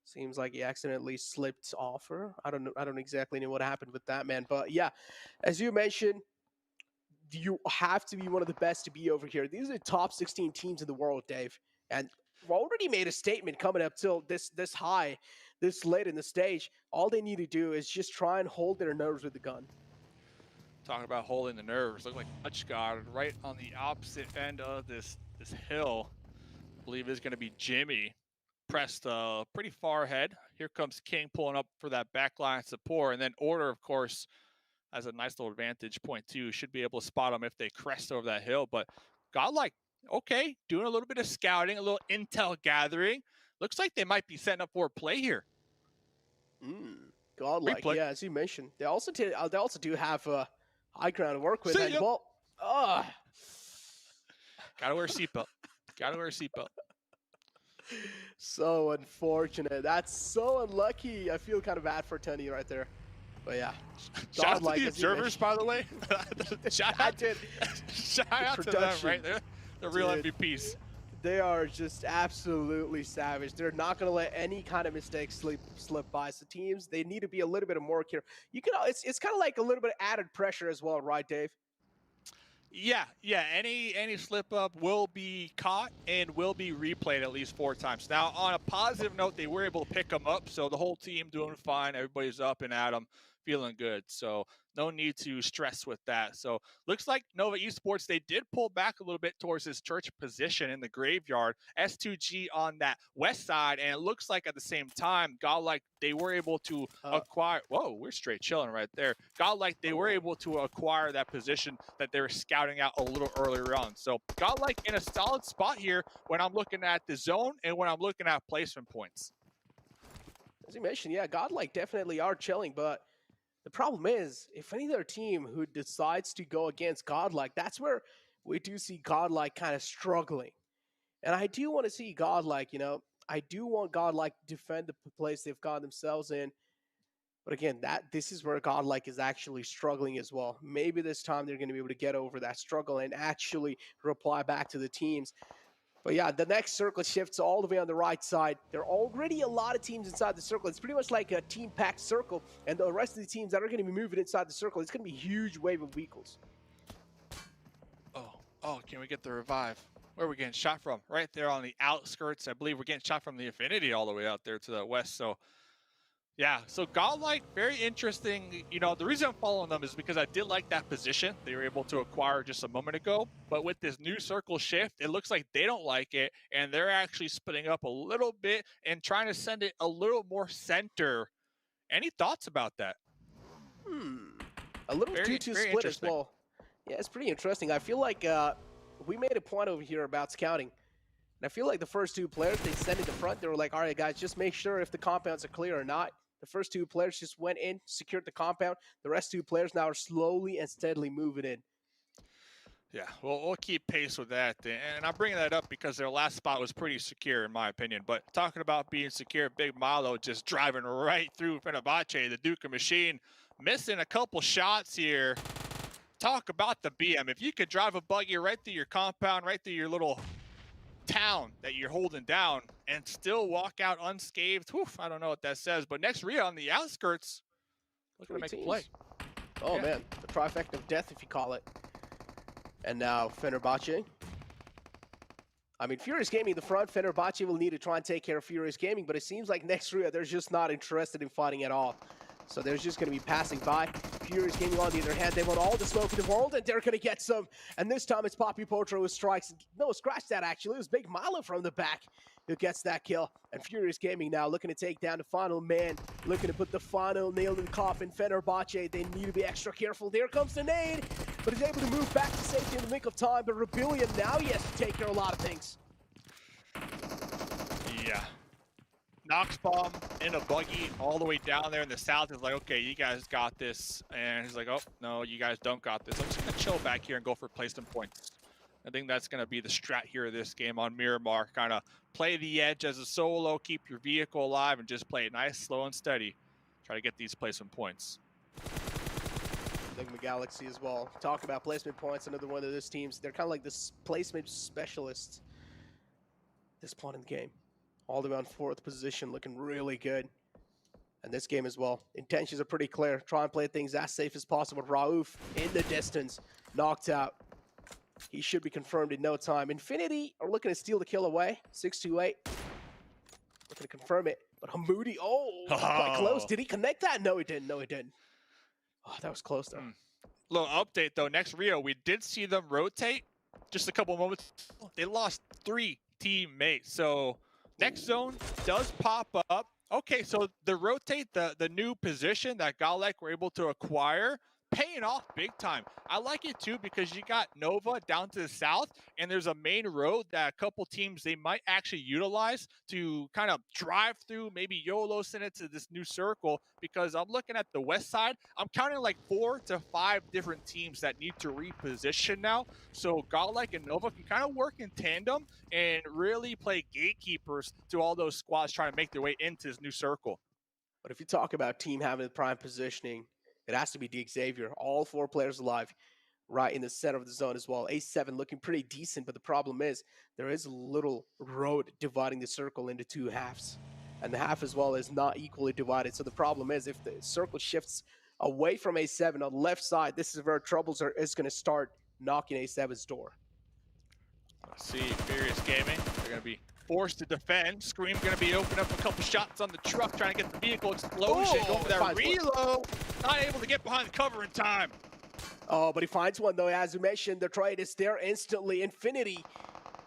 S14: Seems like he accidentally slipped off her. I don't exactly know what happened with that, man. But yeah, as you mentioned, you have to be one of the best to be over here. These are the top 16 teams in the world, Dave. And we've already made a statement coming up till this high, this late in the stage. All they need to do is just try and hold their nerves with the gun.
S13: Talking about holding the nerves, look like Touchguard right on the opposite end of this hill. I believe is going to be Jimmy. Pressed pretty far ahead. Here comes King pulling up for that backline support. And then Order, of course, as a nice little advantage point too. Should be able to spot them if they crest over that hill. But Godlike, okay, doing a little bit of scouting, a little intel gathering. Looks like they might be setting up for a play here.
S14: Godlike,
S13: Replay.
S14: yeah, as you mentioned. They also do have high ground to work with.
S13: See
S14: And,
S13: ya.
S14: well,
S13: Gotta wear a seatbelt. Gotta wear a seatbelt.
S14: So unfortunate. That's so unlucky. I feel kind of bad for Tony right there. But yeah.
S13: Shout out
S14: Godlike,
S13: to the
S14: as you
S13: observers, by the way. Shout out to them, right? They're the real
S14: Dude.
S13: MVPs.
S14: They are just absolutely savage. They're not going to let any kind of mistake slip by. So teams, they need to be a little bit more careful. It's kind of like a little bit of added pressure as well, right, Dave?
S13: Yeah. Any slip up will be caught and will be replayed at least 4 times. Now, on a positive note, they were able to pick them up, so the whole team doing fine. Everybody's up and at them, feeling good. So no need to stress with that. So looks like Nova Esports, they did pull back a little bit towards this church position in the graveyard. S2G on that west side, and it looks like at the same time, Godlike, they were able to acquire. Whoa, we're straight chilling right there. Godlike, they were able to acquire that position that they were scouting out a little earlier on. So Godlike in a solid spot here when I'm looking at the zone and when I'm looking at placement points.
S14: As you mentioned, yeah, Godlike definitely are chilling, but the problem is, if any other team who decides to go against Godlike, that's where we do see Godlike kind of struggling. And I do want to see Godlike, I do want Godlike to defend the place they've got themselves in. But again, this is where Godlike is actually struggling as well. Maybe this time they're going to be able to get over that struggle and actually reply back to the teams. But yeah, the next circle shifts all the way on the right side. There are already a lot of teams inside the circle. It's pretty much like a team-packed circle. And the rest of the teams that are going to be moving inside the circle, it's going to be a huge wave of vehicles.
S13: Oh, can we get the revive? Where are we getting shot from? Right there on the outskirts. I believe we're getting shot from the Infinity all the way out there to the west. So, yeah. So, Godlike, very interesting. The reason I'm following them is because I did like that position they were able to acquire just a moment ago. But with this new circle shift, it looks like they don't like it. And they're actually splitting up a little bit and trying to send it a little more center. Any thoughts about that?
S14: A little 2-2 split as well. Yeah, it's pretty interesting. I feel like we made a point over here about scouting. And I feel like the first 2 players they sent in the front, they were like, all right, guys, just make sure if the compounds are clear or not. The first 2 players just went in, secured the compound. The rest 2 players now are slowly and steadily moving in.
S13: Yeah, we'll keep pace with that. And I'm bringing that up because their last spot was pretty secure, in my opinion. But talking about being secure, Big Malo just driving right through Pmgc, the Duke machine, missing a couple shots here. Talk about the BM. If you could drive a buggy right through your compound, right through your little town that you're holding down and still walk out unscathed, I don't know what that says. But next Rhea on the outskirts, looking to make a play.
S14: Oh, man. The trifecta of death, if you call it. And now Pmgc. I mean, Furious Gaming in the front. Pmgc will need to try and take care of Furious Gaming, but it seems like next Rhea, they're just not interested in fighting at all. So they're just going to be passing by. Furious Gaming, on the other hand, they want all the smoke in the world, and they're going to get some. And this time it's Poppy Potro who strikes. No, scratch that, actually. It was Big Malo from the back who gets that kill. And Furious Gaming now looking to take down the final man, looking to put the final nail in the coffin. Pmgc, they need to be extra careful. There comes the nade, but he's able to move back to safety in the nick of time. But Rebellion now, he has to take care of a lot of things.
S13: Yeah. Knox bomb in a buggy all the way down there in the south is like, okay, you guys got this. And he's like, oh, no, you guys don't got this. I'm just going to chill back here and go for placement points. I think that's going to be the strat here of this game on Miramar. Kind of play the edge as a solo, keep your vehicle alive, and just play it nice, slow, and steady. Try to get these placement points.
S14: Enigma Galaxy as well. Talk about placement points, another one of those teams. They're kind of like this placement specialists this point in the game. All the way on 4th position, looking really good. And this game as well. Intentions are pretty clear. Try and play things as safe as possible. Rauf in the distance, knocked out. He should be confirmed in no time. Infinity are looking to steal the kill away. 628. Looking to confirm it. But Hamoudi, quite close. Did he connect that? No, he didn't. No, he didn't. Oh, that was close, though.
S13: Little update, though. Next Rio, we did see them rotate just a couple moments. They lost 3 teammates. So next zone does pop up. Okay, so the rotate, the new position that Galek were able to acquire paying off big time. I like it too because you got Nova down to the south, and there's a main road that a couple teams they might actually utilize to kind of drive through, maybe YOLO send it to this new circle. Because I'm looking at the west side, I'm counting like 4 to 5 different teams that need to reposition now. So Godlike and Nova can kind of work in tandem and really play gatekeepers to all those squads trying to make their way into this new circle.
S14: But if you talk about team having the prime positioning, it has to be the Xavier. All 4 players alive right in the center of the zone as well. A7 looking pretty decent, but the problem is there is a little road dividing the circle into 2 halves. And the half as well is not equally divided. So the problem is if the circle shifts away from A7 on the left side, this is where troubles is going to start knocking A7's door.
S13: Let's see, Furious Gaming, they're going to be forced to defend. Scream going to be opening up a couple shots on the truck, trying to get the vehicle explosion. Going for that reload. Not able to get behind the cover in time.
S14: Oh, but he finds one, though. As you mentioned, the trade is there instantly. Infinity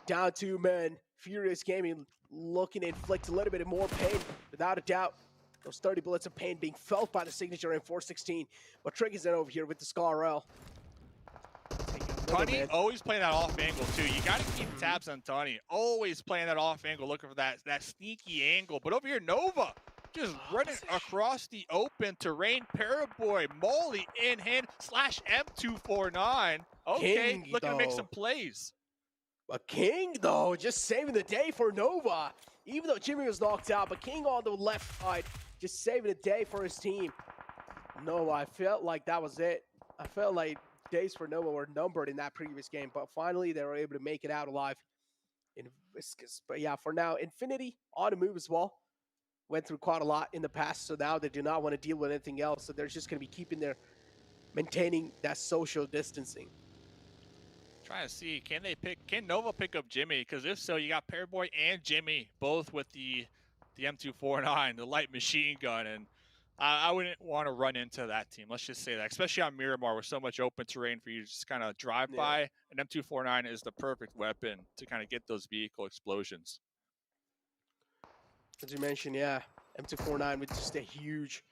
S14: down 2 men. Furious Gaming looking to inflict a little bit more pain, without a doubt. Those 30 bullets of pain being felt by the signature in 416. But Trick is in over here with the Scar L.
S13: Tony always playing that off angle too. You got to keep tabs on Tony. Always playing that off angle, looking for that sneaky angle. But over here, Nova just running across the open terrain. Paraboy, Molly in hand / M249. Okay,
S14: King,
S13: looking to make
S14: though.
S13: some plays.
S14: But King, though, just saving the day for Nova. Even though Jimmy was knocked out, but King on the left side, just saving the day for his team. No, I felt like that was it. I felt like days for Nova were numbered in that previous game, but finally they were able to make it out alive in Viscous. But yeah, for now, Infinity on the move as well. Went through quite a lot in the past, so now they do not want to deal with anything else. So they're just going to be maintaining that social distancing.
S13: Trying to see, can Nova pick up Jimmy? Because if so, you got Paraboy and Jimmy both with the M249, the light machine gun, and I wouldn't want to run into that team. Let's just say that, especially on Miramar with so much open terrain for you to just kind of drive by. An M249 is the perfect weapon to kind of get those vehicle explosions.
S14: As you mentioned, yeah, M249 with just a huge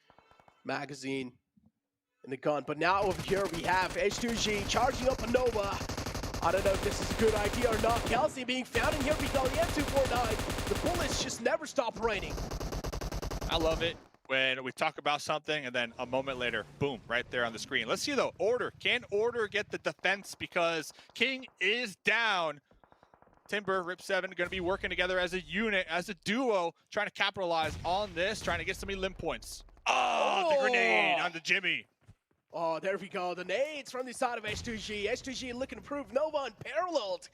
S14: magazine in the gun. But now over here we have H2G charging up a Nova. I don't know if this is a good idea or not. Kelsey being found in here because the M249, the bullets just never stop raining.
S13: I love it when we talk about something and then a moment later, boom, right there on the screen. Let's see though, Order. Can Order get the defense because King is down? Timber, Rip7 going to be working together as a unit, as a duo, trying to capitalize on this, trying to get some limb points. Oh, the grenade on the Jimmy.
S14: Oh, there we go. The nades from the side of H2G. H2G looking to prove Nova unparalleled.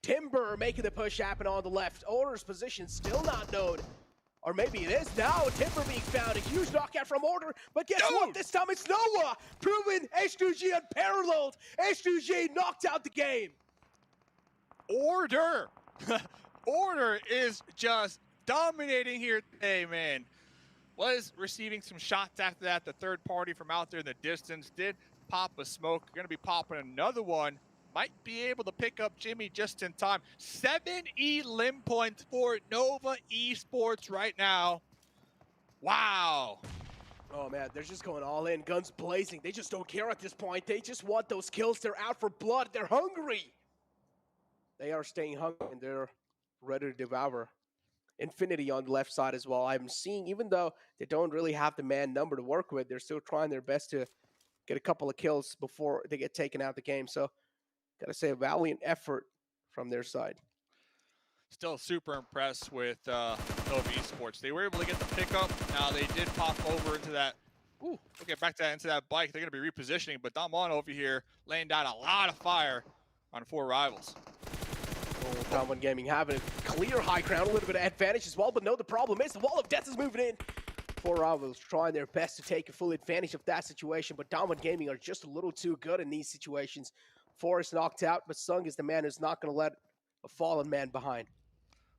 S14: Timber making the push happen on the left. Order's position still not known. Or maybe it is now. Timber being found. A huge knockout from Order. But guess what? This time it's Noah. Proving H2G unparalleled. H2G knocked out the game.
S13: Order. Order is just dominating here today, man. Was receiving some shots after that. The third party from out there in the distance did pop a smoke. Going to be popping another one. Might be able to pick up Jimmy just in time. 7 limb points for Nova Esports right now. Wow.
S14: Oh, man, they're just going all in. Guns blazing. They just don't care at this point. They just want those kills. They're out for blood. They're hungry. They are staying hungry, and they're ready to devour. Infinity on the left side as well. I'm seeing, even though they don't really have the man number to work with, they're still trying their best to get a couple of kills before they get taken out of the game. So, gotta say, a valiant effort from their side.
S13: Still super impressed with Nova Esports. They were able to get the pickup. Now they did pop over into that. Ooh, we'll get back to that, into that bike. They're going to be repositioning, but Damon over here laying down a lot of fire on 4 rivals.
S14: Oh, Damwon Gaming having a clear high ground, a little bit of advantage as well, but no, the problem is the wall of death is moving in. 4 rivals trying their best to take a full advantage of that situation, but Damwon Gaming are just a little too good in these situations. Forrest knocked out, but Sung is the man who's not going to let a fallen man behind.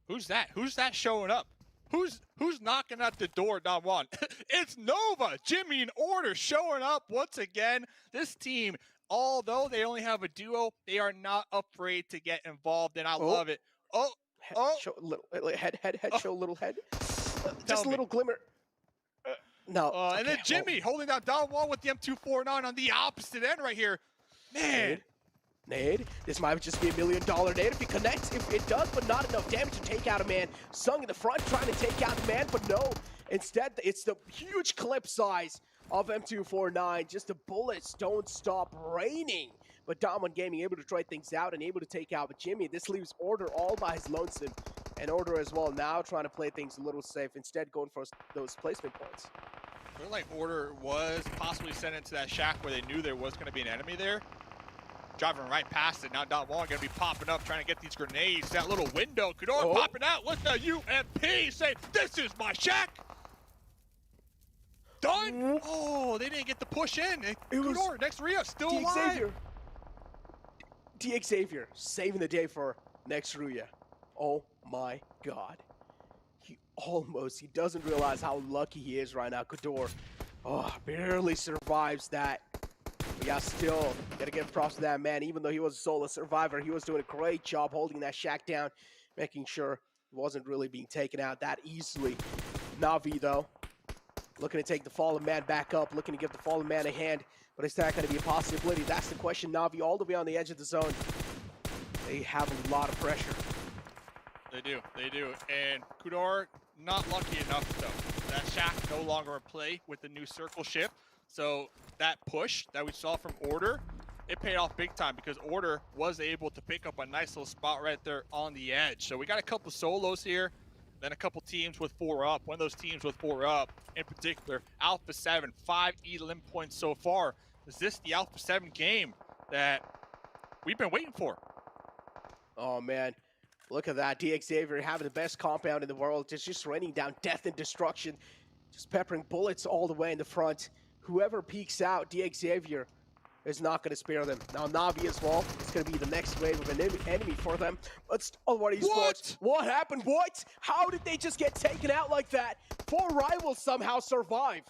S13: Who's that? Who's that showing up? Who's knocking at the door, Damwon? It's Nova, Jimmy and Order showing up once again. This team, although they only have a duo, they are not afraid to get involved, and I love it.
S14: Show a little head, show a little head. Just a little glimmer. No.
S13: And then Jimmy holding down Don Wall with the M249 on the opposite end right here. Man.
S14: Nade. This might just be $1 million nade if it connects. If it does, but not enough damage to take out a man. Sung in the front trying to take out the man, but no. Instead, it's the huge clip size of M249. Just the bullets don't stop raining. But Diamond Gaming able to try things out and able to take out Jimmy. This leaves Order all by his lonesome. And Order as well now trying to play things a little safe. Instead, going for those placement points.
S13: I feel like Order was possibly sent into that shack where they knew there was going to be an enemy there. Driving right past it. Now Don Wall going to be popping up, trying to get these grenades. That little window. Kudor popping out with the UMP, saying, "This is my shack." Done. Oh, they didn't get the push in. Kudor next Rio still alive.
S14: Xavier saving the day for next Ruya. Oh my God. He doesn't realize how lucky he is right now. Kudor, barely survives that. But yeah, still gotta give props to that man. Even though he was a solo survivor, he was doing a great job holding that shack down, making sure he wasn't really being taken out that easily. Na'Vi though, looking to take the fallen man back up, looking to give the fallen man a hand, but is that going to be a possibility? That's the question. Na'Vi all the way on the edge of the zone. They have a lot of pressure.
S13: They do. And Kudor not lucky enough though. That shack no longer in play with the new circle shift. So that push that we saw from Order, it paid off big time because Order was able to pick up a nice little spot right there on the edge. So we got a couple solos here, then a couple teams with 4 up. One of those teams with 4 up, in particular, Alpha 7, 5 elim points so far. Is this the Alpha 7 game that we've been waiting for?
S14: Oh man, look at that. Xavier having the best compound in the world, just raining down death and destruction, just peppering bullets all the way in the front. Whoever peeks out, Xavier is not going to spare them. Now Na'Vi as well, it's going to be the next wave of an enemy for them. But Alright Esports, what happened? What? How did they just get taken out like that? 4 rivals somehow survive.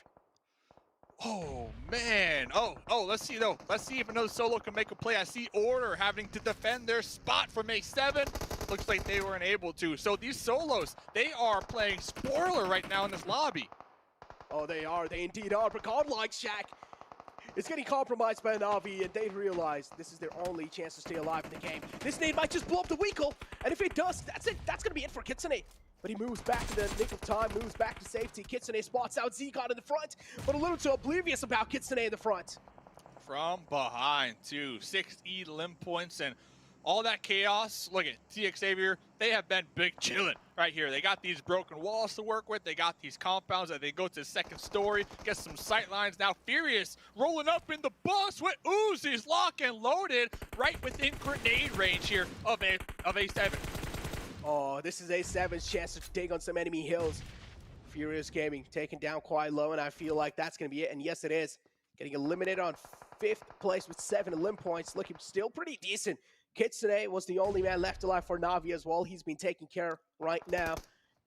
S13: Oh man. Oh, let's see though. Let's see if another solo can make a play. I see Order having to defend their spot from A7. Looks like they weren't able to. So these solos, they are playing spoiler right now in this lobby.
S14: Oh, they are. They indeed are. But godlike shack is getting compromised by Na'Vi, and they realize this is their only chance to stay alive in the game. This nade might just blow up the Weekle, and if it does, that's it. That's going to be it for Kitsune. But he moves back to the nick of time, moves back to safety. Kitsune spots out Zcon in the front, but a little too oblivious about Kitsune in the front.
S13: From behind, too. 6 elim points and all that chaos. Look at Xavier. They have been big chilling right here. They got these broken walls to work with. They got these compounds that they go to the second story, get some sight lines. Now Furious rolling up in the bus with Uzis locked and loaded right within grenade range here of A7.
S14: Oh, this is A7's chance to take on some enemy hills. Furious Gaming taken down quite low, and I feel like that's going to be it. And yes, it is. Getting eliminated on 5th place with 7 elim points. Looking still pretty decent. Kitsune was the only man left alive for Na'Vi as well. He's been taken care of right now.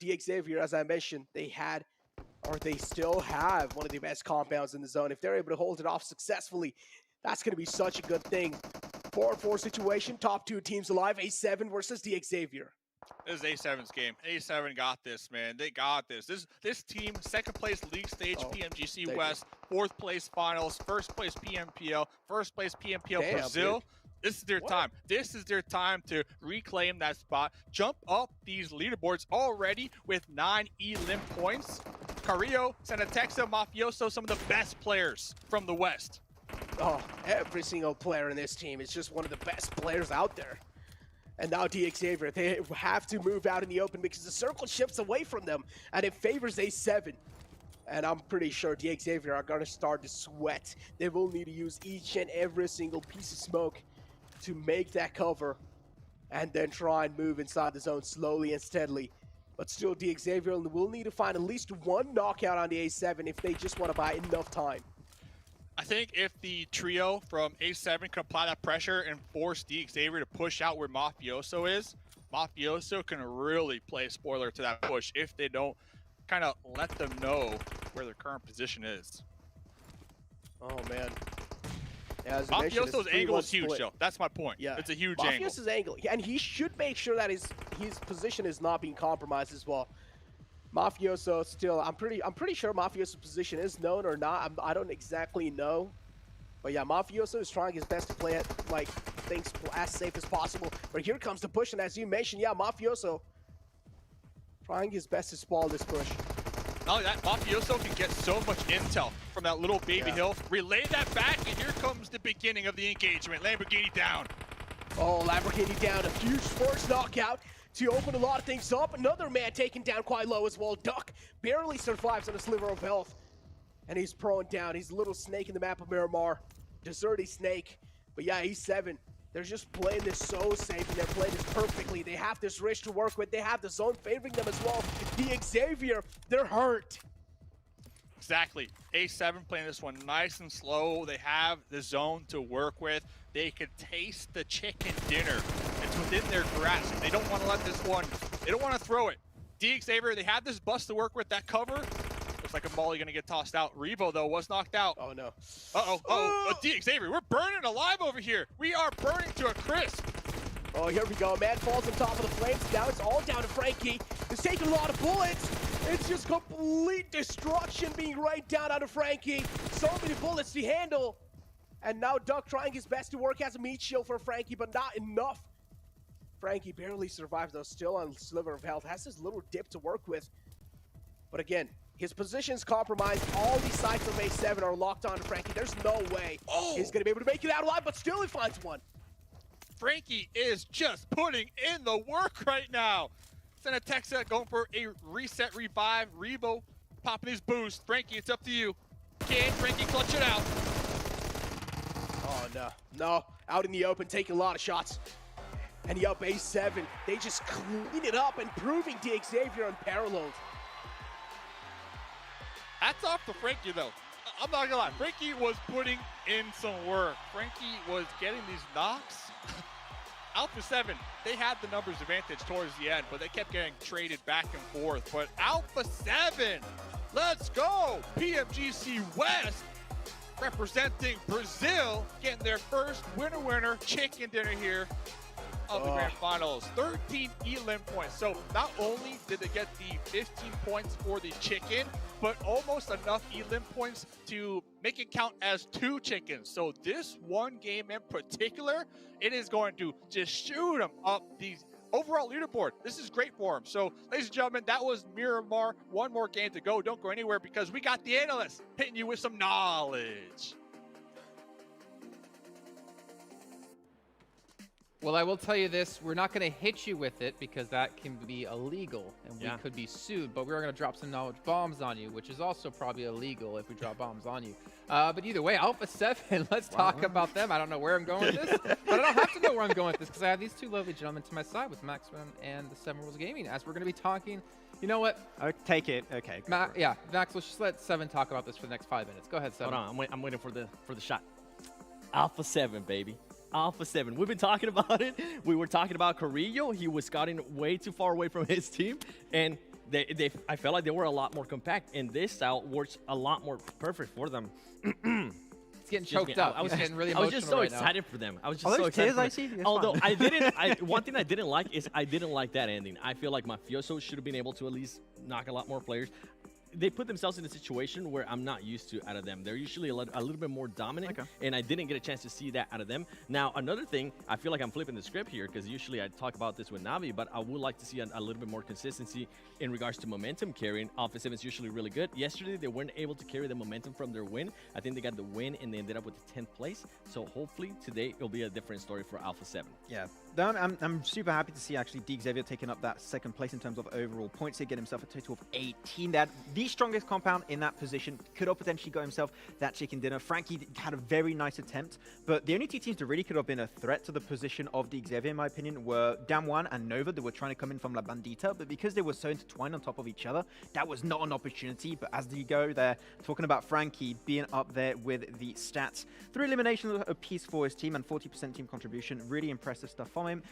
S14: Xavier, as I mentioned, they still have one of the best compounds in the zone. If they're able to hold it off successfully, that's going to be such a good thing. 4-4 situation, top 2 teams alive, A7 versus Xavier.
S13: This is A7's game. A7 got this, man. They got this. This team, 2nd place league stage, Pmgc West, 4th place finals, 1st place PMPL, 1st place PMPL Brazil. Dude. This is their time. This is their time to reclaim that spot. Jump up these leaderboards already with 9 elim points. Carrillo, Senatexa, Mafioso, some of the best players from the West.
S14: Oh, every single player in this team is just one of the best players out there. And now Xavier, they have to move out in the open because the circle shifts away from them and it favors A7. And I'm pretty sure Xavier are going to start to sweat. They will need to use each and every single piece of smoke to make that cover and then try and move inside the zone slowly and steadily. But still, Xavier will need to find at least 1 knockout on the A7 if they just want to buy enough time.
S13: I think if the trio from A7 can apply that pressure and force Xavier to push out where Mafioso is, Mafioso can really play spoiler to that push if they don't kind of let them know where their current position is.
S14: Oh, man. Yeah,
S13: Mafioso's angle is huge, though. That's my point. Yeah, it's a huge angle.
S14: Mafioso's angle, and he should make sure that his position is not being compromised as well. Mafioso still, I'm pretty sure Mafioso's position is known or not. I don't exactly know. But yeah, Mafioso is trying his best to play it, like, things as safe as possible. But here comes the push, and as you mentioned, yeah, Mafioso trying his best to spoil this push.
S13: Not only that, Mafioso can get so much intel from that little baby hill. Relay that back, and here comes the beginning of the engagement. Lamborghini down.
S14: Oh, Lamborghini down, a huge first knockout to open a lot of things up. Another man taken down quite low as well. Duck barely survives on a sliver of health. And he's prone down. He's a little snake in the map of Miramar. Deserty snake. But yeah, he's 7. They're just playing this so safe, and they're playing this perfectly. They have this Rich to work with. They have the zone favoring them as well. The Xavier, they're hurt.
S13: Exactly. A7 playing this one nice and slow. They have the zone to work with. They can taste the chicken dinner. It's within their grasp. They don't want to let this one, they don't want to throw it. D Xavier, they have this bus to work with. That cover, looks like a Molly going to get tossed out. Revo, though, was knocked out.
S14: Oh, no.
S13: D Xavier, we're burning alive over here. We are burning to a crisp.
S14: Oh, here we go. Man falls on top of the flames. Now it's all down to Frankie. He's taking a lot of bullets. It's just complete destruction being rained down onto Frankie. So many bullets to handle. And now Duck trying his best to work as a meat shield for Frankie, but not enough. Frankie barely survives, though, still on a sliver of health. Has this little dip to work with. But again, his position's compromised. All these sides of A7 are locked onto Frankie. There's no way he's going to be able to make it out alive, but still he finds one.
S13: Frankie is just putting in the work right now. Senatexa going for a reset, revive. Revo popping his boost. Frankie, it's up to you. Can Frankie clutch it out?
S14: Oh, no. No. Out in the open, taking a lot of shots. And he up A7. They just clean it up and proving D Xavier unparalleled.
S13: Hats off to Frankie, though. I'm not gonna lie. Frankie was putting in some work. Frankie was getting these knocks. Alpha 7, they had the numbers advantage towards the end, but they kept getting traded back and forth. But Alpha 7, let's go! Pmgc West representing Brazil, getting their first winner chicken dinner here of the Grand Finals. 13 elim points. So not only did they get the 15 points for the chicken, but almost enough elim points to make it count as 2 chickens. So this one game in particular, it is going to just shoot them up the overall leaderboard. This is great for them. So ladies and gentlemen, that was Miramar. One more game to go. Don't go anywhere because we got the analysts hitting you with some knowledge.
S1: Well, I will tell you this, we're not going to hit you with it because that can be illegal and we could be sued, but we're going to drop some knowledge bombs on you, which is also probably illegal if we drop bombs on you. But either way, Alpha 7, let's talk about them. I don't know where I'm going with this, but I don't have to know where I'm going with this because I have these 2 lovely gentlemen to my side with Maximum and the 7 Rules Gaming, as we're going to be talking. You know what?
S2: I'll take it. Okay.
S1: Yeah, Max, let's just let 7 talk about this for the next 5 minutes. Go ahead, 7.
S3: Hold on, I'm waiting for the shot. Alpha 7, baby. Alpha 7. We've been talking about it. We were talking about Carrillo. He was scouting way too far away from his team, and I felt like they were a lot more compact, and this out works a lot more perfect for them.
S1: It's getting choked up. I was getting really emotional.
S3: I was just so excited for them. I was just so excited. Although one thing I didn't like is I didn't like that ending. I feel like Mafioso should have been able to at least knock a lot more players. They put themselves in a situation where I'm not used to out of them. They're usually a little bit more dominant, and I didn't get a chance to see that out of them. Now, another thing, I feel like I'm flipping the script here because usually I talk about this with Navi, but I would like to see a little bit more consistency in regards to momentum carrying. Alpha 7 is usually really good. Yesterday, they weren't able to carry the momentum from their win. I think they got the win, and they ended up with the 10th place. So hopefully today, it'll be a different story for Alpha 7.
S2: Yeah. I'm super happy to see actually D Xavier taking up that 2nd place in terms of overall points. He get himself a total of 18. They had the strongest compound in that position. Could have potentially got himself that chicken dinner. Frankie had a very nice attempt, but the only 2 teams that really could have been a threat to the position of D Xavier, in my opinion, were Damwon and Nova. They were trying to come in from La Bandita, but because they were so intertwined on top of each other, that was not an opportunity. But as you go there, talking about Frankie being up there with the stats, 3 eliminations apiece for his team and 40% team contribution. Really impressive stuff from from him.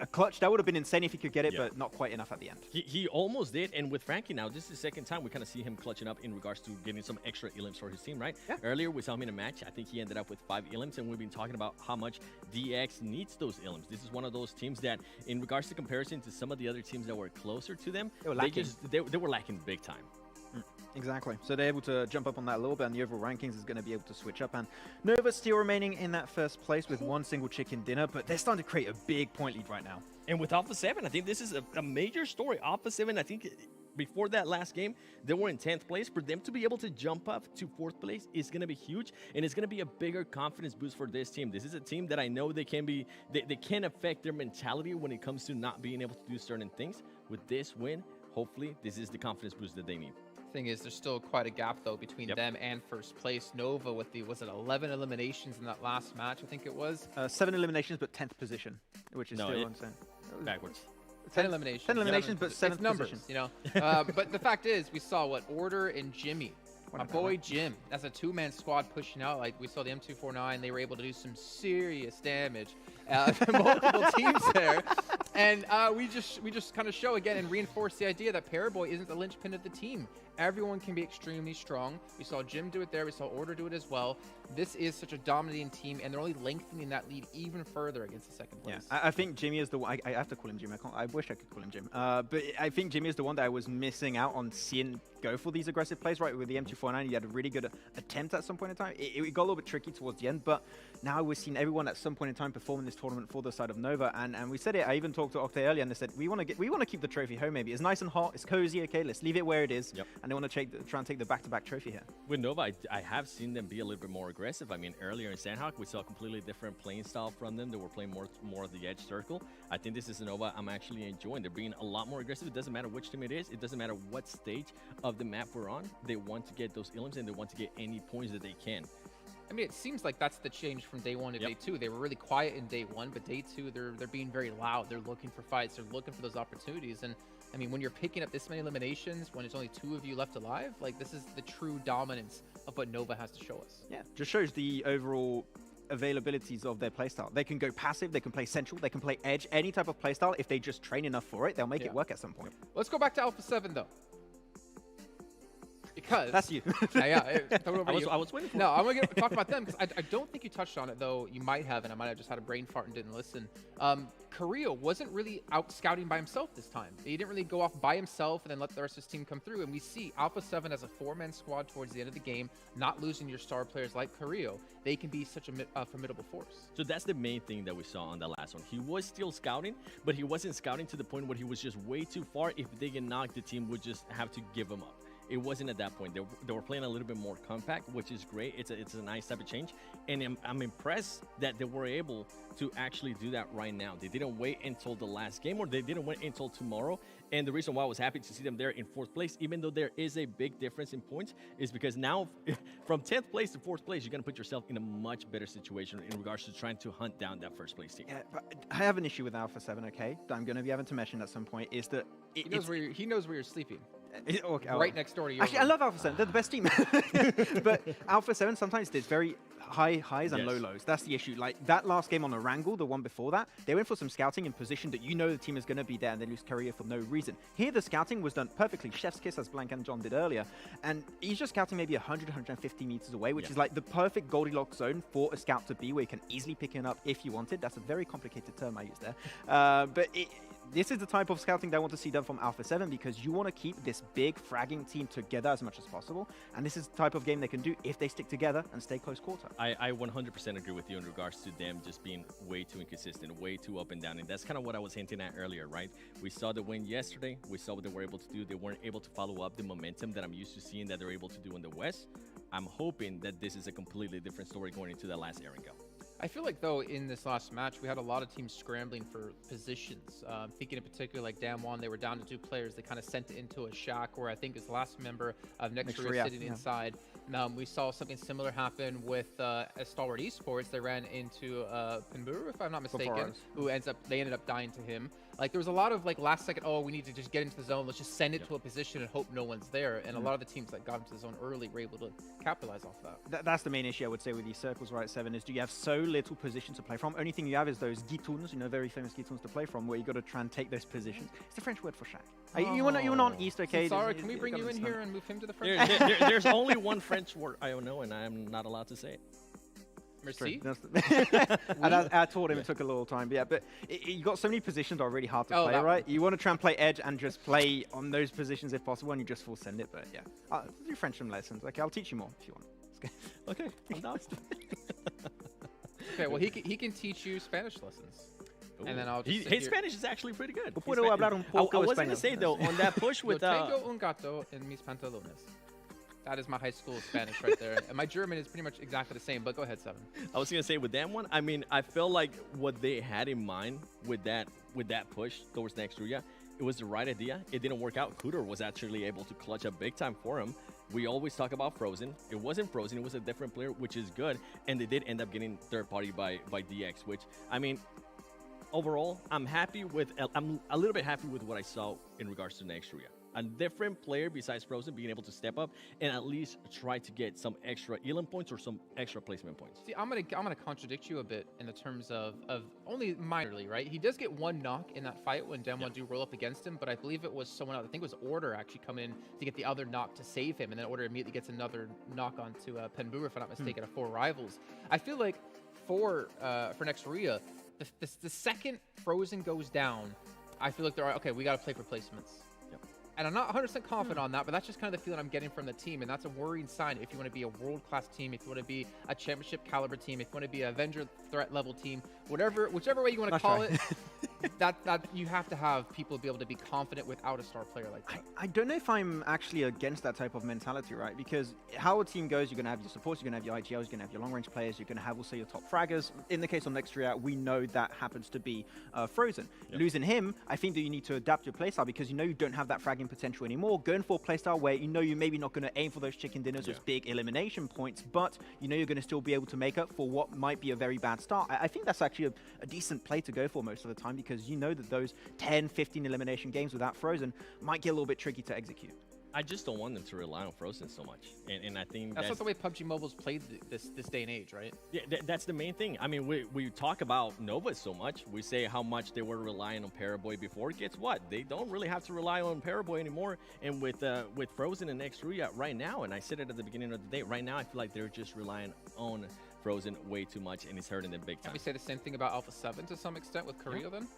S2: A clutch, that would have been insane if he could get it,
S3: Yeah.
S2: but not quite enough at the end.
S3: He almost did, and with Frankie now, this is the second time we kind of see him clutching up in regards to getting some extra elims for his team, right?
S2: Yeah.
S3: Earlier, we saw him in a match. I think he ended up with 5 elims, and we've been talking about how much DX needs those elims. This is one of those teams that, in regards to comparison to some of the other teams that were closer to them,
S2: They were lacking.
S3: They were lacking big time.
S2: Exactly. So they're able to jump up on that a little bit, and the overall rankings is going to be able to switch up. And Nova still remaining in that first place with one single chicken dinner, but they're starting to create a big point lead right now.
S3: And with Alpha 7, I think this is a major story. Alpha 7, I think before that last game, they were in 10th place. For them to be able to jump up to 4th place is going to be huge, and it's going to be a bigger confidence boost for this team. This is a team that I know they can affect their mentality when it comes to not being able to do certain things. With this win, hopefully, this is the confidence boost that they need.
S1: Thing is, there's still quite a gap though between them and first place. Nova with the 11 eliminations in that last match, I think it was.
S2: 7 eliminations, but 10th position, which is still insane.
S3: Backwards.
S1: 10 eliminations.
S2: 10 eliminations, but 7th
S1: numbers,
S2: position.
S1: you know. But the fact is, we saw Order and Jimmy. My boy Jim, that's a 2-man squad pushing out. Like we saw the M249, they were able to do some serious damage to multiple teams there. And we just kind of show again and reinforce the idea that Paraboy isn't the linchpin of the team. Everyone can be extremely strong. We saw Jim do it there. We saw Order do it as well. This is such a dominating team, and they're only lengthening that lead even further against the second place.
S2: Yeah, I think Jimmy is the one. I have to call him Jim. I wish I could call him Jim. But I think Jimmy is the one that I was missing out on seeing go for these aggressive plays, right? With the M249, he had a really good attempt at some point in time. It got a little bit tricky towards the end, but now we're seeing everyone at some point in time performing this tournament for the side of Nova. And we said it, I even talked to Octay earlier, and they said, we want to keep the trophy home maybe. It's nice and hot, it's cozy, okay, let's leave it where it is.
S3: Yep.
S2: And they want to try and take the back-to-back trophy here.
S3: With Nova, I have seen them be a little bit more aggressive. I mean, earlier in Sandhawk, we saw a completely different playing style from them. They were playing more of the edge circle. I think this is a Nova I'm actually enjoying. They're being a lot more aggressive. It doesn't matter which team it is. It doesn't matter what stage of the map we're on. They want to get those elims, and they want to get any points that they can.
S1: I mean, it seems like that's the change from day 1 to day 2. They were really quiet in day 1, but day 2, they're being very loud. They're looking for fights. They're looking for those opportunities. And I mean, when you're picking up this many eliminations, when there's only 2 of you left alive, like this is the true dominance of what Nova has to show us.
S2: Yeah, just shows the overall availabilities of their playstyle. They can go passive, they can play central, they can play edge, any type of playstyle. If they just train enough for it, they'll make it work at some point.
S1: Let's go back to Alpha 7 though. Because
S2: that's you.
S1: I
S3: was waiting for
S1: No, I'm going to talk about them because I don't think you touched on it, though you might have, and I might have just had a brain fart and didn't listen. Carrillo wasn't really out scouting by himself this time. He didn't really go off by himself and then let the rest of his team come through. And we see Alpha 7 as a 4-man squad towards the end of the game, not losing your star players like Carrillo. They can be such a formidable force.
S3: So that's the main thing that we saw on the last one. He was still scouting, but he wasn't scouting to the point where he was just way too far. If they get knocked, the team would just have to give him up. It wasn't at that point. They were playing a little bit more compact, which is great. It's a nice type of change. And I'm impressed that they were able to actually do that right now. They didn't wait until the last game, or they didn't wait until tomorrow. And the reason why I was happy to see them there in 4th place, even though there is a big difference in points, is because now from 10th place to 4th place, you're going to put yourself in a much better situation in regards to trying to hunt down that first place team.
S2: Yeah, but I have an issue with Alpha 7, okay, that I'm going to be having to mention at some point, is that
S1: he knows where you're sleeping.
S2: Okay,
S1: right next door to you.
S2: Actually, I love Alpha 7. They're the best team. But Alpha 7, sometimes there's very high highs and low lows. That's the issue. Like that last game on the Wrangle, the one before that, they went for some scouting in position that you know the team is going to be there, and they lose career for no reason. Here, the scouting was done perfectly. Chef's kiss, as Blank and John did earlier. And he's just scouting maybe 100, 150 meters away, which is like the perfect Goldilocks zone for a scout to be, where you can easily pick it up if you wanted. That's a very complicated term I used there. But this is the type of scouting that I want to see done from Alpha 7, because you want to keep this big fragging team together as much as possible. And this is the type of game they can do if they stick together and stay close quarter.
S3: I 100% agree with you in regards to them just being way too inconsistent, way too up and down. And that's kind of what I was hinting at earlier, right? We saw the win yesterday. We saw what they were able to do. They weren't able to follow up the momentum that I'm used to seeing that they're able to do in the West. I'm hoping that this is a completely different story going into that last Aaron go.
S1: I feel like, though, in this last match, we had a lot of teams scrambling for positions. Thinking in particular, like Damwon, they were down to 2 players. They kind of sent it into a shack where I think his last member of Nextria sitting inside. We saw something similar happen with Stalwart Esports. They ran into Pinburu, if I'm not mistaken, who ended up dying to him. Like there was a lot of like last second, oh, we need to just get into the zone. Let's just send it to a position and hope no one's there. And a lot of the teams that got into the zone early were able to capitalize off that.
S2: That's the main issue I would say with these circles, right? 7 is do you have so little position to play from? Only thing you have is those guitons, you know, very famous guitons to play from, where you got to try and take those positions. It's the French word for shack. You're not East, okay?
S1: Sorry, can we bring you in here and move him to the French?
S3: There's only one French word I don't know, and I'm not allowed to say it.
S1: Merci.
S2: And I told him it took a little time, but you got so many positions that are really hard to play, right? You want to try and play edge and just play on those positions if possible, and you just full send it. But yeah, I'll do French lessons. Okay, I'll teach you more if you want.
S3: Okay, I'm down.
S1: Okay, well he can teach you Spanish lessons. Ooh. And then I'll just
S3: his Spanish is actually pretty good.
S2: I was
S3: going to say though, on that push with
S1: tengo un gato en mis pantalones. That is my high school Spanish right there. And my German is pretty much exactly the same, but go ahead, 7.
S3: I was going to say with that one, I mean, I feel like what they had in mind with that push towards next Ruya, it was the right idea. It didn't work out. Cooter was actually able to clutch up big time for him. We always talk about Frozen. It wasn't Frozen. It was a different player, which is good. And they did end up getting third party by DX, which, I mean, overall, I'm a little bit happy with what I saw in regards to next Ruya. A different player besides Frozen being able to step up and at least try to get some extra Elam points or some extra placement points.
S1: See, I'm gonna contradict you a bit in the terms of only minorly, right? He does get one knock in that fight when Demon do roll up against him, but I believe it was someone else. I think it was Order actually come in to get the other knock to save him, and then Order immediately gets another knock onto Penbu, if I'm not mistaken, of 4 rivals. I feel like for next Ruya, the second Frozen goes down, I feel like they're okay. We gotta play for placements. And I'm not 100% confident on that, but that's just kind of the feeling I'm getting from the team, and that's a worrying sign if you want to be a world-class team, if you want to be a championship caliber team, if you want to be an Avenger threat level team, whichever way you want to call it, that you have to have people be able to be confident without a star player like that.
S2: I don't know if I'm actually against that type of mentality, right? Because how a team goes, you're going to have your supports, you're going to have your IGLs, you're going to have your long-range players, you're going to have also your top fraggers. In the case of next year, we know that happens to be Frozen. Yep. Losing him, I think that you need to adapt your playstyle because you know you don't have that fragging potential anymore. Going for a playstyle where you know you're maybe not going to aim for those chicken dinners, those big elimination points, but you know you're going to still be able to make up for what might be a very bad start. I think that's actually a decent play to go for most of the time because you know that those 10, 15 elimination games without Frozen might get a little bit tricky to execute.
S3: I just don't want them to rely on Frozen so much, and I think
S1: that's not the way PUBG Mobile's played this day and age, right?
S3: Yeah, that's the main thing. I mean, we talk about Nova so much. We say how much they were relying on Paraboy before. Guess what? They don't really have to rely on Paraboy anymore. And with Frozen and X Ruya right now, and I said it at the beginning of the day, right now I feel like they're just relying on Frozen way too much, and it's hurting them big time.
S1: Can we say the same thing about Alpha 7 to some extent with Korea then?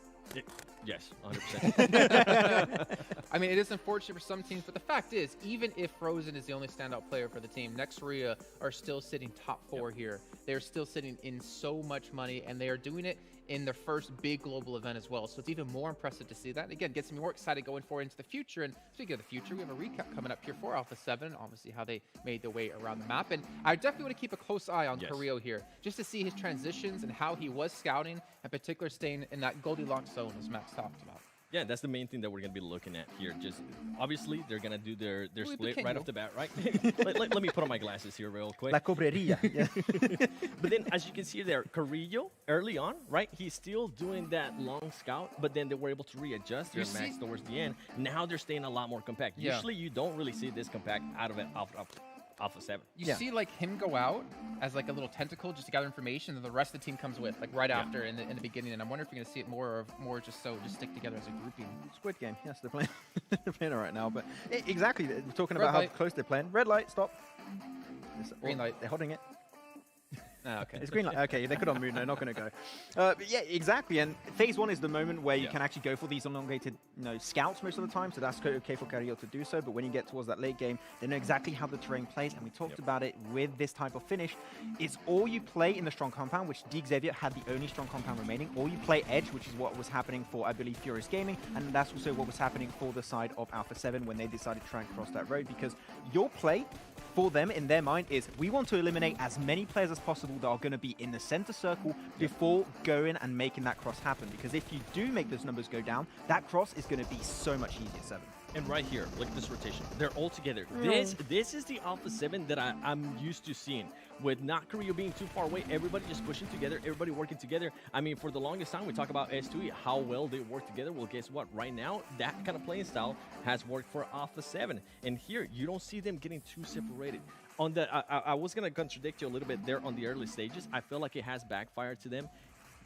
S3: Yes, 100%.
S1: I mean, it is unfortunate for some teams, but the fact is, even if Frozen is the only standout player for the team, next Ruya are still sitting top 4 here. They're still sitting in so much money, and they are doing it in their first big global event as well. So it's even more impressive to see that. And again, gets me more excited going forward into the future. And speaking of the future, we have a recap coming up here for Alpha 7, obviously how they made their way around the map. And I definitely want to keep a close eye on Carrillo here, just to see his transitions and how he was scouting, in particular staying in that Goldilocks zone, as Max talked about.
S3: Yeah, that's the main thing that we're going to be looking at here. Just obviously, they're going to do their split right off the bat, right? let me put on my glasses here real quick.
S2: La cobreria. Yeah.
S3: But then, as you can see there, Carrillo, early on, right, he's still doing that long scout, but then they were able to readjust their max towards the end. Now they're staying a lot more compact. Yeah. Usually, you don't really see this compact out of it Alpha 7.
S1: You see like him go out as like a little tentacle just to gather information, and the rest of the team comes with like right after in the beginning. And I'm wondering if you're gonna see it more just stick together as a grouping.
S2: Squid Game, yes, they're playing it right now. But exactly, we're talking about how close they're playing. Red light, stop.
S1: Green light.
S2: They're holding it.
S1: Oh, okay.
S2: It's green light. Okay, they could on moon. They're not going to go. But yeah, exactly. And phase 1 is the moment where you can actually go for these elongated, scouts most of the time. So that's okay for Carrillo to do so. But when you get towards that late game, they know exactly how the terrain plays. And we talked about it with this type of finish. It's all you play in the strong compound, which Xavier had the only strong compound remaining. Or you play edge, which is what was happening for, I believe, Furious Gaming. And that's also what was happening for the side of Alpha 7 when they decided to try and cross that road. Because your play for them in their mind is we want to eliminate as many players as possible that are going to be in the center circle before going and making that cross happen, because if you do make those numbers go down, that cross is going to be so much easier, 7.
S3: And right here, look at this rotation. They're all together. This is the Alpha 7 that I'm used to seeing. With not Korea being too far away, everybody just pushing together, everybody working together. I mean, for the longest time, we talk about S2E, how well they work together. Well, guess what? Right now, that kind of playing style has worked for Alpha 7. And here, you don't see them getting too separated. On the, I was going to contradict you a little bit there on the early stages. I feel like it has backfired to them.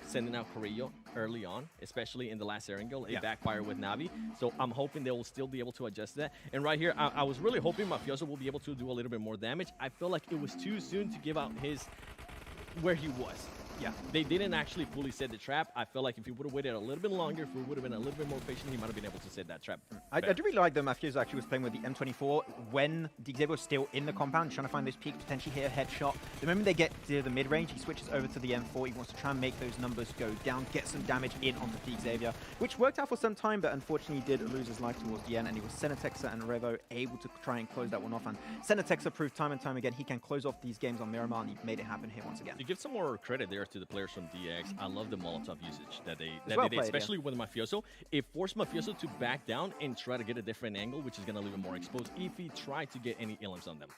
S3: Sending out Carrillo early on, especially in the last Erangel, it backfired with Navi. So I'm hoping they will still be able to adjust that. And right here, I was really hoping Mafioso will be able to do a little bit more damage. I feel like it was too soon to give out his where he was. Yeah, they didn't actually fully set the trap. I feel like if he would have waited a little bit longer, if we would have been a little bit more patient, he might have been able to set that trap.
S2: I do really like that Mafioso actually was playing with the M24 when Xavier was still in the compound, trying to find those peaks, potentially hit a headshot. The moment they get to the mid-range, he switches over to the M4. He wants to try and make those numbers go down, get some damage in onto Xavier, which worked out for some time, but unfortunately he did lose his life towards the end, and it was Senatexa and Revo able to try and close that one off. And Senatexa proved time and time again he can close off these games on Miramar, and he made it happen here once again.
S3: To give some more credit there to the players from DX, I love the Molotov usage that they
S2: well
S3: did, especially with Mafioso. It forced Mafioso to back down and try to get a different angle, which is going to leave him more exposed if he tried to get any illims on them.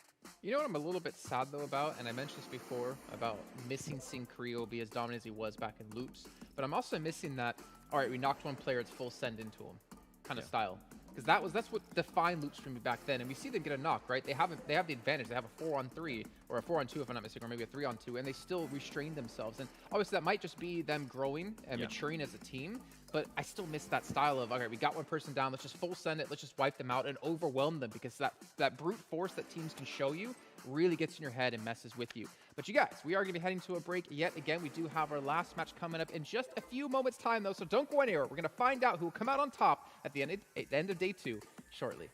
S1: You know what I'm a little bit sad though about, and I mentioned this before, about missing seeing Carrillo be as dominant as he was back in loops, but I'm also missing that, all right, we knocked one player, it's full send into him kind of style. Because that's what defined loops for me back then, and we see them get a knock, right? They have the advantage. They have a 4-on-3 or a 4-on-2 if I'm not mistaken, or maybe a 3-on-2, and they still restrain themselves. And obviously that might just be them growing and maturing as a team, but I still miss that style of, okay, we got one person down, let's just full send it, let's just wipe them out and overwhelm them, because that brute force that teams can show you really gets in your head and messes with you. But you guys, we are going to be heading to a break yet again. We do have our last match coming up in just a few moments time though, so don't go anywhere. We're going to find out who will come out on top at the end of day 2 shortly.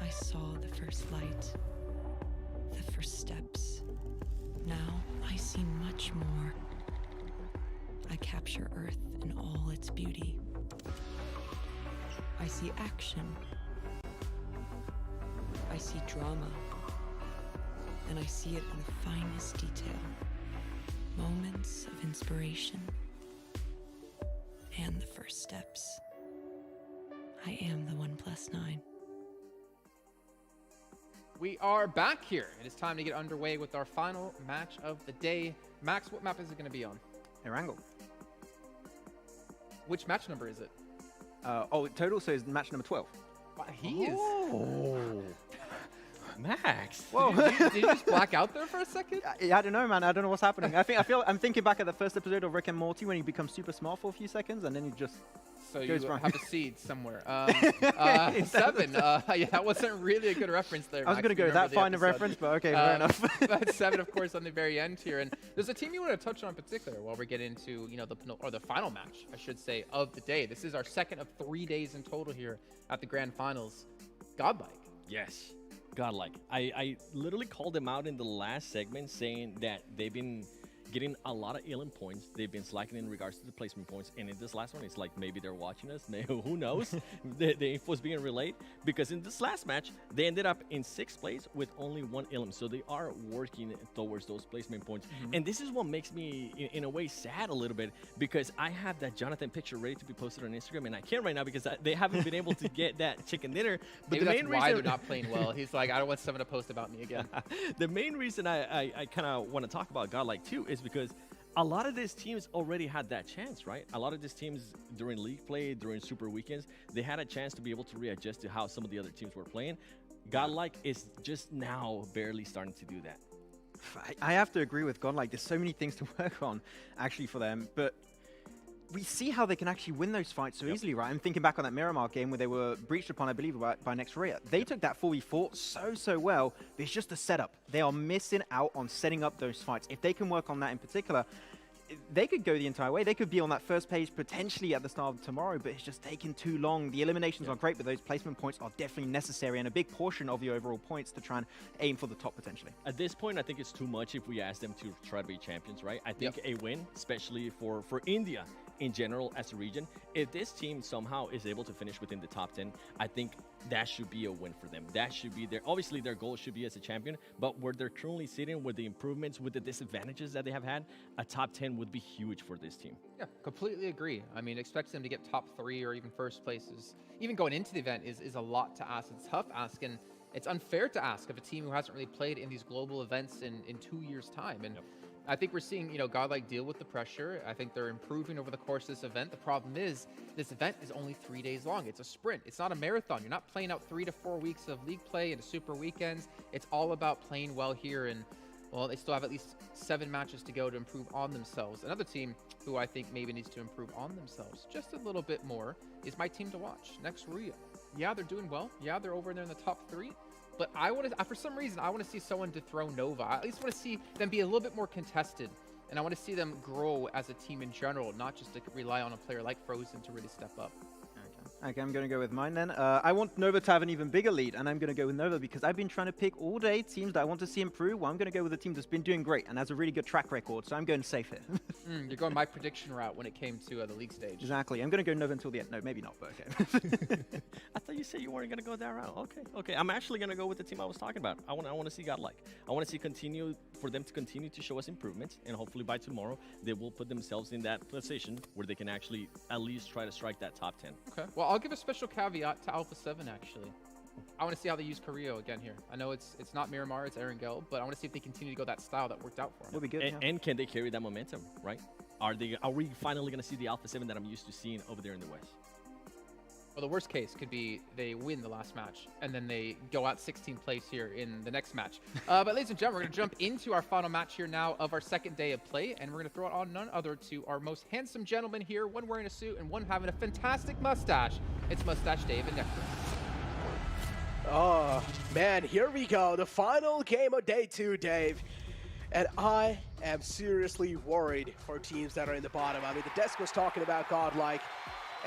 S7: I saw the first light, the first steps. Now I see much more. I capture Earth in all its beauty. I see action, I see drama, and I see it in the finest detail. Moments of inspiration and the first steps. I am the 1+9.
S1: We are back here. It is time to get underway with our final match of the day. Max, what map is it going to be on?
S2: Erangel.
S1: Which match number is it?
S2: Total says match number 12.
S1: Wow, he is.
S3: Max.
S2: Whoa.
S1: Did you just black out there for a second?
S2: I don't know, man. I don't know what's happening. I'm thinking back at the first episode of Rick and Morty when he becomes super smart for a few seconds and then he just
S1: So you
S2: goes wrong.
S1: have a seed somewhere. 7. Yeah, that wasn't really a good reference there.
S2: I was going to go that fine a reference, but okay, fair enough.
S1: But 7, of course, on the very end here. And there's a team you want to touch on in particular while we get into, the final match, I should say, of the day. This is our second of 3 days in total here at the Grand Finals. Godlike.
S3: Yes. Godlike. I literally called them out in the last segment saying that they've been getting a lot of Elim points. They've been slacking in regards to the placement points. And in this last one, it's like maybe they're watching us. Who knows? the info is being relayed. Because in this last match, they ended up in 6th place with only 1 Elim. So they are working towards those placement points. And this is what makes me, in a way, sad a little bit. Because I have that Jonathan picture ready to be posted on Instagram. And I can't right now because they haven't been able to get that chicken dinner. But
S1: Maybe
S3: the
S1: that's
S3: main
S1: why
S3: reason
S1: they're not playing well. He's like, I don't want someone to post about me again.
S3: The main reason I kind of want to talk about Godlike too is because a lot of these teams already had that chance, right? A lot of these teams during league play, during super weekends, they had a chance to be able to readjust to how some of the other teams were playing. Godlike is just now barely starting to do that.
S2: I have to agree with Godlike. There's so many things to work on, actually, for them. But we see how they can actually win those fights so easily, right? I'm thinking back on that Miramar game where they were breached upon, I believe, by Nextria. They took that 4v4 so well, but it's just the setup. They are missing out on setting up those fights. If they can work on that in particular, they could go the entire way. They could be on that first page potentially at the start of tomorrow, but it's just taking too long. The eliminations are great, but those placement points are definitely necessary and a big portion of your overall points to try and aim for the top potentially.
S3: At this point, I think it's too much if we ask them to try to be champions, right? I think a win, especially for India in general as a region, if this team somehow is able to finish within the top 10, I think that should be a win for them. That should be obviously their goal should be as a champion, but where they're currently sitting with the improvements, with the disadvantages that they have had, a top 10 would be huge for this team.
S1: Yeah, completely agree. I mean, expect them to get top 3 or even first places. Even going into the event is a lot to ask. It's tough asking. It's unfair to ask of a team who hasn't really played in these global events in 2 years' time. And I think we're seeing, Godlike deal with the pressure. I think they're improving over the course of this event. The problem is this event is only 3 days long. It's a sprint. It's not a marathon. You're not playing out 3 to 4 weeks of league play and super weekends. It's all about playing well here. And, well, they still have at least 7 matches to go to improve on themselves. Another team who I think maybe needs to improve on themselves just a little bit more is my team to watch, Nextria. Yeah, they're doing well. Yeah, they're over there in the top 3. But I want to, for some reason, I want to see someone dethrone Nova. I at least want to see them be a little bit more contested. And I want to see them grow as a team in general, not just to rely on a player like Frozen to really step up.
S2: Okay, I'm going to go with mine then. I want Nova to have an even bigger lead, and I'm going to go with Nova because I've been trying to pick all day teams that I want to see improve. Well, I'm going to go with a team that's been doing great and has a really good track record, so I'm going safe here.
S1: You're going my prediction route when it came to the league stage.
S2: Exactly. I'm going to go Nova until the end. No, maybe not, but okay.
S3: I thought you said you weren't going to go that route. Okay. I'm actually going to go with the team I was talking about. I want to see Godlike. I want to see for them to continue to show us improvements, and hopefully by tomorrow they will put themselves in that position where they can actually at least try to strike that top 10.
S1: Okay. Well, I'll give a special caveat to Alpha 7 actually. I want to see how they use Carrillo again here. I know it's not Miramar, it's Erangel, but I want to see if they continue to go that style that worked out for them.
S2: That'll be good.
S3: And can they carry that momentum, right? Are we finally going to see the Alpha 7 that I'm used to seeing over there in the West?
S1: Well, the worst case could be they win the last match, and then they go out 16th place here in the next match. But ladies and gentlemen, we're going to jump into our final match here now of our second day of play, and we're going to throw it on none other to our most handsome gentleman here, one wearing a suit and one having a fantastic mustache. It's Mustache Dave and Nectar.
S14: Oh, man, here we go. The final game of day 2, Dave. And I am seriously worried for teams that are in the bottom. I mean, the desk was talking about Godlike.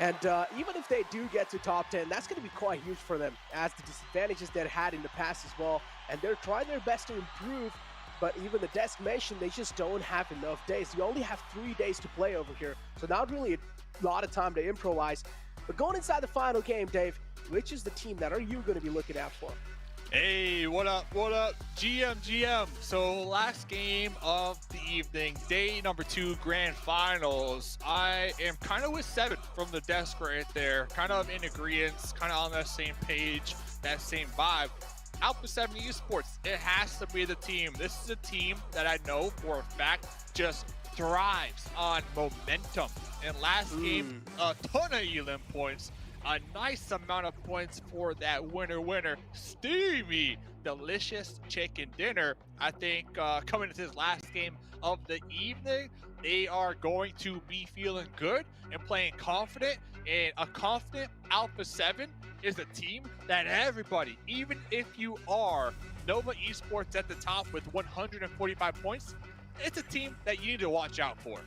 S14: And even if they do get to top 10, that's going to be quite huge for them as the disadvantages they had in the past as well. And they're trying their best to improve, but even the desk mentioned they just don't have enough days. You only have 3 days to play over here, so not really a lot of time to improvise. But going inside the final game, Dave, which is the team that are you going to be looking out for?
S13: Hey, what up? What up? GM. So, last game of the evening, day number 2, grand finals. I am kind of with 7 from the desk right there. Kind of in agreement, kind of on that same page, that same vibe. Alpha 7 Esports, it has to be the team. This is a team that I know for a fact just thrives on momentum. And last game, a ton of elim points. A nice amount of points for that winner, steamy, delicious chicken dinner. I think coming into this last game of the evening, they are going to be feeling good and playing confident. And a confident Alpha 7 is a team that everybody, even if you are Nova Esports at the top with 145 points, it's a team that you need to watch out for.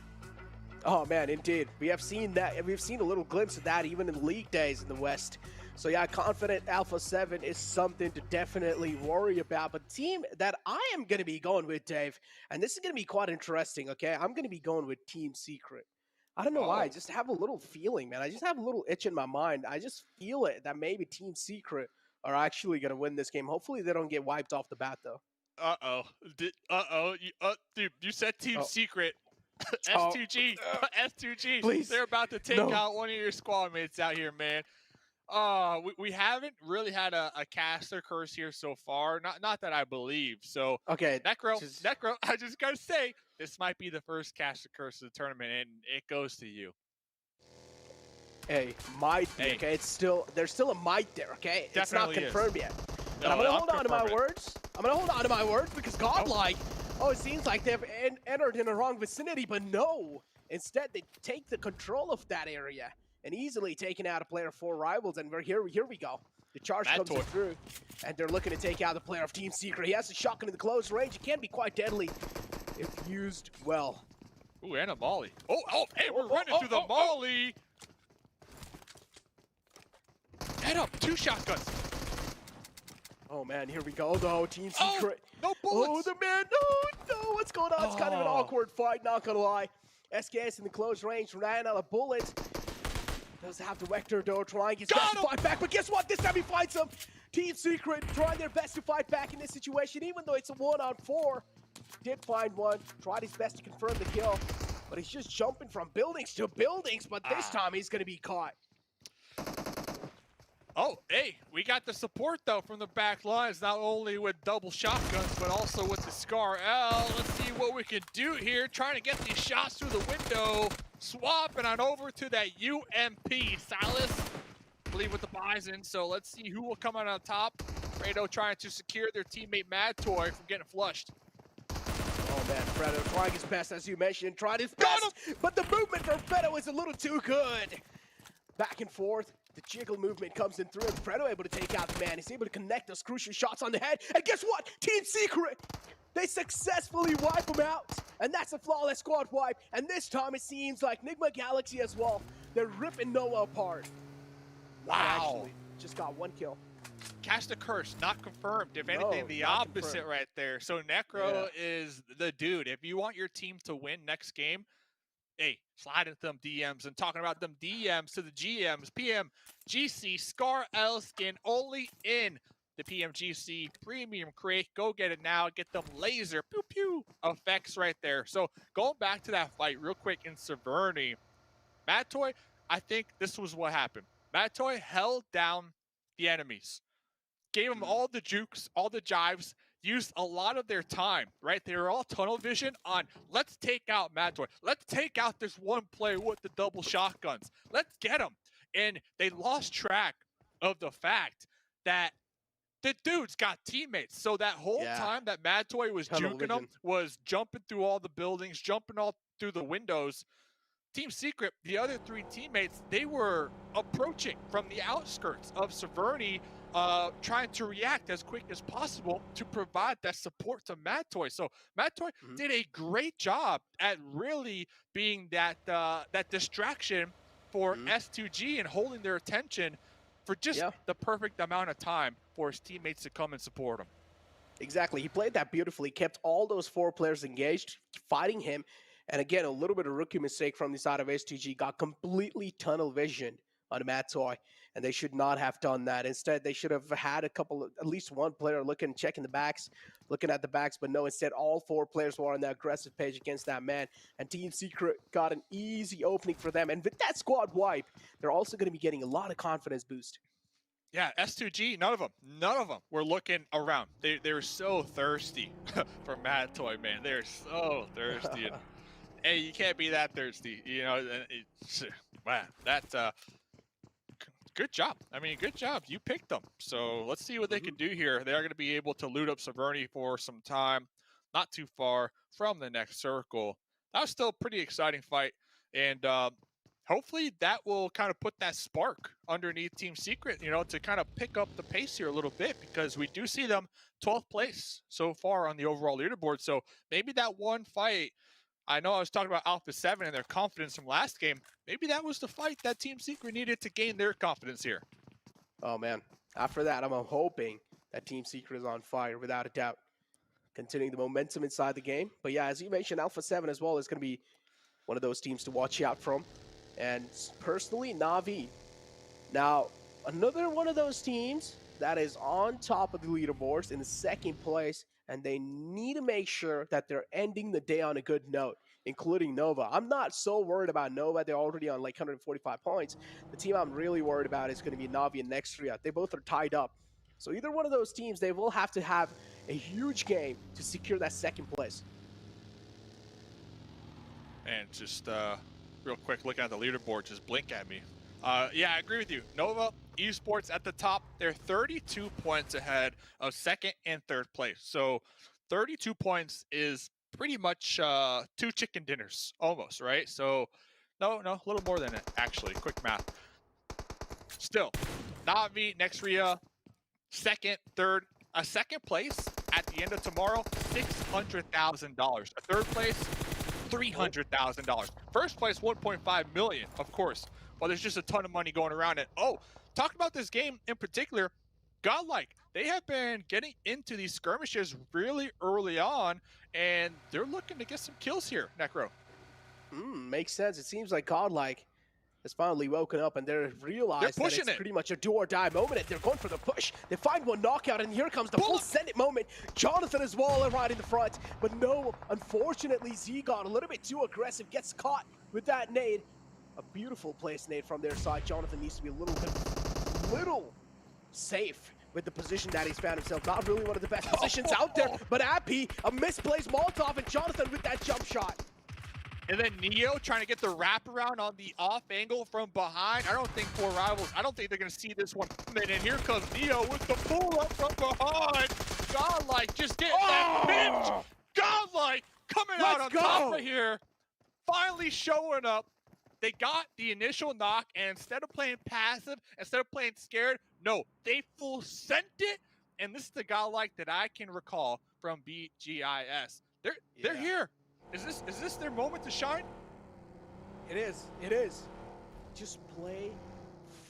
S14: Oh man, indeed. We have seen that. We've seen a little glimpse of that even in league days in the West. So yeah, confident Alpha 7 is something to definitely worry about. But team that I am going to be going with, Dave, and this is going to be quite interesting, okay? I'm going to be going with Team Secret. I don't know why. I just have a little feeling, man. I just have a little itch in my mind. I just feel it that maybe Team Secret are actually going to win this game. Hopefully they don't get wiped off the bat, though.
S13: Dude, you said Team Secret. S2G, S2G.
S14: Please.
S13: They're about to take out one of your squad mates out here, man. We haven't really had a caster curse here so far. Not that I believe. So
S14: okay,
S13: Necro, I just gotta say, this might be the first caster curse of the tournament, and it goes to you.
S14: Hey, might be, okay? There's still a might there, okay?
S13: Definitely
S14: it's not confirmed yet. But I'm gonna hold on to my words. I'm gonna hold on to my words because Godlike. Oh, it seems like they've entered in the wrong vicinity, but no. Instead, they take the control of that area and easily taking out a player for Rivals. And here we go. The charge comes through, and they're looking to take out the player of Team Secret. He has a shotgun in the close range. It can be quite deadly if used well.
S13: Ooh, and a molly. Hey, we're running through the molly. Head up, 2 shotguns.
S14: Oh man, here we go though, Team Secret.
S13: No bullets.
S14: Oh, the man, no, what's going on? It's kind of an awkward fight, not gonna lie. SKS in the close range, ran out of bullets. Does have the Vector though, trying his best to fight back, but guess what? This time he fights him. Team Secret trying their best to fight back in this situation, even though it's a 1-on-4. Did find one, tried his best to confirm the kill, but he's just jumping from buildings to buildings, but this time he's gonna be caught.
S13: Oh, hey, we got the support, though, from the back lines, not only with double shotguns, but also with the Scar L. Let's see what we can do here, trying to get these shots through the window. Swapping on over to that UMP. Silas, I believe, with the Bison, so let's see who will come out on top. Fredo trying to secure their teammate Mad Toy from getting flushed.
S14: Oh man, Fredo trying his best, as you mentioned, tried his best, but the movement from Fredo is a little too good. Back and forth. The jiggle movement comes in through, and Fredo able to take out the man. He's able to connect those crucial shots on the head. And guess what? Team Secret, they successfully wipe him out. And that's a flawless squad wipe. And this time it seems like Nigma Galaxy as well. They're ripping Noah apart.
S13: Wow.
S14: Actually, just got 1 kill.
S13: Cast a curse, not confirmed. If anything, the opposite right there. So Necro is the dude. If you want your team to win next game, hey, slide into them DMs and talking about them DMs to the GMs. Pmgc Scar L skin only in the Pmgc premium crate. Go get it now. Get them laser pew pew effects right there. So going back to that fight real quick in Severny, Matoy, I think this was what happened. Matoy held down the enemies, gave them all the jukes, all the jives, used a lot of their time, right? They were all tunnel vision on, let's take out Matoy. Let's take out this one player with the double shotguns. Let's get him. And they lost track of the fact that the dude's got teammates. So that whole time that Matoy was juking them, was jumping through all the buildings, jumping all through the windows. Team Secret, the other 3 teammates, they were approaching from the outskirts of Severny, trying to react as quick as possible to provide that support to Matoy. So Matoy did a great job at really being that that distraction for S2G and holding their attention for just the perfect amount of time for his teammates to come and support him.
S14: Exactly. He played that beautifully, kept all those 4 players engaged, fighting him. And again, a little bit of rookie mistake from the side of S2G, got completely tunnel vision on Matoy. and they should not have done that. Instead, they should have had at least one player checking the backs, looking at the backs, but no, instead all 4 players were on the aggressive page against that man, and Team Secret got an easy opening for them. And with that squad wipe, they're also going to be getting a lot of confidence boost.
S13: Yeah, S2G, none of them were looking around. They were so thirsty for Mad Toy, man. They're so thirsty. And, hey, you can't be that thirsty, you know. Man, that's good job. I mean, good job. You picked them. So let's see what they can do here. They are going to be able to loot up Severny for some time, not too far from the next circle. That was still a pretty exciting fight, and hopefully that will kind of put that spark underneath Team Secret, you know, to kind of pick up the pace here a little bit, because we do see them 12th place so far on the overall leaderboard. So maybe that one fight, I know I was talking about Alpha 7 and their confidence from last game. Maybe that was the fight that Team Secret needed to gain their confidence here.
S14: Oh, man. After that, I'm hoping that Team Secret is on fire, without a doubt. Continuing the momentum inside the game. But yeah, as you mentioned, Alpha 7 as well is going to be one of those teams to watch out from. And personally, Na'Vi. Now, another one of those teams that is on top of the leaderboards in the 2nd place, and they need to make sure that they're ending the day on a good note, including Nova. I'm not so worried about Nova. They're already on like 145 points. The team I'm really worried about is going to be Na'Vi and Nextria. They both are tied up. So either one of those teams, they will have to have a huge game to secure that 2nd place.
S13: And just real quick, looking at the leaderboard, just blink at me. Yeah, I agree with you. Nova Esports at the top. They're 32 points ahead of 2nd and 3rd place. So 32 points is pretty much 2 chicken dinners, almost, right? So no, a little more than it, actually. Quick math. Still, Na'Vi, Nextria, 2nd, 3rd. A 2nd place at the end of tomorrow, $600,000. A 3rd place, $300,000. 1st place, $1.5 million, of course. But there's just a ton of money going around it. Oh, talking about this game in particular, Godlike, they have been getting into these skirmishes really early on, and they're looking to get some kills here, Necro.
S14: Makes sense. It seems like Godlike has finally woken up, and they're realized that it's pretty much a do or die moment, and they're going for the push. They find one knockout, and here comes the full send it moment. Jonathan as well right in the front, but no, unfortunately, Z got a little bit too aggressive, gets caught with that nade. A beautiful place nade from their side. Jonathan needs to be a little safe with the position that he's found himself. Not really one of the best positions out there, but Appy, a misplaced Molotov, and Jonathan with that jump shot.
S13: And then Neo trying to get the wraparound on the off angle from behind. I don't think 4 Rivals, I don't think they're going to see this one. And then here comes Neo with the pull up from behind. Godlike just getting that pinch. Godlike coming out on top of here. Finally showing up. They got the initial knock, and instead of playing passive, instead of playing scared, no, they full sent it. And this is the Godlike that I can recall from BGIS. They're here. Is this their moment to shine?
S14: It is. It is. Just play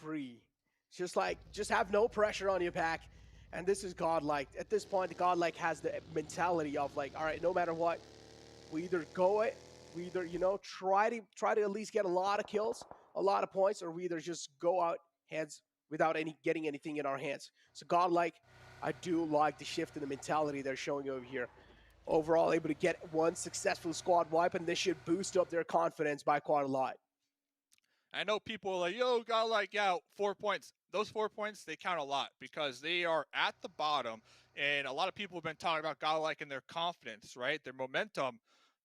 S14: free. Just have no pressure on your back. And this is Godlike. At this point, Godlike has the mentality of like, all right, no matter what, we either go it, we either, you know, try to at least get a lot of kills, a lot of points, or we either just go out heads without getting anything in our hands. So Godlike, I do like the shift in the mentality they're showing over here. Overall, able to get one successful squad wipe, and this should boost up their confidence by quite a lot.
S13: I know people are like, yo, Godlike, yeah, 4 points. Those 4 points, they count a lot because they are at the bottom, and a lot of people have been talking about Godlike and their confidence, right? Their momentum.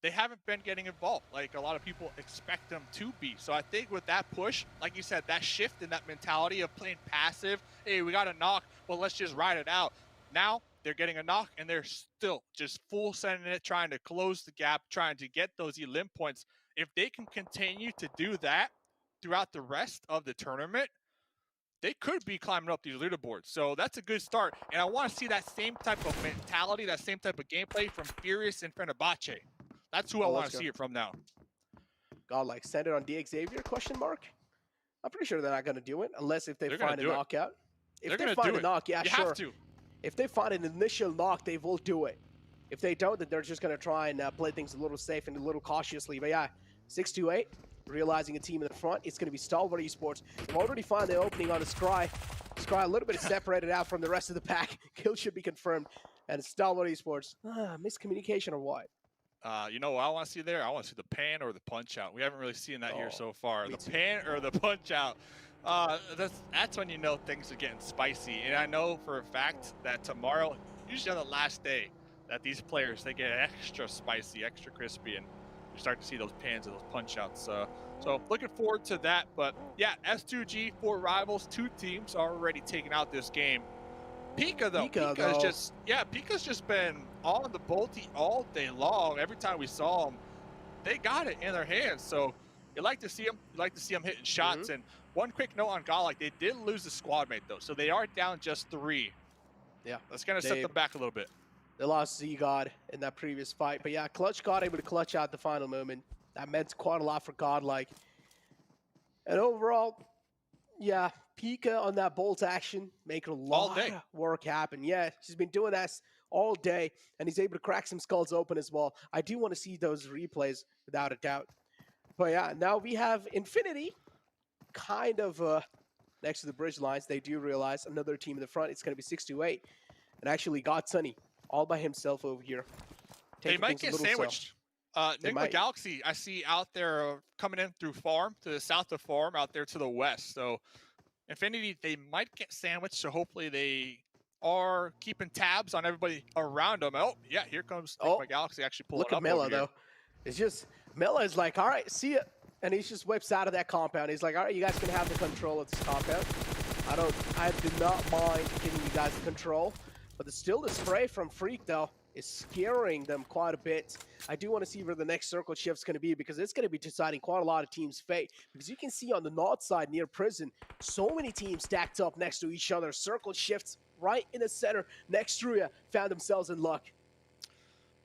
S13: They haven't been getting involved like a lot of people expect them to be. So I think with that push, like you said, that shift in that mentality of playing passive, hey, we got a knock, well, let's just ride it out. Now they're getting a knock, and they're still just full sending it, trying to close the gap, trying to get those elim points. If they can continue to do that throughout the rest of the tournament, they could be climbing up these leaderboards. So that's a good start. And I want to see that same type of mentality, that same type of gameplay from Furious and Fenerbahce. That's who I want to see it from now.
S14: Godlike, send it on DX Xavier, question mark? I'm pretty sure they're not going to do it, unless if they find a knockout. If they find a knock, yeah, sure.
S13: Have to.
S14: If they find an initial knock, they will do it. If they don't, then they're just going to try and play things a little safe and a little cautiously. But yeah, 6-2-8. realizing a team in the front. It's going to be Stalwart Esports. They've already found the opening on the Scry. Scry a little bit separated out from the rest of the pack. Kill should be confirmed. And Stalwart Esports. Miscommunication or what?
S16: You know what I want to see there? I want to see the pan or the punch out. We haven't really seen that here so far. The
S14: too.
S16: pan or the punch out. That's when you know things are getting spicy. And I know for a fact that tomorrow, usually on the last day, that these players, they get extra spicy, extra crispy, and you start to see those pans and those punch outs. So looking forward to that. But yeah, S2G, 4 rivals, 2 teams already taking out this game. Pika though, Pika's just been on the bolty all day long. Every time we saw them, they got it in their hands. So you like to see them. You like to see them hitting shots. And one quick note on Godlike, they did lose the squad mate though, so they are down just 3.
S14: Yeah,
S16: that's gonna set them back a little bit.
S14: They lost Z-God in that previous fight, but yeah, Clutch God able to clutch out the final moment. That meant quite a lot for Godlike. And overall, yeah, Pika on that bolt action, making a lot of work happen. Yeah, she's been doing that all day, and he's able to crack some skulls open as well. I do want to see those replays, without a doubt. But yeah, now we have Infinity kind of next to the bridge lines. They do realize another team in the front. It's going to be 6-8. And actually got Sunny all by himself over here.
S16: They might get sandwiched. Nigma Galaxy, I see out there coming in through farm, to the south of farm, out there to the west. So Infinity, they might get sandwiched, so hopefully they are keeping tabs on everybody around them. Oh, yeah, here comes Nigma Galaxy actually pulling up.
S14: Look at Mela, though. It's just, Mela is like, all right, see ya. And he just whips out of that compound. He's like, all right, you guys can have the control of this compound. I do not mind giving you guys the control. But still the spray from Freak, though, is scaring them quite a bit. I do want to see where the next circle shift's going to be, because it's going to be deciding quite a lot of teams' fate. Because you can see on the north side near prison, so many teams stacked up next to each other. Circle shifts right in the center next to you found themselves in luck.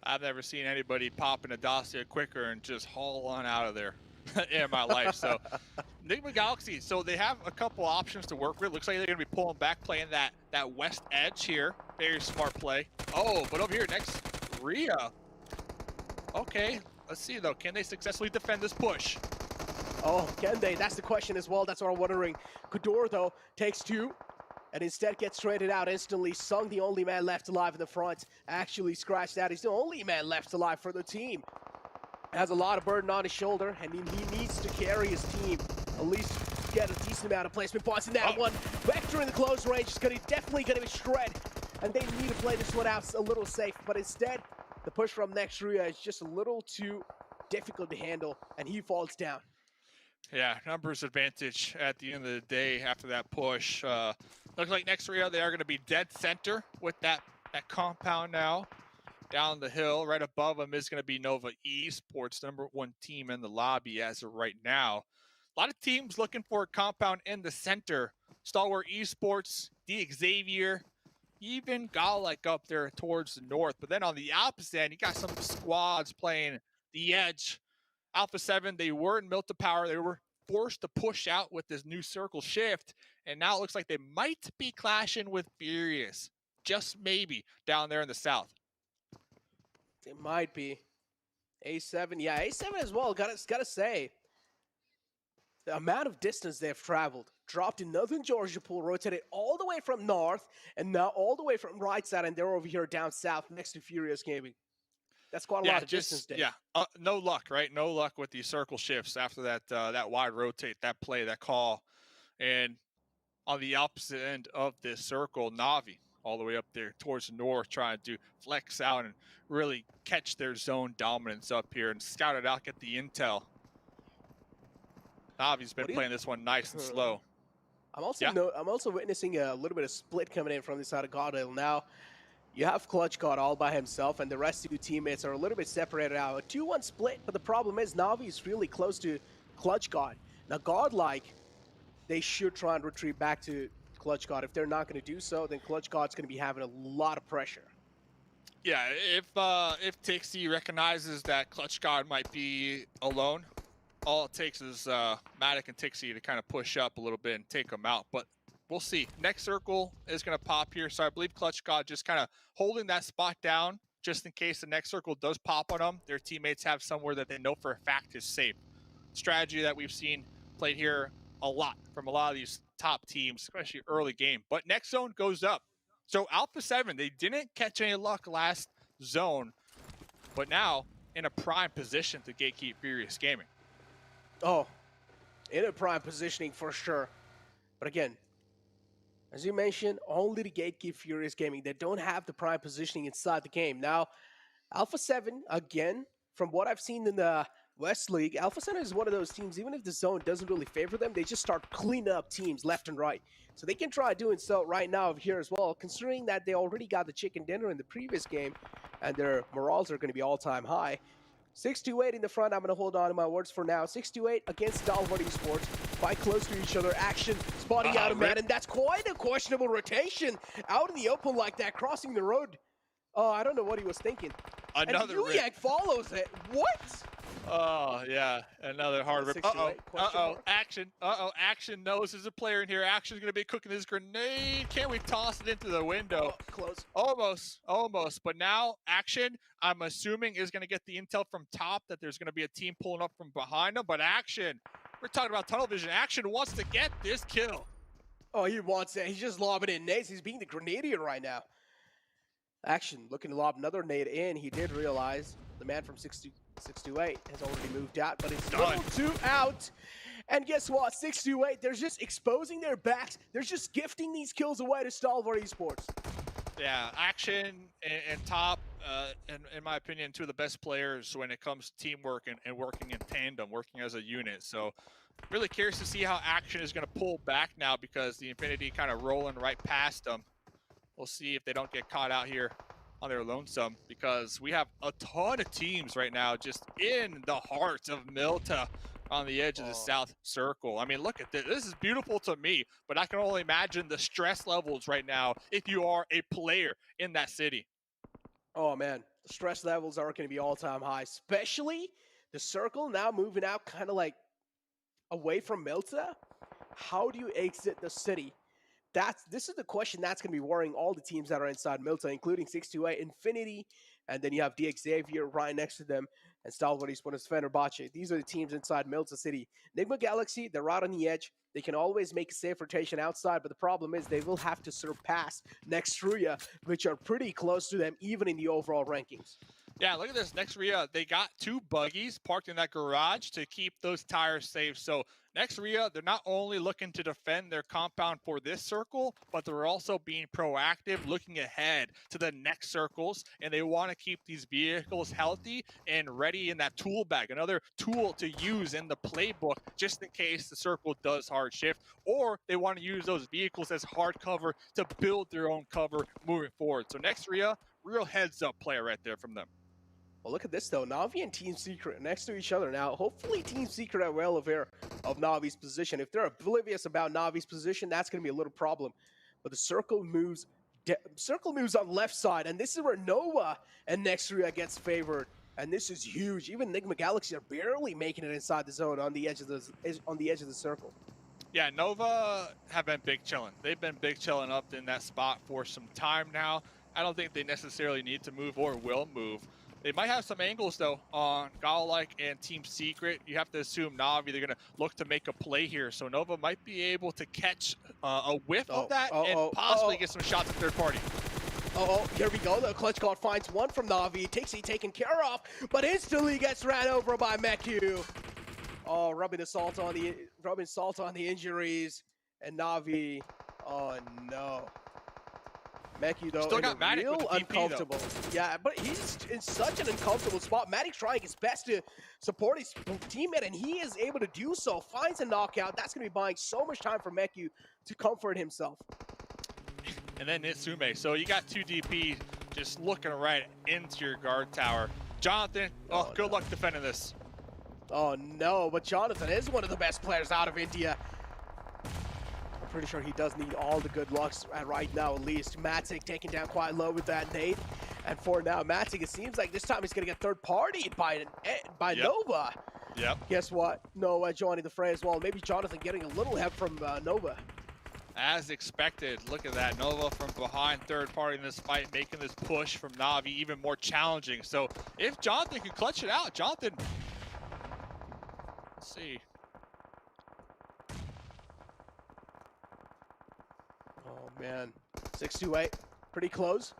S16: I've never seen anybody pop an Adacia quicker and just haul on out of there in my life. So Nigma Galaxy, so they have a couple options to work with. Looks like they're going to be pulling back, playing that west edge here. Very smart play. Oh, but over here next, Rhea. Okay, let's see though. Can they successfully defend this push?
S14: Oh, can they? That's the question as well. That's what I'm wondering. Kador, though, takes 2 and instead gets traded out instantly. Sung, the only man left alive in the front, actually scratched out. He's the only man left alive for the team. Has a lot of burden on his shoulder, and he needs to carry his team. At least get a decent amount of placement points in that one. Vector in the close range is definitely going to be shred, and they need to play this one out a little safe. But instead, the push from Nextria is just a little too difficult to handle, and he falls down.
S16: Yeah, numbers advantage at the end of the day after that push. Looks like Nextria, they are going to be dead center with that compound now. Down the hill, right above them is going to be Nova Esports, #1 team in the lobby as of right now. A lot of teams looking for a compound in the center. Stalwart Esports, D Xavier, even Godlike up there towards the north. But then on the opposite end, you got some squads playing the edge. Alpha 7, they were in Milta Power. They were forced to push out with this new circle shift. And now it looks like they might be clashing with Furious. Just maybe down there in the south.
S14: It might be. A7, yeah, A7 as well, gotta say. The amount of distance they've traveled. Dropped in Northern Georgia Pool, rotated all the way from north, and now all the way from right side, and they're over here down south next to Furious Gaming. That's quite a lot of distance, Dave.
S16: Yeah, no luck, right? No luck with these circle shifts after that wide rotate, that play, that call. And on the opposite end of this circle, Navi, all the way up there towards the north, trying to flex out and really catch their zone dominance up here and scout it out, get the intel. Navi's been playing this one nice and slow.
S14: I'm also witnessing a little bit of split coming in from the side of Godale. Now, you have Clutch God all by himself, and the rest of your teammates are a little bit separated out. A 2-1 split, but the problem is Navi is really close to Clutch God. Now, Godlike, they should try and retreat back to Clutch God. If they're not going to do so, then Clutch God's going to be having a lot of pressure.
S16: Yeah, if Tixie recognizes that Clutch God might be alone, all it takes is Matic and Tixie to kind of push up a little bit and take them out. But we'll see. Next circle is going to pop here. So I believe Clutch God just kind of holding that spot down just in case the next circle does pop on them. Their teammates have somewhere that they know for a fact is safe. strategy that we've seen played here a lot from a lot of these top teams, especially early game. But next zone goes up. So Alpha 7, they didn't catch any luck last zone, but now in a prime position to gatekeep Furious Gaming.
S14: Oh, in a prime positioning for sure. But again, as you mentioned, only the gatekeep Furious Gaming. They don't have the prime positioning inside the game. Now, Alpha 7, again, from what I've seen in the West League, Alpha 7 is one of those teams, even if the zone doesn't really favor them, they just start cleaning up teams left and right. So they can try doing so right now over here as well, considering that they already got the chicken dinner in the previous game, and their morals are going to be all-time high. 6-8 in the front. I'm going to hold on to my words for now. 6-8 against Stalwart Esports. Quite close to each other. Action spotting out of man, and that's quite a questionable rotation out in the open like that, crossing the road. Oh, I don't know what he was thinking.
S16: Another
S14: and Yuyak follows it. What?
S16: Oh, yeah. Another hard rip. Uh-oh. Action. Action knows there's a player in here. Action's going to be cooking this grenade. Can we toss it into the window?
S14: Close.
S16: Almost. But now Action, I'm assuming, is going to get the intel from top that there's going to be a team pulling up from behind them. But Action, we're talking about tunnel vision. Action wants to get this kill.
S14: Oh, he wants it. He's just lobbing in nades. He's being the grenadier right now. Action looking to lob another nade in. He did realize the man from 628 has already moved out, but it's done. 2 out. And guess what? 628, they're just exposing their backs. They're just gifting these kills away to Stalwart Esports.
S16: Yeah, Action and Top, in my opinion, two of the best players when it comes to teamwork and working in tandem, working as a unit. So really curious to see how Action is going to pull back now, because the Infinity kind of rolling right past them. We'll see if they don't get caught out here on their lonesome, because we have a ton of teams right now just in the heart of Milta on the edge of the South Circle. I mean, look at this. This is beautiful to me, but I can only imagine the stress levels right now if you are a player in that city.
S14: Oh, man. The stress levels are going to be all-time high, especially the Circle now moving out kind of like away from Milta. How do you exit the city? This is the question that's going to be worrying all the teams that are inside Milta, including 628, Infinity, and then you have DX Xavier right next to them, and Stalwart Esports, Fenerbahce. These are the teams inside Milta City. Enigma Galaxy, they're right on the edge. They can always make a safe rotation outside, but the problem is they will have to surpass Nextria, which are pretty close to them, even in the overall rankings.
S16: Yeah, look at this. Nextria, they got 2 buggies parked in that garage to keep those tires safe. So Nextria, they're not only looking to defend their compound for this circle, but they're also being proactive, looking ahead to the next circles, and they want to keep these vehicles healthy and ready in that tool bag, another tool to use in the playbook just in case the circle does hard shift, or they want to use those vehicles as hard cover to build their own cover moving forward. So Nextria, real heads-up play right there from them.
S14: Well, look at this, though. Na'Vi and Team Secret next to each other now. Hopefully, Team Secret are well aware of Na'Vi's position. If they're oblivious about Na'Vi's position, that's going to be a little problem. But the Circle moves on left side, and this is where Nova and Nextria gets favored. And this is huge. Even Enigma Galaxy are barely making it inside the zone on the edge of the circle.
S16: Yeah, Nova have been big chilling. They've been big chilling up in that spot for some time now. I don't think they necessarily need to move or will move. They might have some angles, though, on Godlike and Team Secret. You have to assume Na'Vi, they're going to look to make a play here. So Nova might be able to catch a whiff of that and possibly get some shots at third party.
S14: Here we go. The clutch card finds one from Na'Vi. Takes it taken care of, but instantly gets ran over by Meku. Oh, rubbing salt on the injuries. And Na'Vi, oh no. Meku, though,
S16: still got Matic with the TP,
S14: uncomfortable.
S16: Though.
S14: Yeah, but he's in such an uncomfortable spot. Matic trying his best to support his teammate, and he is able to do so. Finds a knockout. That's going to be buying so much time for Meku to comfort himself.
S16: And then Nitsume. So you got 2 DP just looking right into your guard tower. Jonathan, good luck defending this.
S14: Oh, no, but Jonathan is one of the best players out of India. Pretty sure he does need all the good lucks right now, at least. Matic taken down quite low with that nade. And for now, Matic, it seems like this time he's going to get third-partied by Nova.
S16: Yep.
S14: Guess what? Nova joining the fray as well. Maybe Jonathan getting a little help from Nova.
S16: As expected, look at that. Nova from behind, third party in this fight, making this push from Na'Vi even more challenging. So if Jonathan can clutch it out, Jonathan Let's see.
S14: Oh man, 6-2-8, pretty close.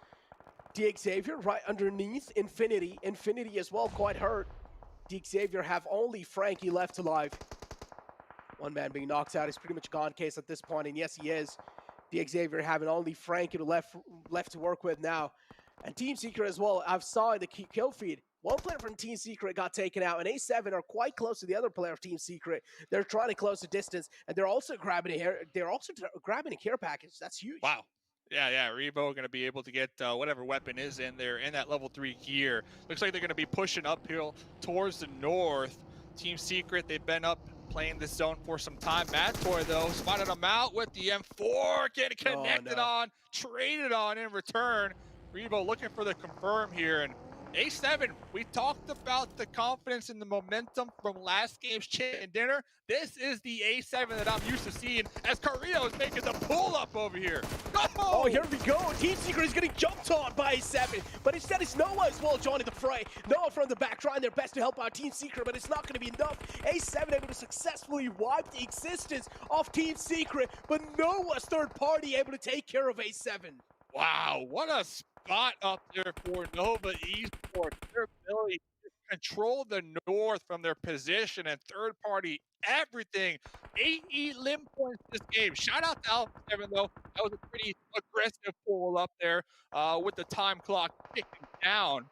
S14: Xavier right underneath Infinity. Infinity as well, quite hurt. Xavier have only Frankie left alive. One man being knocked out is pretty much gone case at this point, and yes, he is. Xavier having only Frankie left to work with now. And Team Secret as well, I've saw in the kill feed, one player from Team Secret got taken out, and A7 are quite close to the other player of Team Secret. They're trying to close the distance, and they're also grabbing a care package. That's huge.
S16: Wow. Yeah, Rebo going to be able to get whatever weapon is in there in that level 3 gear. Looks like they're going to be pushing uphill towards the north. Team Secret, they've been up playing this zone for some time. Matoy, though, spotted him out with the M4, getting connected on, traded on in return. Rebo looking for the confirm here, and A7, we talked about the confidence and the momentum from last game's chicken dinner. This is the A7 that I'm used to seeing as Carrillo is making the pull-up over here.
S14: Oh, here we go. Team Secret is getting jumped on by A7, but instead it's Noah as well joining the fray. Noah from the back trying their best to help out Team Secret, but it's not going to be enough. A7 able to successfully wipe the existence of Team Secret, but Noah's third party able to take care of A7.
S16: Wow, what a spot up there for Nova Esports. Their ability to control the north from their position and third party everything. 8 limb points this game. Shout out to Alpha 7 though. That was a pretty aggressive pull up there with the time clock ticking down.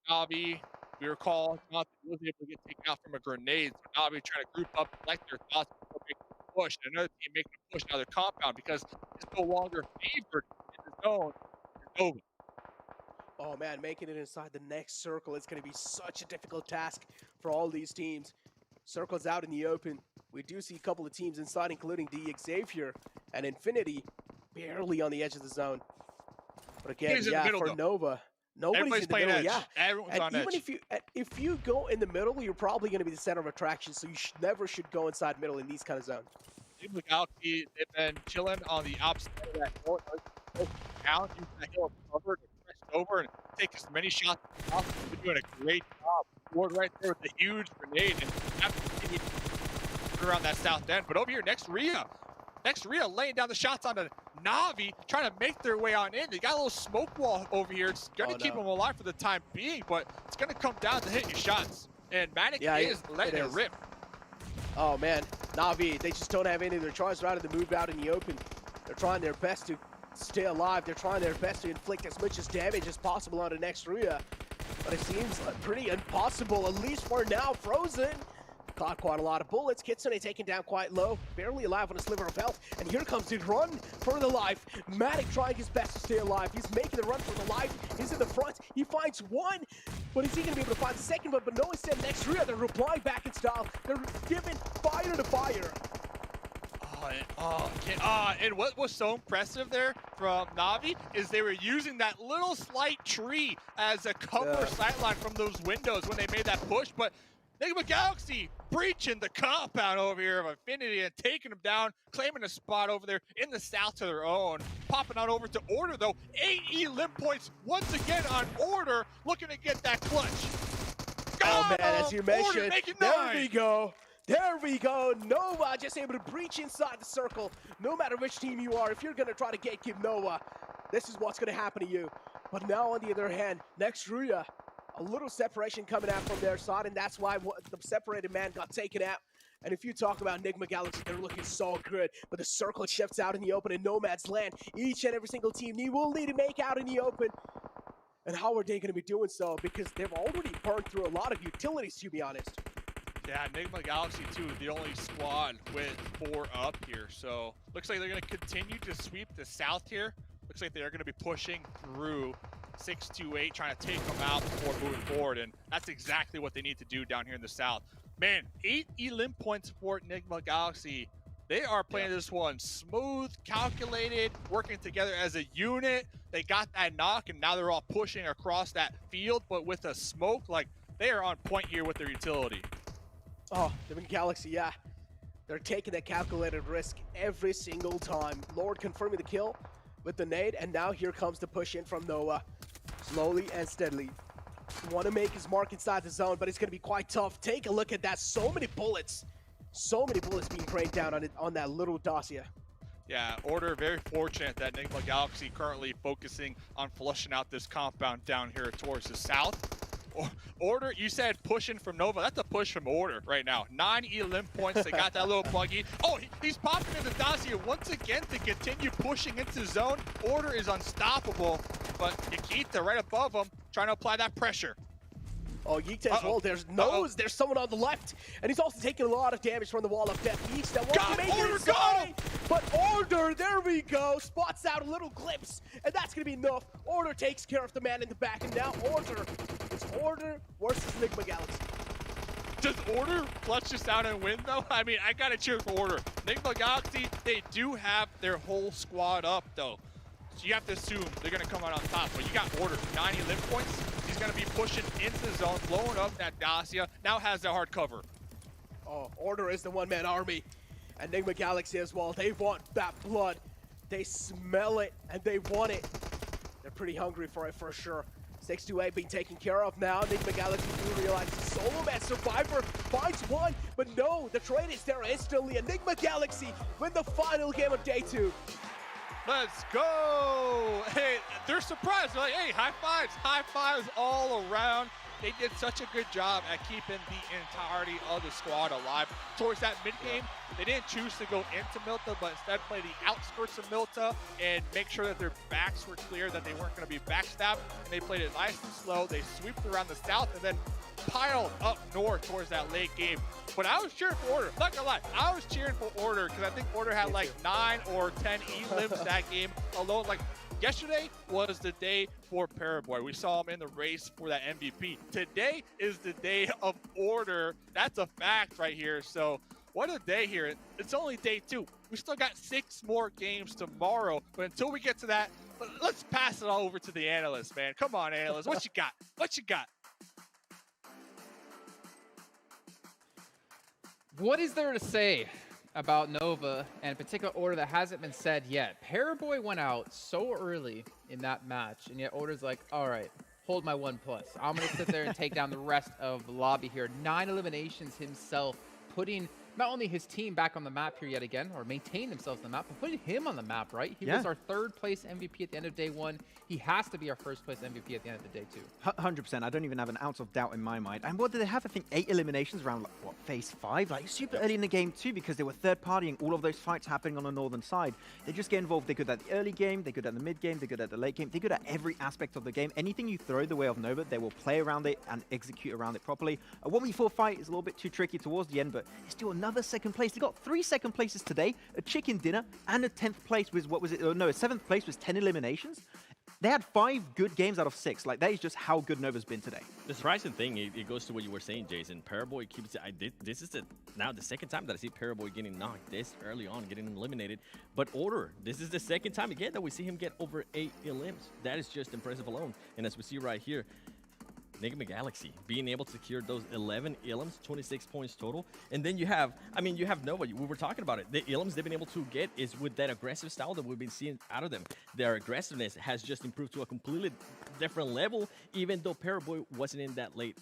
S16: Navi, we recall, Navi was able to get taken out from a grenade. So Navi trying to group up, collect their thoughts before making a push. And another team making a push out of their compound because it's no longer favored in the zone. Nova.
S14: Oh man, making it inside the next circle is going to be such a difficult task for all these teams. Circles out in the open. We do see a couple of teams inside, including Xavier and Infinity, barely on the edge of the zone. But again, for Nova, nobody's in the middle.
S16: Edge. Everyone's on
S14: even
S16: edge.
S14: if you go in the middle, you're probably going to be the center of attraction. So you never should go inside middle in these kind of zones.
S16: Galaxy, they've been chilling on the opposite side of that hill. Down, use that hill cover to press over and take as many shots as possible. They're doing a great job. Ward right there with the huge grenade and absolutely around that south end. But over here, next Rhea laying down the shots onto Navi, trying to make their way on in. They got a little smoke wall over here. It's going to keep them alive for the time being, but it's going to come down to hitting your shots. And Manic is letting it rip.
S14: Oh man, Navi, they just don't have any of their choice rather than move out in the open. They're trying their best to stay alive. They're trying their best to inflict as much damage as possible on the next Rhea. But it seems pretty impossible, at least for now. Frozen caught quite a lot of bullets. Kitsune taken down quite low, barely alive on a sliver of health. And here comes the run for the life. Matic trying his best to stay alive. He's making the run for the life. He's in the front. He finds one, but is he going to be able to find the second one? But no, instead next Rhea, they're replying back in style. They're giving fire to fire.
S16: And what was so impressive there from Navi is they were using that little slight tree as a cover sightline from those windows when they made that push. But Enigma Galaxy breaching the compound over here of Infinity and taking them down, claiming a spot over there in the south to their own. Popping on over to Order though. 8 limb points once again on Order, looking to get that clutch.
S14: Oh man, as you mentioned, there we go. There we go. Nova just able to breach inside the circle. No matter which team you are, if you're going to try to gatekeep Nova, this is what's going to happen to you. But now, on the other hand, next Rhea, a little separation coming out from their side, and that's why the separated man got taken out. And if you talk about Enigma Galaxy, they're looking so good. But the circle shifts out in the open in Nomad's land. Each and every single team will need to make out in the open. And how are they going to be doing so? Because they've already burned through a lot of utilities, to be honest.
S16: Yeah, Enigma Galaxy 2, the only squad with 4 up here. So looks like they're going to continue to sweep the south here. Looks like they're going to be pushing through 6-2-8, trying to take them out before moving forward. And that's exactly what they need to do down here in the south. Man, 8 elim points for Enigma Galaxy. They are playing this one smooth, calculated, working together as a unit. They got that knock, and now they're all pushing across that field, but with a smoke, like, they are on point here with their utility.
S14: Oh, Enigma Galaxy, yeah. They're taking that calculated risk every single time. Lord confirming the kill with the nade, and now here comes the push in from Noah. Slowly and steadily. Want to make his mark inside the zone, but it's going to be quite tough. Take a look at that. So many bullets. So many bullets being rained down on that little Dacia.
S16: Yeah, Order very fortunate that Enigma Galaxy currently focusing on flushing out this compound down here towards the south. Order, you said pushing from Nova. That's a push from Order right now. 9 elim points. They got that little buggy. Oh, he's popping in the Dacia once again to continue pushing into zone. Order is unstoppable, but Nikita right above him trying to apply that pressure.
S14: Oh, Yeekta as well. There's there's someone on the left, and he's also taking a lot of damage from the wall of death. Yeekta wants to make it inside, but Order, there we go, spots out a little glimpse, and that's gonna be enough. Order takes care of the man in the back, and now it's Order versus Enigma Galaxy.
S16: Does Order clutch this out and win, though? I mean, I gotta cheer for Order. Enigma Galaxy, they do have their whole squad up, though. So you have to assume they're gonna come out on top. But you got Order, 90 limb points. He's gonna be pushing into the zone, blowing up that Dacia. Now has the hard cover.
S14: Oh, Order is the one-man army. Enigma Galaxy as well. They want that blood. They smell it, and they want it. They're pretty hungry for it, for sure. 628 being taken care of now. Enigma Galaxy do realize the solo man survivor finds one, but no, the trade is there instantly. Enigma Galaxy win the final game of day 2.
S16: Let's go! Hey, they're surprised. They're like, hey, high fives all around. They did such a good job at keeping the entirety of the squad alive. Towards that mid-game, they didn't choose to go into Milta, but instead play the outskirts of Milta and make sure that their backs were clear, that they weren't going to be backstabbed. And they played it nice and slow. They swept around the south and then piled up north towards that late game. But I was cheering for Order. Not gonna lie, I was cheering for Order because I think Order had like 9 or 10 elims that game alone. Like, yesterday was the day for Paraboy. We saw him in the race for that MVP. Today is the day of Order. That's a fact right here. So what a day here. It's only day 2. We still got 6 more games tomorrow. But until we get to that, let's pass it all over to the analysts, man. Come on, analysts. What you got? What you got?
S1: What is there to say about Nova, and in particular Order, that hasn't been said yet? Paraboy went out so early in that match, and yet Order's like, all right, hold my 1+. I'm going to sit there and take down the rest of the lobby here. 9 eliminations himself, putting not only his team back on the map here yet again, or maintain themselves on the map, but putting him on the map, right? He was our 3rd place MVP at the end of day 1. He has to be our 1st place MVP at the end of the day 2.
S2: 100%. I don't even have an ounce of doubt in my mind. And what did they have? I think 8 eliminations around, like, what, phase 5? Like, super early in the game, too, because they were third-partying all of those fights happening on the northern side. They just get involved. They're good at the early game. They're good at the mid game. They're good at the late game. They're good at every aspect of the game. Anything you throw the way of Nova, they will play around it and execute around it properly. A 1v4 fight is a little bit too tricky towards the end, but it's still another 2nd place. They got 3 2nd places today, a chicken dinner, and a 10th place with, what was it? Oh, no, a 7th place was 10 eliminations. They had 5 good games out of 6. Like, that is just how good Nova's been today.
S3: The surprising thing, it goes to what you were saying, Jason. Paraboy keeps it. This is now the 2nd time that I see Paraboy getting knocked this early on, getting eliminated. But Order, this is the 2nd time again that we see him get over 8 elims. That is just impressive alone. And as we see right here, Enigma Galaxy being able to secure those 11 elims, 26 points total. And then you have Nova. We were talking about it. The elims they've been able to get is with that aggressive style that we've been seeing out of them. Their aggressiveness has just improved to a completely different level, even though Paraboy wasn't in that late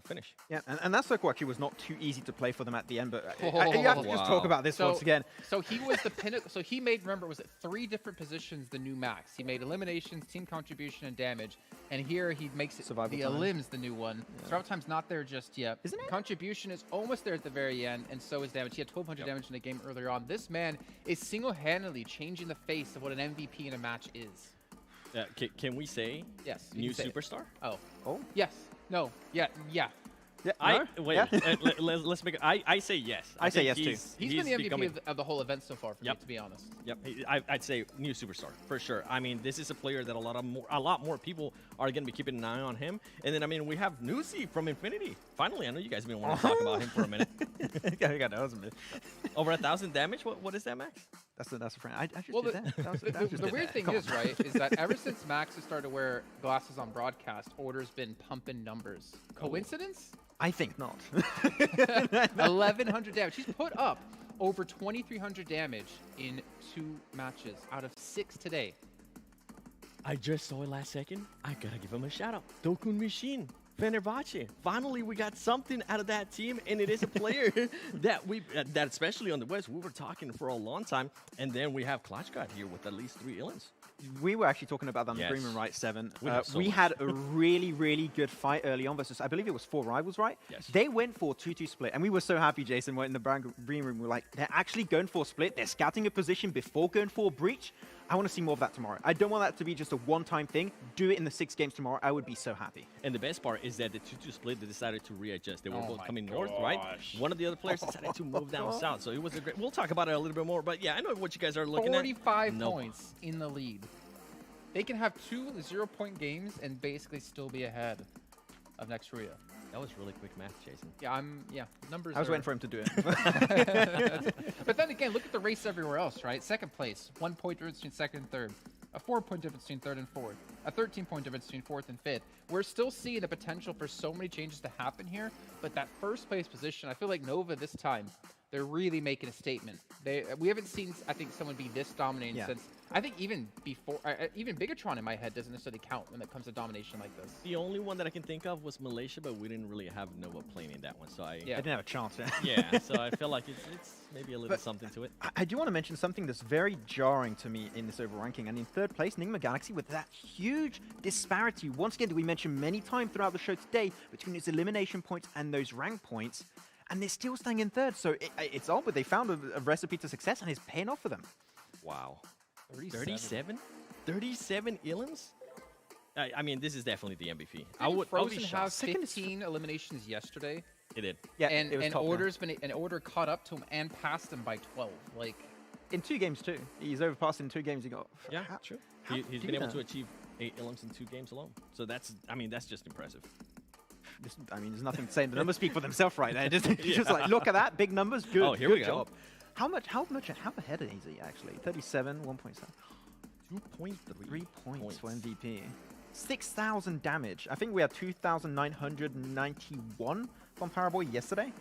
S3: finish.
S2: Yeah, and that circle actually was not too easy to play for them at the end, but you have to just talk about this once again.
S1: So he was the pinnacle. So he made, remember, was it 3 different positions, the new max? He made eliminations, team contribution, and damage. And here he makes it
S2: Survival
S1: the
S2: time.
S1: elims the new one. Yeah. Survival time's not there just yet.
S2: Isn't it?
S1: Contribution is almost there at the very end, and so is damage. He had 1,200 damage in the game earlier on. This man is single-handedly changing the face of what an MVP in a match is.
S3: Can we say
S1: yes?
S3: New superstar?
S1: Oh. Yes. No. Yeah.
S3: Let's make it. I say yes.
S2: I say yes too.
S1: He's been the MVP of the whole event so far, for me, to be honest.
S3: Yep. I'd say new superstar for sure. I mean, this is a player that a lot more people are going to be keeping an eye on him. And then, I mean, we have Nusi from Infinity. Finally, I know you guys have been wanting to talk about him for a minute. Over 1,000 damage. What is that, Max?
S2: That's a friend. I just did that.
S1: The weird thing is, right, is that ever since Max has started to wear glasses on broadcast, Order's been pumping numbers. Coincidence?
S2: I think not.
S1: 1,100 damage. He's put up over 2,300 damage in 2 matches out of 6 today.
S3: I just saw it last second. I gotta give him a shout out. Dokun Machine. Fenerbahce. Finally, we got something out of that team, and it is a player that especially on the West, we were talking for a long time, and then we have Klashka here with at least 3 Illins.
S2: We were actually talking about that on
S3: Yes.
S2: the Green Room, right? 7.
S3: We
S2: Had a really, really good fight early on versus, I believe it was 4 rivals, right?
S3: Yes.
S2: They went for 2-2 split, and we were so happy, Jason, we're in the Green Room. We're like, they're actually going for a split. They're scouting a position before going for a breach. I want to see more of that tomorrow. I don't want that to be just a one-time thing. Do it in the 6 games tomorrow. I would be so happy.
S3: And the best part is that the 2-2 split, they decided to readjust. They were
S2: Oh
S3: both
S2: my
S3: coming north, right? One of the other players decided to move down south. So it was a great... We'll talk about it a little bit more. But yeah, I know what you guys are looking
S1: 45
S3: at. 45
S1: points in the lead. They can have 2 0-point games and basically still be ahead of Next Rio.
S3: That was really quick math, Jason.
S1: Yeah, numbers
S2: I was
S1: are...
S2: waiting for him to do it.
S1: But then again, look at the race everywhere else, right? Second place, 1 point difference between second and third. A 4-point difference between third and fourth. A 13-point difference between fourth and fifth. We're still seeing the potential for so many changes to happen here, but that first place position, I feel like Nova this time, they're really making a statement. We haven't seen, I think, someone be this dominating since, I think even before, even Bigatron in my head doesn't necessarily count when it comes to domination like this.
S3: The only one that I can think of was Malaysia, but we didn't really have Nova playing in that one, so I
S2: didn't have a chance.
S3: Yeah, so I feel like it's maybe a little something to it.
S2: I do want to mention something that's very jarring to me in this overall ranking. And in third place, Nigma Galaxy with that huge disparity. Once again, we mentioned many times throughout the show today between its elimination points and those rank points. And they're still staying in third. So it's odd, but they found a recipe to success and it's paying off for them.
S3: Wow. 37? 37 Illins? I mean, this is definitely the MVP.
S1: I'll be
S3: Frozen
S1: have
S3: shocked.
S1: 15 eliminations yesterday.
S3: It did.
S2: Yeah,
S1: and
S2: it was top
S1: Order caught up to him and passed him by 12. Like
S2: in 2 games too. He's overpassed in 2 games. He got
S3: true. He's been able to achieve 8 Illins in 2 games alone. So that's just impressive.
S2: There's nothing to say. The numbers speak for themselves right there. Just like, look at that. Big numbers. Good.
S3: Oh, here
S2: good
S3: we
S2: job.
S3: go.
S2: How ahead is he actually? 37, 1.7.
S3: 2.3
S2: points for MVP. 6,000 damage. I think we had 2,991 from Paraboy yesterday.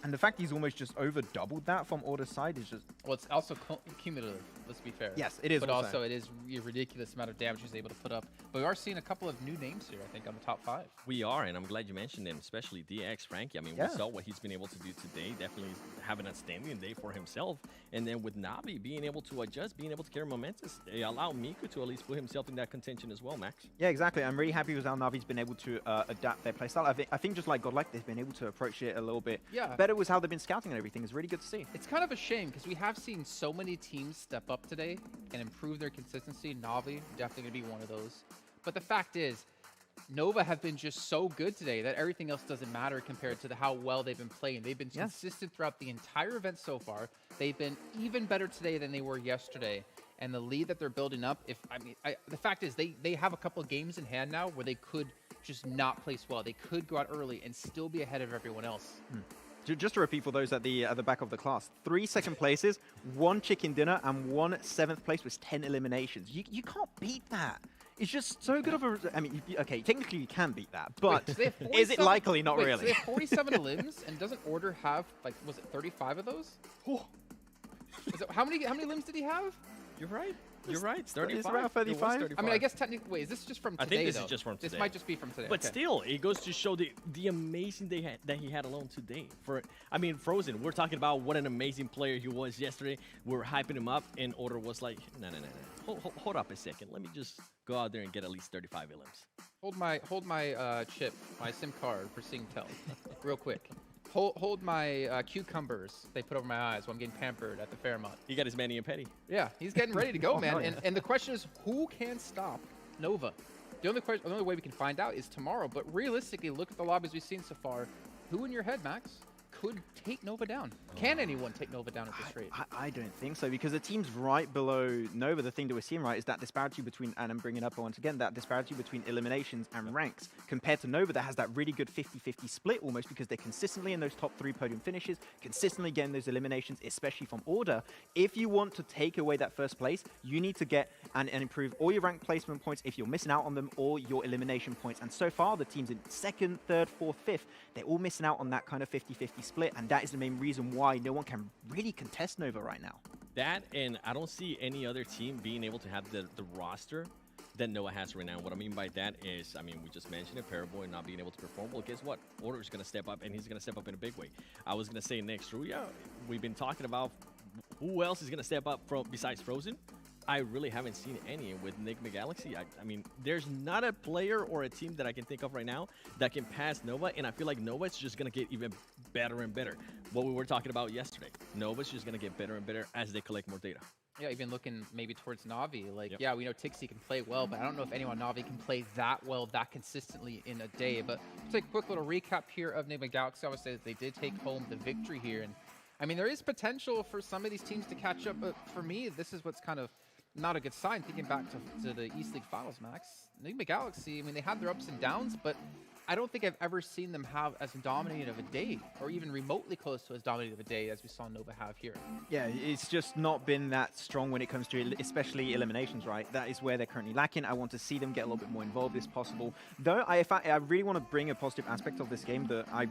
S2: And the fact he's almost just over doubled that from Order's side is just...
S1: Well, it's also cumulative, let's be fair.
S2: Yes, it is.
S1: But
S2: also
S1: also it is a ridiculous amount of damage he's able to put up. But we are seeing a couple of new names here, I think, on the top 5.
S3: We are, and I'm glad you mentioned them, especially DX Frankie. I mean, we saw what he's been able to do today. Definitely have an outstanding day for himself. And then with Navi being able to adjust, being able to carry momentous, they allow Miku to at least put himself in that contention as well, Max.
S2: Yeah, exactly. I'm really happy with how Navi's been able to adapt their playstyle. I think just like Godlike, they've been able to approach it a little bit better with how they've been scouting and everything. It's really good to see.
S1: It's kind of a shame because we have seen so many teams step up today and improve their consistency. Navi definitely going to be one of those. But the fact is, Nova have been just so good today that everything else doesn't matter compared to how well they've been playing. They've been consistent throughout the entire event so far. They've been even better today than they were yesterday. And the lead that they're building up, the fact is they have a couple of games in hand now where they could just not place well. They could go out early and still be ahead of everyone else.
S2: Just to repeat for those at the back of the class, 3 second places, 1 chicken dinner, and 1 7th place with 10 eliminations. You can't beat that. It's just so good of a... I mean, okay, technically you can beat that, but is it likely? Not really.
S1: So they have 47 limbs, and doesn't Order have, like, was it 35 of those? How many limbs did he have?
S3: You're right. You're right. 35.
S2: It's around 35.
S1: I mean, I guess technically... Wait, is this just from today,
S3: I think this
S1: though?
S3: is just from today.
S1: This might just be from today.
S3: But still, it goes to show the amazing day that he had alone today. Frozen, we're talking about what an amazing player he was yesterday. We're hyping him up, and Order was like, no. Hold up a second. Let me just go out there and get at least 35 Illims.
S1: Hold my chip, my SIM card for Singtel, real quick. Hold my cucumbers they put over my eyes while I'm getting pampered at the Fairmont.
S3: He got his Manny and Petty.
S1: Yeah, he's getting ready to go, man. And the question is, who can stop Nova? The only way we can find out is tomorrow. But realistically, look at the lobbies we've seen so far. Who in your head, Max, could take Nova down? Can anyone take Nova down at this rate?
S2: I don't think so, because the teams right below Nova, the thing that we're seeing, right, is that disparity between, and I'm bringing up once again, that disparity between eliminations and ranks, compared to Nova that has that really good 50-50 split almost, because they're consistently in those top 3 podium finishes, consistently getting those eliminations, especially from Order. If you want to take away that first place, you need to get and improve all your rank placement points if you're missing out on them, or your elimination points. And so far, the teams in 2nd, 3rd, 4th, 5th, they're all missing out on that kind of 50-50 split, and that is the main reason why no one can really contest Nova right now.
S3: That, and I don't see any other team being able to have the roster that Noah has right now. What I mean by that is, I mean, we just mentioned it, Paraboy not being able to perform. Well, guess what? Order is going to step up, and he's going to step up in a big way. I was going to say next, Ruya, we've been talking about who else is going to step up from besides Frozen. I really haven't seen any with Enigma Galaxy. I mean, there's not a player or a team that I can think of right now that can pass Nova, and I feel like Nova's just going to get even better and better. What we were talking about yesterday, Nova's just going to get better and better as they collect more data.
S1: Yeah, even looking maybe towards Navi. Like, yeah, we know Tixie can play well, but I don't know if anyone Navi can play that well, that consistently in a day. But let's take a quick little recap here of Enigma Galaxy. Obviously, they did take home the victory here. And, I mean, there is potential for some of these teams to catch up, but for me, this is what's kind of not a good sign. Thinking back to the East League Finals, Max, Enigma Galaxy, I mean, they had their ups and downs, but I don't think I've ever seen them have as dominant of a day, or even remotely close to as dominant of a day as we saw Nova have here.
S2: Yeah, it's just not been that strong when it comes to especially eliminations, right? That is where they're currently lacking. I want to see them get a little bit more involved if possible. Though, I really want to bring a positive aspect of this game that I